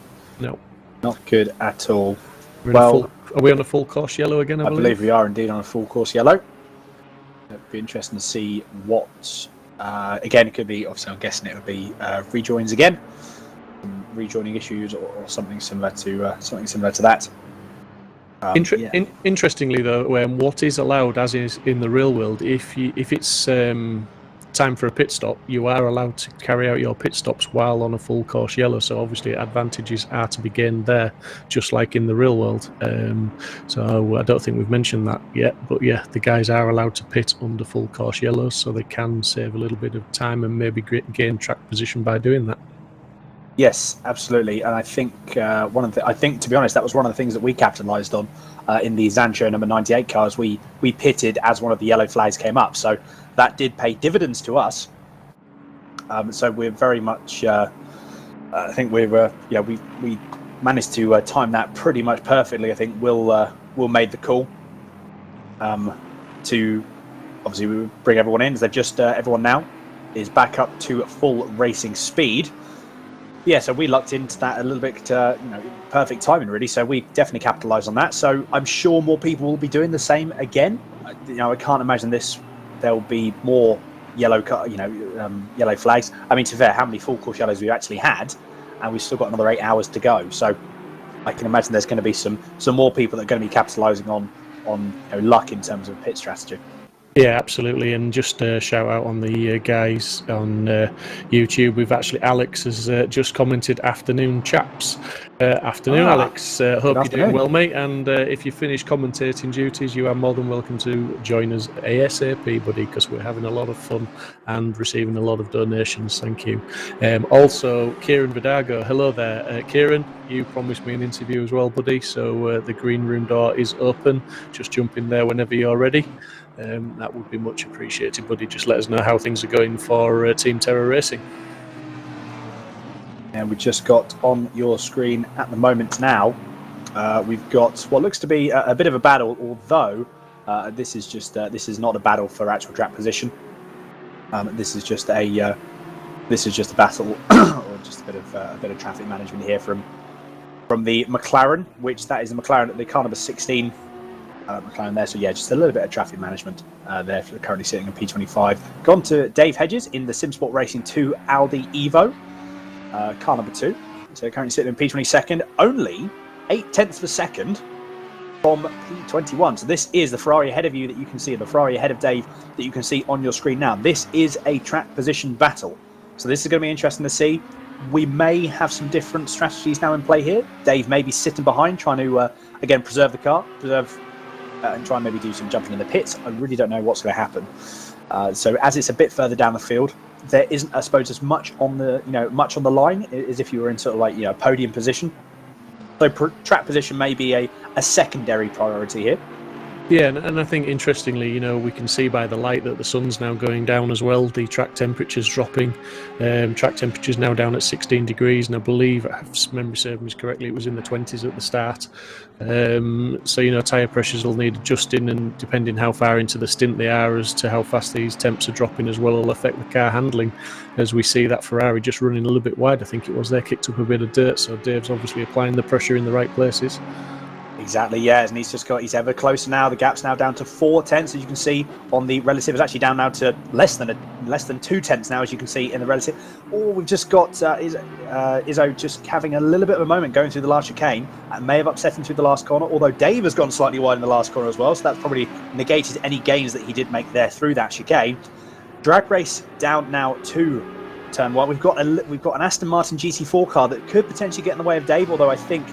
Speaker 2: No.
Speaker 6: Not good at all.
Speaker 2: Are we on a full course yellow again, I
Speaker 6: believe we are indeed on a full course yellow. It'd be interesting to see what... again, it could be... Obviously, I'm guessing it would be rejoins again. Rejoining issues or something similar to that.
Speaker 2: Interestingly, though, what is allowed, as is in the real world, if it's time for a pit stop, you are allowed to carry out your pit stops while on a full course yellow. So obviously, advantages are to be gained there, just like in the real world. So I don't think we've mentioned that yet, but yeah, the guys are allowed to pit under full course yellows, so they can save a little bit of time and maybe gain track position by doing that.
Speaker 6: Yes, absolutely, and I think to be honest, that was one of the things that we capitalised on in the Zancho number 98 cars. We pitted as one of the yellow flags came up, so that did pay dividends to us. So we're very much, I think we managed to time that pretty much perfectly. I think Will made the call to obviously we bring everyone in. They've just everyone now is back up to full racing speed. Yeah, so we lucked into that a little bit, perfect timing really. So we definitely capitalised on that. So I'm sure more people will be doing the same again. I can't imagine there'll be more yellow flags. I mean, to be fair, how many full course yellows we've actually had, and we've still got another 8 hours to go. So I can imagine there's going to be some more people that are going to be capitalising on luck in terms of pit strategy.
Speaker 2: Yeah, absolutely, and just a shout out on the guys on YouTube. We've actually, Alex has just commented, "Afternoon, chaps." Afternoon, Alex. Hope you're doing well, mate. And if you finish commentating duties, you are more than welcome to join us ASAP, buddy, because we're having a lot of fun and receiving a lot of donations. Thank you. Also, Kieran Vidago, hello there. Kieran, you promised me an interview as well, buddy, so the green room door is open. Just jump in there whenever you're ready. That would be much appreciated, buddy. Just let us know how things are going for Team Terror Racing.
Speaker 6: And we just got on your screen at the moment now. We've got what looks to be a bit of a battle, although this is not a battle for actual track position. This is just a This is just a battle, or just a bit of traffic management here from the McLaren, which that is the McLaren at the car number 16. McLaren there, so yeah, just a little bit of traffic management there. For currently sitting in P25. Gone to Dave Hedges in the Simsport Racing 2 Audi Evo, car number 2. So currently sitting in P22nd, only 0.8 of a second from P21. So this is the Ferrari ahead of you that you can see, the Ferrari ahead of Dave that you can see on your screen now. This is a track position battle. So this is going to be interesting to see. We may have some different strategies now in play here. Dave may be sitting behind, trying to, again, preserve the car, and try and maybe do some jumping in the pits. I really don't know what's going to happen. So as it's a bit further down the field, there isn't, I suppose, as much on the line as if you were in sort of like, podium position. So track position may be a secondary priority here.
Speaker 2: Yeah, and I think interestingly, we can see by the light that the sun's now going down as well. The track temperature's dropping. Track temperature's now down at 16 degrees, and I believe, if memory serves me correctly, it was in the 20s at the start. So, tyre pressures will need adjusting, and depending how far into the stint they are as to how fast these temps are dropping as well, will affect the car handling. As we see that Ferrari just running a little bit wide, I think it was there, kicked up a bit of dirt, so Dave's obviously applying the pressure in the right places.
Speaker 6: Exactly, yeah, and he's ever closer now. The gap's now down to 4/10, as you can see on the relative. It's actually down now to less than 2/10 now, as you can see in the relative. Oh, we've just got Izzo just having a little bit of a moment going through the last chicane. That may have upset him through the last corner, although Dave has gone slightly wide in the last corner as well, so that's probably negated any gains that he did make there through that chicane. Drag race down now to turn 1. We've got an Aston Martin GT4 car that could potentially get in the way of Dave, although I think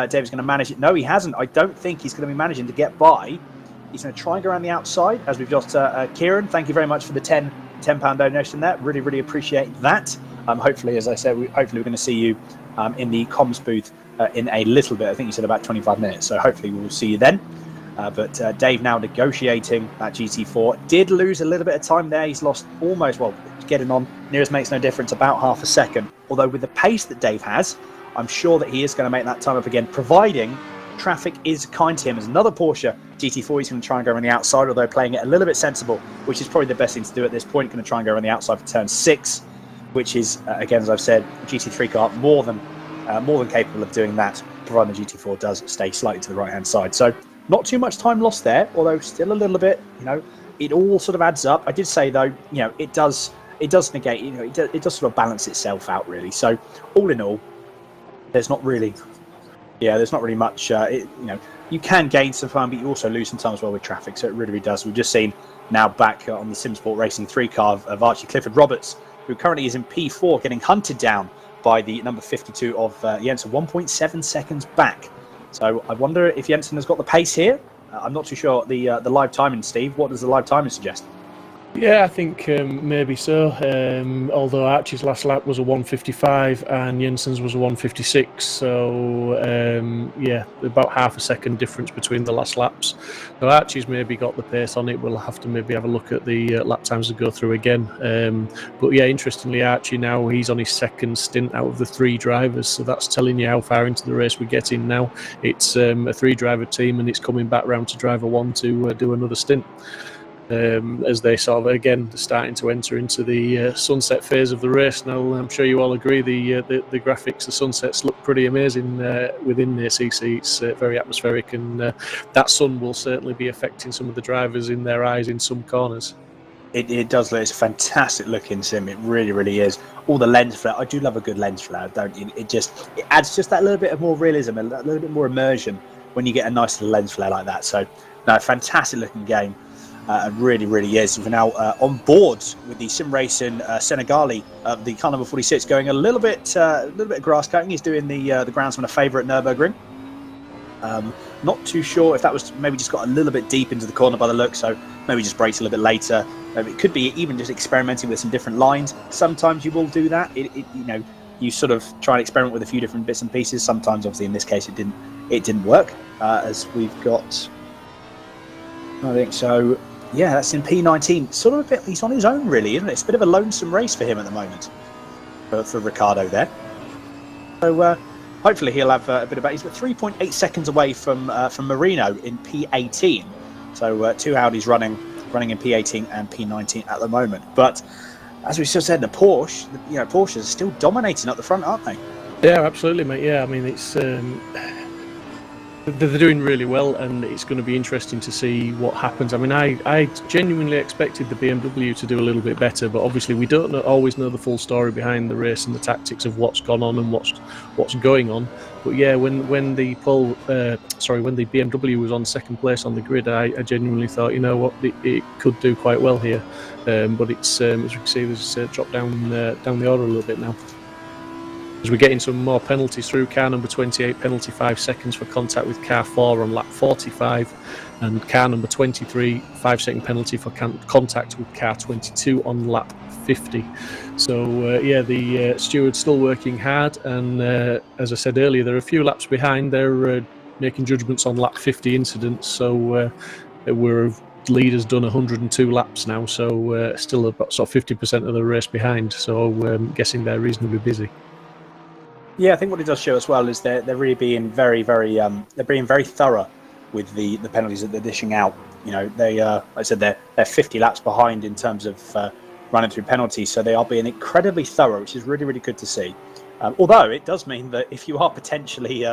Speaker 6: Dave's going to manage it. No, he hasn't. I don't think he's going to be managing to get by. He's going to try and go around the outside, as we've just... Kieran, thank you very much for the £10 donation there. Really, really appreciate that. Hopefully, as I said, we're going to see you in the comms booth in a little bit. I think you said about 25 minutes, so hopefully we'll see you then. But Dave now negotiating that GT4. Did lose a little bit of time there. He's lost almost, getting on near as makes no difference, about half a second. Although with the pace that Dave has, I'm sure that he is going to make that time up again, providing traffic is kind to him. There's another Porsche GT4. He's going to try and go around the outside, although playing it a little bit sensible, which is probably the best thing to do at this point. Going to try and go around the outside for turn 6, which is, again, as I've said, a GT3 car more than capable of doing that, providing the GT4 does stay slightly to the right-hand side. So not too much time lost there, although still a little bit, it all sort of adds up. I did say, though, it does negate, it does sort of balance itself out, really. So all in all, there's not really much. You can gain some time, but you also lose some time as well with traffic. So it really does. We've just seen now back on the Simsport Racing 3 car of Archie Clifford Roberts, who currently is in P4, getting hunted down by the number 52 of Jensen, 1.7 seconds back. So I wonder if Jensen has got the pace here. I'm not too sure the live timing, Steve. What does the live timing suggest?
Speaker 2: Yeah, I think maybe so. Although Archie's last lap was a 1:55 and Jensen's was a 1:56, so yeah, about half a second difference between the last laps. So Archie's maybe got the pace on it. We'll have to maybe have a look at the lap times to go through again. But yeah, interestingly, Archie now, he's on his second stint out of the 3 drivers, so that's telling you how far into the race we're getting now. It's a 3-driver team, and it's coming back round to driver 1 to do another stint. As they sort of, again, starting to enter into the sunset phase of the race now. I'm sure you all agree the graphics, the sunsets look pretty amazing within the ACC. It's very atmospheric, and that sun will certainly be affecting some of the drivers in their eyes in some corners.
Speaker 6: It does look, it's a fantastic looking sim. It really, really is. All the lens flare. I do love a good lens flare, don't you? It adds just that little bit of more realism, a little bit more immersion when you get a nice little lens flare like that. So, no, fantastic looking game. Really, really is. We're now on board with the Sim Racing Senegali, the car number 46, going a little bit grass cutting. He's doing the groundsman a favour at Nurburgring. Not too sure if that was maybe just got a little bit deep into the corner by the look, so maybe just brakes a little bit later. Maybe it could be even just experimenting with some different lines. Sometimes you will do that. You sort of try and experiment with a few different bits and pieces. Sometimes, obviously, in this case, it didn't work. As we've got, I think so. Yeah, that's in P19. Sort of a bit. He's on his own, really, isn't it? It's a bit of a lonesome race for him at the moment. For Ricardo there. So hopefully he'll have a bit of. He's got 3.8 seconds away from Marino in P18. So 2 Audis running in P18 and P19 at the moment. But as we still said, the Porsche, Porsches are still dominating up the front, aren't they?
Speaker 2: Yeah, absolutely, mate. Yeah, I mean, it's they're doing really well, and it's going to be interesting to see what happens. I mean, I genuinely expected the BMW to do a little bit better, but obviously we don't always know the full story behind the race and the tactics of what's gone on and what's going on. But yeah, when the BMW was on second place on the grid, I genuinely thought, you know what, it could do quite well here. But it's as we can see, there's dropped down the order a little bit now. As we're getting some more penalties through, car number 28, penalty 5 seconds for contact with car 4 on lap 45, and car number 23, 5-second penalty for contact with car 22 on lap 50. So yeah, the steward's still working hard, and as I said earlier, they're a few laps behind. They're making judgments on lap 50 incidents, so we're leaders done 102 laps now, so still about sort of 50% of the race behind, so I'm guessing they're reasonably busy.
Speaker 6: Yeah, I think what it does show as well is they're really being very thorough with the penalties that they're dishing out. You know, they like I said, they're 50 laps behind in terms of running through penalties, so they are being incredibly thorough, which is really good to see. Although it does mean that if you are potentially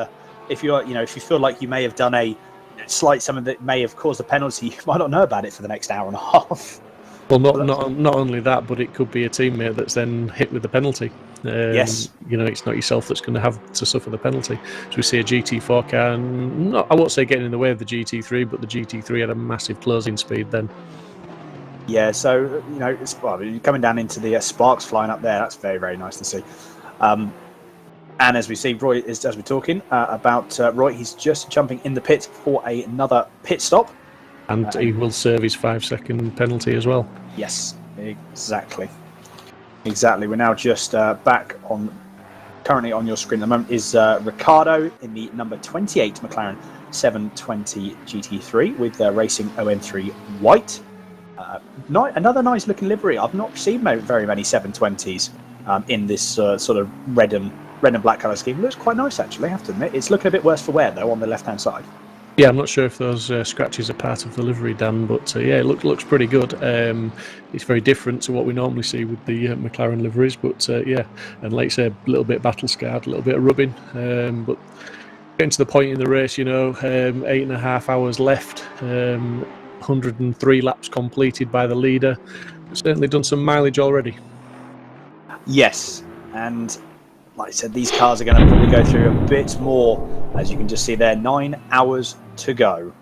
Speaker 6: if you feel like you may have done a slight something that may have caused a penalty, you might not know about it for the next hour and a half.
Speaker 2: Well, not only that, but it could be a teammate that's then hit with the penalty.
Speaker 6: Yes.
Speaker 2: You know, it's not yourself that's going to have to suffer the penalty. So we see a GT4 car, I won't say getting in the way of the GT3, but the GT3 had a massive closing speed then.
Speaker 6: Yeah, so, you know, you're coming down into the sparks flying up there. That's very nice to see. And as we see, Roy, as we're talking about Roy, he's just jumping in the pit for another pit stop.
Speaker 2: And he will serve his 5-second penalty as well.
Speaker 6: Yes, exactly. We're now just back on. Currently on your screen at the moment is Ricardo in the number 28 McLaren 720 GT3 with racing OM3 white. Another nice looking livery. I've not seen very many 720s in this sort of red and black colour scheme. It looks quite nice, actually, I have to admit. It's looking a bit worse for wear though on the left hand side.
Speaker 2: Yeah, I'm not sure if those scratches are part of the livery, Dan, but yeah, it looks pretty good. It's very different to what we normally see with the McLaren liveries, but yeah, and like I say, a little bit battle scarred, a little bit of rubbing, but getting to the point in the race, you know, 8.5 hours left, 103 laps completed by the leader. Certainly done some mileage already.
Speaker 6: Yes, and like I said, these cars are going to probably go through a bit more, as you can just see there. 9 hours to go.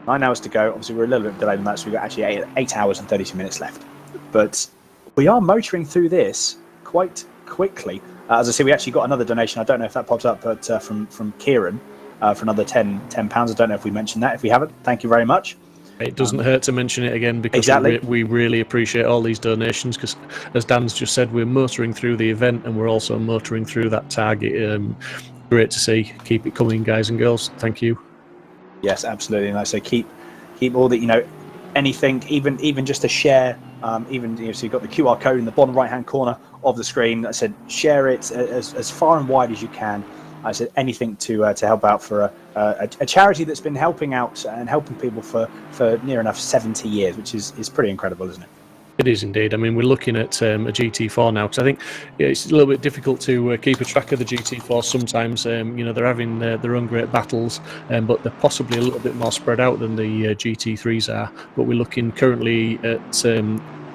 Speaker 6: 9 hours to go. Obviously, we're a little bit delayed on that, so we've got actually 8 hours and 32 minutes left. But we are motoring through this quite quickly. As I say, we actually got another donation. I don't know if that pops up, but from Kieran for another £10. I don't know if we mentioned that. If we haven't, thank you very much.
Speaker 2: It doesn't hurt to mention it again, because we really appreciate all these donations, because as Dan's just said, we're motoring through the event and we're also motoring through that target. Great to see. Keep it coming, guys and girls. Thank you.
Speaker 6: Yes, absolutely. And I say keep all the, you know, anything, even just a share, even, you know, so you've got the QR code in the bottom right hand corner of the screen. I said share it as far and wide as you can. I said anything to help out for a charity that's been helping out and helping people for near enough 70 years, which is pretty incredible, isn't it?
Speaker 2: It is indeed. I mean, we're looking at a GT4 now, because I think it's a little bit difficult to keep a track of the GT4 sometimes. You know, they're having their own great battles, but they're possibly a little bit more spread out than the GT3s are. But we're looking currently at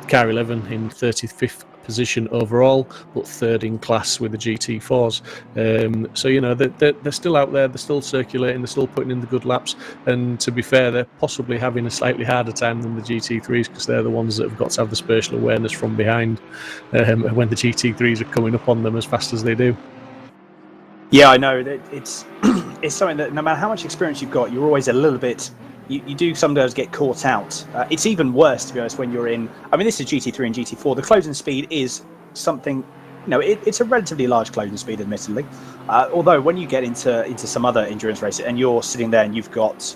Speaker 2: car 11 in 35th position overall, but third in class with the GT4s. So, you know, they're still out there, they're still circulating, they're still putting in the good laps, and to be fair, they're possibly having a slightly harder time than the GT3s, because they're the ones that have got to have the spatial awareness from behind when the GT3s are coming up on them as fast as they do.
Speaker 6: Yeah, I know. It's something that no matter how much experience you've got, you're always a little bit... You do sometimes get caught out. It's even worse, to be honest, when you're in... I mean, this is GT3 and GT4. The closing speed is something... You know, it's a relatively large closing speed, admittedly. Although, when you get into some other endurance races and you're sitting there and you've got...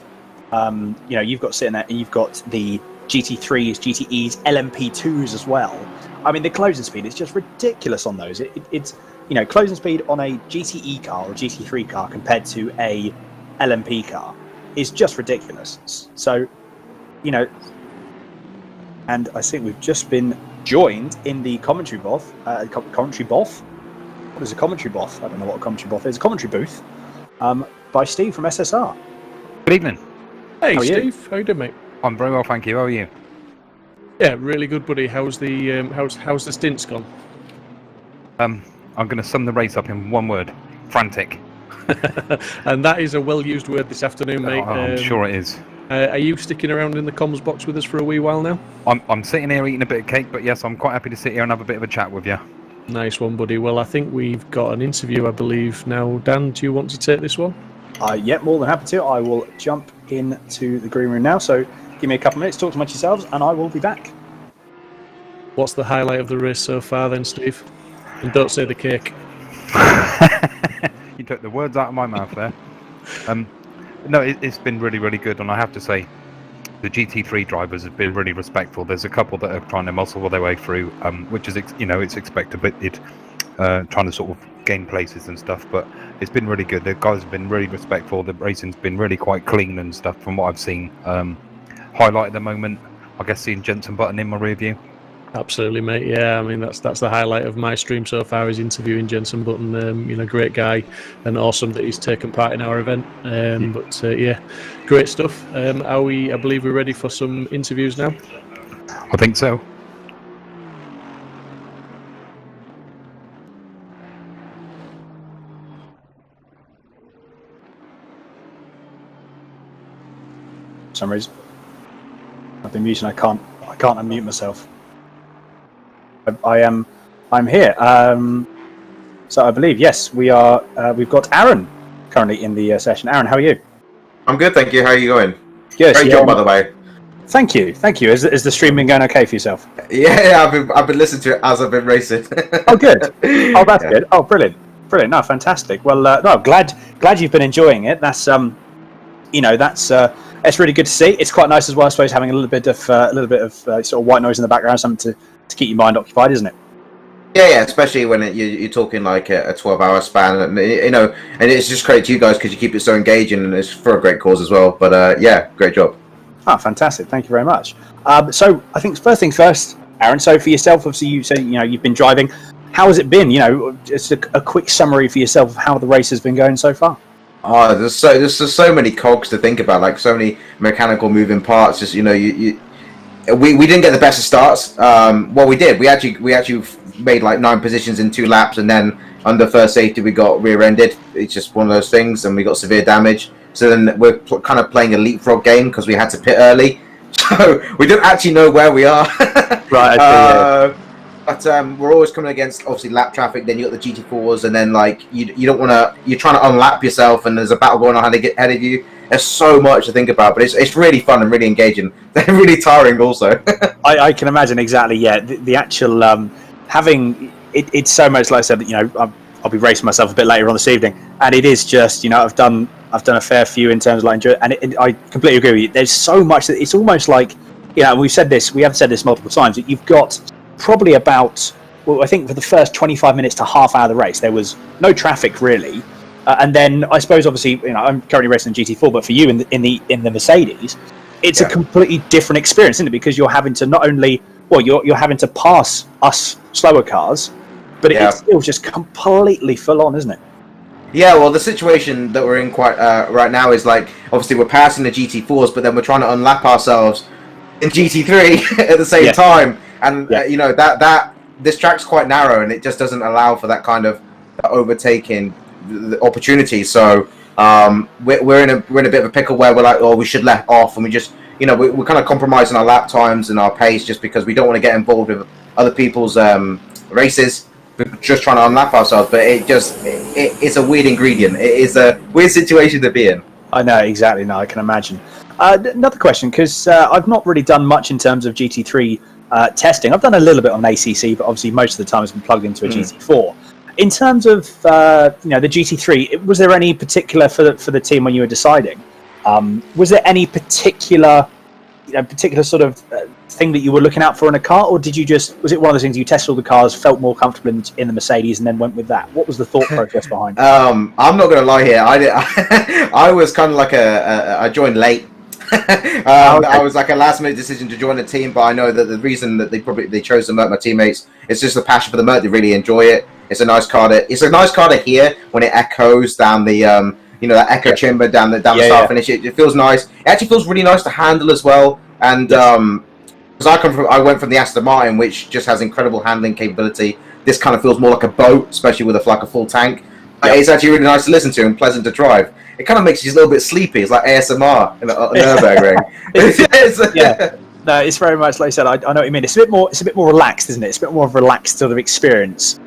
Speaker 6: you know, you've got sitting there and you've got the GT3s, GTEs, LMP2s as well. I mean, the closing speed is just ridiculous on those. It's... You know, closing speed on a GTE car or GT3 car compared to a LMP car is just ridiculous. So, you know, and I think we've just been joined in the commentary booth. Commentary booth? What is a commentary booth? I don't know what a commentary booth is. A commentary booth by Steve from SSR.
Speaker 4: Good evening.
Speaker 2: Hey,
Speaker 6: How are you?
Speaker 2: Steve. How you doing, mate?
Speaker 4: I'm very well, thank you. How are you?
Speaker 2: Yeah, really good, buddy. How's the how's the stints gone?
Speaker 4: I'm going to sum the race up in one word: frantic.
Speaker 2: And that is a well-used word this afternoon, mate.
Speaker 4: I'm sure it is.
Speaker 2: Are you sticking around in the comms box with us for a wee while now?
Speaker 4: I'm sitting here eating a bit of cake, but yes, I'm quite happy to sit here and have a bit of a chat with you.
Speaker 2: Nice one, buddy. Well, I think we've got an interview, I believe. Now, Dan, do you want to take this one?
Speaker 6: Yeah, more than happy to. I will jump into the green room now. So give me a couple of minutes, talk amongst yourselves, and I will be back.
Speaker 2: What's the highlight of the race so far then, Steve? And don't say the cake.
Speaker 4: You took the words out of my mouth there. No, it's been really, really good, and I have to say, the GT3 drivers have been really respectful. There's a couple that are trying to muscle their way through, which is, it's expected, trying to sort of gain places and stuff, but it's been really good. The guys have been really respectful. The racing's been really quite clean and stuff from what I've seen. Highlight at the moment, I guess, seeing Jensen Button in my review.
Speaker 2: Absolutely, mate. Yeah, I mean that's the highlight of my stream so far, is interviewing Jensen Button. Great guy, and awesome that he's taken part in our event. But yeah, great stuff. I believe we're ready for some interviews now.
Speaker 4: I think so.
Speaker 6: For some reason, I've been muted. I can't unmute myself. I'm here. So I believe, yes, we are. We've got Aaron currently in the session. Aaron, how are you?
Speaker 5: I'm good, thank you. How are you going?
Speaker 6: Good.
Speaker 5: Great job, by the way.
Speaker 6: Thank you. Is the stream been going okay for yourself?
Speaker 5: Yeah, I've been listening to it as I've been racing.
Speaker 6: Oh, good. Oh, that's good. Oh, brilliant. No, fantastic. Well, no, glad you've been enjoying it. That's it's really good to see. It's quite nice as well, I suppose, having a little bit of sort of white noise in the background, something to keep your mind occupied, isn't it?
Speaker 5: Yeah, especially when you're talking like a 12-hour span, and it's just great to you guys because you keep it so engaging, and it's for a great cause as well. But yeah, great job.
Speaker 6: Ah, fantastic! Thank you very much. So I think first things first, Aaron. So for yourself, obviously, you say you've been driving. How has it been? Just a quick summary for yourself of how the race has been going so far.
Speaker 5: Oh, there's so many cogs to think about, like so many mechanical moving parts. Just we didn't get the best of starts. Well, we did. We actually made like 9 positions in 2 laps, and then under first safety we got rear-ended. It's just one of those things, and we got severe damage. So then we're kind of playing a leapfrog game because we had to pit early, so we don't actually know where we are.
Speaker 6: Right.
Speaker 5: But we're always coming against obviously lap traffic. Then you got the GT4s, and then like you don't want to. You're trying to unlap yourself, and there's a battle going on how to get ahead of you. There's so much to think about, but it's really fun and really engaging. They're really tiring also.
Speaker 6: I can imagine exactly. Yeah, the actual having it's so much, like I said. I'll be racing myself a bit later on this evening, and it is just I've done a fair few in terms of like enjoy, and I completely agree with you. There's so much that it's almost like we have said this multiple times. That you've got probably about, I think for the first 25 minutes to half hour of the race, there was no traffic really, and then I suppose obviously I'm currently racing in GT4, but for you in the Mercedes, it's a completely different experience, isn't it? Because you're having to not only you're having to pass us slower cars, but it's still just completely full on, isn't it?
Speaker 5: Yeah, well, the situation that we're in quite right now is like obviously we're passing the GT4s, but then we're trying to unlap ourselves in GT3 at the same time. And that this track's quite narrow, and it just doesn't allow for that kind of overtaking opportunity. So we're in a bit of a pickle where we're like, we should let off, and we just we're kind of compromising our lap times and our pace just because we don't want to get involved with other people's races. We're just trying to unlap ourselves, but it's a weird ingredient. It is a weird situation to be in.
Speaker 6: I know exactly. No, I can imagine. Another question, because I've not really done much in terms of GT3 testing. I've done a little bit on ACC, but obviously most of the time it's been plugged into a GT4. In terms of the GT3, was there any particular for the team when you were deciding? Was there any particular sort of thing that you were looking out for in a car, or was it one of those things you tested all the cars, felt more comfortable in the Mercedes, and then went with that? What was the thought process behind it?
Speaker 5: I'm not going to lie here. I was kind of like I joined late. That was like a last minute decision to join the team, but I know that the reason that they chose to Merc my teammates is just the passion for the Merc. They really enjoy it. It's a nice car to hear when it echoes down the that echo chamber down the start finish. It feels nice. It actually feels really nice to handle as well. And because I went from the Aston Martin, which just has incredible handling capability. This kind of feels more like a boat, especially with a full tank. It's actually really nice to listen to and pleasant to drive. It kind of makes you a little bit sleepy. It's like ASMR in a Nürburgring.
Speaker 6: Yeah. No, it's very much like I said. I know what you mean. It's a bit more relaxed, isn't it? It's a bit more of a relaxed sort of experience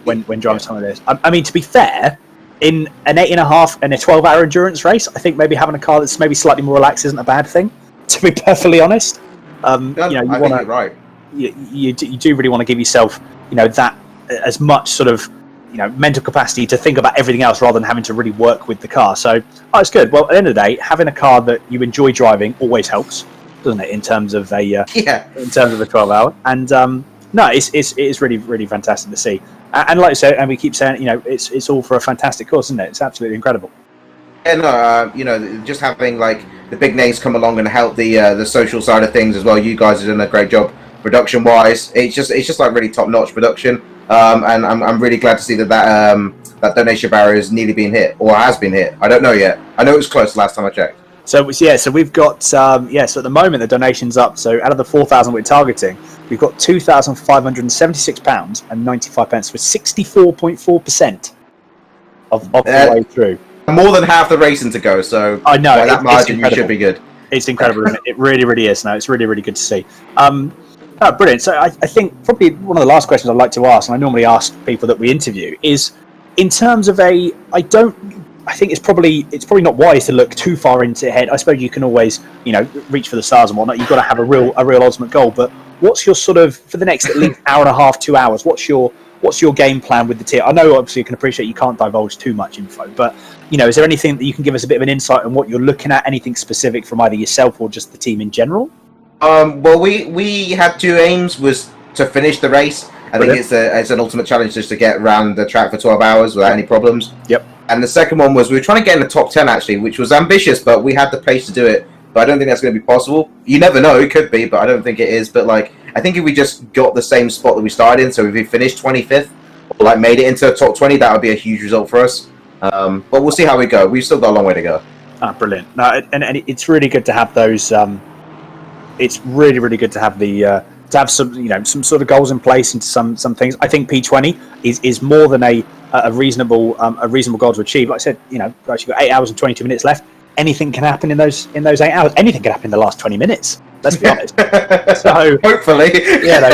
Speaker 6: when driving something like this. I mean, to be fair, in an 8.5 and a 12-hour endurance race, I think maybe having a car that's maybe slightly more relaxed isn't a bad thing. To be perfectly honest,
Speaker 5: I think you're right.
Speaker 6: You do really want to give yourself, that as much sort of mental capacity to think about everything else rather than having to really work with the car. So it's good. Well, at the end of the day, having a car that you enjoy driving always helps, doesn't it? In terms of a in terms of a 12-hour, and no, it's really really fantastic to see. And like I said, and we keep saying, it's all for a fantastic cause, isn't it? It's absolutely incredible.
Speaker 5: Yeah, no, just having like the big names come along and help the social side of things as well. You guys have done a great job production wise. It's just like really top notch production. And I'm really glad to see that donation barrier is nearly being hit or has been hit. I don't know yet. I know it was close last time I checked.
Speaker 6: So we've got so at the moment the donation's up. So out of the 4,000 we're targeting, we've got £2,576 and 95 pence for 64.4% of the way through.
Speaker 5: More than half the racing to go. So
Speaker 6: I know
Speaker 5: by that margin you should be good.
Speaker 6: It's incredible, isn't it? It really, really is. No, it's really, really good to see. Brilliant. So I think probably one of the last questions I'd like to ask, and I normally ask people that we interview, is in terms of I think it's probably not wise to look too far into ahead. I suppose you can always, reach for the stars and whatnot. You've got to have a real ultimate goal. But what's your sort of, for the next at least hour and a half, 2 hours, what's your game plan with the team? I know obviously you can appreciate you can't divulge too much info, but is there anything that you can give us a bit of an insight on what you're looking at? Anything specific from either yourself or just the team in general?
Speaker 5: Well, we had two aims. Was to finish the race. I think it's an ultimate challenge just to get around the track for 12 hours without any problems.
Speaker 6: Yep.
Speaker 5: And the second one was we were trying to get in the top 10 actually, which was ambitious, but we had the pace to do it. But I don't think that's going to be possible. You never know; it could be, but I don't think it is. But I think if we just got the same spot that we started in, so if we finished 25th or made it into the top 20, that would be a huge result for us. But we'll see how we go. We've still got a long way to go.
Speaker 6: Brilliant. No, and it's really good to have those. It's really, really good to have to have some some sort of goals in place into some things. I think P20 is more than a reasonable goal to achieve. Like I said, you've got 8 hours and 22 minutes left. Anything can happen in those 8 hours. Anything can happen in the last 20 minutes. Let's be honest. So
Speaker 5: hopefully,
Speaker 6: it's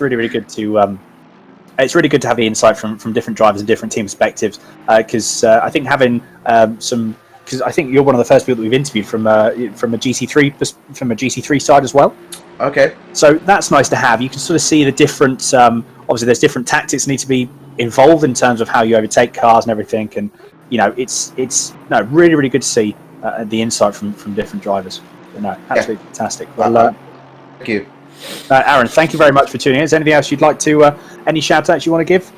Speaker 6: really, really good to. It's really good to have the insight from different drivers and different team perspectives. Because I think having some. Because I think you're one of the first people that we've interviewed from a GT3 side as well.
Speaker 5: Okay.
Speaker 6: So that's nice to have. You can sort of see the different. Obviously, there's different tactics that need to be involved in terms of how you overtake cars and everything. And it's really, really good to see the insight from different drivers. Absolutely fantastic. Well,
Speaker 5: thank you,
Speaker 6: Aaron. Thank you very much for tuning in. Is there anything else you'd like to? Any shout outs you want to give?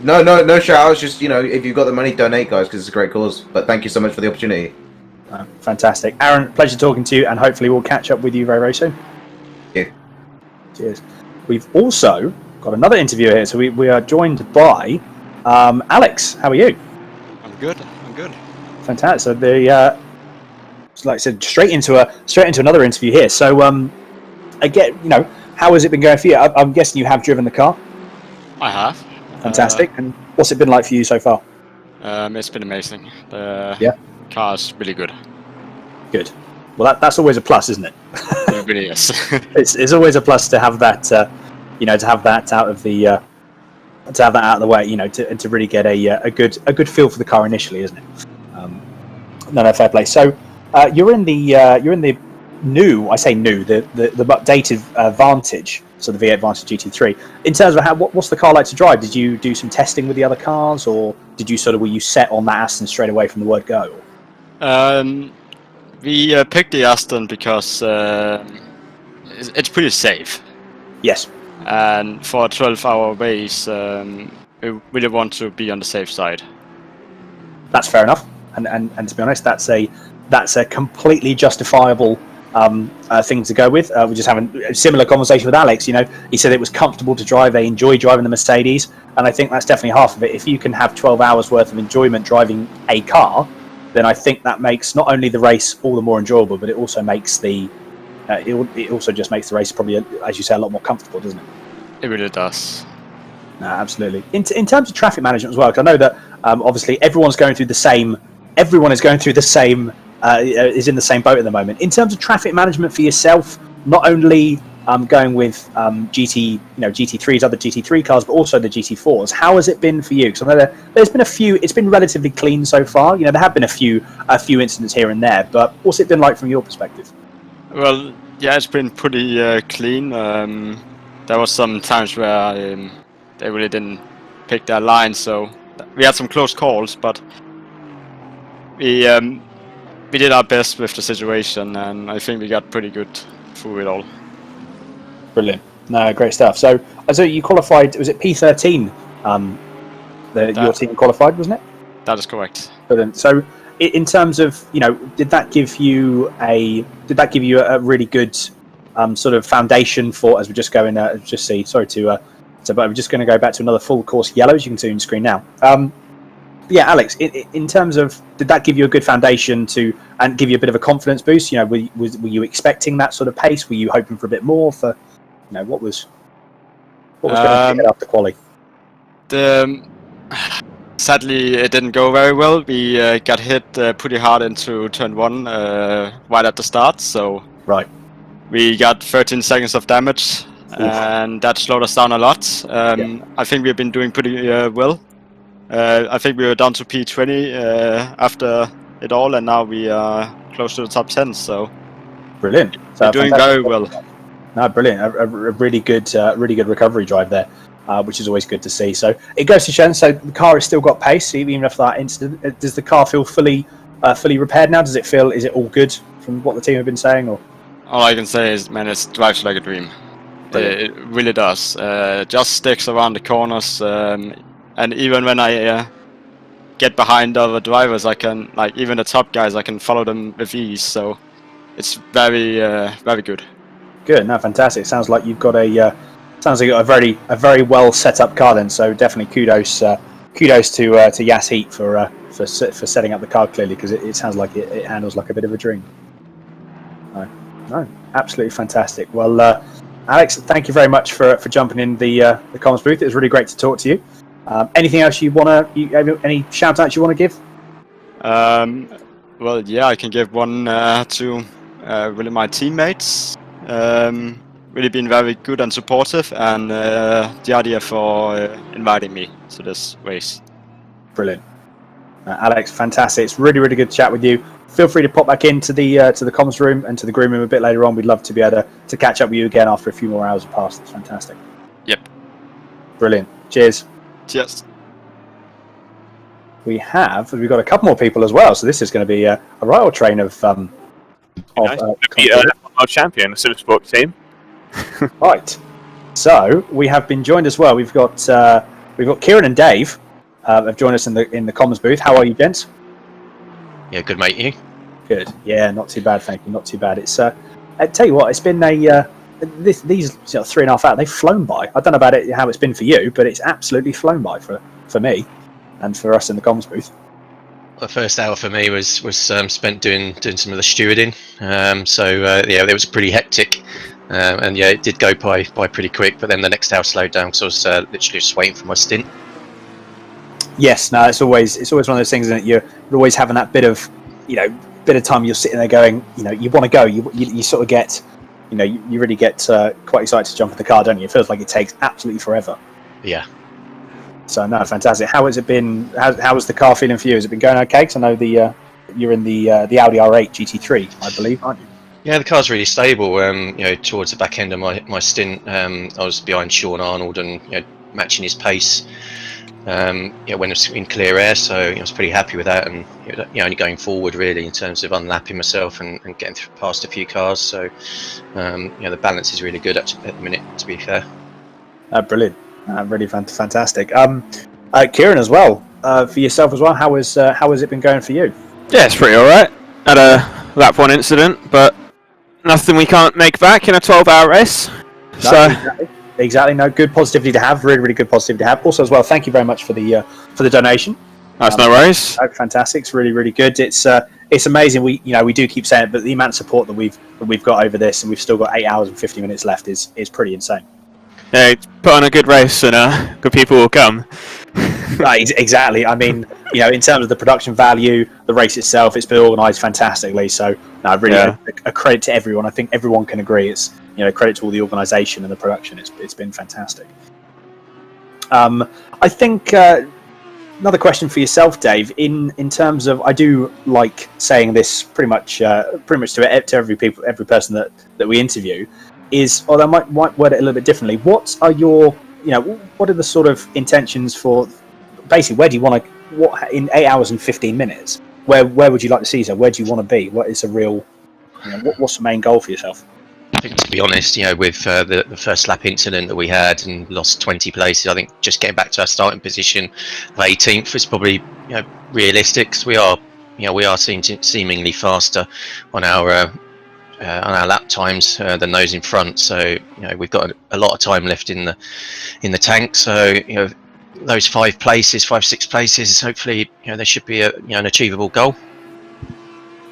Speaker 5: No shout outs. Just if you've got the money, donate, guys, because it's a great cause. But thank you so much for the opportunity.
Speaker 6: Fantastic, Aaron. Pleasure talking to you, and hopefully we'll catch up with you very, very soon.
Speaker 5: Yeah.
Speaker 6: Cheers. We've also got another interview here, so we are joined by Alex. How are you?
Speaker 7: I'm good.
Speaker 6: Fantastic. So like I said, straight into another interview here. So again, how has it been going for you? I'm guessing you have driven the car.
Speaker 7: I have.
Speaker 6: Fantastic. And what's it been like for you so far?
Speaker 7: It's been amazing. The car's really good.
Speaker 6: Good. Well, that's always a plus, isn't it?
Speaker 7: It really is.
Speaker 6: it's always a plus to have that, to have that out of the, way, to really get a good feel for the car initially, isn't it? No, fair play. So you're in the new, I say new, the updated Vantage. So the V8 Vantage GT3. In terms of what's the car like to drive? Did you do some testing with the other cars, or were you set on that Aston straight away from the word go?
Speaker 7: We picked the Aston because it's pretty safe.
Speaker 6: Yes.
Speaker 7: And for a 12-hour race, we really want to be on the safe side.
Speaker 6: That's fair enough. and to be honest, that's a completely justifiable thing to go with. We're just having a similar conversation with Alex. You know, he said it was comfortable to drive. They enjoy driving the Mercedes, and I think that's definitely half of it. If you can have 12 hours worth of enjoyment driving a car, then I think that makes not only the race all the more enjoyable, but it also makes it also just makes the race probably, as you say, a lot more comfortable, doesn't it?
Speaker 7: It really does.
Speaker 6: No, absolutely. In terms of traffic management as well, because I know that obviously everyone is going through the same, is in the same boat at the moment. In terms of traffic management for yourself, not only going with GT3s, other GT3 cars, but also the GT4s. How has it been for you? Because I know there's been a few. It's been relatively clean so far. You know, there have been a few incidents here and there, but what's it been like from your perspective?
Speaker 7: Well, yeah, it's been pretty clean. There was some times where they really didn't pick their line, so we had some close calls, but we did our best with the situation, and I think we got pretty good through it all.
Speaker 6: Brilliant. No, great stuff. So you qualified, was it P13? Your team qualified, wasn't it?
Speaker 7: That is correct.
Speaker 6: Brilliant. So in terms of, did that give you a really good sort of foundation for, as we're just going, but we're just going to go back to another full course yellow, as you can see on the screen now. Yeah, Alex, in terms of, did that give you a good foundation and give you a bit of a confidence boost? Were you expecting that sort of pace? Were you hoping for a bit more? For what was going to get up the quali?
Speaker 7: Sadly, it didn't go very well. We got hit pretty hard into turn 1 right at the start. So we got 13 seconds of damage, and that slowed us down a lot. I think we've been doing pretty well. I think we were down to P20 after it all, and now we are close to the top 10. So
Speaker 6: brilliant. So
Speaker 7: we're doing very well.
Speaker 6: No, brilliant. A really good recovery drive there, which is always good to see. So it goes to show. So the car has still got pace, even after that incident. Does the car feel fully repaired now? Is it all good from what the team have been saying? Or
Speaker 7: all I can say is, man, it drives like a dream. It really does. Just sticks around the corners. And even when I get behind other drivers, I can, even the top guys, I can follow them with ease. So it's very, very good.
Speaker 6: Good. No, fantastic. Sounds like you've got a very well set up car then. So definitely kudos to Yas Heat for setting up the car clearly, because it sounds like it handles like a bit of a dream. No, absolutely fantastic. Well, Alex, thank you very much for jumping in the comms booth. It was really great to talk to you. Anything else any shout outs you want to give?
Speaker 7: Well, yeah, I can give one to really my teammates. Really been very good and supportive, and the idea for inviting me to this race.
Speaker 6: Brilliant. Alex, fantastic. It's really, really good to chat with you. Feel free to pop back into the comms room and to the green room a bit later on. We'd love to be able to catch up with you again after a few more hours have passed. It's fantastic.
Speaker 7: Yep.
Speaker 6: Brilliant. Cheers.
Speaker 7: Cheers.
Speaker 6: We've got a couple more people as well, so this is going to be a right old train of
Speaker 8: world champion, the Simsport team.
Speaker 6: Right. So we have been joined as well. We've got Kieran and Dave have joined us in the comms booth. How are you, gents?
Speaker 9: Yeah, good, mate. You?
Speaker 6: Good. Yeah, not too bad, thank you. Not too bad. It's I tell you what, it's been these 3.5 hours, they've flown by. I don't know about how it's been for you, but it's absolutely flown by for me and for us in the comms booth.
Speaker 9: The first hour for me was spent doing some of the stewarding. It was pretty hectic, and yeah, it did go by pretty quick. But then the next hour slowed down because I was literally just waiting for my stint.
Speaker 6: Yes, no, it's always one of those things, isn't it? You're always having that bit of time. You're sitting there going, you want to go. You sort of get, you really get quite excited to jump in the car, don't you? It feels like it takes absolutely forever.
Speaker 9: Yeah.
Speaker 6: So no, fantastic. How has it been? How was the car feeling for you? Has it been going okay? Because I know you're in the Audi R8 GT3, I believe, aren't you?
Speaker 9: Yeah, the car's really stable. Towards the back end of my stint, I was behind Sean Arnold and matching his pace. When it was in clear air, so I was pretty happy with that, and only going forward really in terms of unlapping myself and getting past a few cars. So the balance is really good at the minute, to be fair.
Speaker 6: Brilliant. Really fantastic. Kieran as well. for yourself as well. How has it been going for you?
Speaker 8: Yeah, it's pretty alright. Had a lap 1 incident, but nothing we can't make back in a 12-hour race.
Speaker 6: Exactly. No, good positivity to have. Really, really good positivity to have. Also, as well, thank you very much for the donation.
Speaker 8: That's no worries.
Speaker 6: Fantastic. It's really, really good. It's amazing. We do keep saying it, but the amount of support that we've got over this, and we've still got 8 hours and 50 minutes left, is pretty insane.
Speaker 8: Yeah, put on a good race, and good people will come.
Speaker 6: Right, exactly. I mean, in terms of the production value, the race itself, it's been organised fantastically. So, no, really, a credit to everyone. I think everyone can agree. It's credit to all the organisation and the production. It's been fantastic. I think another question for yourself, Dave. In terms of, I do like saying this pretty much to every person that we interview, is, although I might word it a little bit differently. What are your what are the sort of intentions for? Basically, where do you want to? What in 8 hours and 15 minutes? Where would you like to see yourself? Where do you want to be? What is a real? What's the main goal for yourself?
Speaker 9: I think, to be honest, with the first lap incident that we had and lost 20 places, I think just getting back to our starting position of 18th is probably realistic. Cause we are seemingly faster on our lap times than those in front. So we've got a lot of time left in the tank. So those 6 places, hopefully there should be an achievable goal.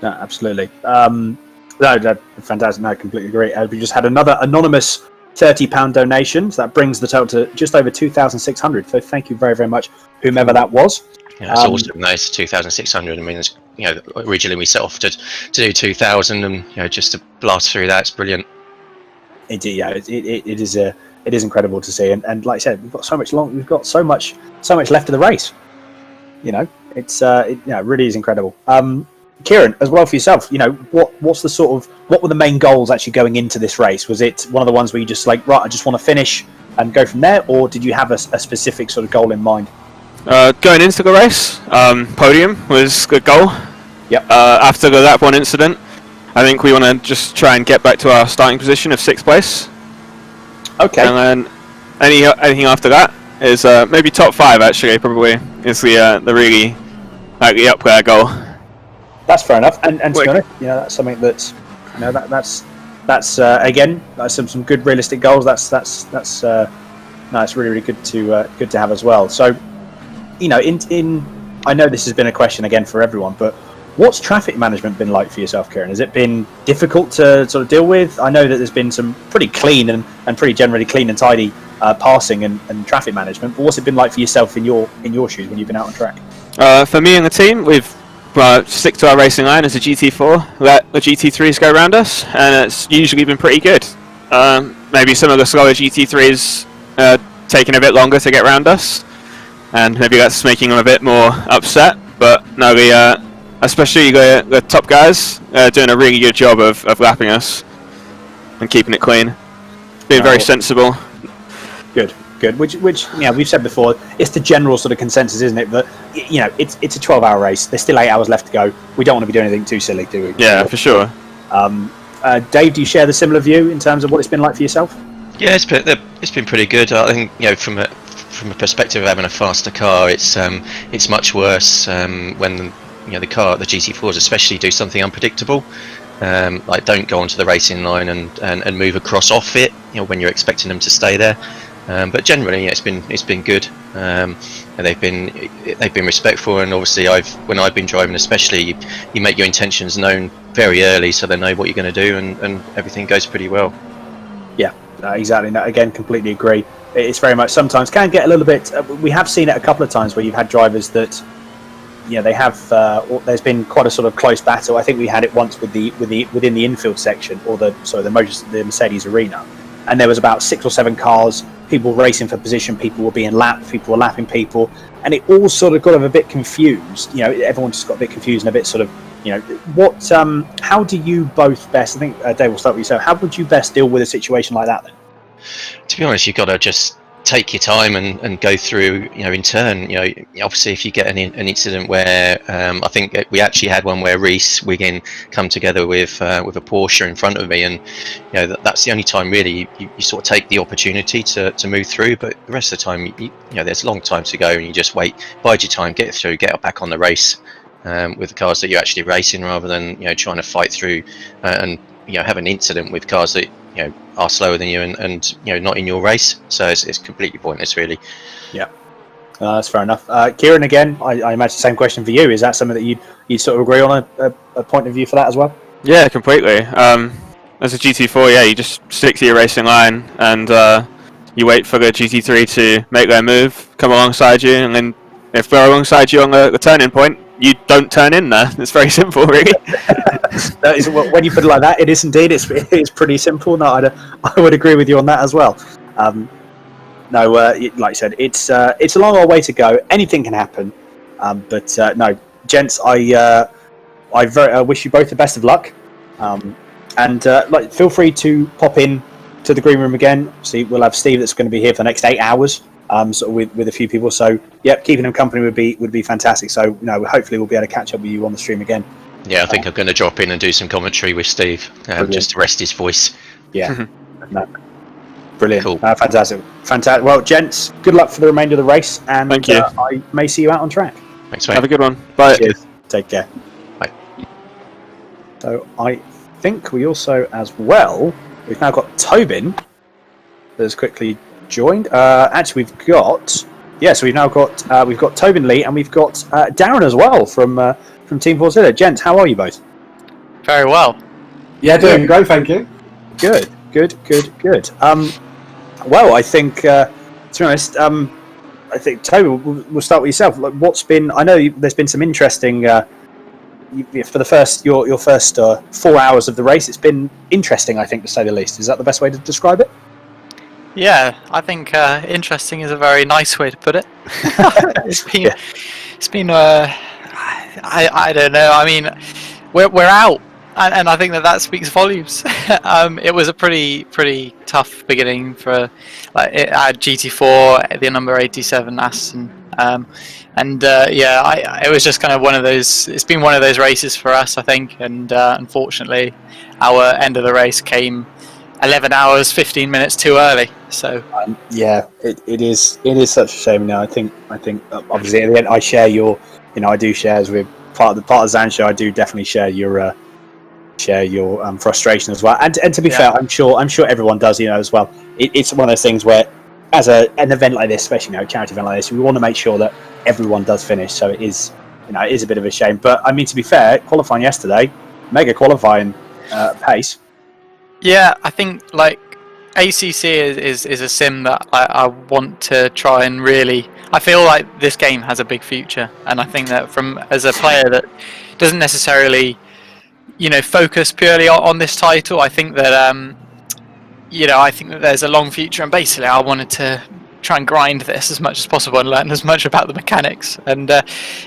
Speaker 6: No, absolutely. No, fantastic. No, I completely agree. We just had another anonymous £30 donation. So that brings the total to just over 2,600. So thank you very, very much, whomever that was.
Speaker 9: Yeah, it's awesome. No, it's 2,600. I mean, originally we set off to do 2,000, and just to blast through that, it's brilliant.
Speaker 6: It is incredible to see, and like I said, we've got so much left of the race. It really is incredible. Kieran, as well for yourself, what were the main goals actually going into this race? Was it one of the ones where you just I just want to finish and go from there, or did you have a specific sort of goal in mind?
Speaker 8: Going into the race, podium was a good goal.
Speaker 6: Yep.
Speaker 8: After the lap 1 incident, I think we want to just try and get back to our starting position of 6th place. Okay. And then anything after that is maybe top 5. Actually, probably is the really the up there goal.
Speaker 6: That's fair enough, and to be honest, that's something that's that's again some good realistic goals. That's really, really good to have as well. So, I know this has been a question again for everyone, but what's traffic management been like for yourself, Kieran? Has it been difficult to sort of deal with? I know that there's been some pretty clean and pretty generally clean and tidy passing and traffic management, but what's it been like for yourself in your shoes when you've been out on track?
Speaker 8: For me and the team, we've stick to our racing line as a GT4, let the GT3s go around us, and it's usually been pretty good. Maybe some of the slower GT3s taking a bit longer to get around us, and maybe that's making them a bit more upset, but no, especially the top guys doing a really good job of lapping us and keeping it clean. Being very sensible.
Speaker 6: Good. Which we've said before, it's the general sort of consensus, isn't it? That it's a 12-hour race. There's still 8 hours left to go. We don't want to be doing anything too silly, do we?
Speaker 8: Yeah, for sure.
Speaker 6: Dave, do you share the similar view in terms of what it's been like for yourself?
Speaker 9: Yeah, it's been pretty good. I think from a perspective of having a faster car, it's much worse when the GT4s especially do something unpredictable. Like don't go onto the racing line and move across off it. When you're expecting them to stay there. But generally, it's been good. And they've been respectful, and obviously, when I've been driving, especially, you make your intentions known very early, so they know what you're going to do, and everything goes pretty well.
Speaker 6: Yeah, exactly. No, again, completely agree. It's very much sometimes can get a little bit. We have seen it a couple of times where you've had drivers that, they have. There's been quite a sort of close battle. I think we had it once within the infield section, or the Mercedes arena. And there was about 6 or 7 cars, people racing for position, people were being lapped, people were lapping people, and it all sort of got a bit confused. Everyone just got a bit confused and a bit sort of, how do you both best, I think, Dave, we'll start with you. So how would you best deal with a situation like that then?
Speaker 9: To be honest, you've got to just take your time and go through, in turn. Obviously, if you get an incident where I think we actually had one where Reese Wiggin come together with a Porsche in front of me, and that's the only time really you sort of take the opportunity to move through. But the rest of the time, there's a long time to go, and you just wait, bide your time, get through, get back on the race with the cars that you're actually racing, rather than trying to fight through and have an incident with cars that are slower than you and not in your race. So it's completely pointless, really.
Speaker 6: Yeah, that's fair enough. Kieran, again, I imagine the same question for you. Is that something that you'd sort of agree on a point of view for that as well?
Speaker 8: Yeah, completely. As a GT4, yeah, you just stick to your racing line and you wait for the GT3 to make their move, come alongside you, and then if they're alongside you on the turning point, you don't turn in there. It's very simple, really.
Speaker 6: That is, when you put it like that, it is indeed. It's pretty simple. No, I would agree with you on that as well. No, like I said, it's a long old way to go. Anything can happen. But no, gents, I wish you both the best of luck. And feel free to pop in to the green room again. See, we'll have Steve that's going to be here for the next 8 hours. Sort of with a few people. So yep, keeping him company would be fantastic. So hopefully we'll be able to catch up with you on the stream again.
Speaker 9: Yeah, I think I'm going to drop in and do some commentary with Steve, just to rest his voice.
Speaker 6: Yeah. No. Brilliant.
Speaker 9: Cool.
Speaker 6: Fantastic. Well, gents, good luck for the remainder of the race, and
Speaker 8: thank you.
Speaker 6: I may see you out on track.
Speaker 9: Thanks, mate.
Speaker 8: Have a good one. Bye.
Speaker 6: Cheers. Take care.
Speaker 9: Bye.
Speaker 6: So I think we also, as well, we've now got Tobin that's quickly joined. Actually, we've got so we've now got Tobin Lee, and we've got Darren as well from Team Forza. Gents, how are you both?
Speaker 10: Very well.
Speaker 11: Yeah, doing great, thank you.
Speaker 6: Good. Well, I think to be honest, I think Toby, we'll start with yourself. Like, what's been? I know there's been some interesting. For the your first 4 hours of the race, it's been interesting, I think, to say the least. Is that the best way to describe it?
Speaker 10: Yeah, I think interesting is a very nice way to put it. It's been. I don't know. I mean, we're out, and I think that speaks volumes. It was a pretty tough beginning for at GT4, the number 87 Aston. It was just kind of one of those. It's been one of those races for us, I think, and unfortunately, our end of the race came 11 hours 15 minutes too early. So
Speaker 6: it is such a shame. Now I think obviously at the end I share your, I do share, as we're part of the Zan show, I do definitely share your frustration as well. And to be fair, I'm sure everyone does, as well. It's one of those things where, as an event like this, especially a charity event like this, we want to make sure that everyone does finish. So it is a bit of a shame. But I mean, to be fair, qualifying yesterday, mega qualifying pace.
Speaker 10: Yeah, I think ACC is a sim that I want to try and really. I feel like this game has a big future, and I think that as a player that doesn't necessarily, focus purely on this title, I think that I think that there's a long future, and basically I wanted to try and grind this as much as possible and learn as much about the mechanics, and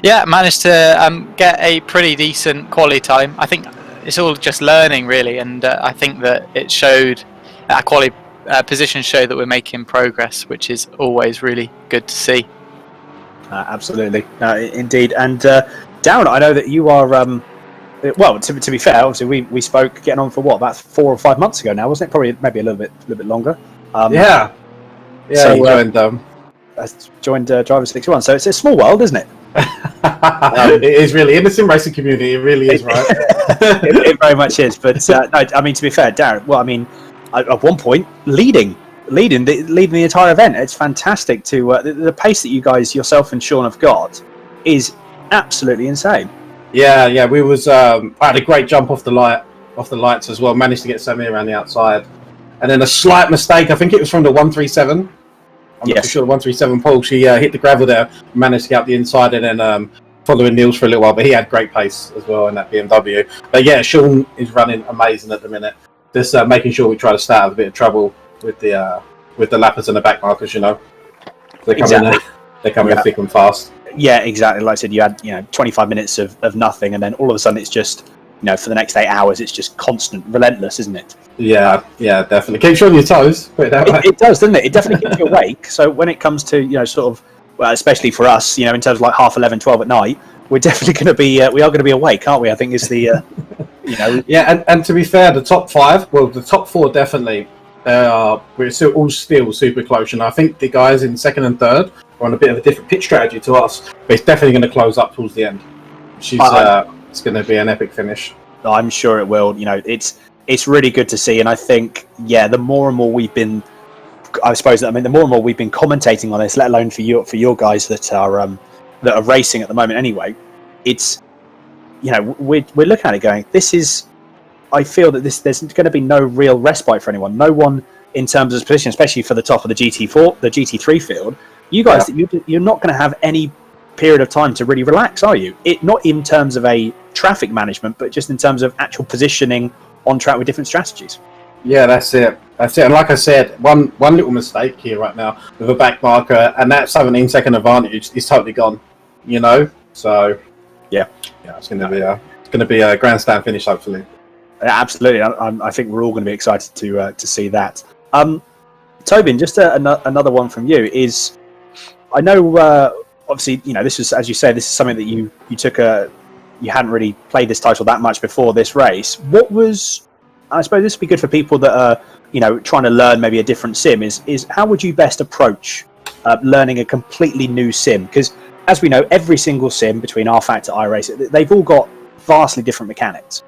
Speaker 10: managed to get a pretty decent quality time. I think it's all just learning, really, and I think that it showed, our quality positions show that we're making progress, which is always really good to see.
Speaker 6: Absolutely, indeed. And Darren, I know that you are, well, to be fair, obviously we spoke getting on for about 4 or 5 months ago now, wasn't it? Probably maybe a little bit longer.
Speaker 11: Yeah,
Speaker 6: so,
Speaker 11: you joined
Speaker 6: I joined Driver 61, so it's a small world, isn't it?
Speaker 11: It is really in the sim racing community. It really is, right?
Speaker 6: it very much is. But no, I mean, to be fair, Darren. Well, I mean, at one point, leading the entire event. It's fantastic to the pace that you guys, yourself and Sean, have got is absolutely insane.
Speaker 11: Yeah. We was I had a great jump off the lights as well. Managed to get Sammy around the outside, and then a slight mistake. I think it was from the 137. I'm not sure, the 137 pole. She hit the gravel there, managed to get up the inside, and then following Niels for a little while. But he had great pace as well in that BMW. But yeah, Sean is running amazing at the minute. Just making sure we try to stay out of a bit of trouble with the lappers and the back markers. They're coming thick and fast.
Speaker 6: Yeah, exactly. Like I said, you had 25 minutes of nothing, and then all of a sudden it's just for the next 8 hours, it's just constant, relentless, isn't it?
Speaker 11: Yeah, definitely. Keeps you on your toes. Put it that way.
Speaker 6: It does, doesn't it? It definitely keeps you awake. So when it comes to, sort of, well, especially for us, in terms of like 11:30, 12 at night, we're definitely going to be, we are going to be awake, aren't we? I think is the,
Speaker 11: Yeah, and to be fair, the top 5, well, the top 4 definitely, we're still all still super close. And I think the guys in 2nd and 3rd are on a bit of a different pitch strategy to us, but it's definitely going to close up towards the end. It's going to be an epic finish.
Speaker 6: I'm sure it will. It's really good to see, and I think, the more and more we've been, the more and more we've been commentating on this, let alone for your guys that are racing at the moment. Anyway, it's we're looking at it going, this is. I feel that there's going to be no real respite for anyone. No one in terms of position, especially for the top of the GT4, the GT3 field. You guys, you're not going to have any period of time to really relax, are you? Not in terms of a traffic management, but just in terms of actual positioning on track with different strategies.
Speaker 11: Yeah, that's it. And like I said, one little mistake here right now with a back marker, and that 17-second advantage is totally gone. So it's going to be a grandstand finish, hopefully.
Speaker 6: Absolutely, I think we're all going to be excited to see that. Tobin, just another one from you is, I know obviously this was, as you say, this is something that you took you hadn't really played this title that much before this race. What was, I suppose this would be good for people that are trying to learn maybe a different sim, is how would you best approach learning a completely new sim? Because as we know, every single sim between R-Factor, iRace, they've all got vastly different mechanics.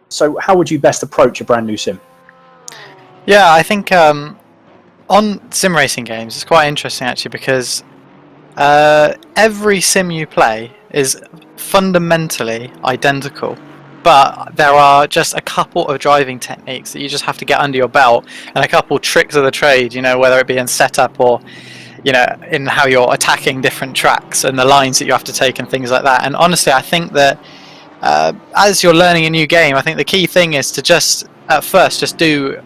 Speaker 6: So how would you best approach a brand new sim?
Speaker 10: Yeah, I think on sim racing games, it's quite interesting actually, because every sim you play is fundamentally identical, but there are just a couple of driving techniques that you just have to get under your belt, and a couple tricks of the trade, whether it be in setup or in how you're attacking different tracks and the lines that you have to take and things like that. And honestly, I think that as you're learning a new game, I think the key thing is to just at first just do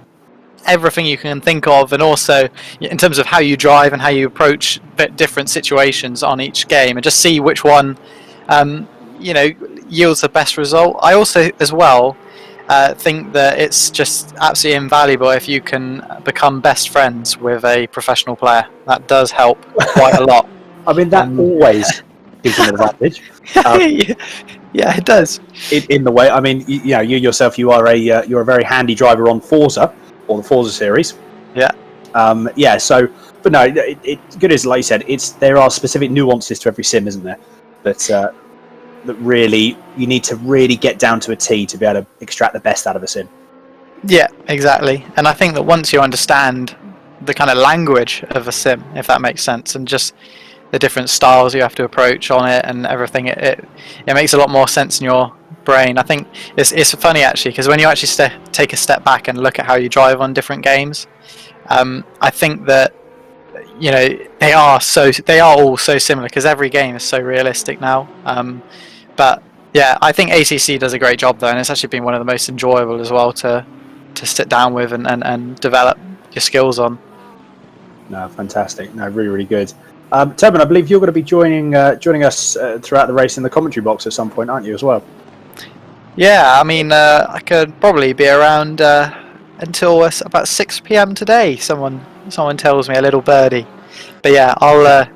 Speaker 10: everything you can think of, and also in terms of how you drive and how you approach different situations on each game, and just see which one yields the best result. I also as well think that it's just absolutely invaluable if you can become best friends with a professional player. That does help quite a lot.
Speaker 6: I mean, that always gives an advantage.
Speaker 10: Yeah, it does.
Speaker 6: In the way, I mean, you yourself, you're a very handy driver on Forza, or the Forza series.
Speaker 10: Yeah.
Speaker 6: So, but no, it's good as, like you said, there are specific nuances to every sim, isn't there? That really you need to really get down to a T to be able to extract the best out of a sim.
Speaker 10: Yeah, exactly. And I think that once you understand the kind of language of a sim, if that makes sense, and just the different styles you have to approach on it and everything, it makes a lot more sense in your brain. I think it's funny actually, because when you actually take a step back and look at how you drive on different games, I think that they are all so similar, because every game is so realistic now. But yeah, I think ACC does a great job though, and it's actually been one of the most enjoyable as well to sit down with and develop your skills on.
Speaker 6: No, fantastic. No, really, really good. Tobin, I believe you're going to be joining us throughout the race in the commentary box at some point, aren't you, as well?
Speaker 10: Yeah, I mean, I could probably be around until about 6 PM today. Someone tells me, a little birdie. But yeah, I'll.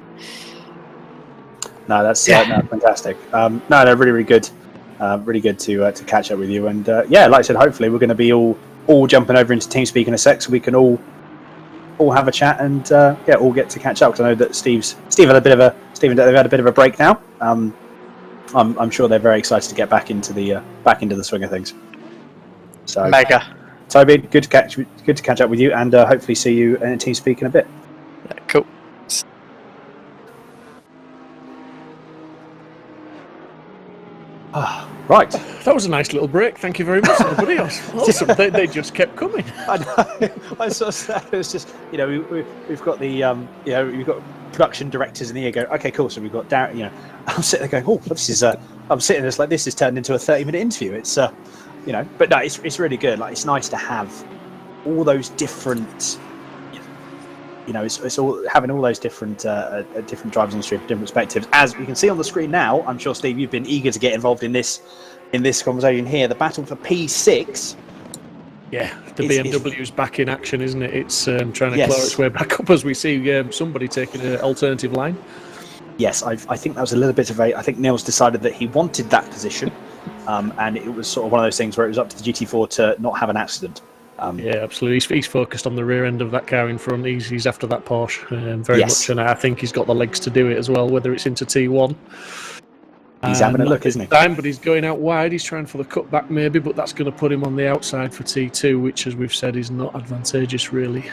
Speaker 6: No, that's fantastic. No, really, really good. Really good to catch up with you. And like I said, hopefully we're going to be all jumping over into TeamSpeak in a sec, so we can all have a chat and all get to catch up. Because I know that Steve had a bit of a break now. I'm sure they're very excited to get back into the swing of things. So
Speaker 10: mega.
Speaker 6: Toby, good to catch up with you, and hopefully see you in TeamSpeak in a bit.
Speaker 10: Yeah, cool.
Speaker 6: Right.
Speaker 2: That was a nice little break. Thank you very much, everybody else. Awesome. They just kept coming.
Speaker 6: I know. I saw that. It was just, we've got the, we've got production directors in the ear go, okay, cool. So we've got Darren, I'm sitting there going, oh, this is, I'm sitting there like this has turned into a 30-minute interview. It's, but no, it's really good. Like, it's nice to have all those different you know, it's all having all those different drivers on the street, different perspectives. As we can see on the screen now, I'm sure, Steve, you've been eager to get involved in this conversation here. The battle for P6.
Speaker 2: Yeah, the BMW's back in action, isn't it? It's trying to claw its way back up as we see somebody taking an alternative line.
Speaker 6: Yes, I think that was a little bit of a... I think Neil's decided that he wanted that position, and it was sort of one of those things where it was up to the GT4 to not have an accident.
Speaker 2: Yeah, absolutely. He's focused on the rear end of that car in front. He's after that Porsche very much, and I think he's got the legs to do it as well, whether it's into T1.
Speaker 6: He's having a look, isn't he?
Speaker 2: But he's going out wide. He's trying for the cutback maybe, but that's going to put him on the outside for T2, which, as we've said, is not advantageous really.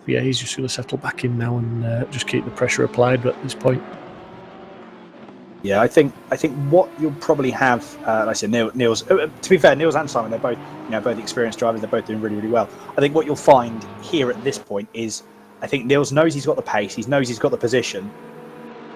Speaker 2: Yeah, he's just going to settle back in now and just keep the pressure applied at this point.
Speaker 6: Yeah, I think what you'll probably have, like I said, Niels. To be fair, Niels and Simon, they're both both experienced drivers. They're both doing really, really well. I think what you'll find here at this point is, I think Niels knows he's got the pace. He knows he's got the position.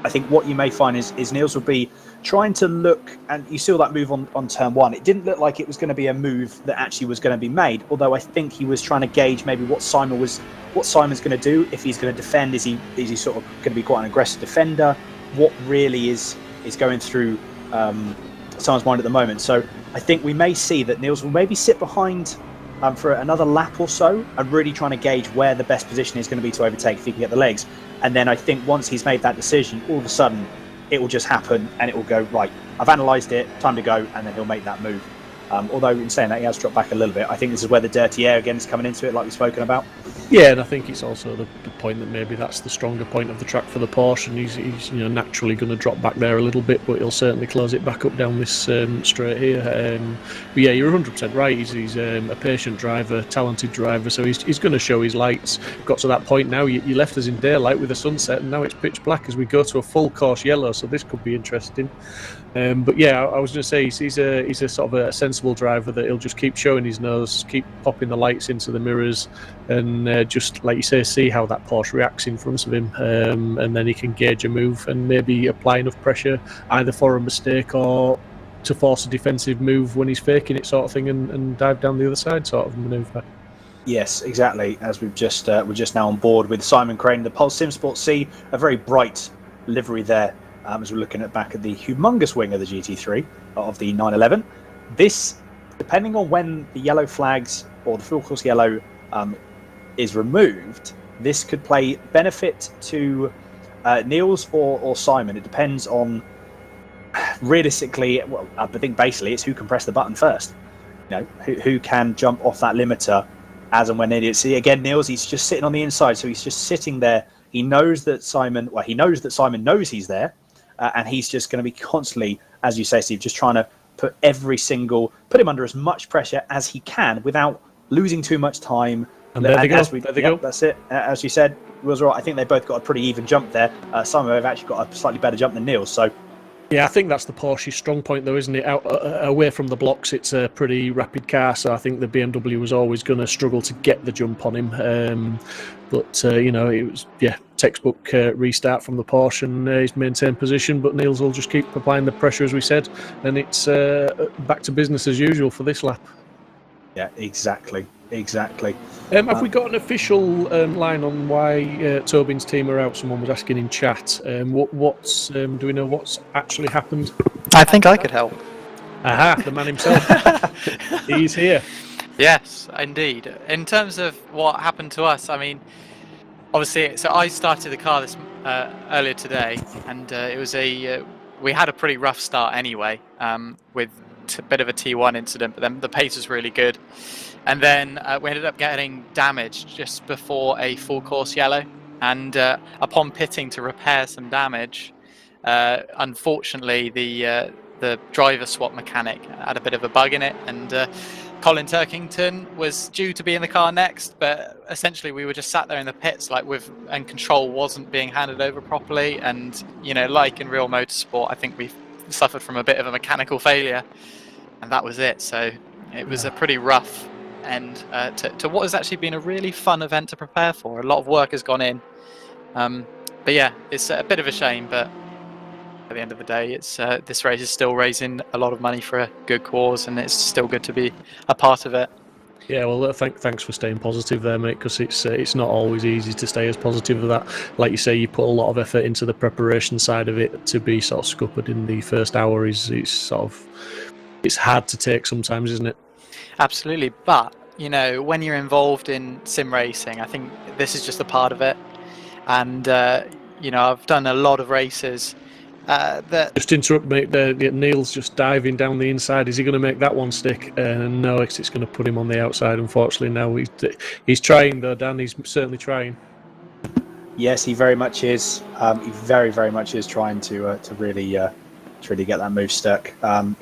Speaker 6: I think what you may find is Niels will be trying to look, and you saw that move on turn one. It didn't look like it was going to be a move that actually was going to be made. Although I think he was trying to gauge maybe what Simon's going to do. If he's going to defend, is he sort of going to be quite an aggressive defender? What really is going through Simon's mind at the moment. So I think we may see that Niels will maybe sit behind for another lap or so and really trying to gauge where the best position is going to be to overtake if he can get the legs. And then I think once he's made that decision, all of a sudden it will just happen and it will go, right, I've analysed it, time to go, and then he'll make that move. Although in saying that, he has dropped back a little bit. I think this is where the dirty air again is coming into it, like we've spoken about.
Speaker 2: Yeah, and I think it's also the point that maybe that's the stronger point of the track for the Porsche, and he's naturally going to drop back there a little bit, but he'll certainly close it back up down this straight here. But yeah, you're 100% right. He's a patient driver, talented driver, so he's going to show his lights. Got to that point now. You left us in daylight with the sunset, and now it's pitch black as we go to a full course yellow. So this could be interesting. But yeah, I was going to say he's a sort of a sensible driver that he'll just keep showing his nose, keep popping the lights into the mirrors, and just like you say, see how that Porsche reacts in front of him, and then he can gauge a move and maybe apply enough pressure either for a mistake or to force a defensive move when he's faking it, sort of thing, and dive down the other side, sort of manoeuvre.
Speaker 6: Yes, exactly. As we're just now on board with Simon Crane, the Pulse Simsport C, a very bright livery there. As we're looking back at the humongous wing of the GT3 of the 911. This, depending on when the yellow flags or the full course yellow is removed, this could play benefit to Niels or Simon. It depends on, realistically, well, I think basically it's who can press the button first. Who can jump off that limiter as and when needed. See, again, Niels, he's just sitting on the inside, so he's just sitting there. He knows that Simon knows he's there. And he's just going to be constantly, as you say, Steve, just trying to put him under as much pressure as he can without losing too much time.
Speaker 2: And there they go.
Speaker 6: That's it. As you said, was right. I think they both got a pretty even jump there. Simon have actually got a slightly better jump than Niels. So.
Speaker 2: Yeah, I think that's the Porsche's strong point, though, isn't it? Away from the blocks, it's a pretty rapid car, so I think the BMW was always going to struggle to get the jump on him. But it was textbook restart from the Porsche, and he's maintained position. But Niels will just keep applying the pressure, as we said, and it's back to business as usual for this lap.
Speaker 6: Yeah, exactly.
Speaker 2: Have we got an official line on why Tobin's team are out? Someone was asking in chat. Do we know what's actually happened?
Speaker 10: I think I could help.
Speaker 2: Aha, the man himself. He's here.
Speaker 10: Yes, indeed. In terms of what happened to us, I mean, obviously, so I started the car this earlier today, and it was we had a pretty rough start anyway, with a bit of a T1 incident, but then the pace was really good. And then we ended up getting damaged just before a full course yellow. And upon pitting to repair some damage, unfortunately the driver swap mechanic had a bit of a bug in it, and Colin Turkington was due to be in the car next, but essentially we were just sat there in the pits and control wasn't being handed over properly. And like in real motorsport, I think we suffered from a bit of a mechanical failure, and that was it. So it was a pretty rough end to what has actually been a really fun event to prepare for. A lot of work has gone in, but yeah, it's a bit of a shame, but at the end of the day, it's this race is still raising a lot of money for a good cause, and it's still good to be a part of it.
Speaker 2: Yeah, well, thanks for staying positive there, mate, because it's not always easy to stay as positive as that. Like you say, you put a lot of effort into the preparation side of it. To be sort of scuppered in the first hour it's hard to take sometimes, isn't it?
Speaker 10: Absolutely, but you know, when you're involved in sim racing, I think this is just a part of it. And you know, I've done a lot of races.
Speaker 2: Just interrupt, mate. Neil's just diving down the inside. Is he going to make that one stick? No, it's going to put him on the outside. Unfortunately, now he's trying though, Dan. He's certainly trying.
Speaker 6: Yes, he very much is. He very, very much is trying to really get that move stuck. I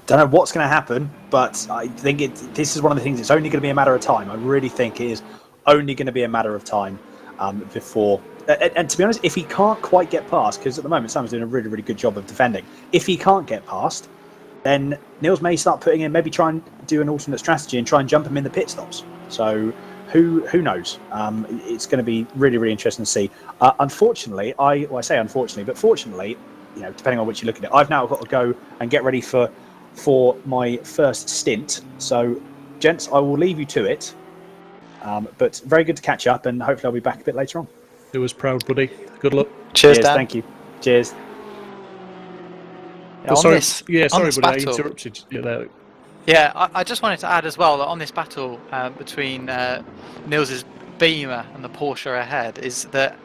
Speaker 6: don't know what's going to happen, but I think this is one of the things. It's only going to be a matter of time. I really think it is only going to be a matter of time before. And to be honest, if he can't quite get past, because at the moment Sam's doing a really, really good job of defending. If he can't get past, then Niels may start putting in, maybe try and do an alternate strategy and try and jump him in the pit stops. So who knows? It's going to be really, really interesting to see. Unfortunately, I say unfortunately, but fortunately, you know, depending on which you look at it, I've now got to go and get ready for my first stint. So, gents, I will leave you to it. But very good to catch up, and hopefully I'll be back a bit later on.
Speaker 2: It was proud, buddy. Good luck.
Speaker 10: Cheers, Dan.
Speaker 6: Thank you. Cheers.
Speaker 2: Sorry, buddy, I interrupted you there.
Speaker 10: Yeah, I just wanted to add as well that on this battle between Niels's Beamer and the Porsche ahead is that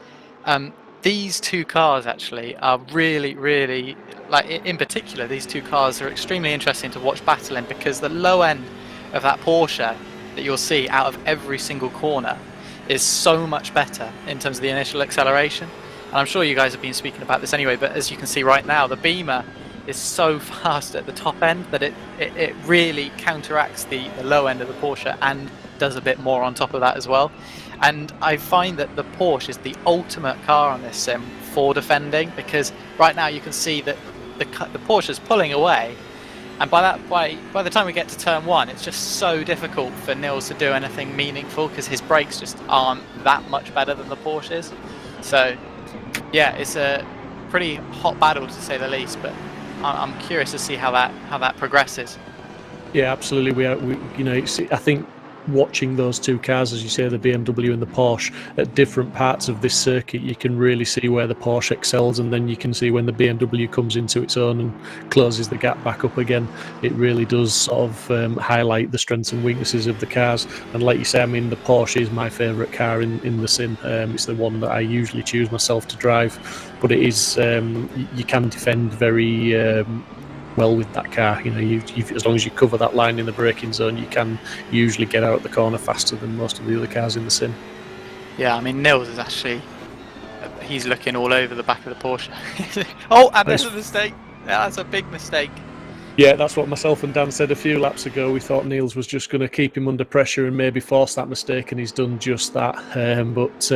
Speaker 10: these two cars actually are really, really, like in particular, these two cars are extremely interesting to watch battling because the low end of that Porsche that you'll see out of every single corner is so much better in terms of the initial acceleration. And I'm sure you guys have been speaking about this anyway, but as you can see right now, the Beamer is so fast at the top end that it really counteracts the low end of the Porsche and does a bit more on top of that as well. And I find that the Porsche is the ultimate car on this sim for defending, because right now you can see that the Porsche is pulling away, and by the time we get to turn one, it's just so difficult for Niels to do anything meaningful because his brakes just aren't that much better than the Porsche's. So yeah, it's a pretty hot battle to say the least, but I'm curious to see how that progresses.
Speaker 2: Yeah, absolutely. I think watching those two cars, as you say, the BMW and the Porsche, at different parts of this circuit, you can really see where the Porsche excels, and then you can see when the BMW comes into its own and closes the gap back up again. It really does sort of highlight the strengths and weaknesses of the cars. And like you say, I mean, the Porsche is my favourite car in the sim. It's the one that I usually choose myself to drive, but it is you can defend very well with that car. You know, as long as you cover that line in the braking zone, you can usually get out the corner faster than most of the other cars in the sim.
Speaker 10: Yeah, I mean, Niels is actually, he's looking all over the back of the Porsche. Oh, and there's a mistake. Yeah, that's a big mistake.
Speaker 2: Yeah, that's what myself and Dan said a few laps ago. We thought Niels was just going to keep him under pressure and maybe force that mistake, and he's done just that. But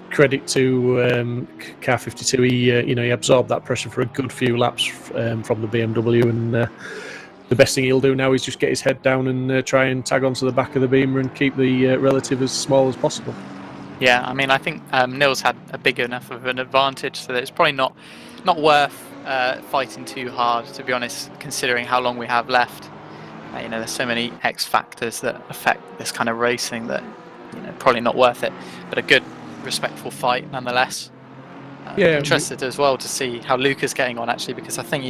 Speaker 2: credit to Car 52, he absorbed that pressure for a good few laps from the BMW, and the best thing he'll do now is just get his head down and try and tag onto the back of the Beamer and keep the relative as small as possible.
Speaker 10: Yeah, I mean, I think Niels had a big enough of an advantage, so that it's probably not worth fighting too hard, to be honest, considering how long we have left. There's so many X factors that affect this kind of racing that probably not worth it, but a good respectful fight nonetheless.
Speaker 2: Yeah,
Speaker 10: interested as well to see how Luca's getting on, actually, because I think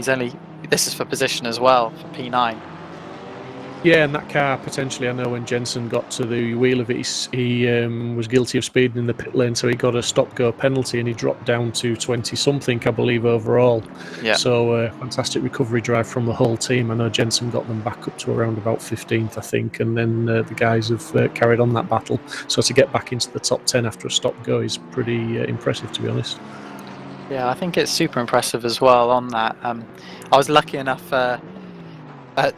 Speaker 10: this is for position as well for P9.
Speaker 2: Yeah, and that car potentially, I know when Jensen got to the wheel of it, he was guilty of speeding in the pit lane, so he got a stop-go penalty and he dropped down to 20-something, I believe, overall.
Speaker 10: Yeah.
Speaker 2: So fantastic recovery drive from the whole team. I know Jensen got them back up to around about 15th, I think, and then the guys have carried on that battle. So to get back into the top 10 after a stop-go is pretty impressive, to be honest.
Speaker 10: Yeah, I think it's super impressive as well on that. I was lucky enough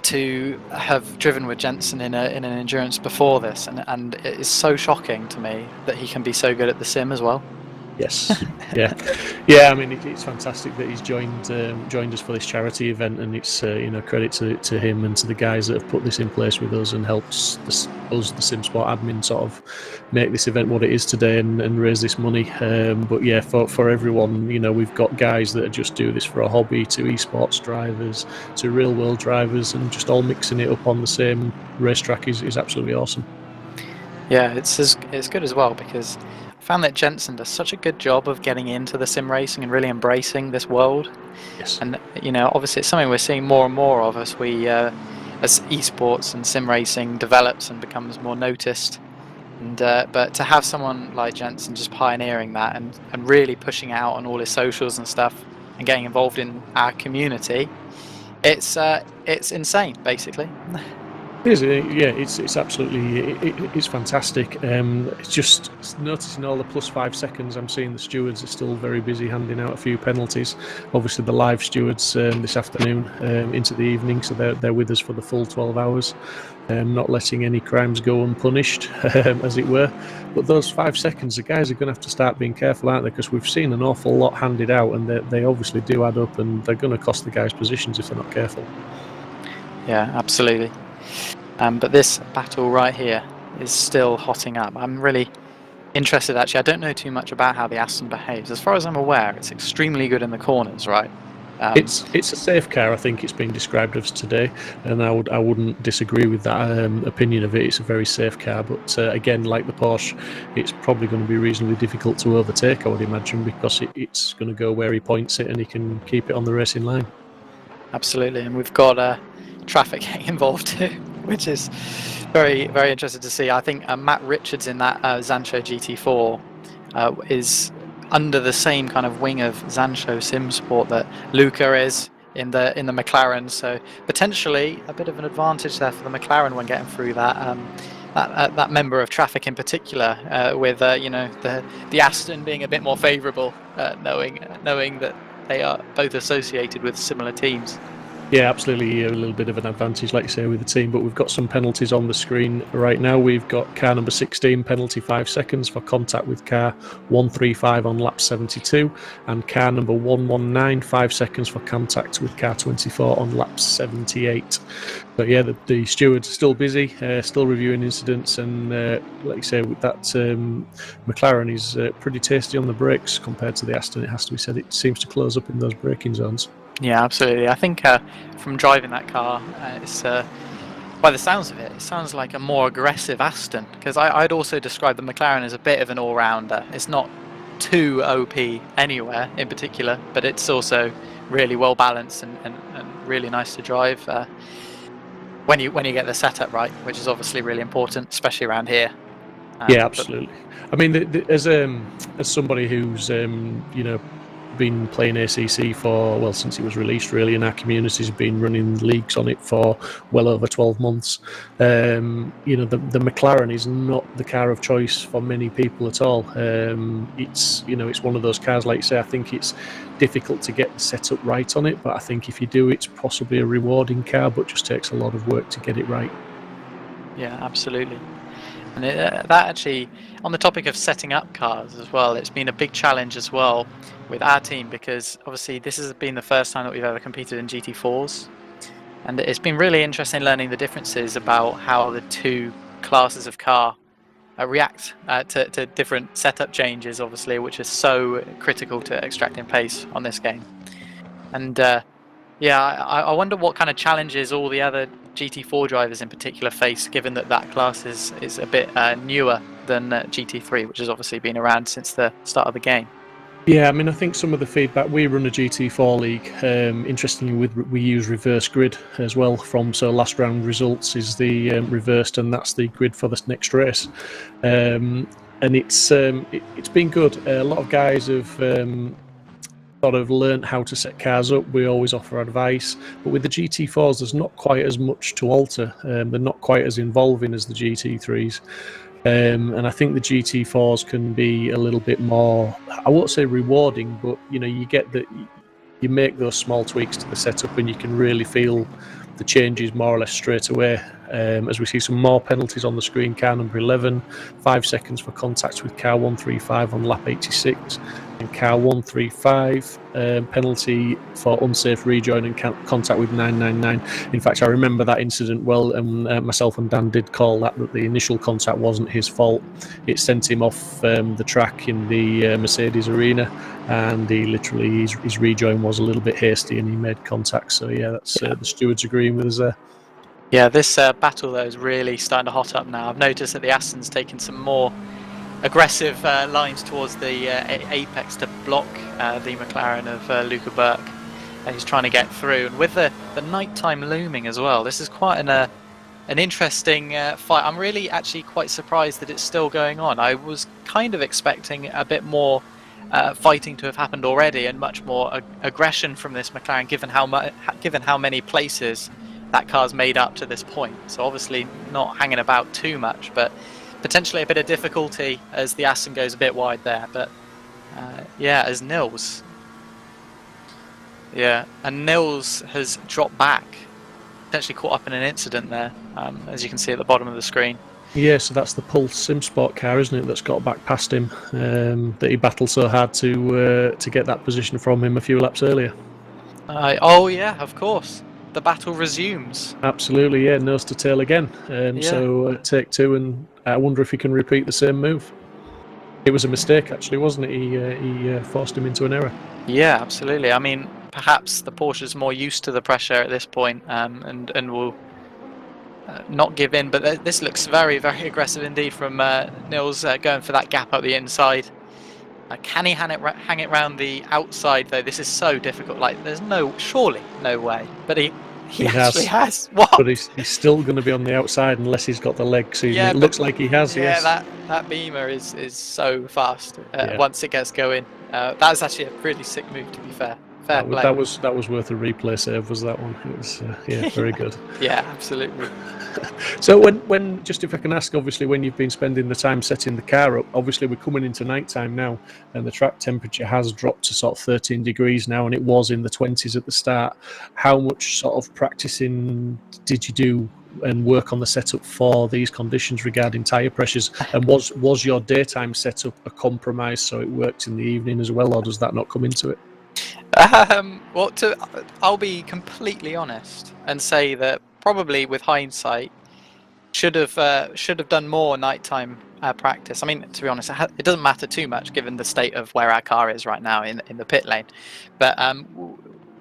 Speaker 10: to have driven with Jensen in an endurance before this, and it is so shocking to me that he can be so good at the sim as well.
Speaker 2: Yes, yeah. I mean, it's fantastic that he's joined us for this charity event, and it's credit to him and to the guys that have put this in place with us and helped us, the Simsport admin, sort of make this event what it is today and raise this money. But yeah, for everyone, we've got guys that just do this for a hobby, to esports drivers, to real world drivers, and just all mixing it up on the same racetrack is absolutely awesome.
Speaker 10: Yeah, it's good as well, because I found that Jensen does such a good job of getting into the sim racing and really embracing this world.
Speaker 2: Yes.
Speaker 10: And obviously it's something we're seeing more and more of as as esports and sim racing develops and becomes more noticed. And but to have someone like Jensen just pioneering that and really pushing out on all his socials and stuff and getting involved in our community, it's insane, basically.
Speaker 2: It is, yeah. It's absolutely it's fantastic. It's just noticing all the plus 5 seconds. I'm seeing the stewards are still very busy handing out a few penalties. Obviously, the live stewards this afternoon into the evening, so they're with us for the full 12 hours, not letting any crimes go unpunished, as it were. But those 5 seconds, the guys are going to have to start being careful, aren't they? Because we've seen an awful lot handed out, and they obviously do add up, and they're going to cost the guys positions if they're not careful.
Speaker 10: Yeah, absolutely. But this battle right here is still hotting up. I'm really interested, actually. I don't know too much about how the Aston behaves. As far as I'm aware, it's extremely good in the corners, right?
Speaker 2: It's a safe car, I think it's been described as today, and I wouldn't disagree with that opinion of it. It's a very safe car, but again, like the Porsche, it's probably going to be reasonably difficult to overtake, I would imagine, because it's going to go where he points it and he can keep it on the racing line.
Speaker 10: Absolutely, and we've got traffic getting involved too, which is very, very interesting to see. I think Matt Richards in that Zancho GT4 is under the same kind of wing of Zancho Simsport that Luca is in the McLaren, so potentially a bit of an advantage there for the McLaren when getting through that member of traffic in particular, with the Aston being a bit more favourable, knowing that they are both associated with similar teams.
Speaker 2: Yeah, absolutely, a little bit of an advantage, like you say, with the team, but we've got some penalties on the screen right now. We've got car number 16, penalty 5 seconds for contact with car 135 on lap 72, and car number 119, 5 seconds for contact with car 24 on lap 78. But yeah, the stewards are still busy, still reviewing incidents, and like you say, with that McLaren is pretty tasty on the brakes compared to the Aston, it has to be said. It seems to close up in those braking zones.
Speaker 10: Yeah, absolutely. I think from driving that car, it's by the sounds of it, it sounds like a more aggressive Aston. Because I'd also describe the McLaren as a bit of an all-rounder. It's not too OP anywhere in particular, but it's also really well balanced and really nice to drive when you get the setup right, which is obviously really important, especially around here.
Speaker 2: Yeah, absolutely. I mean, as somebody who's been playing ACC for, since it was released really, and our community's been running leagues on it for well over 12 months. The McLaren is not the car of choice for many people at all. It's one of those cars, like you say, I think it's difficult to get the setup right on it, but I think if you do, it's possibly a rewarding car, but just takes a lot of work to get it right.
Speaker 10: Yeah, absolutely. And that actually, on the topic of setting up cars as well, it's been a big challenge as well with our team, because obviously this has been the first time that we've ever competed in GT4s, and it's been really interesting learning the differences about how the two classes of car react to different setup changes, obviously, which is so critical to extracting pace on this game. And I wonder what kind of challenges all the other GT4 drivers in particular face, given that class is a bit newer than GT3, which has obviously been around since the start of the game.
Speaker 2: Yeah, I mean, I think some of the feedback, we run a GT4 league. Interestingly, we use reverse grid as well. So last round results is the reversed, and that's the grid for the next race. And it's been good. A lot of guys have sort of learnt how to set cars up. We always offer advice, but with the GT4s, there's not quite as much to alter. They're not quite as involving as the GT3s. And I think the GT4s can be a little bit more, I won't say rewarding, but you get that you make those small tweaks to the setup and you can really feel the changes more or less straight away, as we see some more penalties on the screen. Car number 11, 5 seconds for contact with car 135 on lap 86, and car 135 penalty for unsafe rejoin and contact with 999. In fact, I remember that incident well, and myself and Dan did call that the initial contact wasn't his fault. It sent him off the track in the Mercedes arena, and he literally, his rejoin was a little bit hasty and he made contact. So yeah, that's the stewards agreeing with us there.
Speaker 10: Yeah, this battle though is really starting to hot up now. I've noticed that the Aston's taken some more aggressive lines towards the apex to block the McLaren of Luca Burke, and he's trying to get through. And with the nighttime looming as well, this is quite an interesting fight. I'm really actually quite surprised that it's still going on. I was kind of expecting a bit more fighting to have happened already, and much more aggression from this McLaren, given how many places that car's made up to this point. So obviously not hanging about too much, but potentially a bit of difficulty as the Aston goes a bit wide there. But yeah, as Nils, and Nils has dropped back, potentially caught up in an incident there, as you can see at the bottom of the screen.
Speaker 2: Yeah, so that's the Pulse Simsport car, isn't it, that's got back past him, that he battled so hard to get that position from him a few laps earlier.
Speaker 10: Oh yeah, of course. The battle resumes.
Speaker 2: Absolutely, yeah, nose to tail again. So take two, and I wonder if he can repeat the same move. It was a mistake, actually, wasn't it? He forced him into an error.
Speaker 10: Yeah, absolutely. I mean, perhaps the Porsche's more used to the pressure at this point, and will not give in. But this looks very, very aggressive indeed from Nils, going for that gap up the inside. Can he hang it round the outside though? This is so difficult. Like, there's surely no way. But he actually has. What?
Speaker 2: But he's still going to be on the outside unless he's got the legs. It looks like he has.
Speaker 10: Yeah,
Speaker 2: yes.
Speaker 10: that Beamer is so fast. Once it gets going, that's actually a really sick move. To be fair.
Speaker 2: That was worth a replay save, was that one? It was very good.
Speaker 10: Yeah, absolutely.
Speaker 2: So when just if I can ask, obviously when you've been spending the time setting the car up, obviously we're coming into night time now, and the track temperature has dropped to sort of 13 degrees now, and it was in the 20s at the start. How much sort of practicing did you do and work on the setup for these conditions regarding tyre pressures? And was your daytime setup a compromise so it worked in the evening as well, or does that not come into it?
Speaker 10: Well, I'll be completely honest and say that probably with hindsight should have done more nighttime practice. I mean, to be honest, it doesn't matter too much given the state of where our car is right now in the pit lane. But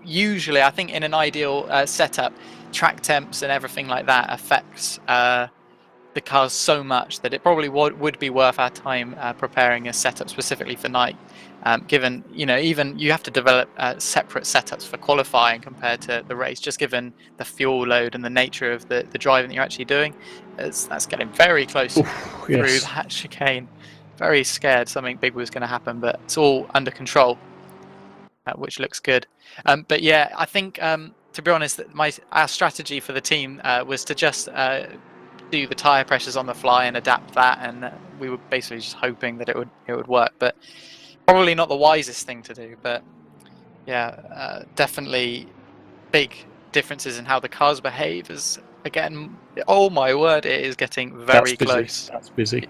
Speaker 10: usually, I think in an ideal setup, track temps and everything like that affects the cars so much that it probably would be worth our time preparing a setup specifically for night. Given, even you have to develop separate setups for qualifying compared to the race, just given the fuel load and the nature of the driving that you're actually doing. That's getting very close through that chicane. Very scared something big was going to happen, but it's all under control, which looks good. But yeah, I think, to be honest, our strategy for the team was to just do the tyre pressures on the fly and adapt that, and we were basically just hoping that it would work. But probably not the wisest thing to do, but yeah, definitely big differences in how the cars behave. Is again, oh my word, it is getting very close.
Speaker 2: That's busy.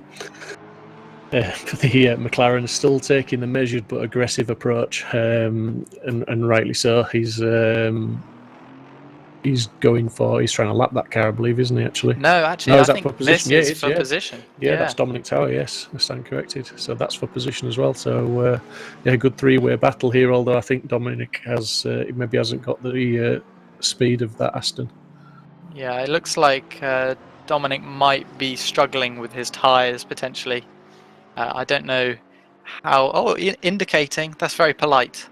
Speaker 2: The McLaren is still taking the measured but aggressive approach, and rightly so. He's trying to lap that car, I believe, isn't he? Actually,
Speaker 10: no, I think for position. This is for position.
Speaker 2: Yeah, that's Dominic Tower. Yes, I stand corrected. So that's for position as well. So good three-way battle here. Although I think Dominic maybe hasn't got the speed of that Aston.
Speaker 10: Yeah, it looks like Dominic might be struggling with his tyres potentially. I don't know how. Oh, indicating. That's very polite.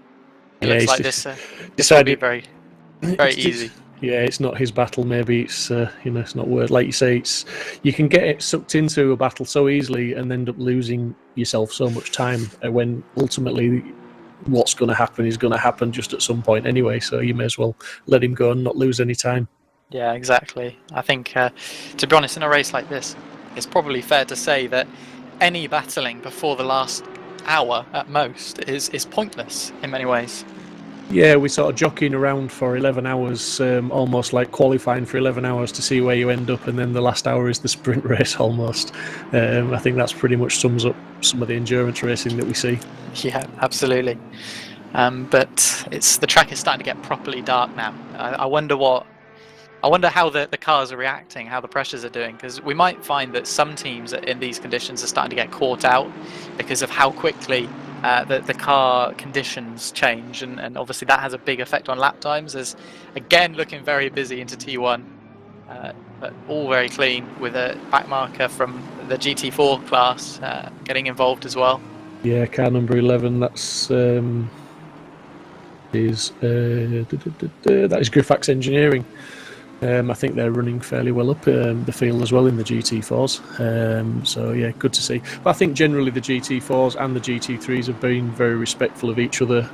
Speaker 10: It looks like this will be very easy.
Speaker 2: Yeah, it's not his battle. Maybe it's it's not worth. Like you say, you can get it sucked into a battle so easily and end up losing yourself so much time when ultimately what's going to happen is going to happen just at some point anyway. So you may as well let him go and not lose any time.
Speaker 10: Yeah, exactly. I think to be honest, in a race like this, it's probably fair to say that any battling before the last hour at most is pointless in many ways.
Speaker 2: Yeah, we sort of jockeying around for 11 hours, almost like qualifying for 11 hours to see where you end up, and then the last hour is the sprint race almost. I think that's pretty much sums up some of the endurance racing that we see.
Speaker 10: Yeah, absolutely. But the track is starting to get properly dark now. I wonder how the cars are reacting, how the pressures are doing, because we might find that some teams in these conditions are starting to get caught out because of how quickly the car conditions change, and obviously that has a big effect on lap times. As again, looking very busy into T1, but all very clean, with a back marker from the GT4 class getting involved as well.
Speaker 2: Yeah, car number 11. That's that is Griphax Engineering. I think they're running fairly well up the field as well in the GT4s. So yeah, good to see. But I think generally the GT4s and the GT3s have been very respectful of each other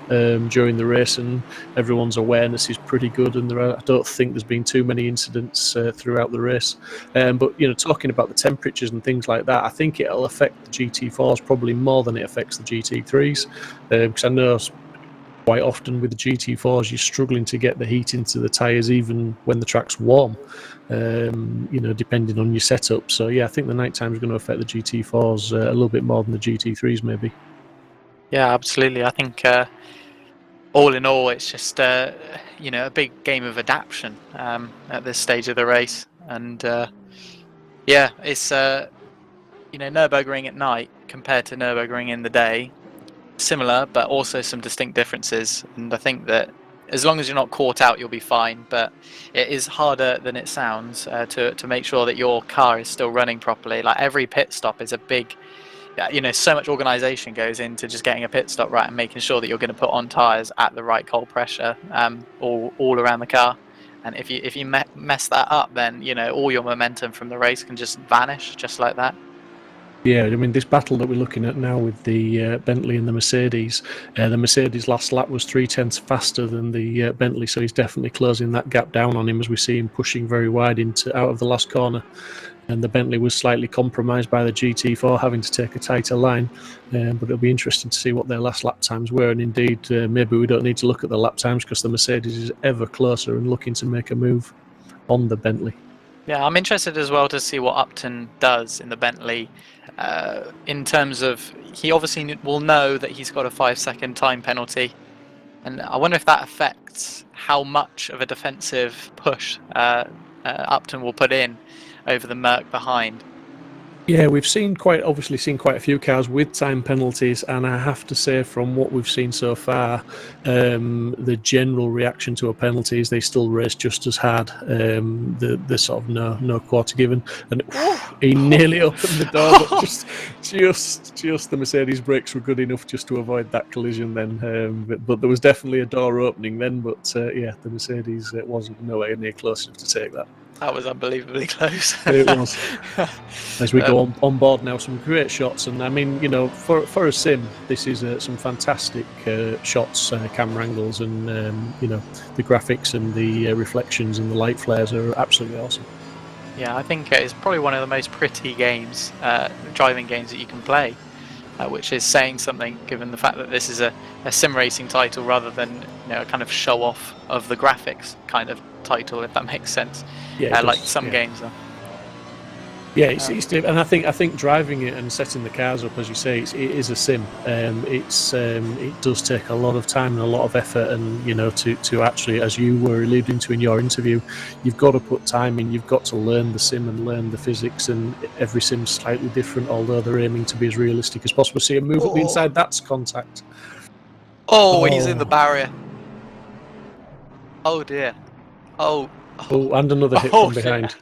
Speaker 2: during the race, and everyone's awareness is pretty good. And I don't think there's been too many incidents throughout the race. But talking about the temperatures and things like that, I think it'll affect the GT4s probably more than it affects the GT3s, because I know quite often with the GT4s you're struggling to get the heat into the tyres even when the track's warm, depending on your setup. So yeah, I think the night time is going to affect the GT4s a little bit more than the GT3s maybe.
Speaker 10: Yeah, absolutely. I think all in all it's just a big game of adaptation at this stage of the race, and yeah, it's Nürburgring at night compared to Nürburgring in the day, similar but also some distinct differences, and I think that as long as you're not caught out you'll be fine, but it is harder than it sounds to make sure that your car is still running properly. Like every pit stop is a big, so much organisation goes into just getting a pit stop right and making sure that you're going to put on tyres at the right cold pressure all around the car, and if you mess that up, then all your momentum from the race can just vanish just like that.
Speaker 2: Yeah, I mean, this battle that we're looking at now with the Bentley and the Mercedes last lap was 0.3 faster than the Bentley, so he's definitely closing that gap down on him as we see him pushing very wide out of the last corner. And the Bentley was slightly compromised by the GT4, having to take a tighter line. But it'll be interesting to see what their last lap times were. And indeed, maybe we don't need to look at the lap times because the Mercedes is ever closer and looking to make a move on the Bentley.
Speaker 10: Yeah, I'm interested as well to see what Upton does in the Bentley. In terms of, he obviously will know that he's got a 5-second time penalty, and I wonder if that affects how much of a defensive push Upton will put in over the Merc behind.
Speaker 2: Yeah, we've obviously seen quite a few cars with time penalties, and I have to say from what we've seen so far, the general reaction to a penalty is they still race just as hard. The sort of no quarter given, and he nearly opened the door, but just the Mercedes brakes were good enough just to avoid that collision then. But there was definitely a door opening then, but yeah, the Mercedes wasn't nowhere near close enough to take that.
Speaker 10: That was unbelievably close.
Speaker 2: It was. As we go on board now, some great shots, and I mean, for a sim, this is some fantastic shots, camera angles, and the graphics and the reflections and the light flares are absolutely awesome.
Speaker 10: Yeah, I think it's probably one of the most pretty games, driving games that you can play, which is saying something given the fact that this is a sim racing title rather than a kind of show off of the graphics kind of title, if that makes sense.
Speaker 2: Yeah,
Speaker 10: like some games are.
Speaker 2: Yeah, it's and I think driving it and setting the cars up, as you say, it is a sim. It does take a lot of time and a lot of effort, and to actually, as you were alluding to in your interview, you've got to put time in. You've got to learn the sim and learn the physics, and every sim's slightly different. Although they're aiming to be as realistic as possible. See a move up the inside, that's contact.
Speaker 10: Oh, he's in the barrier. Oh dear. Oh,
Speaker 2: and another hit from behind.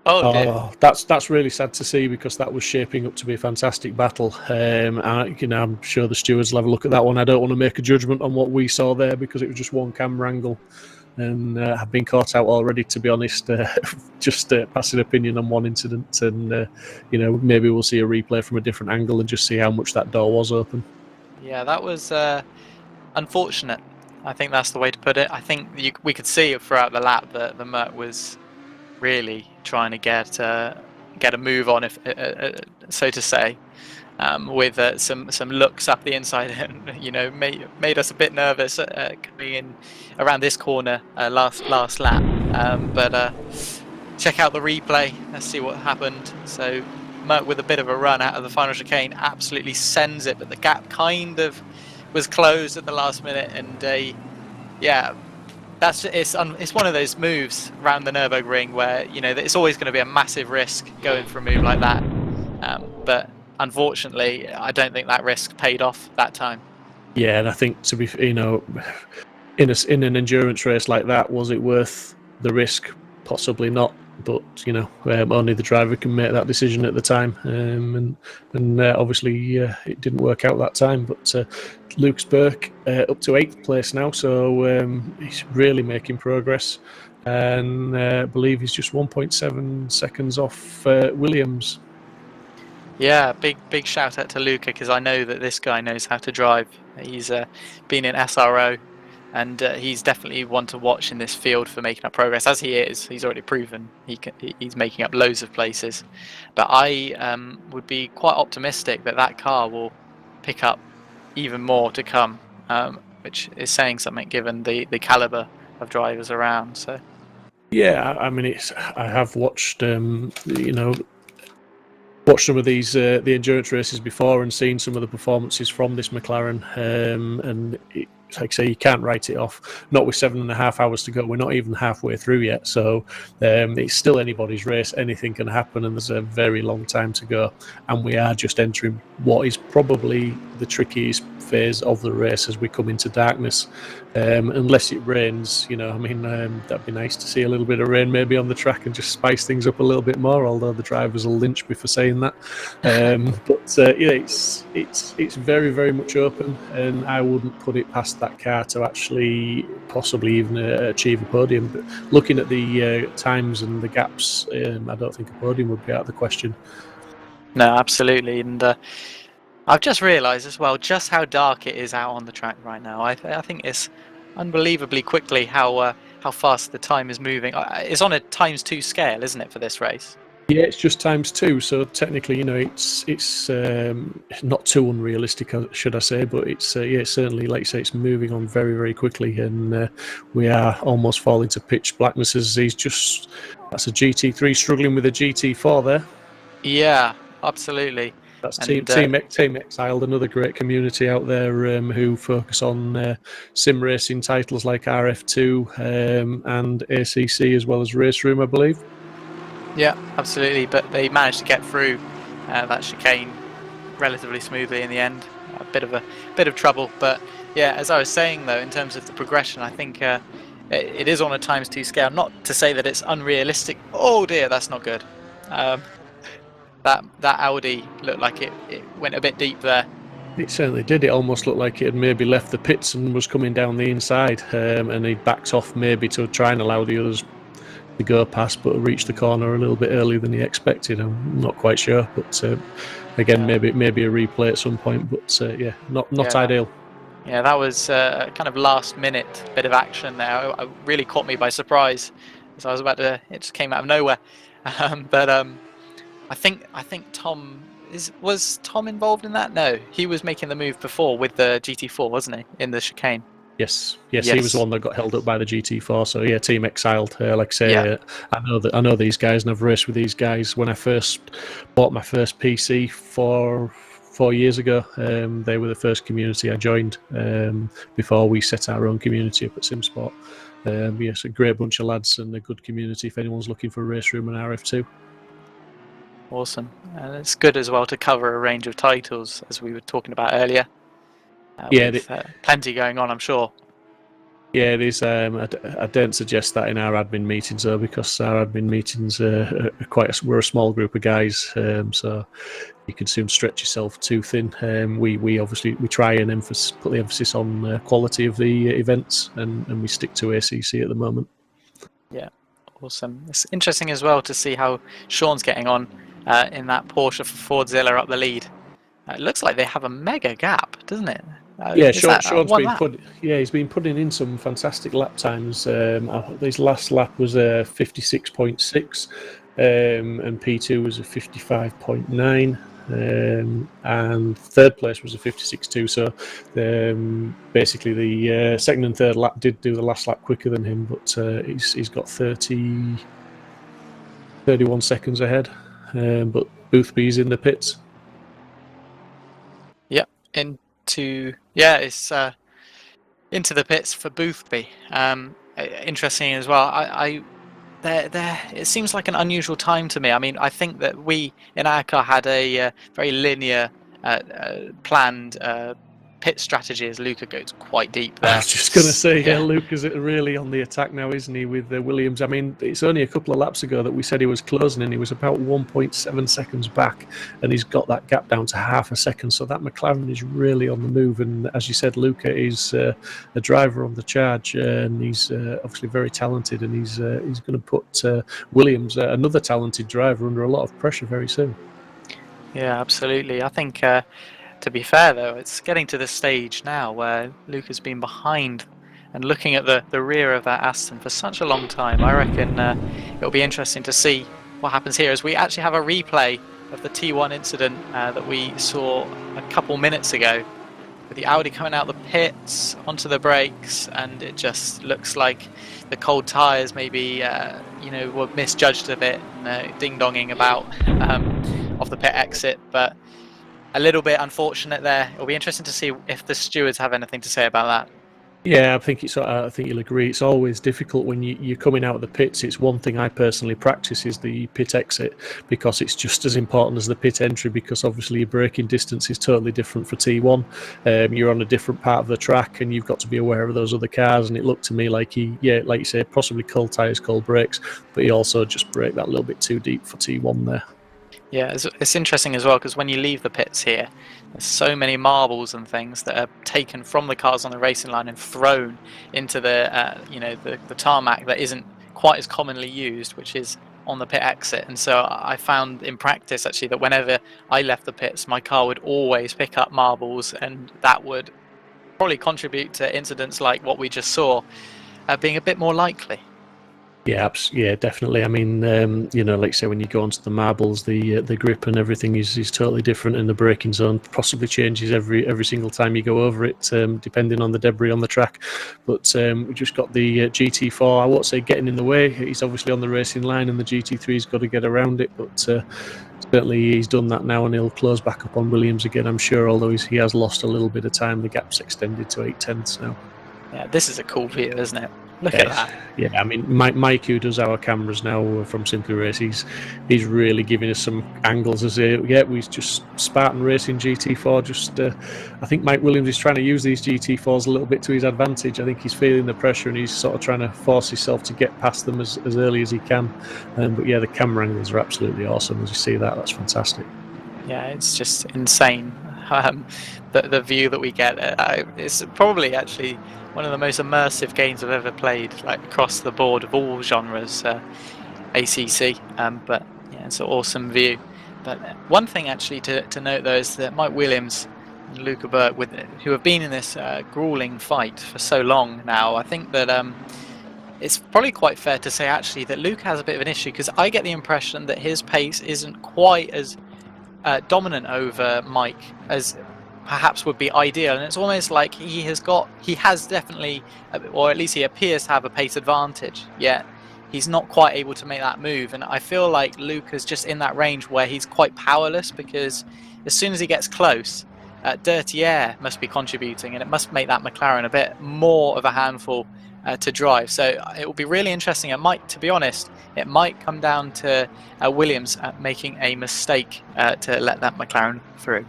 Speaker 10: Oh dear.
Speaker 2: That's really sad to see, because that was shaping up to be a fantastic battle. I'm sure the stewards will have a look at that one. I don't want to make a judgment on what we saw there because it was just one camera angle, and I've been caught out already, to be honest. Just passing opinion on one incident, and maybe we'll see a replay from a different angle and just see how much that door was open.
Speaker 10: Yeah, that was unfortunate. I think that's the way to put it. I think we could see throughout the lap that the Merc was really trying to get a move on, if so to say. with some looks up the inside, and made us a bit nervous coming in around this corner last lap. But check out the replay. Let's see what happened. So Merck with a bit of a run out of the final chicane absolutely sends it, but the gap kind of was closed at the last minute, and yeah. It's one of those moves around the Nürburgring where it's always going to be a massive risk going for a move like that, but unfortunately I don't think that risk paid off that time.
Speaker 2: Yeah, and I think to be in an endurance race like that, was it worth the risk? Possibly not, but only the driver can make that decision at the time, and obviously it didn't work out that time. But Lucas Burke up to 8th place now, so he's really making progress, and I believe he's just 1.7 seconds off Williams.
Speaker 10: Yeah, big shout out to Luca, because I know that this guy knows how to drive. He's been in SRO, and he's definitely one to watch in this field for making up progress, as he is. He's already proven he's making up loads of places. But I would be quite optimistic that car will pick up even more to come, which is saying something given the caliber of drivers around. So
Speaker 2: yeah, I mean, I have watched watched some of these the endurance races before and seen some of the performances from this McLaren, and like I say, you can't write it off. Not with 7.5 hours to go. We're not even halfway through yet, so it's still anybody's race. Anything can happen, and there's a very long time to go. And we are just entering what is probably the trickiest phase of the race as we come into darkness. Unless it rains, that'd be nice to see a little bit of rain maybe on the track and just spice things up a little bit more. Although the drivers will lynch me for saying that. It's very, very much open, and I wouldn't put it past that car to actually possibly even achieve a podium. But looking at the times and the gaps, I don't think a podium would be out of the question.
Speaker 10: No, absolutely. And I've just realised as well just how dark it is out on the track right now. I think it's unbelievably quickly how fast the time is moving. It's on a ×2 scale, isn't it, for this race?
Speaker 2: Yeah, it's just ×2, so technically, it's not too unrealistic, should I say, but it's certainly, like you say, it's moving on very, very quickly, and we are almost falling to pitch blackness as that's a GT3 struggling with a GT4 there.
Speaker 10: Yeah, absolutely.
Speaker 2: That's Team Exiled, another great community out there who focus on sim racing titles like RF2 and ACC, as well as Race Room, I believe.
Speaker 10: Yeah, absolutely. But they managed to get through that chicane relatively smoothly in the end. A bit of trouble, but yeah, as I was saying though, in terms of the progression, I think it is on a ×2 scale. Not to say that it's unrealistic. Oh dear, that's not good. That Audi looked like it went a bit deep there.
Speaker 2: It certainly did. It almost looked like it had maybe left the pits and was coming down the inside, and he backed off maybe to try and allow the others to go past, but reached the corner a little bit earlier than he expected. I'm not quite sure, but again, maybe a replay at some point. But not ideal.
Speaker 10: Yeah, that was kind of last minute bit of action there. It really caught me by surprise, as I was about to. It just came out of nowhere. I think Tom was Tom involved in that? No, he was making the move before with the GT4, wasn't he, in the chicane?
Speaker 2: Yes, he was the one that got held up by the GT4. So yeah, Team Exiled. Like I say, I know these guys, and I've raced with these guys. When I first bought my first PC 4 years ago, they were the first community I joined before we set our own community up at Simsport. Yes, a great bunch of lads and a good community if anyone's looking for a Race Room and RF2.
Speaker 10: Awesome, and it's good as well to cover a range of titles, as we were talking about earlier. Plenty going on, I'm sure.
Speaker 2: Yeah, it is. I don't suggest that in our admin meetings, though, because our admin meetings we're a small group of guys, so you can soon stretch yourself too thin. We obviously try and put the emphasis on quality of the events, and we stick to ACC at the moment.
Speaker 10: Yeah, awesome. It's interesting as well to see how Sean's getting on in that Porsche for Fordzilla up the lead. It looks like they have a mega gap, doesn't it?
Speaker 2: He's been putting in some fantastic lap times. His last lap was a 56.6, and P2 was a 55.9. and third place was a 56.2. So basically, the second and third lap did do the last lap quicker than him, but he's got 31 seconds ahead. But Boothby's in the pits.
Speaker 10: Yep, it's into the pits for Boothby. Interesting as well. It seems like an unusual time to me. I mean, I think that we in our car had a very linear, planned pit strategy as Luca goes quite deep there.
Speaker 2: I was just going to say, Luca's really on the attack now, isn't he, with Williams? I mean, it's only a couple of laps ago that we said he was closing, and he was about 1.7 seconds back, and he's got that gap down to half a second. So that McLaren is really on the move, and as you said, Luca is a driver on the charge, and he's obviously very talented, and he's going to put Williams, another talented driver, under a lot of pressure very soon.
Speaker 10: Yeah, absolutely. I think. To be fair, though, it's getting to the stage now where Luca's been behind and looking at the rear of that Aston for such a long time. I reckon it'll be interesting to see what happens here, as we actually have a replay of the T1 incident that we saw a couple minutes ago, with the Audi coming out the pits onto the brakes, and it just looks like the cold tyres maybe were misjudged a bit, ding-donging about off the pit exit, but a little bit unfortunate there. It'll be interesting to see if the stewards have anything to say about that.
Speaker 2: Yeah, I think you'll agree. It's always difficult when you're coming out of the pits. It's one thing I personally practice is the pit exit, because it's just as important as the pit entry, because obviously your braking distance is totally different for T1. You're on a different part of the track, and you've got to be aware of those other cars. And it looked to me like like you say, possibly cold tyres, cold brakes, but he also just braked that little bit too deep for T1 there.
Speaker 10: Yeah, it's interesting as well, because when you leave the pits here, there's so many marbles and things that are taken from the cars on the racing line and thrown into the tarmac that isn't quite as commonly used, which is on the pit exit. And so I found in practice actually that whenever I left the pits, my car would always pick up marbles, and that would probably contribute to incidents like what we just saw being a bit more likely.
Speaker 2: Yeah, definitely. I mean, like you say, when you go onto the marbles, the grip and everything is totally different, and the braking zone possibly changes every single time you go over it, depending on the debris on the track. But we just got the GT4. I won't say getting in the way. He's obviously on the racing line, and the GT3's got to get around it. But certainly he's done that now, and he'll close back up on Williams again, I'm sure. Although he has lost a little bit of time, the gap's extended to 8/10 now.
Speaker 10: Yeah, this is a cool view, isn't it? Look at that.
Speaker 2: Yeah, I mean, Mike, who does our cameras now from Simply Race, he's really giving us some angles as we just Spartan Racing GT4. I think Mike Williams is trying to use these GT4s a little bit to his advantage. I think he's feeling the pressure, and he's sort of trying to force himself to get past them as early as he can. But yeah, the camera angles are absolutely awesome. As you see that's fantastic.
Speaker 10: Yeah, it's just insane. The view that we get, it's probably actually one of the most immersive games I've ever played, like across the board of all genres, ACC. But yeah, it's an awesome view. But one thing actually to note though is that Mike Williams and Luca Burke, who have been in this grueling fight for so long now, I think that it's probably quite fair to say actually that Luca has a bit of an issue, because I get the impression that his pace isn't quite as dominant over Mike as perhaps would be ideal, and it's almost like he has definitely, or at least he appears to have a pace advantage, yet he's not quite able to make that move. And I feel like Luca's just in that range where he's quite powerless, because as soon as he gets close, dirty air must be contributing, and it must make that McLaren a bit more of a handful to drive. So it will be really interesting. To be honest, it might come down to Williams making a mistake to let that McLaren through.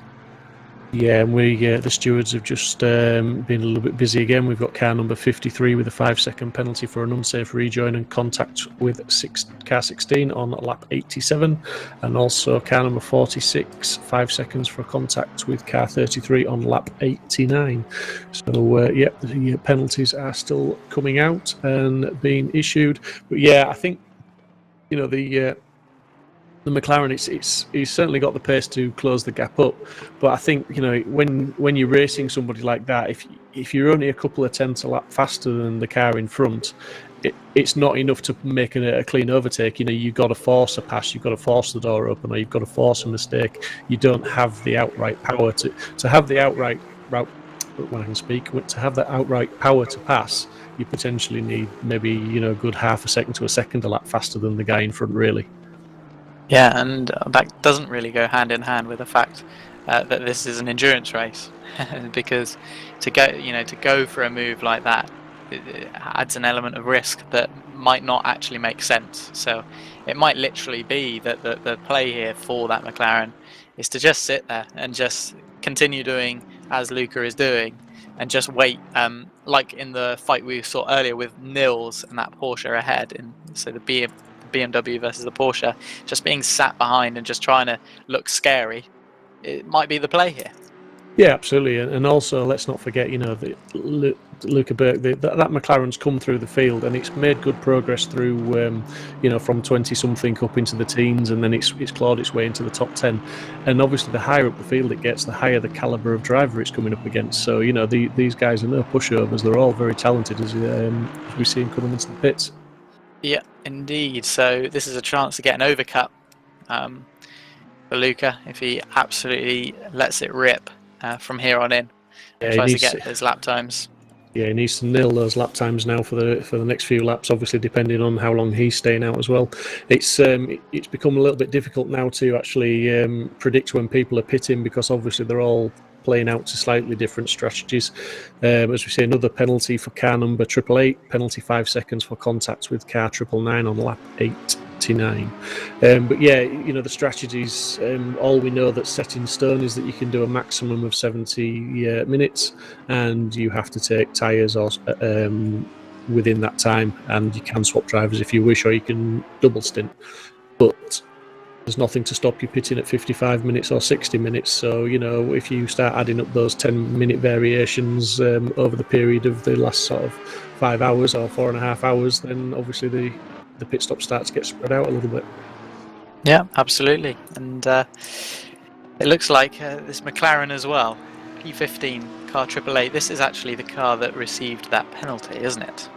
Speaker 2: Yeah, and the stewards have just been a little bit busy again. We've got car number 53 with a 5-second penalty for an unsafe rejoin and contact with car 16 on lap 87, and also car number 46, 5 seconds for contact with car 33 on lap 89. So the penalties are still coming out and being issued. But yeah, I think the McLaren, he's certainly got the pace to close the gap up, but I think when you're racing somebody like that, if you're only a couple of tenths a lap faster than the car in front, it's not enough to make a clean overtake. You know, you've got to force a pass, you've got to force the door open, or you've got to force a mistake. You don't have the outright power to have the outright route. When I can speak, to have that outright power to pass, you potentially need maybe, you know, a good half a second to a second a lap faster than the guy in front, really.
Speaker 10: Yeah, and that doesn't really go hand in hand with the fact that this is an endurance race, because to go for a move like that, it adds an element of risk that might not actually make sense. So it might literally be that the play here for that McLaren is to just sit there and just continue doing as Luca is doing, and just wait, like in the fight we saw earlier with Nils and that Porsche ahead, and so the BMW versus the Porsche, just being sat behind and just trying to look scary. It might be the play here.
Speaker 2: Yeah, absolutely, and also let's not forget, you know, Luca Burke, that McLaren's come through the field and it's made good progress through, you know, from 20-something up into the teens, and then it's clawed its way into the top 10. And obviously, the higher up the field it gets, the higher the caliber of driver it's coming up against. So, you know, these guys are no pushovers; they're all very talented, as we see them coming into the pits.
Speaker 10: Yeah, indeed. So this is a chance to get an overcut for Luca if he absolutely lets it rip from here on in.
Speaker 2: Yeah,
Speaker 10: Tries to get his lap times.
Speaker 2: Yeah, he needs to nail those lap times now for the next few laps. Obviously, depending on how long he's staying out as well. It's become a little bit difficult now to actually predict when people are pitting, because obviously they're all playing out to slightly different strategies. As we see, another penalty for car number 888, penalty 5 seconds for contact with car 999 on lap 89. But yeah, you know, the strategies, all we know that's set in stone is that you can do a maximum of 70 minutes, and you have to take tyres or within that time, and you can swap drivers if you wish, or you can double stint. But there's nothing to stop you pitting at 55 minutes or 60 minutes. So, you know, if you start adding up those 10-minute variations over the period of the last sort of 5 hours or 4.5 hours, then obviously the pit stop starts to get spread out a little bit.
Speaker 10: Yeah, absolutely. And it looks like this McLaren as well, P15, car 888, this is actually the car that received that penalty, isn't it?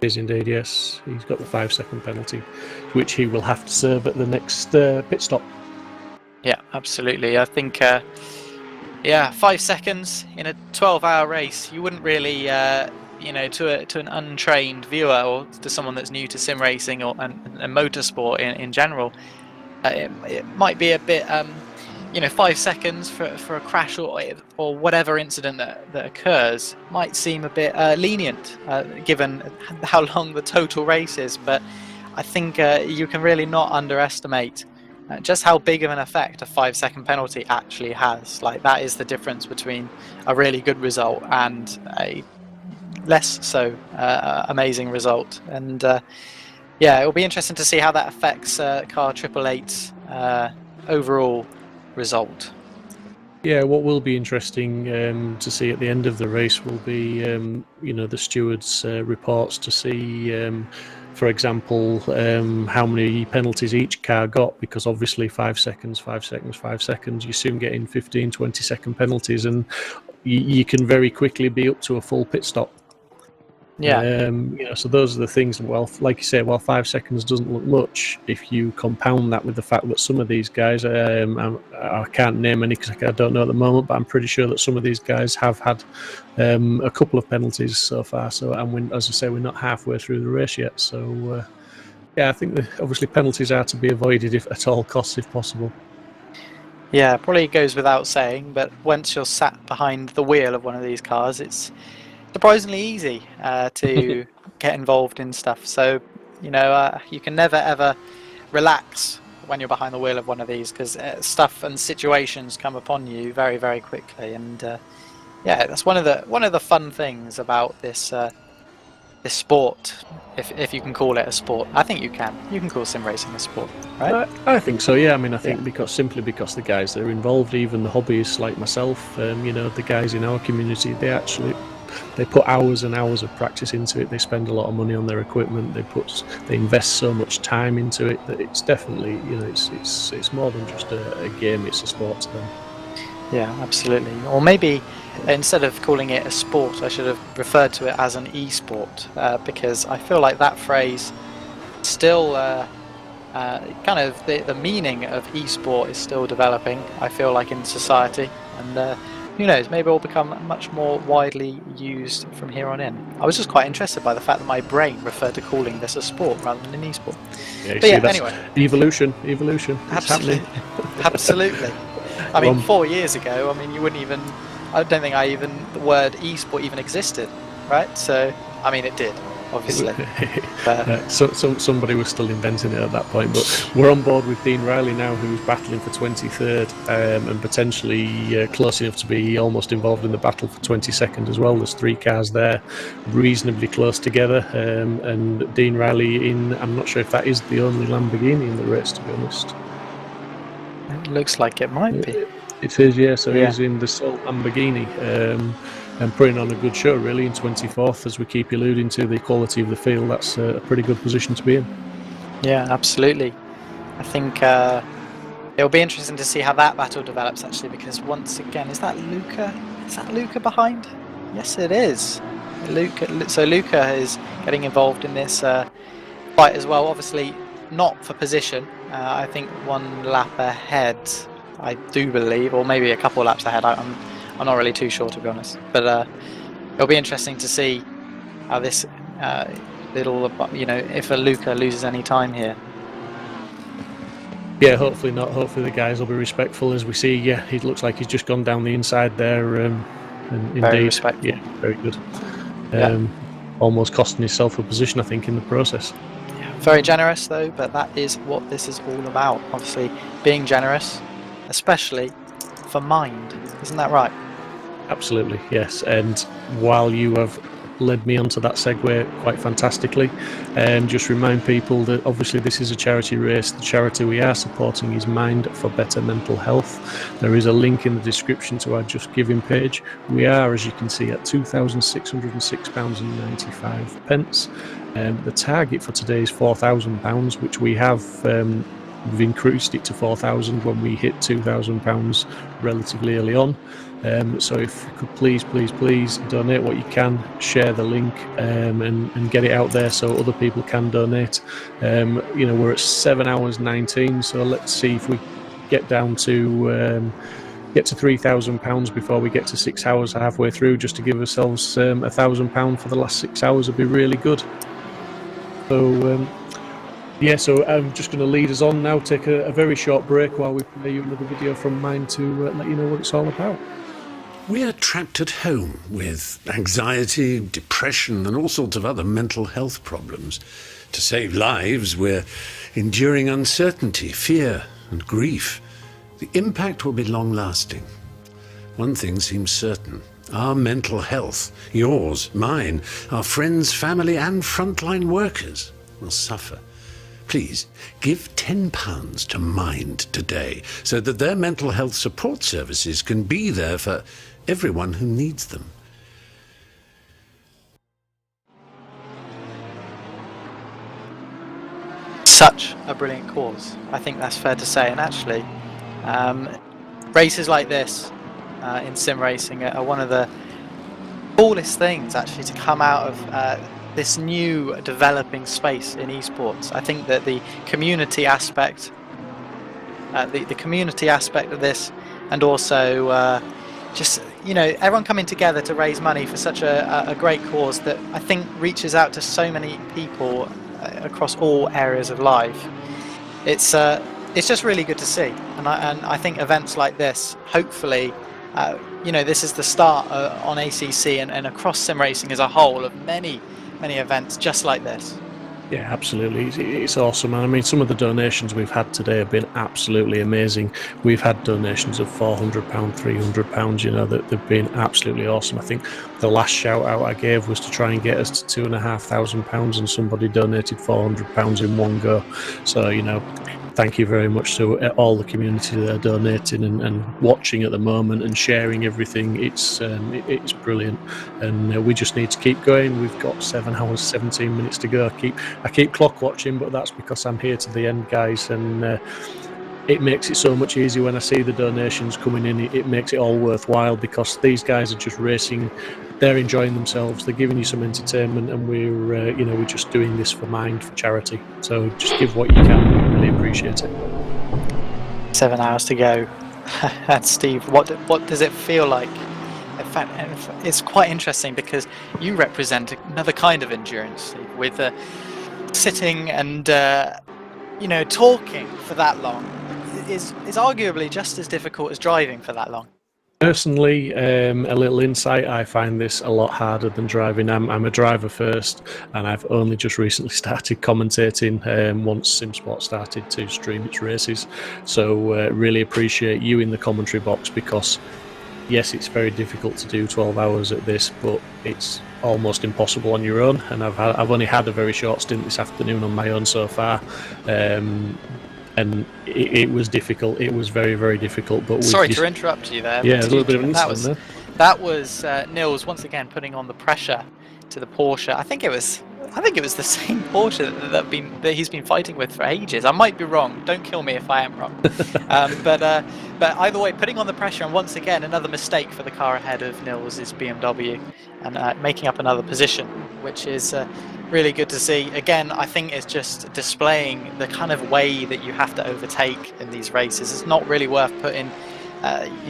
Speaker 2: It is indeed, yes. He's got the 5-second penalty, which he will have to serve at the next pit stop.
Speaker 10: Yeah, absolutely. I think, 5 seconds in a 12-hour race, you wouldn't really, you know, to an untrained viewer or to someone that's new to sim racing and motorsport in general, it might be a bit, you know, 5 seconds for a crash or whatever incident that occurs might seem a bit lenient, given how long the total race is. But I think you can really not underestimate just how big of an effect a 5-second penalty actually has. Like, that is the difference between a really good result and a less so amazing result. And yeah, it will be interesting to see how that affects car 888's overall result.
Speaker 2: Yeah, what will be interesting to see at the end of the race will be, you know, the stewards' reports to see, for example, how many penalties each car got, because obviously 5 seconds, 5 seconds, 5 seconds, you soon get in 15, 20-second penalties, and you can very quickly be up to a full pit stop.
Speaker 10: Yeah.
Speaker 2: You know, so those are the things. Well, like you say, while 5 seconds doesn't look much, if you compound that with the fact that some of these guys, I can't name any because I don't know at the moment, but I'm pretty sure that some of these guys have had a couple of penalties so far. So, and as I say, we're not halfway through the race yet. So, yeah, I think that obviously penalties are to be avoided if at all costs, if possible.
Speaker 10: Yeah, probably goes without saying, but once you're sat behind the wheel of one of these cars, it's surprisingly easy to get involved in stuff. So, you know, you can never ever relax when you're behind the wheel of one of these, because stuff and situations come upon you very, very quickly. And yeah, that's one of the fun things about this this sport, if you can call it a sport. I think you can call sim racing a sport, right?
Speaker 2: I think so, yeah. I mean, I think because the guys that are involved, even the hobbyists like myself, you know, the guys in our community, they put hours and hours of practice into it. They spend a lot of money on their equipment. They invest so much time into it that it's definitely, you know, it's more than just a game. It's a sport to them.
Speaker 10: Yeah, absolutely. Or maybe instead of calling it a sport, I should have referred to it as an e-sport, because I feel like that phrase still kind of the meaning of e-sport is still developing, I feel like, in society, and who knows, maybe it will become much more widely used from here on in. I was just quite interested by the fact that my brain referred to calling this a sport rather than an e-sport.
Speaker 2: Yeah,
Speaker 10: But yeah,
Speaker 2: that's
Speaker 10: anyway.
Speaker 2: Evolution. It's
Speaker 10: Absolutely.
Speaker 2: happening.
Speaker 10: Absolutely. I mean, 4 years ago, I mean, you wouldn't even, I don't think the word e-sport even existed, right? So, I mean, it did, obviously.
Speaker 2: Somebody was still inventing it at that point, but we're on board with Dean Riley now, who's battling for 23rd and potentially close enough to be almost involved in the battle for 22nd as well. There's 3 cars there, reasonably close together, and Dean Riley I'm not sure if that is the only Lamborghini in the race, to be honest.
Speaker 10: It looks like it might be.
Speaker 2: It is, yeah. So he's in the sole Lamborghini and putting on a good show, really, in 24th. As we keep alluding to the quality of the field, that's a pretty good position to be in.
Speaker 10: Yeah, absolutely. I think it'll be interesting to see how that battle develops, actually, because once again, is that Luca? Is that Luca behind? Yes, it is. So Luca is getting involved in this fight as well. Obviously, not for position. I think 1 lap ahead, I do believe, or maybe a couple of laps ahead. I'm not really too sure, to be honest. But it'll be interesting to see how this little, if a Luca loses any time here.
Speaker 2: Yeah, hopefully not. Hopefully the guys will be respectful, as we see. Yeah, it looks like he's just gone down the inside there. And
Speaker 10: very respectful.
Speaker 2: Yeah, very good. Almost costing himself a position, I think, in the process.
Speaker 10: Very generous, though, but that is what this is all about. Obviously, being generous, especially for mind. Isn't that right?
Speaker 2: Absolutely, yes. And while you have led me onto that segue quite fantastically, just remind people that obviously this is a charity race. The charity we are supporting is Mind for Better Mental Health. There is a link in the description to our Just Giving page. We are, as you can see, at £2,606.95. The target for today is £4,000, which we have we've increased it to £4,000 when we hit £2,000 relatively early on. So if you could please donate what you can, share the link and get it out there so other people can donate. We're at 7 hours 19, so let's see if we get down to £3,000 before we get to 6 hours halfway through, just to give ourselves £1,000 for the last 6 hours would be really good. So so I'm just going to lead us on now, take a very short break while we play you another video from mine to let you know what it's all about.
Speaker 12: We're trapped at home with anxiety, depression and all sorts of other mental health problems. To save lives, we're enduring uncertainty, fear and grief. The impact will be long-lasting. One thing seems certain. Our mental health, yours, mine, our friends, family and frontline workers will suffer. Please, give £10 to Mind today so that their mental health support services can be there for everyone who needs them.
Speaker 10: Such a brilliant cause. I think that's fair to say. And actually, races like this in sim racing are one of the coolest things actually to come out of this new developing space in esports. I think that the community aspect, the community aspect of this, and also everyone coming together to raise money for such a great cause that I think reaches out to so many people across all areas of life. It's just really good to see, and I think events like this, hopefully, this is the start on ACC and across sim racing as a whole of many events just like this.
Speaker 2: Yeah, absolutely. It's awesome. And I mean, some of the donations we've had today have been absolutely amazing. We've had donations of £400, £300, that they've been absolutely awesome. I think the last shout out I gave was to try and get us to £2,500, and somebody donated £400 in one go. So, thank you very much to all the community that are donating and watching at the moment and sharing everything. It's brilliant, and we just need to keep going. We've got 7 hours 17 minutes to go. I keep clock watching, but that's because I'm here to the end, guys, and it makes it so much easier when I see the donations coming in. It makes it all worthwhile, because these guys are just racing, they're enjoying themselves, they're giving you some entertainment, and we're just doing this for charity. So just give what you can. Really appreciate it.
Speaker 10: 7 hours to go. And Steve, what does it feel like? In fact, it's quite interesting because you represent another kind of endurance, with sitting and talking for that long is arguably just as difficult as driving for that long.
Speaker 2: Personally, a little insight, I find this a lot harder than driving. I'm a driver first, and I've only just recently started commentating once Simsport started to stream its races. So really appreciate you in the commentary box, because yes, it's very difficult to do 12 hours at this, but it's almost impossible on your own. And I've only had a very short stint this afternoon on my own so far. And it was difficult. It was very, very difficult. But
Speaker 10: sorry to interrupt you there.
Speaker 2: Yeah, a little bit of an incident there.
Speaker 10: That was Nils once again putting on the pressure to the Porsche. I think it was the same Porsche that he's been fighting with for ages. I might be wrong. Don't kill me if I am wrong. But either way, putting on the pressure, and once again another mistake for the car ahead of Nils is BMW, and making up another position, which is really good to see. Again, I think it's just displaying the kind of way that you have to overtake in these races. It's not really worth putting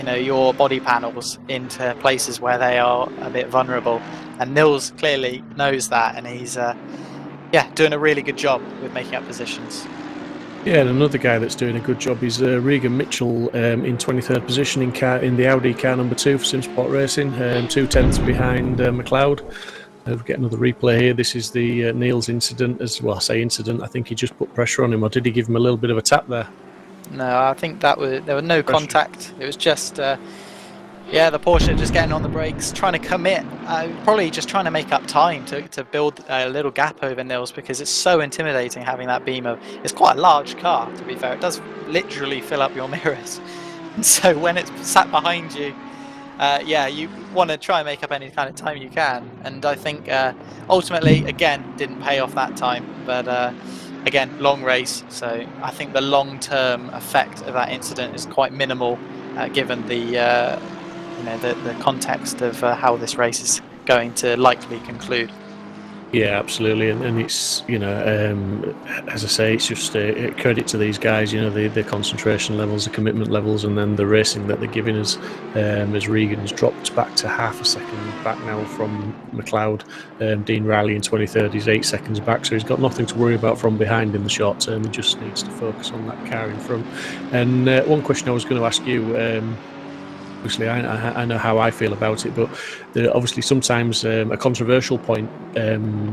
Speaker 10: your body panels into places where they are a bit vulnerable, and Nils clearly knows that, and he's doing a really good job with making up positions.
Speaker 2: Yeah, and another guy that's doing a good job is Regan Mitchell in 23rd position in the Audi car number 2 for Simsport Racing, 2/10 behind McLeod. We'll get another replay here. This is the Niels incident. As well, I say incident, I think he just put pressure on him, or did he give him a little bit of a tap there?
Speaker 10: No, I think there was no contact. It was just the Porsche just getting on the brakes, trying to commit, probably just trying to make up time to build a little gap over Nils, because it's so intimidating having that beam it's quite a large car, to be fair. It does literally fill up your mirrors, and so when it's sat behind you, you want to try and make up any kind of time you can. And I think ultimately, again, didn't pay off that time, but again, long race, so I think the long-term effect of that incident is quite minimal, given the context of how this race is going to likely conclude.
Speaker 2: Yeah, absolutely, and it's as I say, it's just a credit to these guys. The concentration levels, the commitment levels, and then the racing that they're giving us. As Regan's dropped back to half a second back now from McLeod, Dean Riley in 23rd is 8 seconds back, so he's got nothing to worry about from behind in the short term. He just needs to focus on that car in front. And one question I was going to ask you. Obviously, I know how I feel about it, but obviously sometimes a controversial point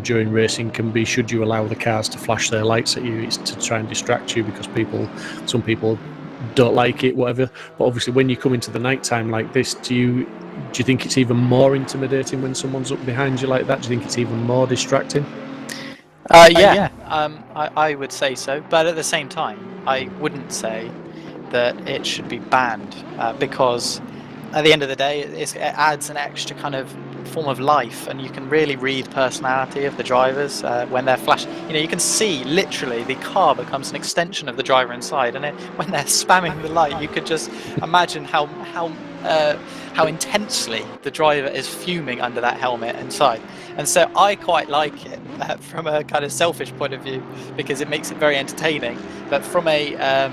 Speaker 2: during racing can be, should you allow the cars to flash their lights at you? It's to try and distract you, because some people don't like it, whatever. But obviously when you come into the night time like this, do you think it's even more intimidating when someone's up behind you like that? Do you think it's even more distracting?
Speaker 10: I would say so, but at the same time, I wouldn't say that it should be banned, because at the end of the day, it adds an extra kind of form of life, and you can really read personality of the drivers when they're flashing. You can see literally the car becomes an extension of the driver inside, and when they're spamming the light, you could just imagine how intensely the driver is fuming under that helmet inside. And so I quite like it from a kind of selfish point of view, because it makes it very entertaining. But from a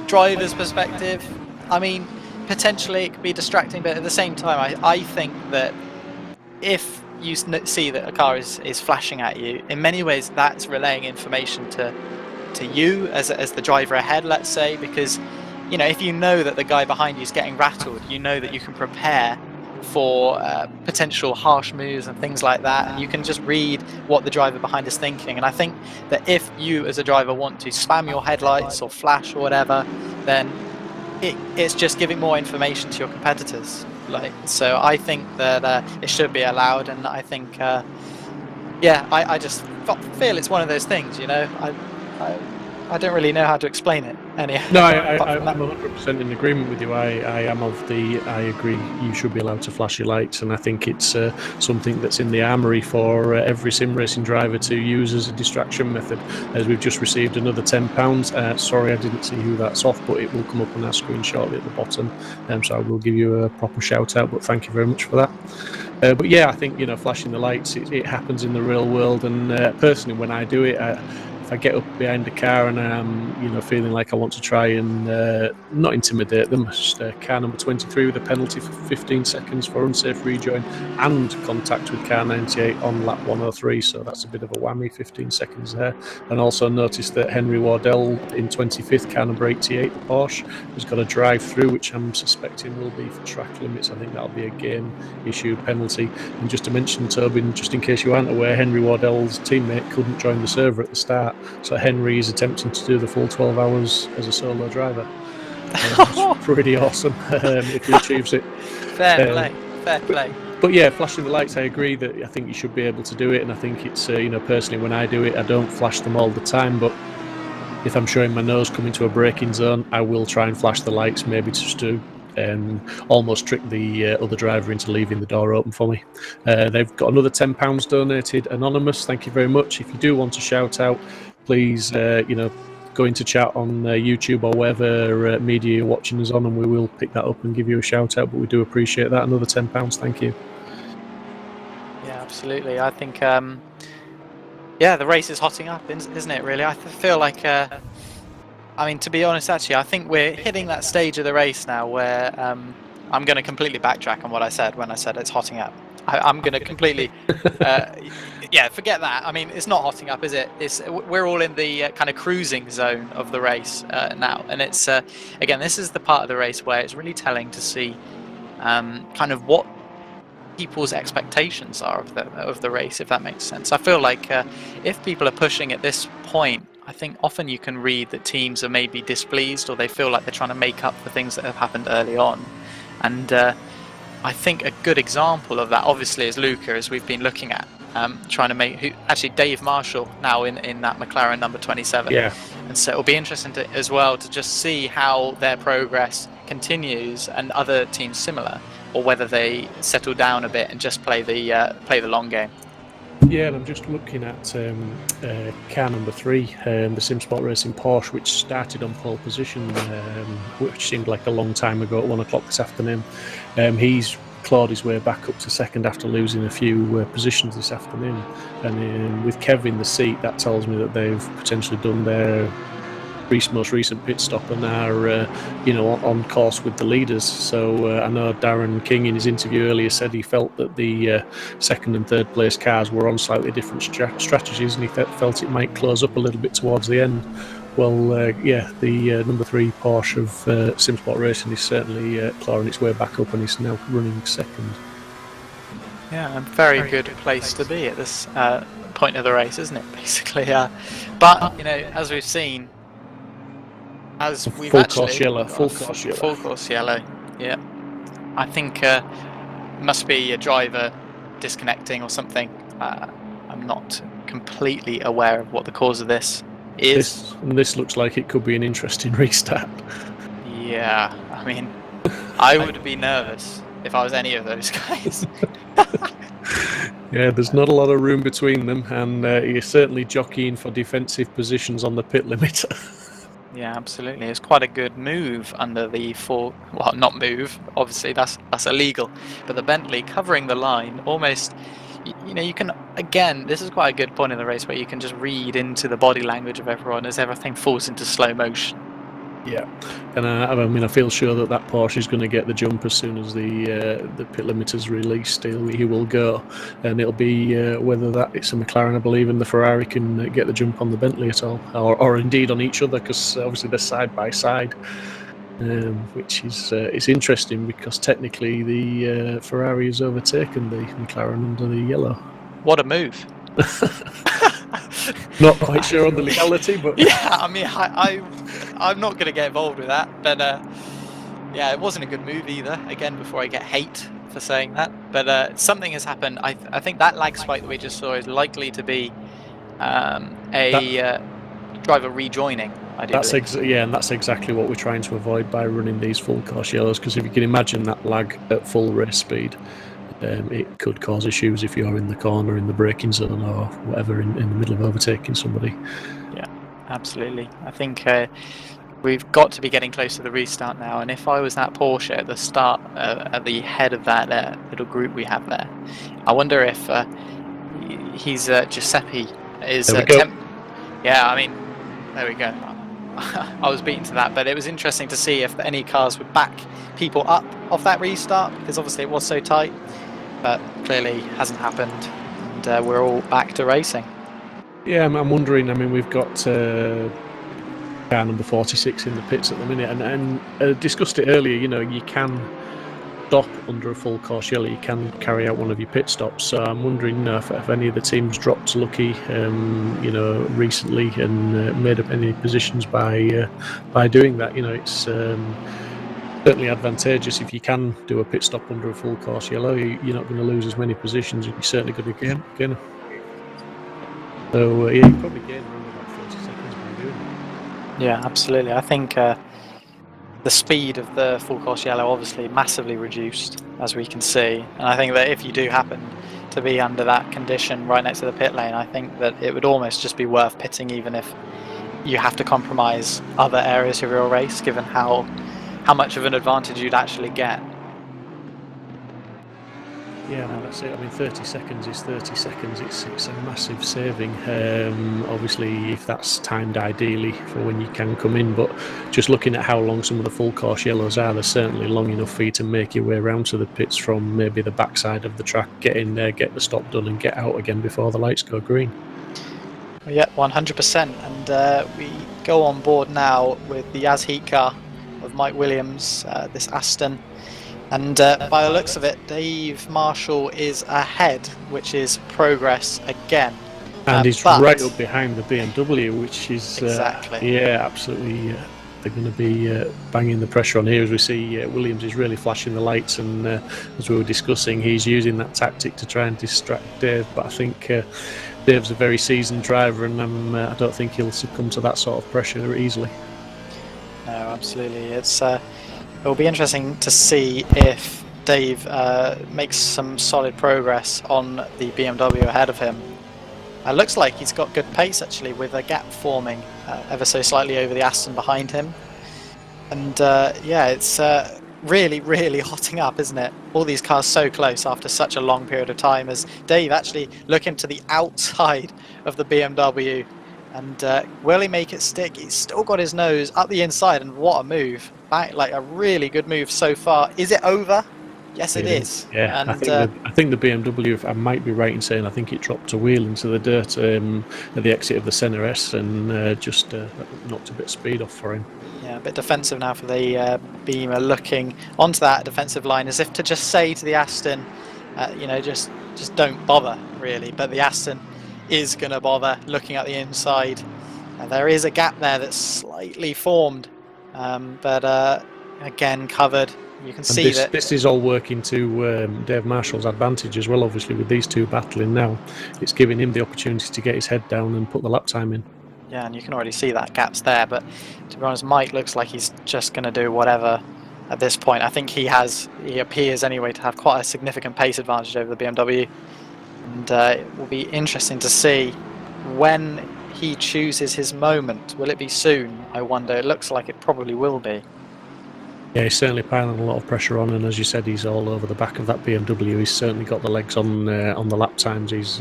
Speaker 10: driver's perspective, I mean, potentially it could be distracting, but at the same time, I think that if you see that a car is flashing at you, in many ways that's relaying information to you as the driver ahead, let's say, because if you know that the guy behind you is getting rattled, you know that you can prepare for potential harsh moves and things like that, and you can just read what the driver behind is thinking. And I think that if you as a driver want to spam your headlights or flash or whatever, then it's just giving more information to your competitors. So I think that it should be allowed, and I think I just feel it's one of those things. I don't really know how to explain it. Anyhow,
Speaker 2: No, I'm 100% in agreement with you. I agree. You should be allowed to flash your lights, and I think it's something that's in the armoury for every sim racing driver to use as a distraction method. As we've just received another £10. Sorry, I didn't see who that's off, but it will come up on our screen shortly at the bottom. So I will give you a proper shout out. But thank you very much for that. But yeah, I think flashing the lights, it happens in the real world, and personally, when I do it, if I get up behind the car and I'm feeling like I want to try and not intimidate them, just car number 23 with a penalty for 15 seconds for unsafe rejoin and contact with car 98 on lap 103, so that's a bit of a whammy, 15 seconds there. And also noticed that Henry Wardell in 25th, car number 88, the Porsche, has got a drive through, which I'm suspecting will be for track limits. I think that'll be a game issue penalty. And just to mention, Tobin, just in case you aren't aware, Henry Wardell's teammate couldn't join the server at the start, so Henry is attempting to do the full 12 hours as a solo driver. It's pretty awesome if he achieves it.
Speaker 10: Fair play, fair play.
Speaker 2: But yeah, flashing the lights, I agree that I think you should be able to do it, and I think it's personally, when I do it, I don't flash them all the time, but if I'm showing my nose coming to a braking zone, I will try and flash the lights, maybe just to almost trick the other driver into leaving the door open for me. They've got another £10 donated, anonymous. Thank you very much. If you do want to shout out, please go into chat on YouTube or whatever media you're watching us on, and we will pick that up and give you a shout out. But we do appreciate that. Another £10. Thank you.
Speaker 10: Yeah, absolutely. I think the race is hotting up, isn't it? Really, I feel like. I mean, to be honest, actually, I think we're hitting that stage of the race now where I'm going to completely backtrack on what I said when I said it's hotting up. I'm going to completely, forget that. I mean, it's not hotting up, is it? We're all in the kind of cruising zone of the race now, and it's again, this is the part of the race where it's really telling to see kind of what people's expectations are of the race, if that makes sense. I feel like if people are pushing at this point, I think often you can read that teams are maybe displeased, or they feel like they're trying to make up for things that have happened early on. And I think a good example of that, obviously, is Luca, as we've been looking at, trying to make actually Dave Marshall now in that McLaren number 27.
Speaker 2: Yeah.
Speaker 10: And so it'll be interesting as well to just see how their progress continues and other teams similar, or whether they settle down a bit and just play the long game.
Speaker 2: Yeah, and I'm just looking at car number 3, the Simsport Racing Porsche, which started on pole position, which seemed like a long time ago at 1 o'clock this afternoon. He's clawed his way back up to second after losing a few positions this afternoon. And with Kev in the seat, that tells me that they've potentially done their most recent pit stop and are on course with the leaders. So I know Darren King in his interview earlier said he felt that the second and third place cars were on slightly different strategies, and he felt it might close up a little bit towards the end. Well, the number 3 Porsche of Simsport Racing is certainly clawing its way back up, and is now running second.
Speaker 10: Yeah, a very good place to be at this point of the race, isn't it, basically? But, as we've seen, as we've
Speaker 2: full
Speaker 10: actually
Speaker 2: course yellow.
Speaker 10: Yeah, I think must be a driver disconnecting or something. I'm not completely aware of what the cause of this is.
Speaker 2: This looks like it could be an interesting restart.
Speaker 10: Yeah, I mean, I would be nervous if I was any of those guys.
Speaker 2: Yeah, there's not a lot of room between them, and you're certainly jockeying for defensive positions on the pit limiter.
Speaker 10: Yeah, absolutely. It's quite a good move under the not move, obviously that's illegal, but the Bentley covering the line almost, you can, again, this is quite a good point in the race where you can just read into the body language of everyone as everything falls into slow motion.
Speaker 2: Yeah, and I feel sure that Porsche is going to get the jump as soon as the pit limiter's released. He will go, and it'll be whether that it's a McLaren, I believe, and the Ferrari can get the jump on the Bentley at all, or indeed on each other, because obviously they're side by side, which is it's interesting because technically the Ferrari has overtaken the McLaren under the yellow.
Speaker 10: What a move!
Speaker 2: Not quite sure on the legality, but
Speaker 10: yeah, I mean, I'm not going to get involved with that, but yeah, it wasn't a good move either. Again, before I get hate for saying that, but something has happened. I think that lag spike that we just saw is likely to be a driver rejoining. I do believe.
Speaker 2: Yeah, and that's exactly what we're trying to avoid by running these full course yellows. Because if you can imagine that lag at full race speed, it could cause issues if you're in the corner, in the braking zone, or whatever, in the middle of overtaking somebody.
Speaker 10: Yeah, absolutely. I think we've got to be getting close to the restart now. And if I was that Porsche at the start, at the head of that little group we have there, I wonder if he's Giuseppe is. Yeah, I mean, there we go. I was beaten to that, but it was interesting to see if any cars would back people up off that restart, because obviously it was so tight, but clearly hasn't happened, and we're all back to racing.
Speaker 2: Yeah, I'm wondering, I mean, we've got car number 46 in the pits at the minute, and discussed it earlier, you know, you can stop under a full course yellow, you can carry out one of your pit stops. So I'm wondering if any of the teams dropped lucky, you know, recently and made up any positions by doing that. You know, it's certainly advantageous if you can do a pit stop under a full course yellow. You're not going to lose as many positions, and you're certainly going to gain. So yeah, you probably gain around about 30 seconds by doing that.
Speaker 10: Yeah, absolutely. I think the speed of the full course yellow obviously massively reduced, as we can see, and I think that if you do happen to be under that condition right next to the pit lane, I think that it would almost just be worth pitting, even if you have to compromise other areas of your race, given how much of an advantage you'd actually get.
Speaker 2: Yeah, I mean, that's it. I mean, 30 seconds is 30 seconds. It's a massive saving. Obviously, if that's timed ideally for when you can come in, but just looking at how long some of the full course yellows are, they're certainly long enough for you to make your way around to the pits from maybe the backside of the track, get in there, get the stop done, and get out again before the lights go green.
Speaker 10: Yeah, 100%. And we go on board now with the As Heat car of Mike Williams, this Aston. And by the looks of it, Dave Marshall is ahead, which is progress again.
Speaker 2: And he's right up behind the BMW, which is
Speaker 10: exactly.
Speaker 2: Yeah, absolutely. They're going to be banging the pressure on here, as we see Williams is really flashing the lights, and as we were discussing, he's using that tactic to try and distract Dave. But I think Dave's a very seasoned driver, and I don't think he'll succumb to that sort of pressure easily.
Speaker 10: No, absolutely. It'll be interesting to see if Dave makes some solid progress on the BMW ahead of him. Looks like he's got good pace, actually, with a gap forming ever so slightly over the Aston behind him. And yeah, it's really, really hotting up, isn't it? All these cars so close after such a long period of time, as Dave actually looking to the outside of the BMW. And will he make it stick? He's still got his nose up the inside, and what a move. Like a really good move so far. Is it over? Yes, it is.
Speaker 2: Yeah,
Speaker 10: and
Speaker 2: I think the BMW, if I might be right in saying, I think it dropped a wheel into the dirt at the exit of the Senna S, and just knocked a bit of speed off for him.
Speaker 10: Yeah, a bit defensive now for the Beamer, looking onto that defensive line as if to just say to the Aston, you know, just don't bother, really. But the Aston is going to bother, looking at the inside. There is a gap there that's slightly formed. But again, covered. You can see that
Speaker 2: this is all working to Dave Marshall's advantage as well. Obviously, with these two battling now, it's giving him the opportunity to get his head down and put the lap time in.
Speaker 10: Yeah, and you can already see that gap's there. But to be honest, Mike looks like he's just going to do whatever at this point. I think he appears anyway to have quite a significant pace advantage over the BMW, and it will be interesting to see when he chooses his moment. Will it be soon? I wonder. It looks like it probably will be.
Speaker 2: Yeah, he's certainly piling a lot of pressure on, and as you said, he's all over the back of that BMW. He's certainly got the legs on the lap times. He's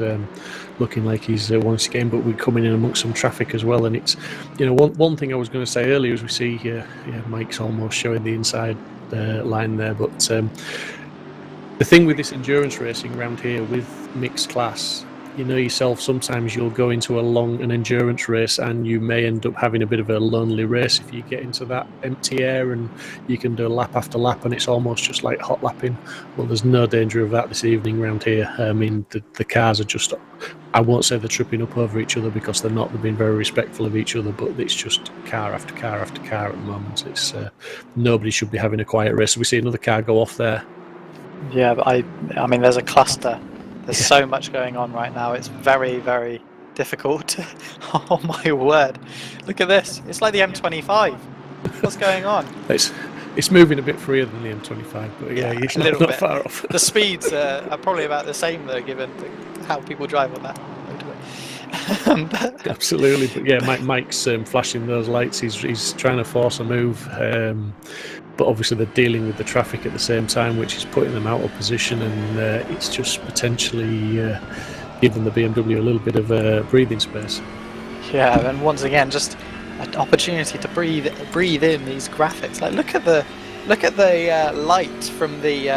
Speaker 2: looking like he's won his game, but we're coming in amongst some traffic as well. And it's, you know, one thing I was going to say earlier is we see Mike's almost showing the inside line there, but the thing with this endurance racing around here with mixed class, you know yourself, sometimes you'll go into an endurance race and you may end up having a bit of a lonely race if you get into that empty air and you can do lap after lap and it's almost just like hot lapping. Well, there's no danger of that this evening around here. I mean, the cars are just, I won't say they're tripping up over each other because they're not. They're being very respectful of each other, but it's just car after car after car at the moment. It's nobody should be having a quiet race. We see another car go off there.
Speaker 10: Yeah, but I mean, there's a cluster. There's so much going on right now. It's very, very difficult. Oh my word! Look at this. It's like the M25. What's going on?
Speaker 2: It's moving a bit freer than the M25, but yeah, it's
Speaker 10: a little
Speaker 2: not
Speaker 10: bit.
Speaker 2: far off.
Speaker 10: The speeds are probably about the same though, given how people drive on that motorway.
Speaker 2: Absolutely, but yeah, Mike's flashing those lights. He's trying to force a move, but obviously they're dealing with the traffic at the same time, which is putting them out of position, and it's just potentially giving the BMW a little bit of breathing space.
Speaker 10: Yeah, and once again, just an opportunity to breathe in these graphics. Like, look at the light from the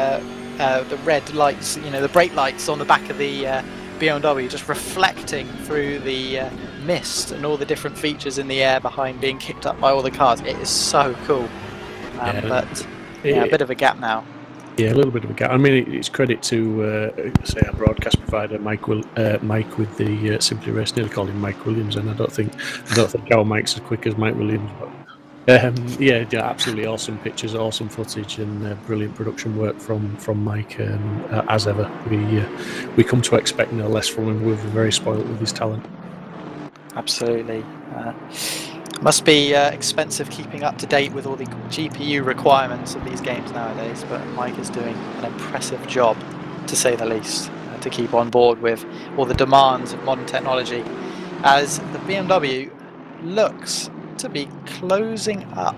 Speaker 10: red lights, you know, the brake lights on the back of the BMW, just reflecting through the mist and all the different features in the air behind being kicked up by all the cars. It is so cool. But yeah, a bit of a gap now.
Speaker 2: Yeah, a little bit of a gap. I mean, it's credit to say our broadcast provider, Mike with the Simply Race. Nearly called him Mike Williams, and I don't think our Mike's as quick as Mike Williams. But yeah, absolutely awesome pictures, awesome footage, and brilliant production work from Mike. As ever, we come to expect no less from him. We're very spoiled with his talent.
Speaker 10: Absolutely. Must be expensive keeping up to date with all the GPU requirements of these games nowadays, but Mike is doing an impressive job, to say the least, to keep on board with all the demands of modern technology, as the BMW looks to be closing up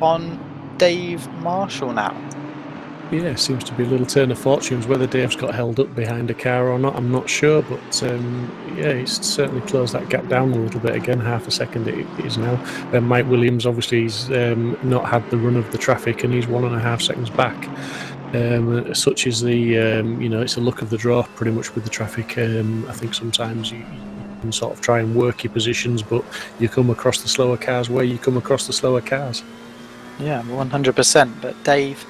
Speaker 10: on Dave Marshall now.
Speaker 2: Yeah, seems to be a little turn of fortunes. Whether Dave's got held up behind a car or not, I'm not sure. But yeah, he's certainly closed that gap down a little bit again. Half a second it is now. Mike Williams, obviously, he's not had the run of the traffic, and he's 1.5 seconds back. Such is the, it's a luck of the draw pretty much with the traffic. I think sometimes you can sort of try and work your positions, but you come across the slower cars where you come across the slower cars.
Speaker 10: Yeah, 100%. But Dave,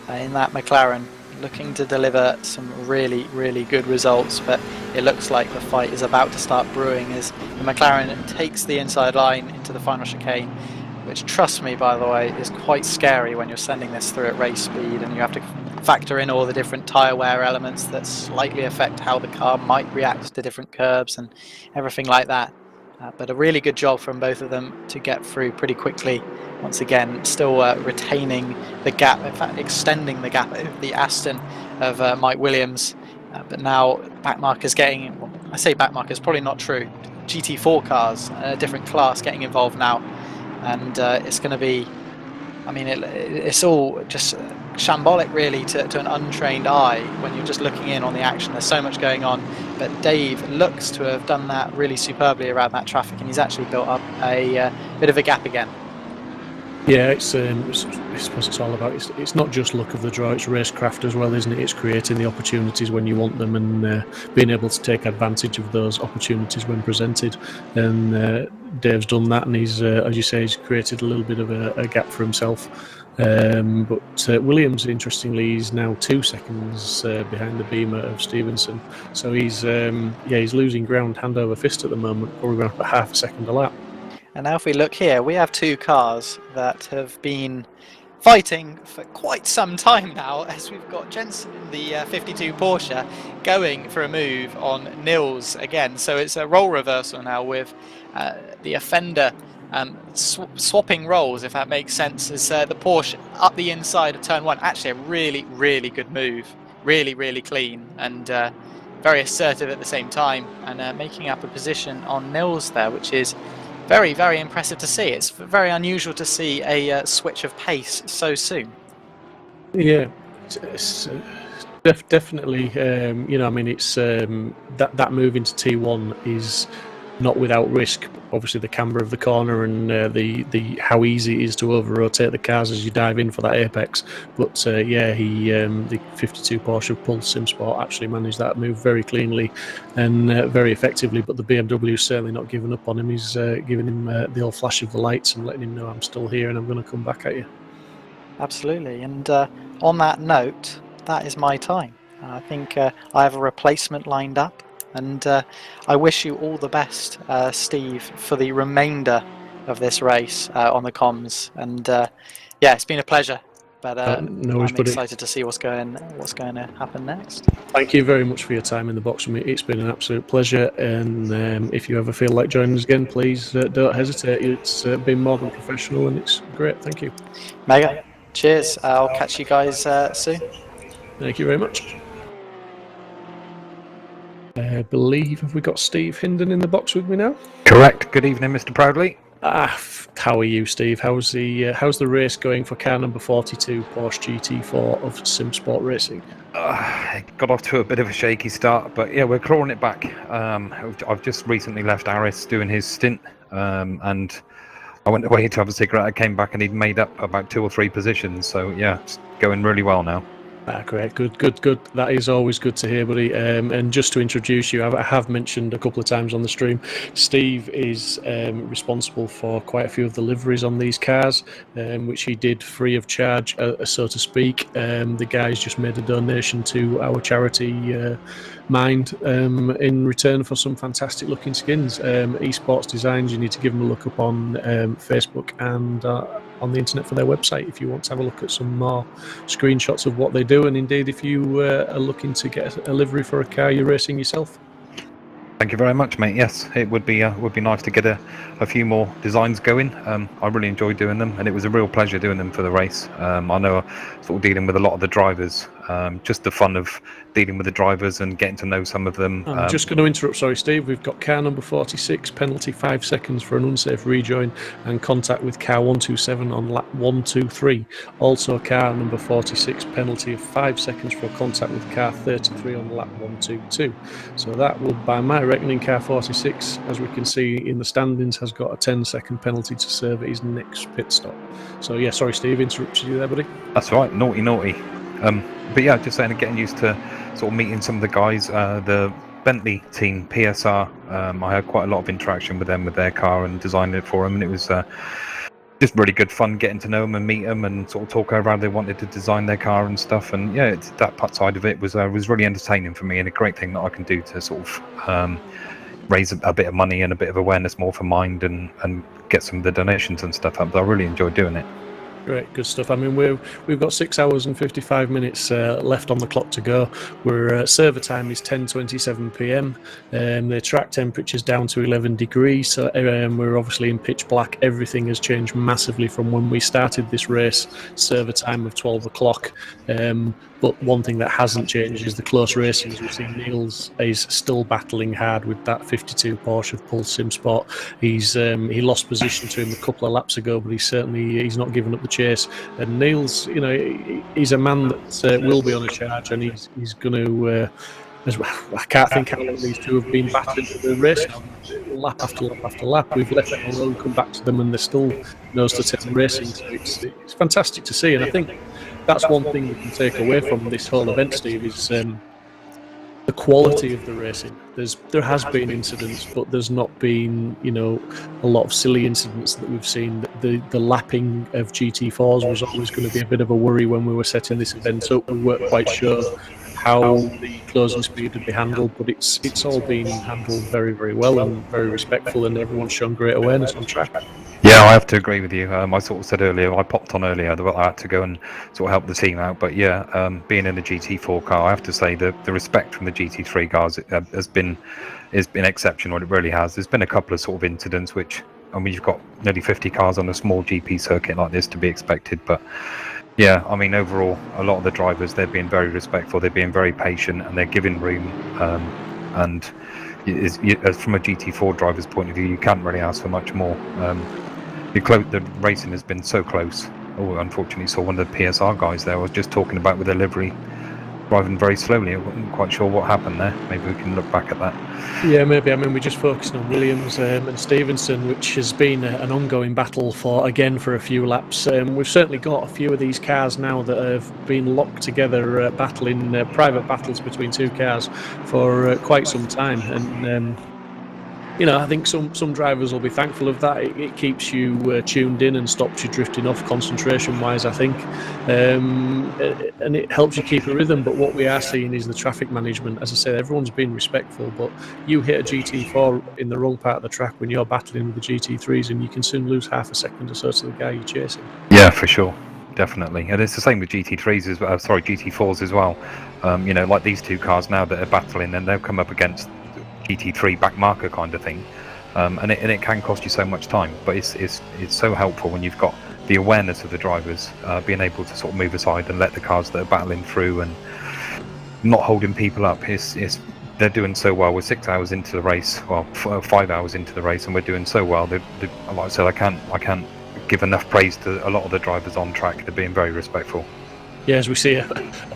Speaker 10: in that McLaren, looking to deliver some really, really good results, but it looks like the fight is about to start brewing as the McLaren takes the inside line into the final chicane, which, trust me, by the way, is quite scary when you're sending this through at race speed and you have to factor in all the different tyre wear elements that slightly affect how the car might react to different curbs and everything like that. But a really good job from both of them to get through pretty quickly. Once again, still retaining the gap, in fact extending the gap of the Aston of Mike Williams. But now backmarkers getting, well, I say backmarkers, probably not true, GT4 cars, a different class getting involved now. And it's going to be, I mean, it's all just shambolic really to an untrained eye when you're just looking in on the action. There's so much going on, but Dave looks to have done that really superbly around that traffic, and he's actually built up a bit of a gap again.
Speaker 2: Yeah, I suppose it's all about, it's not just luck of the draw, it's racecraft as well, isn't it? It's creating the opportunities when you want them, and being able to take advantage of those opportunities when presented. And Dave's done that, and he's, as you say, he's created a little bit of a gap for himself. But Williams, interestingly, is now 2 seconds behind the Beamer of Stevenson. So he's losing ground hand over fist at the moment, probably about half a second a lap.
Speaker 10: And now if we look here, we have two cars that have been fighting for quite some time now, as we've got Jensen, the 52 Porsche, going for a move on Nils again. So it's a role reversal now with the offender swapping roles, if that makes sense, as the Porsche up the inside of turn one. Actually a really, really good move. Really, really clean and very assertive at the same time, and making up a position on Nils there, which is very, very impressive to see. It's very unusual to see a switch of pace so soon.
Speaker 2: Yeah, it's definitely. I mean, it's that move into T1 is not without risk. Obviously, the camber of the corner and the how easy it is to over-rotate the cars as you dive in for that apex. But the 52 Porsche Pulse Simsport actually managed that move very cleanly and very effectively. But the BMW is certainly not giving up on him. He's giving him the old flash of the lights and letting him know, I'm still here and I'm going to come back at you.
Speaker 10: Absolutely. And on that note, that is my time. I think I have a replacement lined up. And I wish you all the best, Steve, for the remainder of this race on the comms. And yeah, it's been a pleasure But
Speaker 2: no worries,
Speaker 10: I'm
Speaker 2: buddy.
Speaker 10: excited to see what's going to happen next.
Speaker 2: Thank you very much for your time in the box with me. It's been an absolute pleasure, and if you ever feel like joining us again, please don't hesitate. It's been more than professional, and it's great. Thank you.
Speaker 10: Mega. Cheers. I'll catch you guys soon.
Speaker 2: Thank you very much. I believe, have we got Steve Hinden in the box with me now?
Speaker 4: Correct. Good evening, Mr. Proudly.
Speaker 2: How are you, Steve? How's the race going for car number 42, Porsche GT4 of Simsport Racing?
Speaker 4: Got off to a bit of a shaky start, but yeah, we're clawing it back. I've just recently left Aris doing his stint, and I went away to have a cigarette. I came back and he'd made up about 2 or 3 positions, so yeah, it's going really well now.
Speaker 2: Great, good. That is always good to hear, buddy. And just to introduce you, I have mentioned a couple of times on the stream, Steve is responsible for quite a few of the liveries on these cars, which he did free of charge, so to speak. The guys just made a donation to our charity Mind in return for some fantastic looking skins. Esports Designs, you need to give them a look up on Facebook and on the internet for their website if you want to have a look at some more screenshots of what they do, and indeed if you are looking to get a livery for a car you're racing yourself.
Speaker 4: Thank you very much, mate. Yes, it would be nice to get a few more designs going. I really enjoyed doing them, and it was a real pleasure doing them for the race. I know sort of dealing with a lot of the drivers, just the fun of dealing with the drivers and getting to know some of them.
Speaker 2: I'm just going to interrupt, sorry Steve, we've got car number 46, penalty 5 seconds for an unsafe rejoin and contact with car 127 on lap 123. Also car number 46, penalty of 5 seconds for contact with car 33 on lap 122. So that will, by my reckoning, car 46, as we can see in the standings, has got a 10-second penalty to serve at his next pit stop. So yeah, sorry Steve, interrupted you there, buddy.
Speaker 4: That's right, naughty. But yeah, just saying, getting used to sort of meeting some of the guys. The Bentley team, PSR, I had quite a lot of interaction with them with their car and designing it for them, and it was just really good fun getting to know them and meet them and sort of talk over how they wanted to design their car and stuff. And yeah, that part side of it was really entertaining for me, and a great thing that I can do to sort of raise a bit of money and a bit of awareness more for Mind and get some of the donations and stuff up. But I really enjoyed doing it.
Speaker 2: Great, good stuff. I mean, we've got 6 hours and 55 minutes left on the clock to go. We're server time is 10:27 p.m. The track temperature's down to 11 degrees, so we're obviously in pitch black. Everything has changed massively from when we started this race. Server time of 12 o'clock. But one thing that hasn't changed is the close racing. As we've seen, Niels is still battling hard with that 52 Porsche of Pulse Simsport. He lost position to him a couple of laps ago, but he's not given up the chase. And Niels, you know, he's a man that will be on a charge, and he's going to. I can't think how long these two have been battling for the race now. Lap after lap after lap. We've left them alone, come back to them, and they're still nose to tail racing. So it's fantastic to see, and I think that's one thing we can take away from this whole event, Steve, is the quality of the racing. There has been incidents, but there's not been, you know, a lot of silly incidents that we've seen. The lapping of GT4s was always going to be a bit of a worry when we were setting this event up. We weren't quite sure how the closing speed would be handled, but it's all been handled very, very well and very respectful, and everyone's shown great awareness on track.
Speaker 4: Yeah, I have to agree with you. I sort of said earlier, I popped on earlier that I had to go and sort of help the team out. But yeah, being in a GT4 car, I have to say that the respect from the GT3 guys has been exceptional. It really has. There's been a couple of sort of incidents, which, I mean, you've got nearly 50 cars on a small GP circuit like this to be expected. But yeah, I mean, overall, a lot of the drivers, they're being very respectful. They're being very patient, and they're giving room. And from a GT4 driver's point of view, you can't really ask for much more. The racing has been so close. Oh, unfortunately, saw one of the PSR guys there. I was just talking about with the livery driving very slowly. I wasn't quite sure what happened there. Maybe we can look back at that.
Speaker 2: Yeah, maybe. I mean, we're just focusing on Williams and Stevenson, which has been an ongoing battle for a few laps. We've certainly got a few of these cars now that have been locked together, battling private battles between two cars for quite some time. And you know, I think some drivers will be thankful of that. It keeps you tuned in and stops you drifting off concentration-wise, I think. And it helps you keep a rhythm. But what we are seeing is the traffic management. As I said, everyone's been respectful, but you hit a GT4 in the wrong part of the track when you're battling with the GT3s, and you can soon lose half a second or so to the guy you're chasing.
Speaker 4: Yeah, for sure. definitely, and it's the same with GT3s as well. Sorry, GT4s as well. You know, like these two cars now that are battling, and they've come up against GT3 back marker kind of thing, and it can cost you so much time. But it's so helpful when you've got the awareness of the drivers being able to sort of move aside and let the cars that are battling through and not holding people up. They're doing so well. We're 6 hours into the race, well, 5 hours into the race, and we're doing so well. Like I said, I can't give enough praise to a lot of the drivers on track. They're being very respectful.
Speaker 2: Yeah, as we see a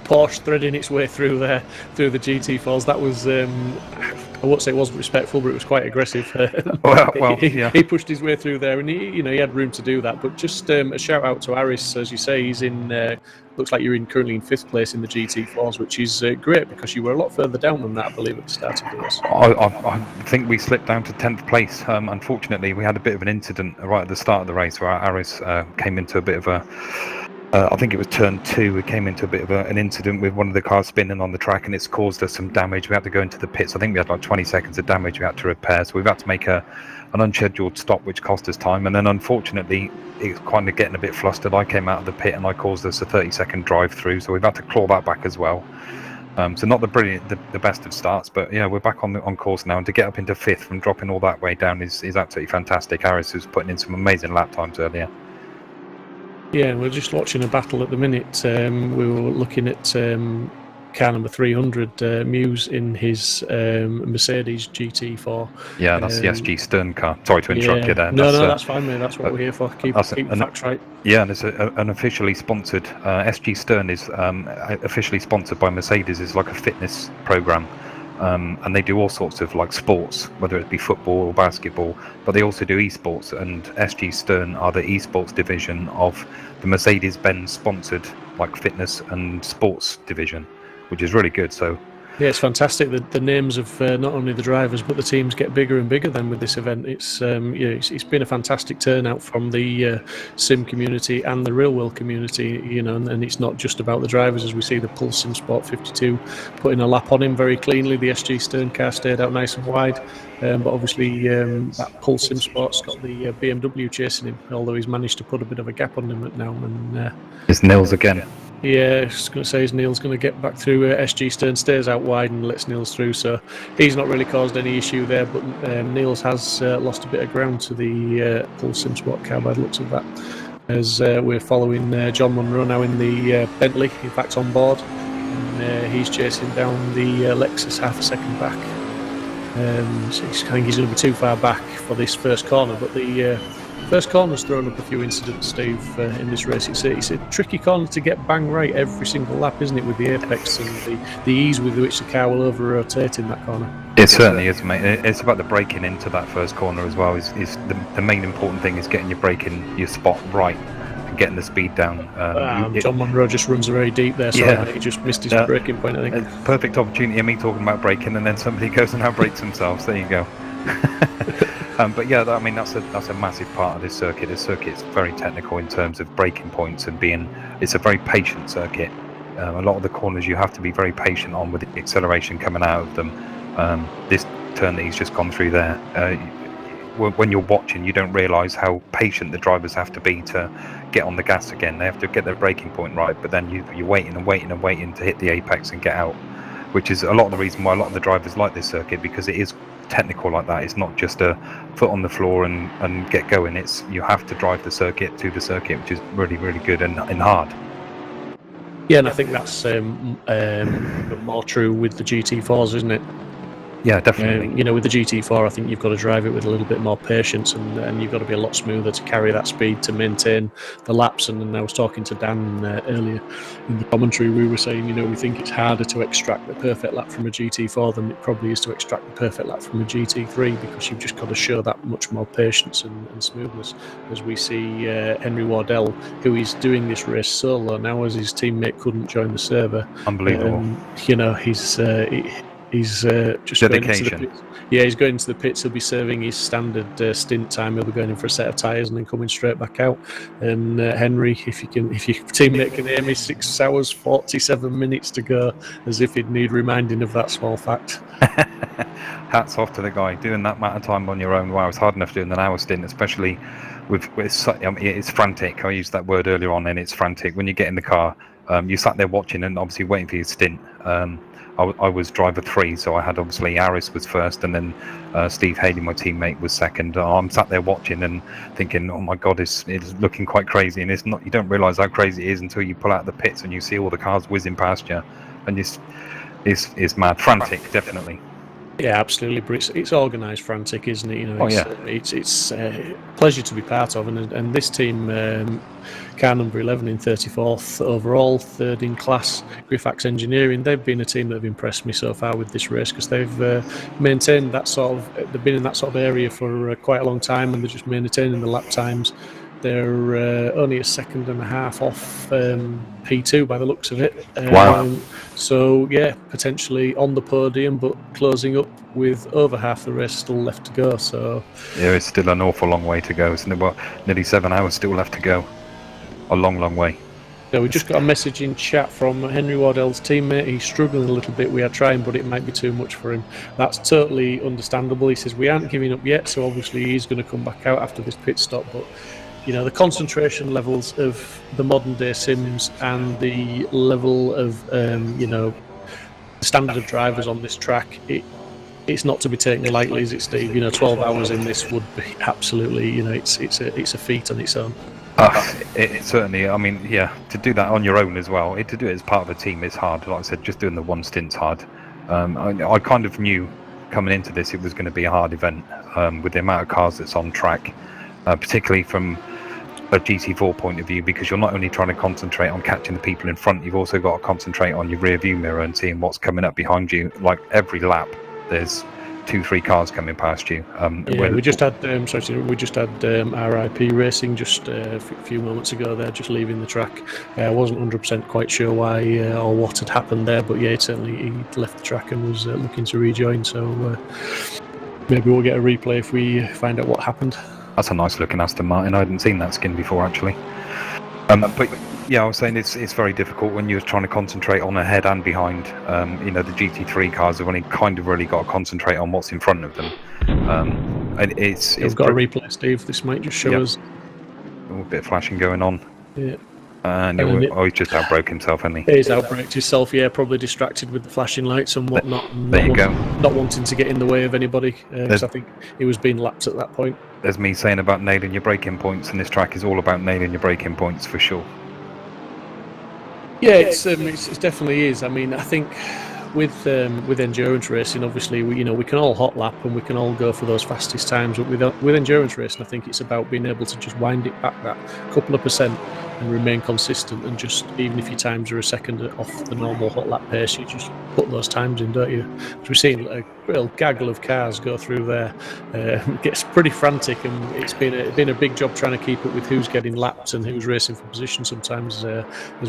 Speaker 2: Porsche threading its way through the GT4s, that was I won't say it wasn't respectful, but it was quite aggressive. He pushed his way through there, and he had room to do that. But just a shout out to Harris, as you say, he's in. Looks like you're currently in 5th place in the GT4s, which is great because you were a lot further down than that, I believe, at the start of the race.
Speaker 4: I think we slipped down to 10th place. Unfortunately, we had a bit of an incident right at the start of the race where Harris came into a bit of a. I think it was turn 2. We came into a bit of an incident with one of the cars spinning on the track, and it's caused us some damage. We had to go into the pits. I think we had like 20 seconds of damage we had to repair, so we've had to make an unscheduled stop, which cost us time. And then unfortunately, it's kind of getting a bit flustered. I came out of the pit and I caused us a 30-second drive through, so we've had to claw that back as well. So not the best of starts, but yeah, we're back on course now, and to get up into 5th from dropping all that way down is absolutely fantastic. Harris was putting in some amazing lap times earlier.
Speaker 2: Yeah, we're just watching a battle at the minute. We were looking at car number 300, Muse, in his Mercedes GT4.
Speaker 4: Yeah, that's the SG Stern car. Sorry to interrupt you there.
Speaker 2: No, that's fine, mate. That's what we're here for. Keep the facts right.
Speaker 4: Yeah, and it's an officially sponsored. SG Stern is officially sponsored by Mercedes. It's like a fitness program. And they do all sorts of like sports, whether it be football or basketball, but they also do esports, and SG Stern are the esports division of the Mercedes-Benz sponsored like fitness and sports division, which is really good. So
Speaker 2: yeah, it's fantastic. The names of not only the drivers but the teams get bigger and bigger then with this event. It's it's been a fantastic turnout from the sim community and the real world community, and it's not just about the drivers, as we see the Pulse Simsport 52 putting a lap on him very cleanly. The SG Stern car stayed out nice and wide, but obviously that Pulse Simsport's got the BMW chasing him, although he's managed to put a bit of a gap on him now. And
Speaker 4: it's Nils again.
Speaker 2: Yeah, I was going to say, Neil's going to get back through. SG Stern stays out wide and lets Niels through, so he's not really caused any issue there. But Niels has lost a bit of ground to the Pulse Simsport car by the looks of that. As we're following John Munro now in the Bentley, in fact on board, and he's chasing down the Lexus half a second back. So I think he's going to be too far back for this first corner, but the first corner's thrown up a few incidents, Steve, in this race. It's a tricky corner to get bang right every single lap, isn't it, with the apex and the ease with which the car will over-rotate in that corner.
Speaker 4: It certainly is, mate. It's about the braking into that first corner as well. Is the main important thing is getting your braking, your spot right, and getting the speed down.
Speaker 2: John Munro just runs very deep there, so he just missed his braking point, I think.
Speaker 4: Perfect opportunity of me talking about braking, and then somebody goes and out-brakes themselves. There you go. But yeah, I mean that's a massive part of this circuit. This circuit's very technical in terms of braking points and it's a very patient circuit. A lot of the corners you have to be very patient on with the acceleration coming out of them. This turn that he's just gone through there, when you're watching, you don't realise how patient the drivers have to be to get on the gas again. They have to get their braking point right, but then you're waiting and waiting and waiting to hit the apex and get out, which is a lot of the reason why a lot of the drivers like this circuit, because it is technical like that. It's not just a foot on the floor and get going. It's you have to drive the circuit to the circuit, which is really, really good and hard.
Speaker 2: Yeah, and I think that's more true with the GT4s, isn't it?
Speaker 4: Yeah, definitely.
Speaker 2: With the GT4, I think you've got to drive it with a little bit more patience, and you've got to be a lot smoother to carry that speed to maintain the laps. And I was talking to Dan earlier in the commentary. We were saying, we think it's harder to extract the perfect lap from a GT4 than it probably is to extract the perfect lap from a GT3, because you've just got to show that much more patience and smoothness. As we see Henry Wardell, who is doing this race solo now, as his teammate couldn't join the server.
Speaker 4: Unbelievable.
Speaker 2: He's just going into the
Speaker 4: dedication.
Speaker 2: pits. Yeah, he's going into the pits. He'll be serving his standard stint time. He'll be going in for a set of tyres and then coming straight back out. And Henry, if your teammate can hear me, 6 hours 47 minutes to go, as if he'd need reminding of that small fact.
Speaker 4: Hats off to the guy doing that amount of time on your own. Wow, it's hard enough doing an hour stint, especially with it's frantic. I used that word earlier on, and it's frantic when you get in the car. You sat there watching and obviously waiting for your stint. I was driver 3, so I had obviously Aris was first, and then Steve Haley, my teammate, was second. I'm sat there watching and thinking, oh my God, it's looking quite crazy, and it's not. You don't realise how crazy it is until you pull out the pits and you see all the cars whizzing past you, and it's mad, frantic, definitely.
Speaker 2: Yeah, absolutely. But it's organised frantic, isn't it? You know, it's a pleasure to be part of, and this team, car number 11 in 34th overall, 3rd in class, Griphax Engineering. They've been a team that have impressed me so far with this race because they've maintained that sort of. They've been in that sort of area for quite a long time, and they're just maintaining the lap times. They're only a second and a half off P2 by the looks of it.
Speaker 4: Wow.
Speaker 2: So, yeah, potentially on the podium, but closing up with over half the race still left to go. So
Speaker 4: Yeah, it's still an awful long way to go. Isn't it? What, nearly 7 hours still left to go. A long, long way.
Speaker 2: Yeah, we just got a message in chat from Henry Wardell's teammate. He's struggling a little bit. We are trying, but it might be too much for him. That's totally understandable. He says we aren't giving up yet, so obviously he's going to come back out after this pit stop. But you know, the concentration levels of the modern day sims and the level of you know, the standard of drivers on this track, it's not to be taken lightly, is it, Steve? You know, 12 hours in this would be absolutely, you know, it's a feat on its own.
Speaker 4: It certainly, I mean, yeah, to do that on your own as well, to do it as part of a team is hard. Like I said, just doing the one stint's hard. I kind of knew coming into this it was going to be a hard event with the amount of cars that's on track, particularly from a GT4 point of view, because you're not only trying to concentrate on catching the people in front, you've also got to concentrate on your rear view mirror and seeing what's coming up behind you. Like every lap, there's 2-3 cars coming past you.
Speaker 2: Yeah, we just had RIP Racing just a few moments ago there, just leaving the track. I wasn't 100% quite sure why or what had happened there, but yeah, certainly he left the track and was looking to rejoin, so maybe we'll get a replay if we find out what happened.
Speaker 4: That's a nice looking Aston Martin. I hadn't seen that skin before, actually. But yeah, I was saying it's very difficult when you're trying to concentrate on ahead and behind. You know, the GT3 cars have only kind of really got to concentrate on what's in front of them. It's
Speaker 2: got a replay, Steve. This might just show us
Speaker 4: a bit of flashing going on.
Speaker 2: Yeah.
Speaker 4: And he's just outbroke himself, hasn't he?
Speaker 2: He's outbraked himself, yeah, probably distracted with the flashing lights and whatnot.
Speaker 4: There you go.
Speaker 2: Not wanting to get in the way of anybody, because I think he was being lapped at that point.
Speaker 4: There's me saying about nailing your braking points, and this track is all about nailing your braking points for sure.
Speaker 2: Yeah, it definitely is. I mean, I think with endurance racing, obviously, we can all hot lap and we can all go for those fastest times. But with endurance racing, I think it's about being able to just wind it back that couple of percent and remain consistent. And just even if your times are a second off the normal hot lap pace, you just put those times in, don't you? Because we've seen a real gaggle of cars go through there. It gets pretty frantic, and it's been a big job trying to keep up with who's getting lapped and who's racing for position sometimes,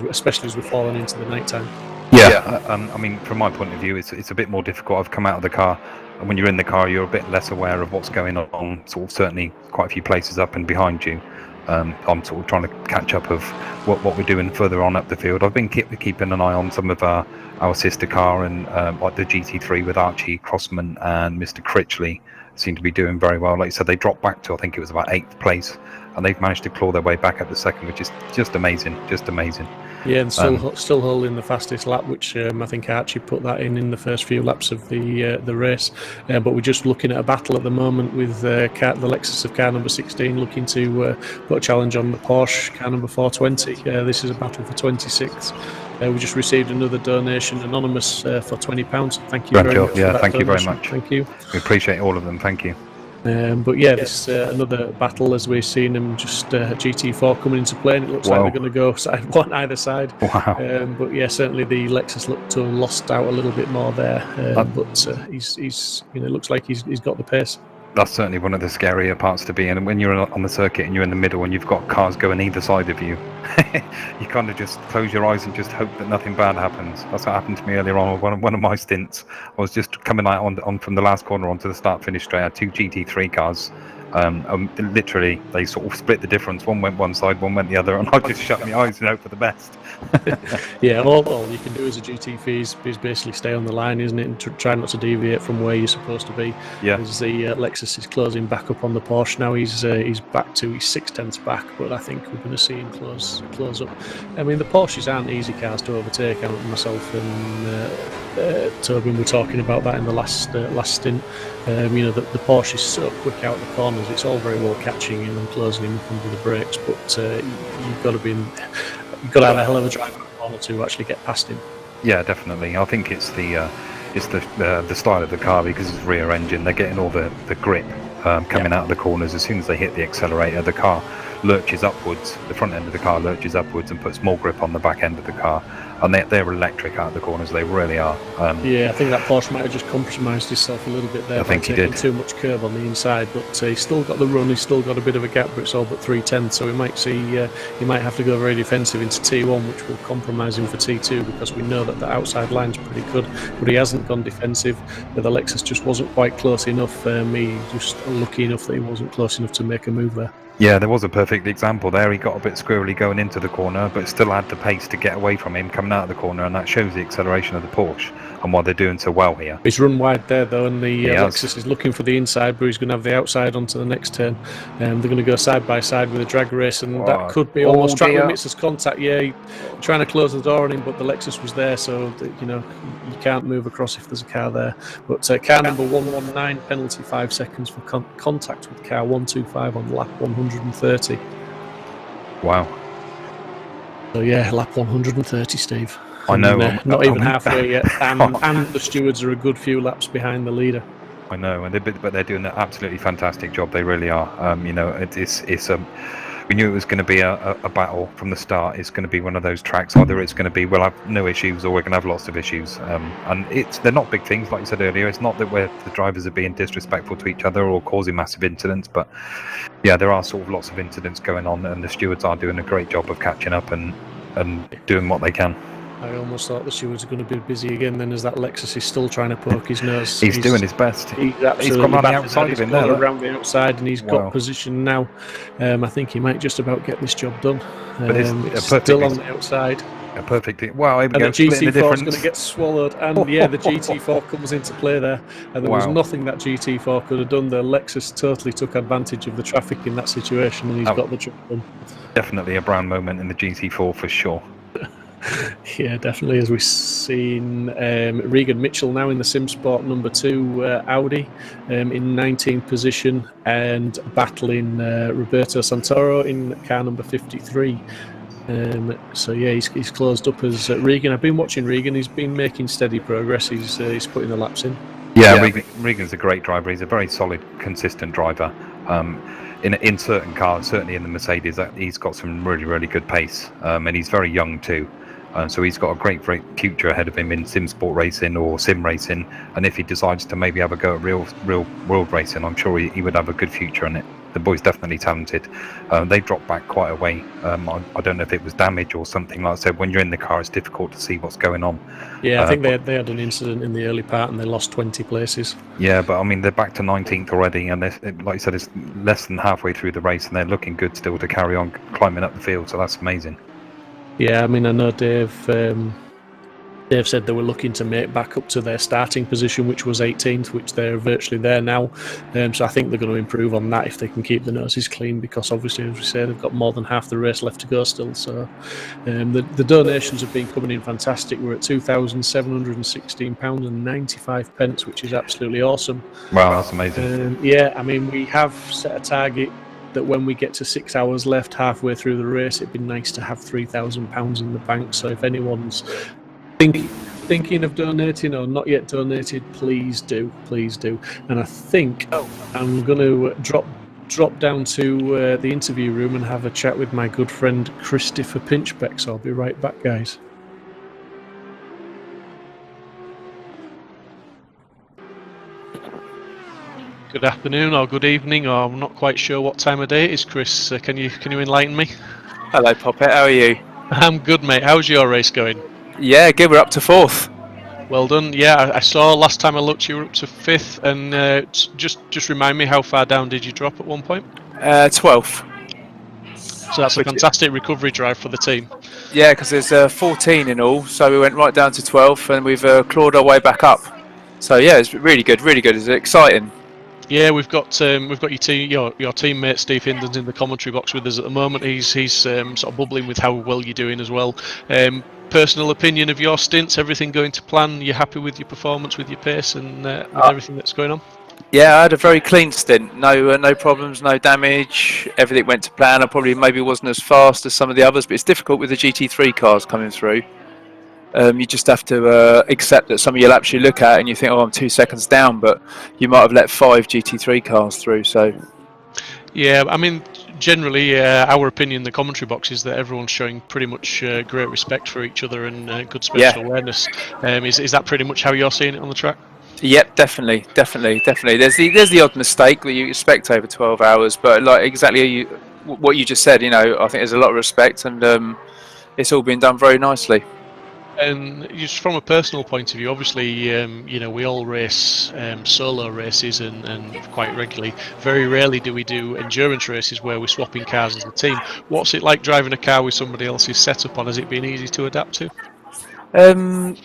Speaker 2: especially as we're falling into the night time.
Speaker 4: Yeah, I mean, from my point of view, it's a bit more difficult. I've come out of the car, and when you're in the car, you're a bit less aware of what's going on. Sort of certainly quite a few places up and behind you. I'm sort of trying to catch up of what we're doing further on up the field. I've been keeping an eye on some of our sister car and like the GT3 with Archie Crossman and Mr. Critchley seem to be doing very well. Like you said, they dropped back to, I think it was about 8th place, and they've managed to claw their way back up the second, which is just amazing,
Speaker 2: Yeah, and still holding the fastest lap, which I think Archie put that in the first few laps of the race. But we're just looking at a battle at the moment with the Lexus of car number 16 looking to put a challenge on the Porsche car number 420. This is a battle for 26th. We just received another donation, anonymous, for £20. Thank you very much.
Speaker 4: Yeah, thank you very much.
Speaker 2: Thank you.
Speaker 4: We appreciate all of them. Thank you.
Speaker 2: But yeah, this another battle as we've seen them just GT4 coming into play, and it looks like they're going to go one either side.
Speaker 4: Wow.
Speaker 2: But yeah, certainly the Lexus looked to have lost out a little bit more there. But he's looks like he's got the pace.
Speaker 4: That's certainly one of the scarier parts to be in. And when you're on the circuit and you're in the middle and you've got cars going either side of you, you kind of just close your eyes and just hope that nothing bad happens. That's what happened to me earlier on one of my stints. I was just coming out on from the last corner onto the start-finish straight. I had 2 GT3 cars. Literally, they sort of split the difference. One went one side, one went the other, and I just shut my eyes and hope for the best.
Speaker 2: Yeah, all you can do as a GT3 is basically stay on the line, isn't it, and try not to deviate from where you're supposed to be.
Speaker 4: Yeah.
Speaker 2: As the Lexus is closing back up on the Porsche now, he's back to he's 6/10 back, but I think we're going to see him close up. I mean, the Porsches aren't easy cars to overtake. Myself and Tobin were talking about that in the last stint. You know, the Porsche is so quick out the corners. It's all very well catching him and closing him up under the brakes, but you've got to have a hell of a drive corner to actually get past him.
Speaker 4: Yeah, definitely. I think it's the style of the car, because it's rear engine. They're getting all the grip coming out of the corners. As soon as they hit the accelerator, the car lurches upwards. The front end of the car lurches upwards and puts more grip on the back end of the car. And they're electric out of the corners. They really are.
Speaker 2: Yeah, I think that Porsche might have just compromised himself a little bit there by taking too much curve on the inside, but he's still got the run. He's still got a bit of a gap, but it's all but 3/10. So we might see he might have to go very defensive into T1, which will compromise him for T2, because we know that the outside line's pretty good. But he hasn't gone defensive. The Lexus just wasn't quite close enough. He just lucky enough that he wasn't close enough to make a move there.
Speaker 4: Yeah, there was a perfect example there. He got a bit squirrely going into the corner, but still had the pace to get away from him coming out of the corner, and that shows the acceleration of the Porsche and why they're doing so well here.
Speaker 2: He's run wide there though, and the Lexus is looking for the inside, but he's going to have the outside onto the next turn. They're going to go side by side with a drag race, and that could be almost track limits as contact. Yeah, trying to close the door on him, but the Lexus was there, so you know you can't move across if there's a car there. But car number 119, penalty 5 seconds for contact with car 125 on lap 130.
Speaker 4: Wow.
Speaker 2: So yeah, lap 130, Steve.
Speaker 4: I know.
Speaker 2: Not even halfway yet, and the stewards are a good few laps behind the leader.
Speaker 4: I know, but they're doing an absolutely fantastic job. They really are. You know, we knew it was going to be a battle from the start. It's going to be one of those tracks. Either it's going to be we'll have no issues, or we're going to have lots of issues. And they're not big things, like you said earlier. It's not that the drivers are being disrespectful to each other or causing massive incidents, but yeah, there are sort of lots of incidents going on, and the stewards are doing a great job of catching up and doing what they can.
Speaker 2: I almost thought the stewards are going to be busy again then, as that Lexus is still trying to poke his nose.
Speaker 4: He's doing his best.
Speaker 2: He's come on the outside of him there. Around the outside, and he's got position now. I think he might just about get this job done.
Speaker 4: But
Speaker 2: it's still on the outside.
Speaker 4: A perfect. Wow,
Speaker 2: and the GT4 is going to get swallowed, and yeah, the GT4 comes into play there, and there was nothing that GT4 could have done. The Lexus totally took advantage of the traffic in that situation, and he's got the job done.
Speaker 4: Definitely a brown moment in the GT4 for sure.
Speaker 2: Yeah, definitely. As we've seen, Regan Mitchell now in the Simsport number 2 Audi in 19th position, and battling Roberto Santoro in car number 53. So yeah, he's closed up as Regan. I've been watching Regan. He's been making steady progress. He's putting the laps in.
Speaker 4: Yeah, Regan's a great driver. He's a very solid, consistent driver. In certain cars, certainly in the Mercedes, he's got some really, really good pace, and he's very young too. So he's got a great future ahead of him in Simsport Racing or Sim Racing, and if he decides to maybe have a go at real world racing, I'm sure he would have a good future in it. The boy's definitely talented. They dropped back quite a way. I don't know if it was damage or something. Like I said, when you're in the car, it's difficult to see what's going on.
Speaker 2: Yeah, I think they had an incident in the early part and they lost 20 places.
Speaker 4: Yeah, but I mean, they're back to 19th already, and like you said, it's less than halfway through the race, and they're looking good still to carry on climbing up the field, so that's amazing.
Speaker 2: Yeah, I mean, I know Dave said they were looking to make back up to their starting position, which was 18th, which they're virtually there now. So I think they're going to improve on that if they can keep the noses clean, because obviously, as we say, they've got more than half the race left to go still. So the donations have been coming in fantastic. We're at £2,716.95, which is absolutely awesome.
Speaker 4: Wow, that's amazing.
Speaker 2: Yeah, I mean, we have set a target that when we get to 6 hours left halfway through the race, it'd be nice to have £3,000 in the bank. So if anyone's thinking of donating or not yet donated, please do. And I think I'm going to drop down to the interview room and have a chat with my good friend Christopher Pinchbeck. So I'll be right back, guys.
Speaker 15: Good afternoon or good evening, or I'm not quite sure what time of day it is, Chris. Can you enlighten me?
Speaker 8: Hello, Poppet. How are you?
Speaker 15: I'm good, mate. How's your race going?
Speaker 8: Yeah, good. We're up to 4th.
Speaker 15: Well done. Yeah, I saw last time I looked you were up to 5th, and just remind me, how far down did you drop at one point?
Speaker 8: 12th.
Speaker 15: So that's a fantastic recovery drive for the team.
Speaker 8: Yeah, because there's 14 in all, so we went right down to 12th, and we've clawed our way back up. So yeah, it's really good, really good. It's exciting.
Speaker 15: Yeah, we've got your teammate Steve Hindens in the commentary box with us at the moment. He's sort of bubbling with how well you're doing as well. Personal opinion of your stints, everything going to plan? You happy with your performance, with your pace, and with everything that's going on?
Speaker 8: Yeah, I had a very clean stint. No problems, no damage. Everything went to plan. I probably maybe wasn't as fast as some of the others, but it's difficult with the GT3 cars coming through. You just have to accept that some of your laps you look at and you think, oh, I'm 2 seconds down, but you might have let 5 GT3 cars through. So, yeah,
Speaker 15: I mean, generally, our opinion in the commentary box is that everyone's showing pretty much great respect for each other and good spatial awareness. Is that pretty much how you're seeing it on the track?
Speaker 8: Yep, definitely. There's the odd mistake that you expect over 12 hours, but like exactly what you just said, I think there's a lot of respect, and it's all been done very nicely.
Speaker 15: And just from a personal point of view, obviously, we all race solo races and quite regularly. Very rarely do we do endurance races where we're swapping cars as a team. What's it like driving a car with somebody else's setup on? Has it been easy to adapt to?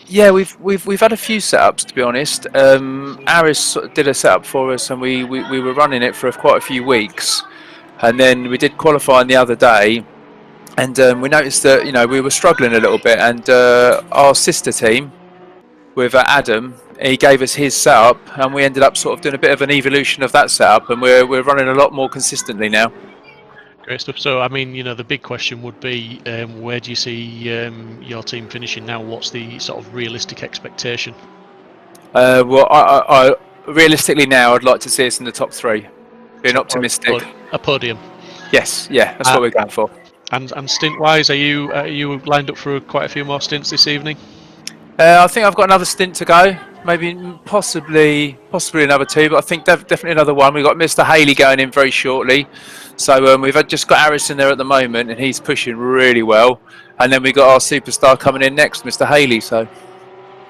Speaker 8: Yeah, we've had a few setups, to be honest. Aris did a setup for us, and we were running it for quite a few weeks, and then we did qualifying the other day. And we noticed that we were struggling a little bit, and our sister team with Adam, he gave us his setup, and we ended up sort of doing a bit of an evolution of that setup, and we're running a lot more consistently now.
Speaker 15: Great stuff. So, I mean, the big question would be, where do you see your team finishing now? What's the sort of realistic expectation?
Speaker 8: Well, I realistically now, I'd like to see us in the top 3. Being optimistic.
Speaker 15: A podium.
Speaker 8: Yes, yeah, that's what we're going for.
Speaker 15: And stint-wise, are you lined up for quite a few more stints this evening?
Speaker 8: I think I've got another stint to go. Maybe, possibly another 2, but I think definitely another one. We've got Mr. Haley going in very shortly. So we've just got Harris in there at the moment, and he's pushing really well. And then we've got our superstar coming in next, Mr. Haley. So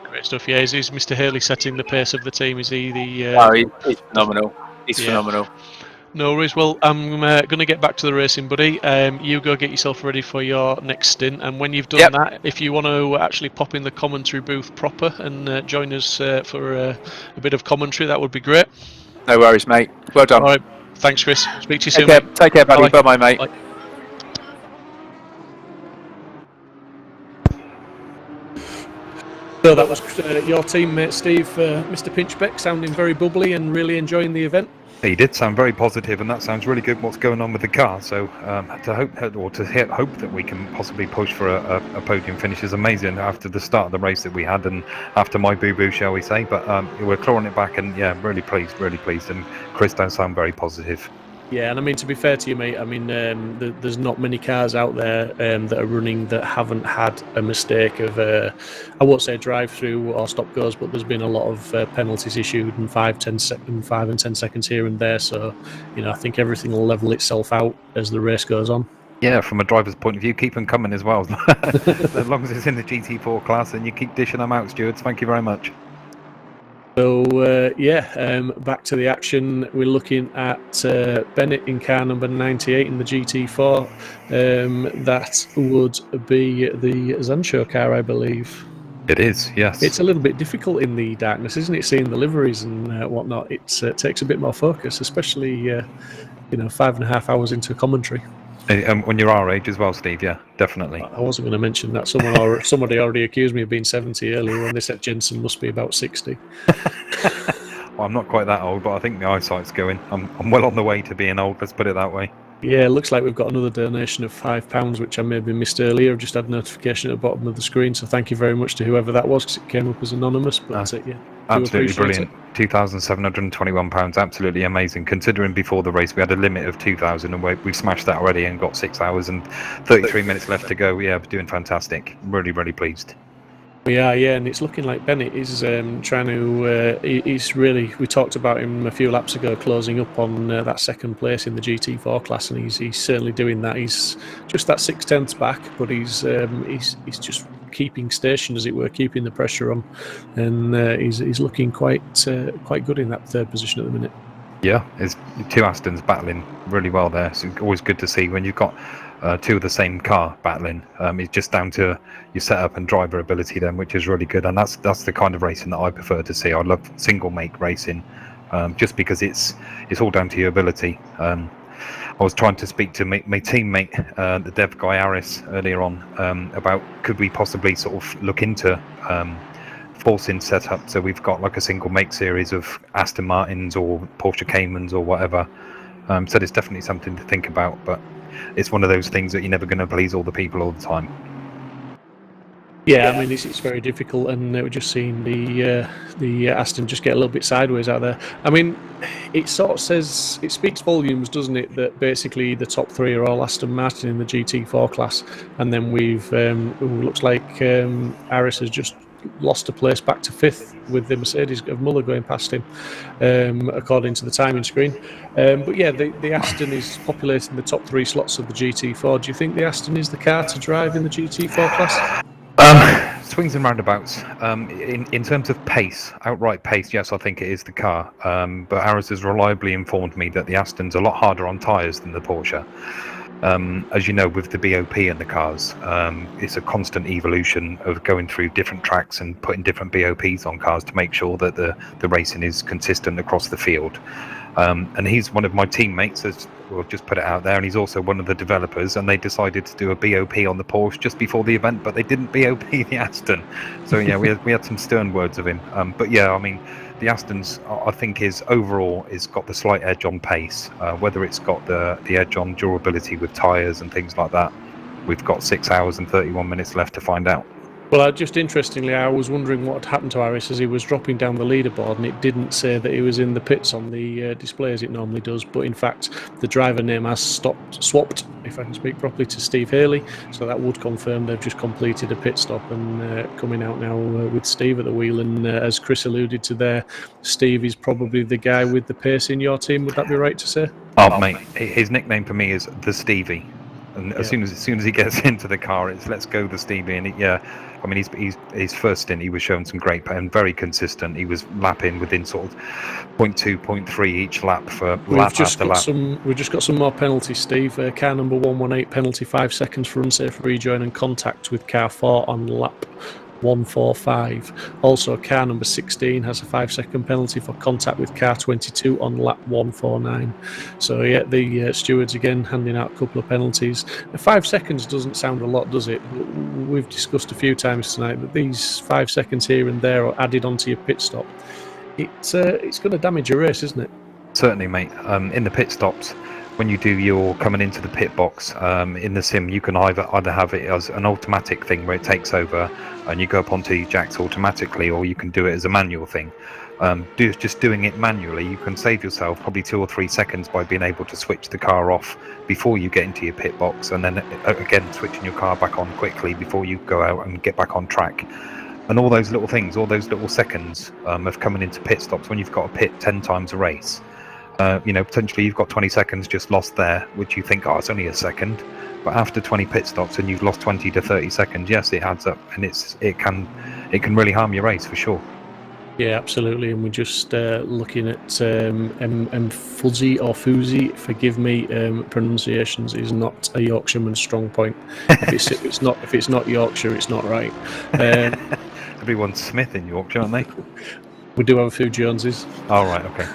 Speaker 15: great stuff. Yeah, is Mr. Haley setting the pace of the team? Is he the?
Speaker 8: Oh, he's phenomenal. He's phenomenal.
Speaker 15: No worries. Well, I'm going to get back to the racing, buddy. You go get yourself ready for your next stint, and when you've done that, if you want to actually pop in the commentary booth proper and join us for a bit of commentary, that would be great.
Speaker 8: No worries, mate. Well done.
Speaker 15: All right. Thanks, Chris. Speak to you soon.
Speaker 8: Take care, buddy. Bye-bye, mate.
Speaker 15: Bye. So that was your teammate Steve, Mr. Pinchbeck, sounding very bubbly and really enjoying the event.
Speaker 4: He did sound very positive, and that sounds really good. What's going on with the car? So hope that we can possibly push for a podium finish is amazing after the start of the race that we had, and after my boo-boo, shall we say? But we're clawing it back, and yeah, really pleased. And Chris does sound very positive.
Speaker 2: Yeah, and I mean, to be fair to you, mate, I mean, there's not many cars out there that are running that haven't had a mistake of, I won't say drive-through or stop-goes, but there's been a lot of penalties issued and 5 and 10 seconds here and there. So, I think everything will level itself out as the race goes on.
Speaker 4: Yeah, from a driver's point of view, keep them coming as well. As long as it's in the GT4 class, and you keep dishing them out, stewards. Thank you very much.
Speaker 2: So, back to the action. We're looking at Bennett in car number 98 in the GT4. That would be the Zancho car, I believe.
Speaker 4: It is, yes.
Speaker 2: It's a little bit difficult in the darkness, isn't it? Seeing the liveries and whatnot. It takes a bit more focus, especially 5.5 hours into a commentary.
Speaker 4: When you're our age as well, Steve, yeah, definitely.
Speaker 2: I wasn't going to mention that. Somebody already accused me of being 70 earlier when they said Jensen must be about 60.
Speaker 4: Well, I'm not quite that old, but I think my eyesight's going. I'm well on the way to being old, let's put it that way.
Speaker 2: Yeah, it looks like we've got another donation of £5, which I maybe missed earlier. I've just had a notification at the bottom of the screen, so thank you very much to whoever that was, because it came up as anonymous. But yeah,
Speaker 4: absolutely brilliant. £2,721, absolutely amazing. Considering before the race we had a limit of 2,000, and we've smashed that already and got 6 hours and 33 minutes left to go. Yeah, we're doing fantastic. Really, really pleased.
Speaker 2: We are, yeah, and it's looking like Bennett is trying to. He's really. We talked about him a few laps ago, closing up on that second place in the GT4 class, and he's certainly doing that. He's just that 6/10 back, but he's just keeping station, as it were, keeping the pressure on, and he's looking quite good in that third position at the minute.
Speaker 4: Yeah, it's two Astons battling really well there. It's always good to see when you've got two of the same car battling. It's just down to your setup and driver ability then, which is really good. And that's the kind of racing that I prefer to see. I love single make racing, just because it's all down to your ability. I was trying to speak to my teammate, the dev guy Aris, earlier on about could we possibly sort of look into forcing setup, so we've got like a single make series of Aston Martins or Porsche Caymans or whatever. So it's definitely something to think about, but it's one of those things that you're never going to please all the people all the time.
Speaker 2: Yeah, I mean it's very difficult, and we're just seeing the Aston just get a little bit sideways out there. I mean, it sort of says, it speaks volumes, doesn't it, that basically the top three are all Aston Martin in the GT4 class, and then we've looks like Aris has just lost a place back to fifth with the Mercedes of Muller going past him, according to the timing screen. But yeah, the Aston is populating the top three slots of the GT4. Do you think the Aston is the car to drive in the GT4 class?
Speaker 4: Swings and roundabouts. In terms of pace, outright pace, yes, I think it is the car. But Aris has reliably informed me that the Aston's a lot harder on tyres than the Porsche. As you know, with the BOP in the cars, it's a constant evolution of going through different tracks and putting different BOPs on cars to make sure that the racing is consistent across the field. And he's one of my teammates, as we'll just put it out there, and he's also one of the developers, and they decided to do a BOP on the Porsche just before the event, but they didn't BOP the Aston. So yeah, we had some stern words of him. But yeah, I mean, the Aston's, I think, overall got the slight edge on pace. Whether it's got the edge on durability with tyres and things like that, we've got 6 hours and 31 minutes left to find out.
Speaker 2: Well, just interestingly, I was wondering what had happened to Aris as he was dropping down the leaderboard, and it didn't say that he was in the pits on the display as it normally does, but in fact the driver name has swapped, if I can speak properly, to Steve Haley, so that would confirm they've just completed a pit stop and coming out now with Steve at the wheel. And as Chris alluded to there, Steve is probably the guy with the pace in your team, would that be right to say?
Speaker 4: Oh mate, his nickname for me is the Stevie. And as soon as he gets into the car, it's let's go the Stevie. And I mean, his first stint, he was showing some great and very consistent. He was lapping within sort of 0.2, 0.3 each lap for lap after lap.
Speaker 2: We've just got some more penalties, Steve. Car number 118 penalty 5 seconds for unsafe rejoin and contact with car 4 on lap 145. Also, car number 16 has a 5-second penalty for contact with car 22 on lap 149. So yeah, the stewards again handing out a couple of penalties. 5 seconds doesn't sound a lot, does it? We've discussed a few times tonight that these 5 seconds here and there are added onto your pit stop. It's going to damage your race, isn't it?
Speaker 4: Certainly, mate. In the pit stops, when you do your coming into the pit box in the sim, you can either have it as an automatic thing where it takes over and you go up onto your jacks automatically, or you can do it as a manual thing. Just doing it manually, you can save yourself probably 2 or 3 seconds by being able to switch the car off before you get into your pit box, and then again switching your car back on quickly before you go out and get back on track. And all those little things, all those little seconds of coming into pit stops when you've got to pit 10 times a race. Potentially you've got 20 seconds just lost there, which you think, oh, it's only a second. But after 20 pit stops and you've lost 20 to 30 seconds, yes, it adds up, and it can really harm your race for sure.
Speaker 2: Yeah, absolutely. And we're just looking at fuzzy or fuzzy. Forgive me, pronunciations is not a Yorkshireman's strong point. If it's not Yorkshire, it's not right.
Speaker 4: Everyone's Smith in Yorkshire, aren't they?
Speaker 2: We do have a few Joneses.
Speaker 4: Oh right, okay.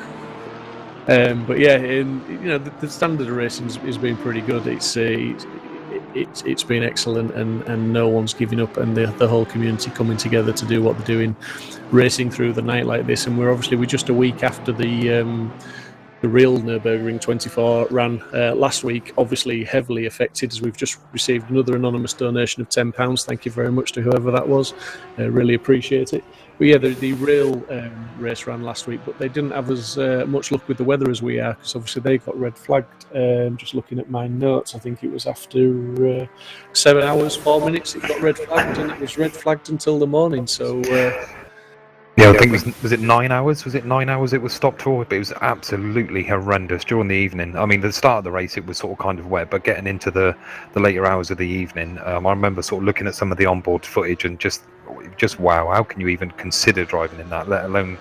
Speaker 2: But yeah, the standard of racing has been pretty good. It's been excellent, and no one's giving up, and the whole community coming together to do what they're doing, racing through the night like this. And we're just a week after the real Nürburgring 24 ran last week, obviously heavily affected, as we've just received another anonymous donation of £10. Thank you very much to whoever that was. Really appreciate it. But yeah, the real race ran last week, but they didn't have as much luck with the weather as we are, because obviously they got red flagged. Just looking at my notes, I think it was after 7 hours, 4 minutes it got red flagged, and it was red flagged until the morning. So
Speaker 4: yeah, I think was it 9 hours? Was it 9 hours it was stopped for? But it was absolutely horrendous during the evening. I mean, the start of the race it was sort of kind of wet, but getting into the later hours of the evening, I remember sort of looking at some of the onboard footage and just wow, how can you even consider driving in that, let alone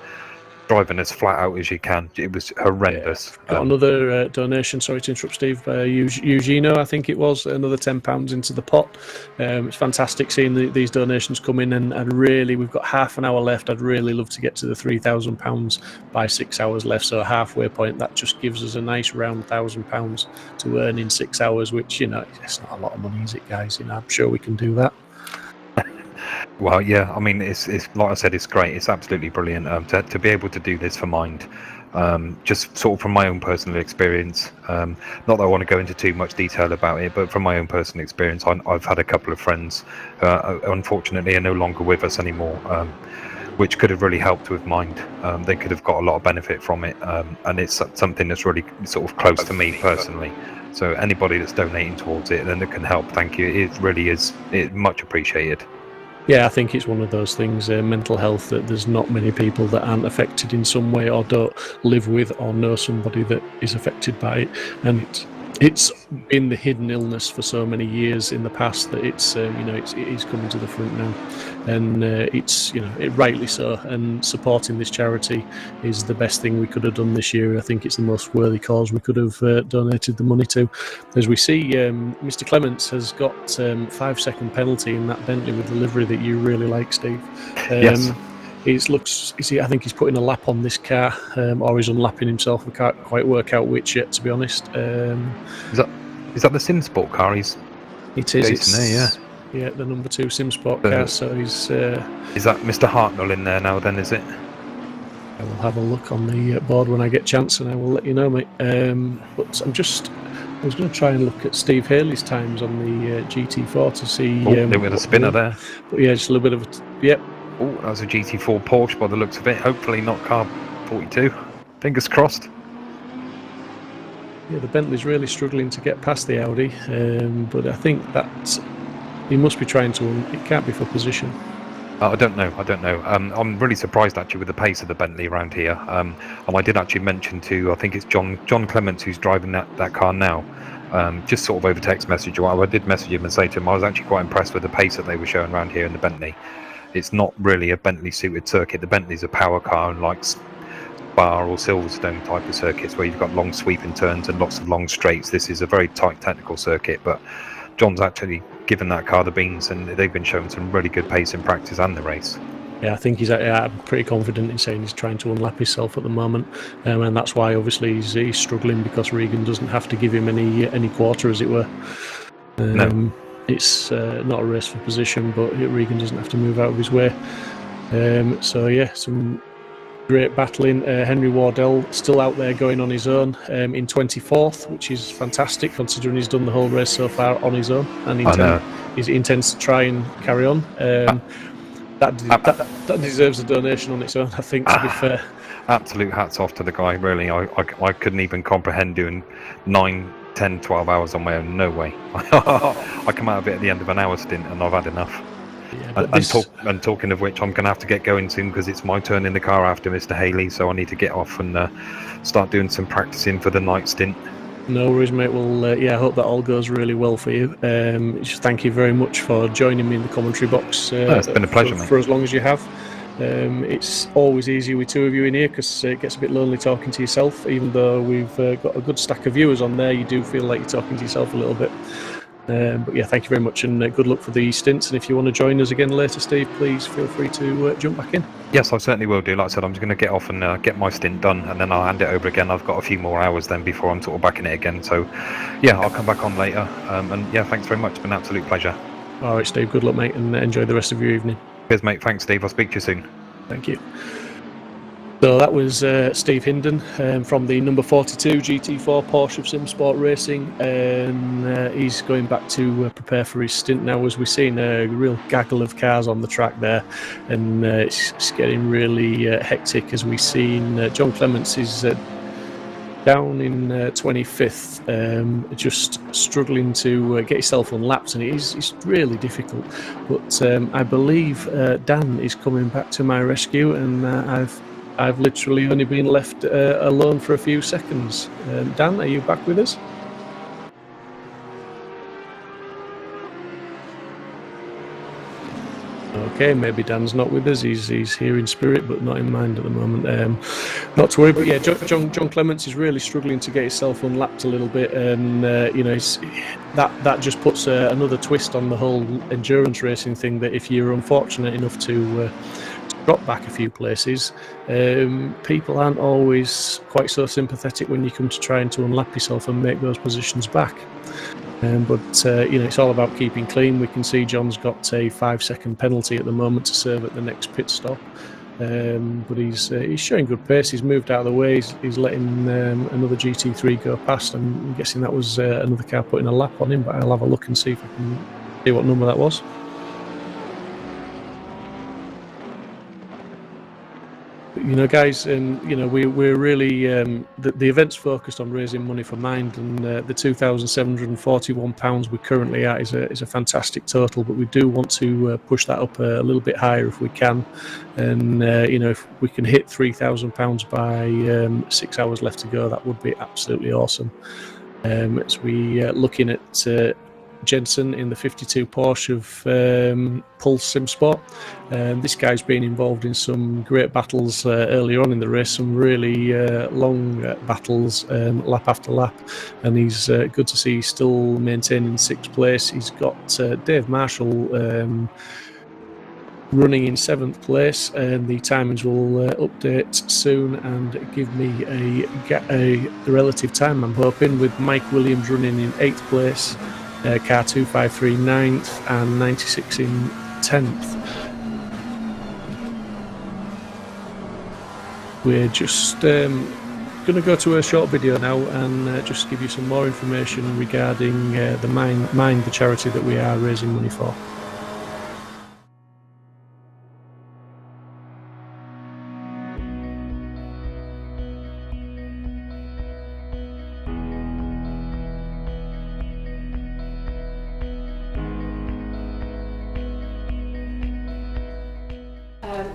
Speaker 4: driving as flat out as you can? It was horrendous.
Speaker 2: Got another donation, sorry to interrupt Steve, Eugenio, I think it was, another £10 into the pot. It's fantastic seeing these donations come in, and really we've got half an hour left. I'd really love to get to the £3,000 by 6 hours left, so a halfway point, that just gives us a nice round £1,000 to earn in 6 hours, which, it's not a lot of money, is it, guys? I'm sure we can do that.
Speaker 4: Well, yeah, I mean, it's like I said, it's great. It's absolutely brilliant to be able to do this for Mind. Just sort of from my own personal experience, not that I want to go into too much detail about it, but from my own personal experience, I've had a couple of friends who unfortunately are no longer with us anymore, which could have really helped with Mind. They could have got a lot of benefit from it, and it's something that's really sort of close to me personally. So anybody that's donating towards it and that can help, thank you. It really is much appreciated.
Speaker 2: Yeah, I think it's one of those things, mental health, that there's not many people that aren't affected in some way or don't live with or know somebody that is affected by it. And it's been the hidden illness for so many years in the past that it is coming to the front now. And it rightly so. And supporting this charity is the best thing we could have done this year. I think it's the most worthy cause we could have donated the money to. As we see, Mr. Clements has got 5-second penalty in that Bentley with the livery that you really like, Steve.
Speaker 4: Yes.
Speaker 2: I think he's putting a lap on this car, or he's unlapping himself. We can't quite work out which yet, to be honest.
Speaker 4: Is that the Simsport car? It is. There, yeah.
Speaker 2: Yeah, the number 2 Simsport car. So he's.
Speaker 4: Is that Mr. Hartnell in there now? Then is it?
Speaker 2: I will have a look on the board when I get a chance, and I will let you know, mate. But I was going to try and look at Steve Haley's times on the GT4 to see.
Speaker 4: There was a spinner there.
Speaker 2: But yeah, just a little bit of. Yep.
Speaker 4: Oh, that was a GT4 Porsche by the looks of it. Hopefully not car 42. Fingers crossed.
Speaker 2: Yeah, the Bentley's really struggling to get past the Audi, but I think that he must be trying to. It can't be for position.
Speaker 4: I don't know. I'm really surprised actually with the pace of the Bentley around here. And I did actually mention to, I think it's John Clements who's driving that car now. Just sort of over text message. I did message him and say to him I was actually quite impressed with the pace that they were showing around here in the Bentley. It's not really a Bentley suited circuit. The Bentley's a power car and like Spa or Silverstone type of circuits where you've got long sweeping turns and lots of long straights. This is a very tight technical circuit, but John's actually given that car the beans, and they've been showing some really good pace in practice and the race.
Speaker 2: Yeah, I think I'm pretty confident in saying he's trying to unlap himself at the moment, and that's why obviously he's struggling, because Regan doesn't have to give him any quarter, as it were.
Speaker 4: No.
Speaker 2: It's not a race for position, but Regan doesn't have to move out of his way. So yeah, some great battling. Henry Wardell still out there going on his own in 24th, which is fantastic considering he's done the whole race so far on his own, and he intends to try and carry on. That deserves a donation on its own, I think, to be fair.
Speaker 4: Absolute hats off to the guy, really. I couldn't even comprehend doing 9, 10, 12 hours on my own. No way. I come out of it at the end of an hour stint and I've had enough. Yeah, and talking of which, I'm going to have to get going soon because it's my turn in the car after Mr. Haley, so I need to get off and start doing some practicing for the night stint.
Speaker 2: No worries, mate. Well, I hope that all goes really well for you. Thank you very much for joining me in the commentary box.
Speaker 4: It's been a pleasure, mate.
Speaker 2: For as long as you have. It's always easier with two of you in here because it gets a bit lonely talking to yourself. Even though we've got a good stack of viewers on there, you do feel like you're talking to yourself a little bit. But yeah, thank you very much, and good luck for the stints. And if you want to join us again later, Steve, please feel free to jump back in.
Speaker 4: Yes, I certainly will do. Like I said, I'm just going to get off and get my stint done, and then I'll hand it over again. I've got a few more hours then before I'm sort of back in it again. So yeah, I'll come back on later. And yeah, thanks very much. It's been an absolute pleasure.
Speaker 2: All right, Steve, good luck, mate, and enjoy the rest of your evening.
Speaker 4: Cheers, mate. Thanks, Steve. I'll speak to you soon.
Speaker 2: Thank you. So that was Steve Hinden from the number 42 GT4 Porsche of Simsport Racing, and he's going back to prepare for his stint now, as we've seen a real gaggle of cars on the track there, and it's getting really hectic as we've seen. John Clements is down in 25th, just struggling to get himself unlapped, and it's really difficult. But I believe Dan is coming back to my rescue, and I've literally only been left alone for a few seconds. Dan, are you back with us? Okay, maybe Dan's not with us. He's here in spirit, but not in mind at the moment. Not to worry, but yeah, John Clements is really struggling to get himself unlapped a little bit, and you know, that just puts another twist on the whole endurance racing thing. That if you're unfortunate enough to drop back a few places, people aren't always quite so sympathetic when you come to trying to unlap yourself and make those positions back. But you know, it's all about keeping clean. We can see John's got a 5-second penalty at the moment to serve at the next pit stop. But he's showing good pace. He's moved out of the way. He's letting another GT3 go past. I'm guessing that was another car putting a lap on him, but I'll have a look and see if I can see what number that was. You know, guys, and you know, we're really the event's focused on raising money for Mind, and the £2,741 we're currently at is a fantastic total. But we do want to push that up a little bit higher if we can, and you know, if we can hit £3,000 by 6 hours left to go, that would be absolutely awesome. As we looking at Jensen in the 52 Porsche of Pulse Simsport. This guy's been involved in some great battles earlier on in the race, some really long battles, lap after lap, and he's good to see he's still maintaining 6th place. He's got Dave Marshall running in 7th place, and the timings will update soon and give me a relative time, I'm hoping, with Mike Williams running in 8th place, car 253 9th, and 96 in 10th. We're just going to go to a short video now and just give you some more information regarding the Mind, the charity that we are raising money for.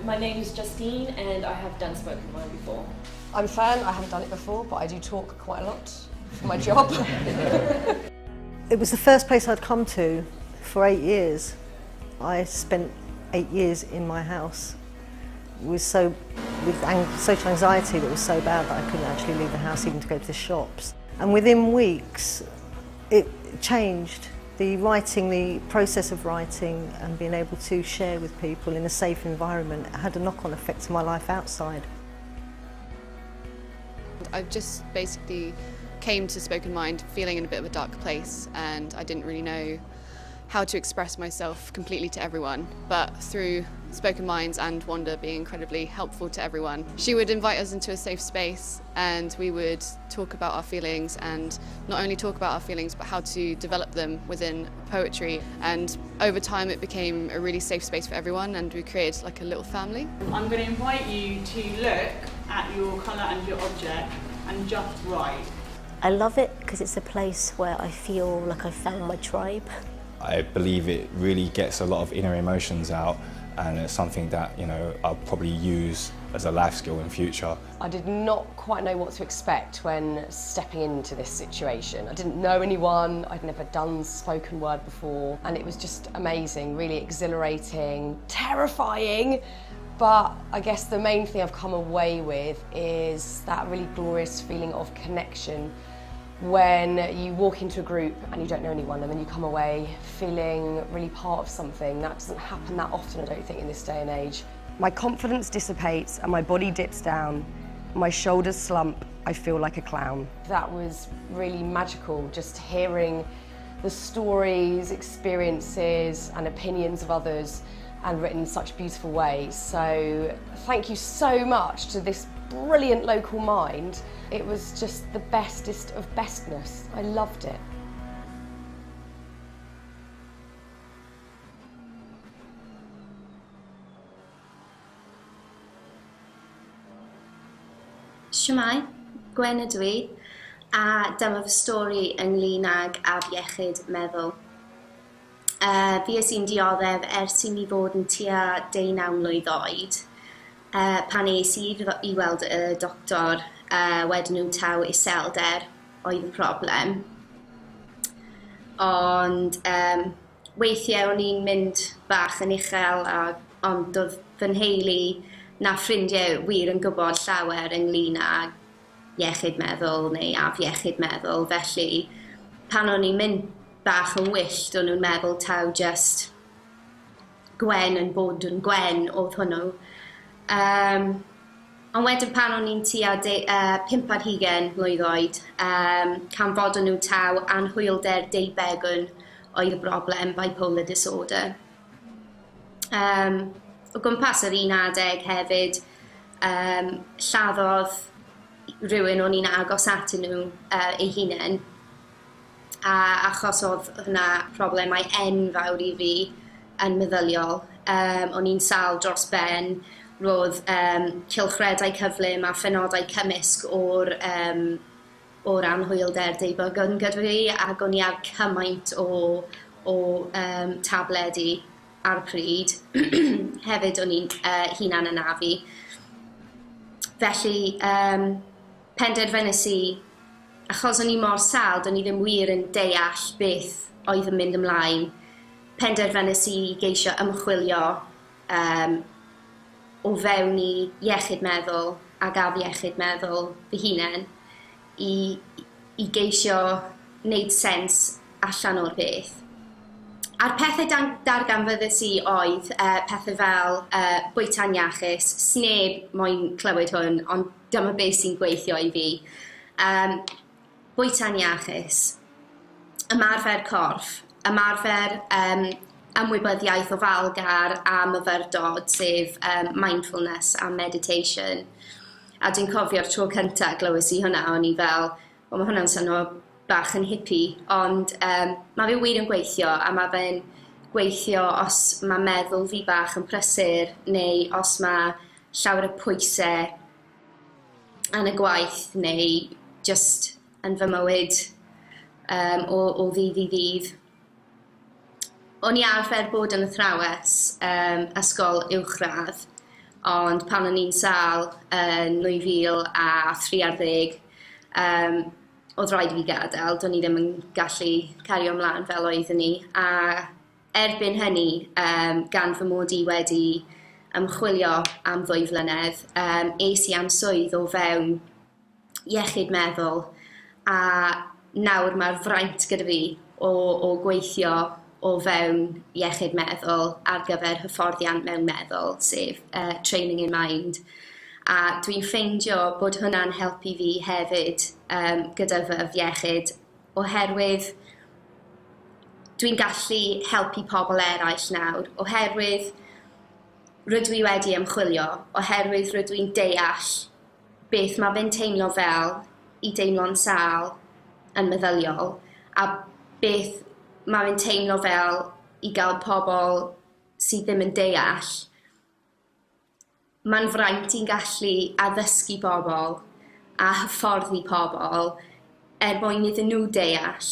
Speaker 1: My name is Justine, and I have done spoken word before.
Speaker 13: I'm Fran. I haven't done it before, but I do talk quite a lot for my job. It was the first place I'd come to for 8 years. I spent 8 years in my house. It was with social anxiety that was so bad that I couldn't actually leave the house even to go to the shops. And within weeks, it changed. The writing, the process of writing and being able to share with people in a safe environment had a knock-on effect to my life outside.
Speaker 14: I just basically came to Spoken Mind feeling in a bit of a dark place, and I didn't really know how to express myself completely to everyone, but through Spoken Minds and Wanda being incredibly helpful to everyone, she would invite us into a safe space and we would talk about our feelings, and not only talk about our feelings but how to develop them within poetry, and over time it became a really safe space for everyone and we created like a little family.
Speaker 16: I'm going to invite you to look at your colour and your object and just write.
Speaker 20: I love it because it's a place where I feel like I found my tribe.
Speaker 24: I believe it really gets a lot of inner emotions out, and it's something that, you know, I'll probably use as a life skill in future.
Speaker 26: I did not quite know what to expect when stepping into this situation. I didn't know anyone, I'd never done spoken word before, and it was just amazing, really exhilarating, terrifying. But I guess the main thing I've come away with is that really glorious feeling of connection when you walk into a group and you don't know anyone, and then you come away feeling really part of something. That doesn't happen that often, I don't think, in this day and age. My confidence dissipates and my body dips down. My shoulders slump, I feel like a clown. That was really magical, just hearing the stories, experiences and opinions of others, and written in such beautiful ways. So thank you so much to this brilliant local mind. It was just the bestest of bestness. I loved it.
Speaker 17: Shwmai, Gwen ydw i, a dyma fy stori ynglyn ag afiechyd meddwl. Fi ys i'n dioddef ers i mi fod yn tua 19 mlwydd oed. Pan es i weld y doctor, wedyn nhw taw iselder oedd y problem. Ond weithiau o'n i'n mynd bach yn uchel, ond oedd fy nheulu na ffrindiau wir yn gwybod llawer ynglyn ag iechyd meddwl neu afiechyd meddwl. Felly, pan o'n i'n mynd bach yn wyllt, o'n nhw'n meddwl taw just Gwen yn bod yn Gwen oedd hwnnw. Ond wedyn pan o'n i'n tua 25 mlwydd oed, can fod o'n nhw taw anhwylder deubegwn oedd y broblem bipolar disorder. O gwmpas yr 11 hefyd, lladdodd rhywun o'n i'n agos atyn nhw eu hunain, achos oedd hwnna problemau enfawr i fi yn meddyliol. O'n i'n sal dros ben, roedd cylchredau cyflym a phenodau cymysg o'r anhwylder deubegwn gyda fi, ac o'n i ar cymaint o tabledi ar y pryd. Hefyd o'n i'n hunan anafu. Felly, penderfynais i, achos o'n i mor sal, o'n i ddim wir yn deall beth oedd yn mynd ymlaen. Penderfynais i geisio ymchwilio o fewn i iechyd meddwl ac afiechyd meddwl fy hunain i geisio wneud sens allan o'r beth. A'r pethau darganfyddus i oedd pethau fel bwyta'n iachus. Sneb moyn clywed hwn, ond dyma beth sy'n gweithio i fi. Bwyta'n iachus, ymarfer corff, ymarfer ymwybyddiaeth ofalgar a myfyrdod, sef mindfulness a meditation. A dwi'n cofio'r tro cyntaf glywes i hwnna, o'n i fel, o, mae hwnna'n swnio bach yn hippie, ond mae fe wir yn gweithio, a mae fe'n gweithio os mae meddwl fi bach yn prysur, neu os mae llawer y pwysau yn y gwaith, neu just yn fy mywyd o ddydd i ddydd. O'n i arfer bod yn athrawes ysgol uwchradd, ond pan o'n i'n sal yn 2013, oedd rhaid i fi gadael, do'n i ddim yn gallu cario ymlaen fel oeddwn i. A erbyn hynny, gan fy mod i wedi ymchwilio am 2 flynedd, es i am swydd o fewn iechyd meddwl, a nawr mae'r fraint gyda fi o gweithio o fewn iechyd meddwl ar gyfer hyfforddiant mewn meddwl, sef training in mind. A dwi'n ffeindio bod hwnna'n helpu fi hefyd gyda fy iechyd, oherwydd dwi'n gallu helpu pobl eraill nawr, oherwydd rydw i wedi ymchwilio, oherwydd rydw i'n deall beth mae fe'n teimlo fel i deimlo'n sal yn meddyliol, a beth mae fe'n teimlo fel i gael pobl sydd ddim yn deall. Mae'n fraint i'n gallu addysgu bobl a hyfforddi pobl mwyn iddyn nhw deall.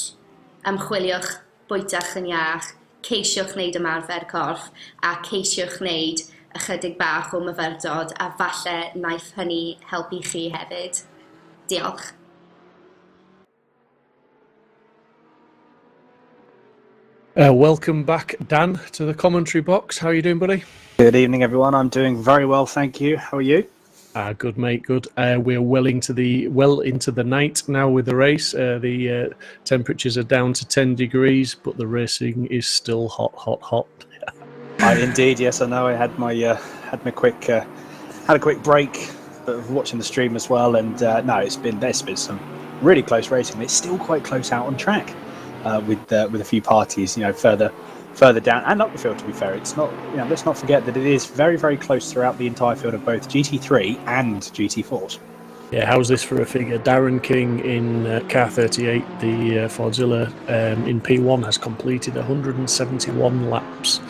Speaker 17: Ymchwiliwch, bwytach yn iach, ceisiwch wneud ymarfer corff a ceisiwch wneud ychydig bach o myfyrdod, a falle wnaeth hynny helpu chi hefyd. Diolch.
Speaker 2: Welcome back, Dan, to the commentary box. How are you doing, buddy?
Speaker 6: Good evening, everyone. I'm doing very well, thank you. How are you?
Speaker 2: Good, mate. Good. We're well into the night now with the race. The temperatures are down to 10 degrees, but the racing is still hot, hot, hot.
Speaker 6: Indeed, yes. I know. I had my had a quick break, but watching the stream as well. And no, there's been some really close racing. It's still quite close out on track with a few parties, further further down and up the field. To be fair, it's not. Let's not forget that it is very, very close throughout the entire field of both GT3 and GT4s.
Speaker 2: Yeah, how's this for a figure? Darren King in car 38, the Fordzilla, in P1 has completed 171 laps.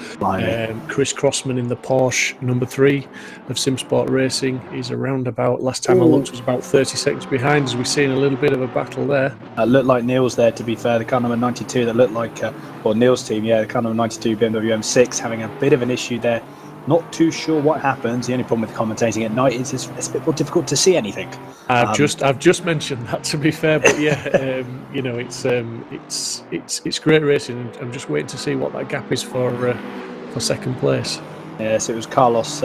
Speaker 2: Chris Crossman in the Porsche number 3 of Simsport Racing is around about, last time I looked, was about 30 seconds behind, as we've seen a little bit of a battle there.
Speaker 6: Looked like Neil's there, to be fair, the car number 92 that looked like, Neil's team, the car number 92 BMW M6 having a bit of an issue there. Not too sure what happens. The only problem with commentating at night is it's a bit more difficult to see anything.
Speaker 2: I've just mentioned that, to be fair, but yeah, it's great racing. I'm just waiting to see what that gap is for second place.
Speaker 6: Yes, it was Carlos.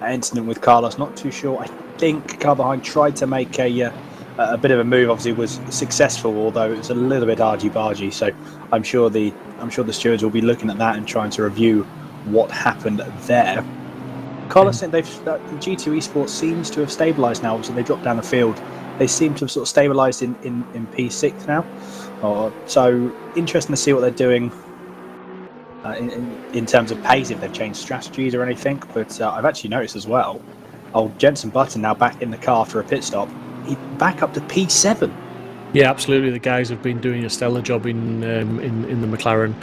Speaker 6: Incident with Carlos. Not too sure. I think car behind tried to make a bit of a move. Obviously, was successful, although it was a little bit argy-bargy. So I'm sure the stewards will be looking at that and trying to review what happened there. Carlos said the G2 Esports seems to have stabilised now. So they dropped down the field. They seem to have sort of stabilised in P6 now. So interesting to see what they're doing in terms of pace, if they've changed strategies or anything. But I've actually noticed as well, Jensen Button now back in the car after a pit stop. He's back up to P7.
Speaker 2: Yeah, absolutely. The guys have been doing a stellar job in the McLaren.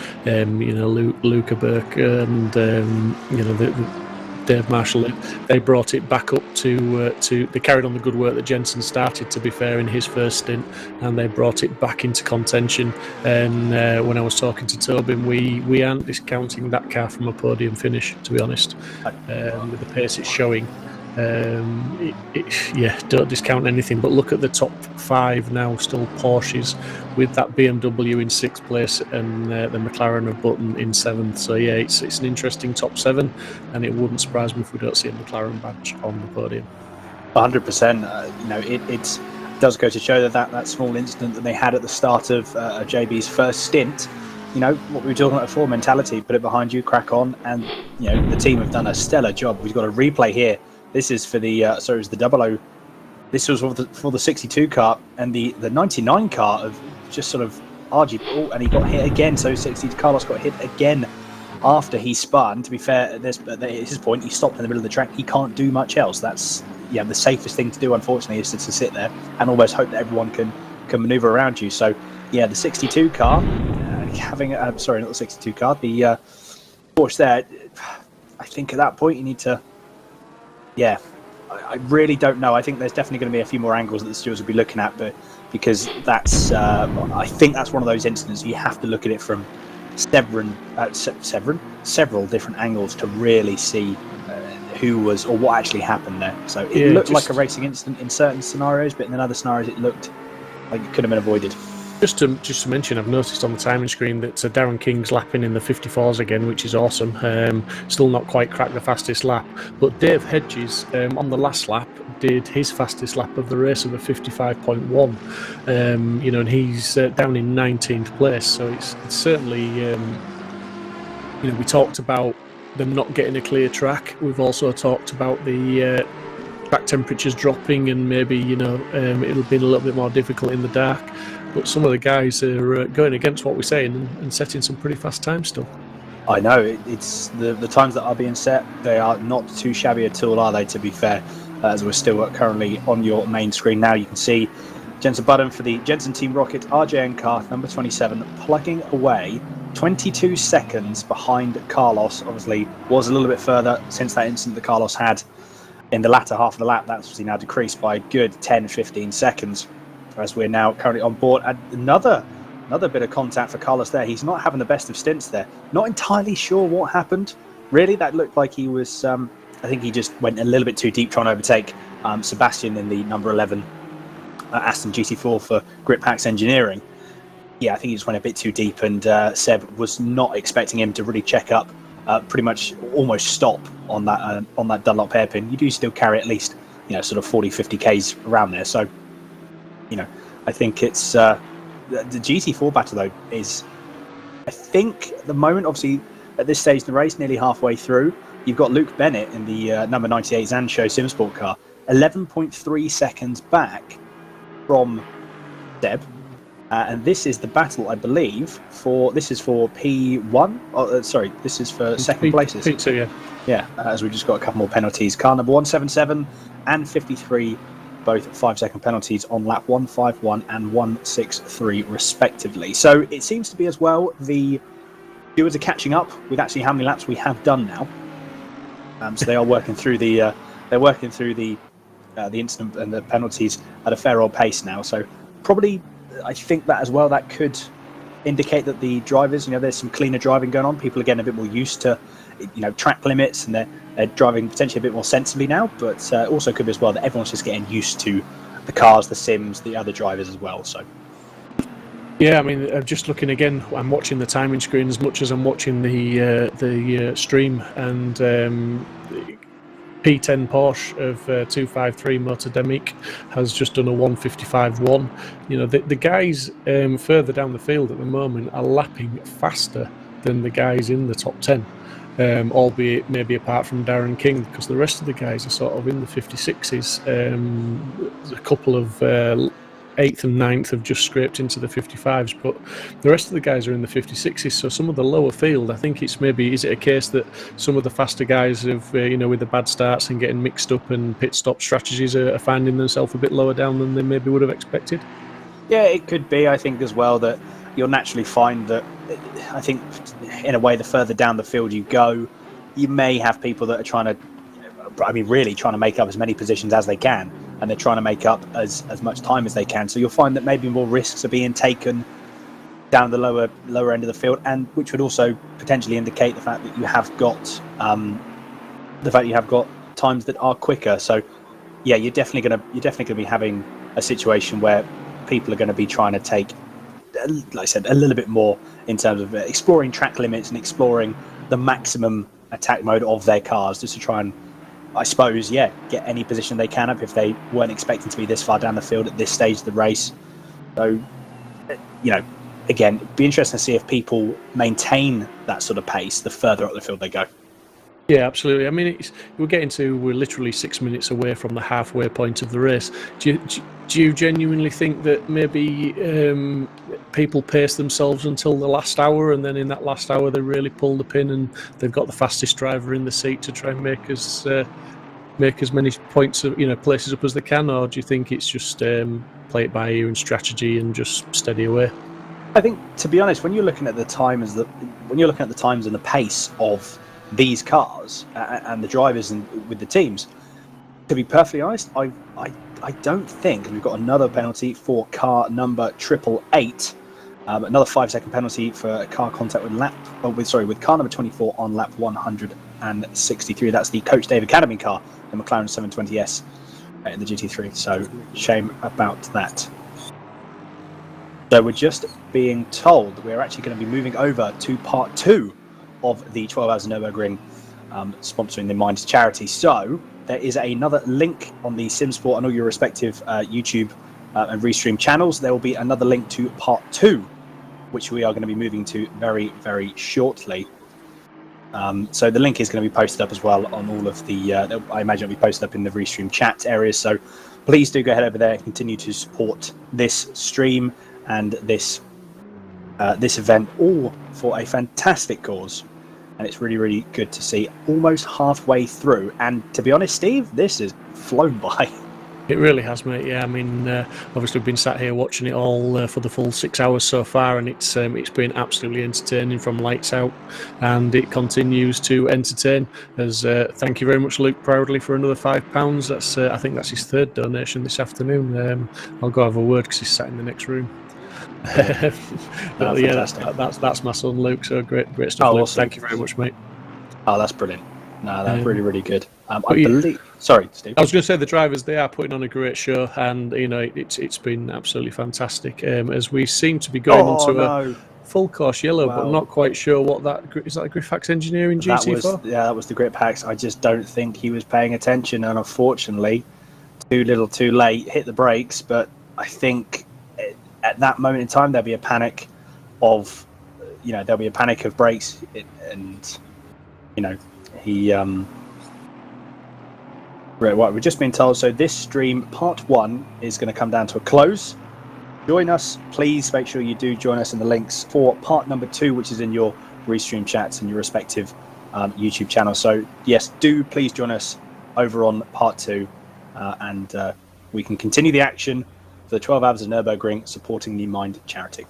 Speaker 2: Luca Burke and Dave Marshall. They brought it back up to. They carried on the good work that Jensen started, to be fair, in his first stint, and they brought it back into contention. And when I was talking to Tobin, we aren't discounting that car from a podium finish, to be honest, with the pace it's showing. Don't discount anything, but look at the top 5 now, still Porsches, with that BMW in 6th place and the McLaren of Button in 7th. So yeah, it's an interesting top 7, and it wouldn't surprise me if we don't see a McLaren badge on the podium.
Speaker 6: 100%. It does go to show that small incident that they had at the start of JB's first stint. What we were talking about before, mentality, put it behind you, crack on, and the team have done a stellar job. We've got a replay here. This is for the it was the 00. This was for the 62 car, and the 99 car of just sort of argy. And he got hit again. So Carlos got hit again after he spun. To be fair, at his point, he stopped in the middle of the track. He can't do much else. That's the safest thing to do, unfortunately, is to sit there and almost hope that everyone can manoeuvre around you. So the 62 car having not the 62 car, the Porsche there. I think at that point you need to. Yeah, I really don't know. I think there's definitely going to be a few more angles that the stewards will be looking at, but because that's, I think that's one of those incidents you have to look at it from several different angles to really see who was or what actually happened there. So it looked like a racing incident in certain scenarios, but in other scenarios it looked like it could have been avoided.
Speaker 2: Just to mention, I've noticed on the timing screen that Darren King's lapping in the 54s again, which is awesome. Still not quite cracked the fastest lap, but Dave Hedges on the last lap did his fastest lap of the race of a 55.1. And he's down in 19th place. So it's certainly, we talked about them not getting a clear track. We've also talked about the track temperatures dropping, and maybe it'll be a little bit more difficult in the dark. But some of the guys are going against what we're saying and setting some pretty fast times still.
Speaker 6: I know, it's the times that are being set, they are not too shabby at all, are they, to be fair? As we're still currently on your main screen now, you can see Jensen Button for the Jensen Team Rocket RJN car, number 27, plugging away 22 seconds behind Carlos. Obviously, was a little bit further since that incident that Carlos had in the latter half of the lap. That's obviously now decreased by a good 10-15 seconds. As we're now currently on board. And another bit of contact for Carlos there. He's not having the best of stints there. Not entirely sure what happened. Really, that looked like he was... I think he just went a little bit too deep trying to overtake Sebastian in the number 11 Aston GT4 for Grip Packs Engineering. Yeah, I think he just went a bit too deep, and Seb was not expecting him to really check up, pretty much almost stop on that Dunlop hairpin. You do still carry at least sort of 40-50 Ks around there. So I think it's the GT4 battle though is, I think at the moment, obviously at this stage in the race, nearly halfway through, you've got Luke Bennett in the number 98 Zansho Simsport car, 11.3 seconds back from Seb, And this is the battle, I believe, this is for P1. Sorry, this is for second places.
Speaker 2: P2, yeah.
Speaker 6: Yeah, as we just got a couple more penalties. Car number 177 and 53, both 5-second penalties on lap 151 and 163, respectively. So it seems to be as well the viewers are catching up with actually how many laps we have done now. So they are working through the incident and the penalties at a fair old pace now. So probably, I think that as well, that could indicate that the drivers, there's some cleaner driving going on. People are getting a bit more used to, track limits, and they're driving potentially a bit more sensibly now. But also could be as well that everyone's just getting used to the cars, the sims, the other drivers as well. So.
Speaker 2: Yeah, I mean, just looking again, I'm watching the timing screen as much as I'm watching the stream, and P10 Porsche of 253 Motor Demic has just done a 155.1. The guys further down the field at the moment are lapping faster than the guys in the top 10, albeit maybe apart from Darren King, because the rest of the guys are sort of in the 56s. There's a couple of 8th and 9th have just scraped into the 55s, but the rest of the guys are in the 56s. So some of the lower field, I think is it a case that some of the faster guys have, with the bad starts and getting mixed up and pit stop strategies are finding themselves a bit lower down than they maybe would have expected?
Speaker 6: Yeah, it could be. I think as well that you'll naturally find that, I think in a way, the further down the field you go, you may have people that are really trying to make up as many positions as they can, and they're trying to make up as much time as they can. So you'll find that maybe more risks are being taken down the lower end of the field, and which would also potentially indicate the fact that you have got times that are quicker. So yeah, you're definitely gonna be having a situation where people are going to be trying to take, like I said, a little bit more in terms of exploring track limits and exploring the maximum attack mode of their cars, just to try and, I suppose, get any position they can up if they weren't expecting to be this far down the field at this stage of the race. So, again, it'd be interesting to see if people maintain that sort of pace the further up the field they go.
Speaker 2: Yeah, absolutely. I mean, we're literally 6 minutes away from the halfway point of the race. Do you genuinely think that maybe people pace themselves until the last hour, and then in that last hour they really pull the pin and they've got the fastest driver in the seat to try and make as many points, places up as they can, or do you think it's just play it by ear and strategy and just steady away?
Speaker 6: I think, to be honest, when you're looking at the times and the pace of these cars and the drivers and with the teams, to be perfectly honest, I don't think, and we've got another penalty for car number 888, another 5-second penalty for a car contact with car number 24 on lap 163. That's the Coach Dave Academy car, the McLaren 720S in the GT3. So shame about that. So we're just being told we're actually going to be moving over to part 2 of the 12 Hours of Nürburgring, sponsoring the Minds charity. So there is another link on the Simsport and all your respective YouTube and Restream channels. There will be another link to part 2, which we are going to be moving to very, very shortly. So the link is going to be posted up as well on all of the, I imagine it'll be posted up in the Restream chat areas. So please do go ahead over there and continue to support this stream and this event, all for a fantastic cause. And it's really, really good to see almost halfway through. And to be honest, Steve, this has flown by.
Speaker 2: It really has, mate. Yeah, I mean, obviously we've been sat here watching it all for the full 6 hours so far, and it's been absolutely entertaining from lights out, and it continues to entertain. As thank you very much, Luke, proudly for another £5. That's I think that's his 3rd donation this afternoon. I'll go have a word because he's sat in the next room. That's my son Luke. So great stuff. Luke. Awesome. Thank you very much, mate.
Speaker 6: Oh, that's brilliant. No, that's really, really good. I believe. Sorry, Steve.
Speaker 2: I was going to say the drivers, they are putting on a great show, and it's been absolutely fantastic. As we seem to be going onto a full course yellow, but not quite sure what that is. That a Grifax Engineering GT4?
Speaker 6: That was the Grip Packs. I just don't think he was paying attention, and unfortunately, too little, too late. Hit the brakes, but I think at that moment in time there'll be a panic of brakes, and he. Right, we've just been told. So this stream, part 1, is going to come down to a close. join us. Please make sure you do join us in the links for part number 2, which is in your restream chats and your respective YouTube channels. So yes, do please join us over on part 2, and we can continue the action for the 12 Hours of Nürburgring, supporting the Mind charity.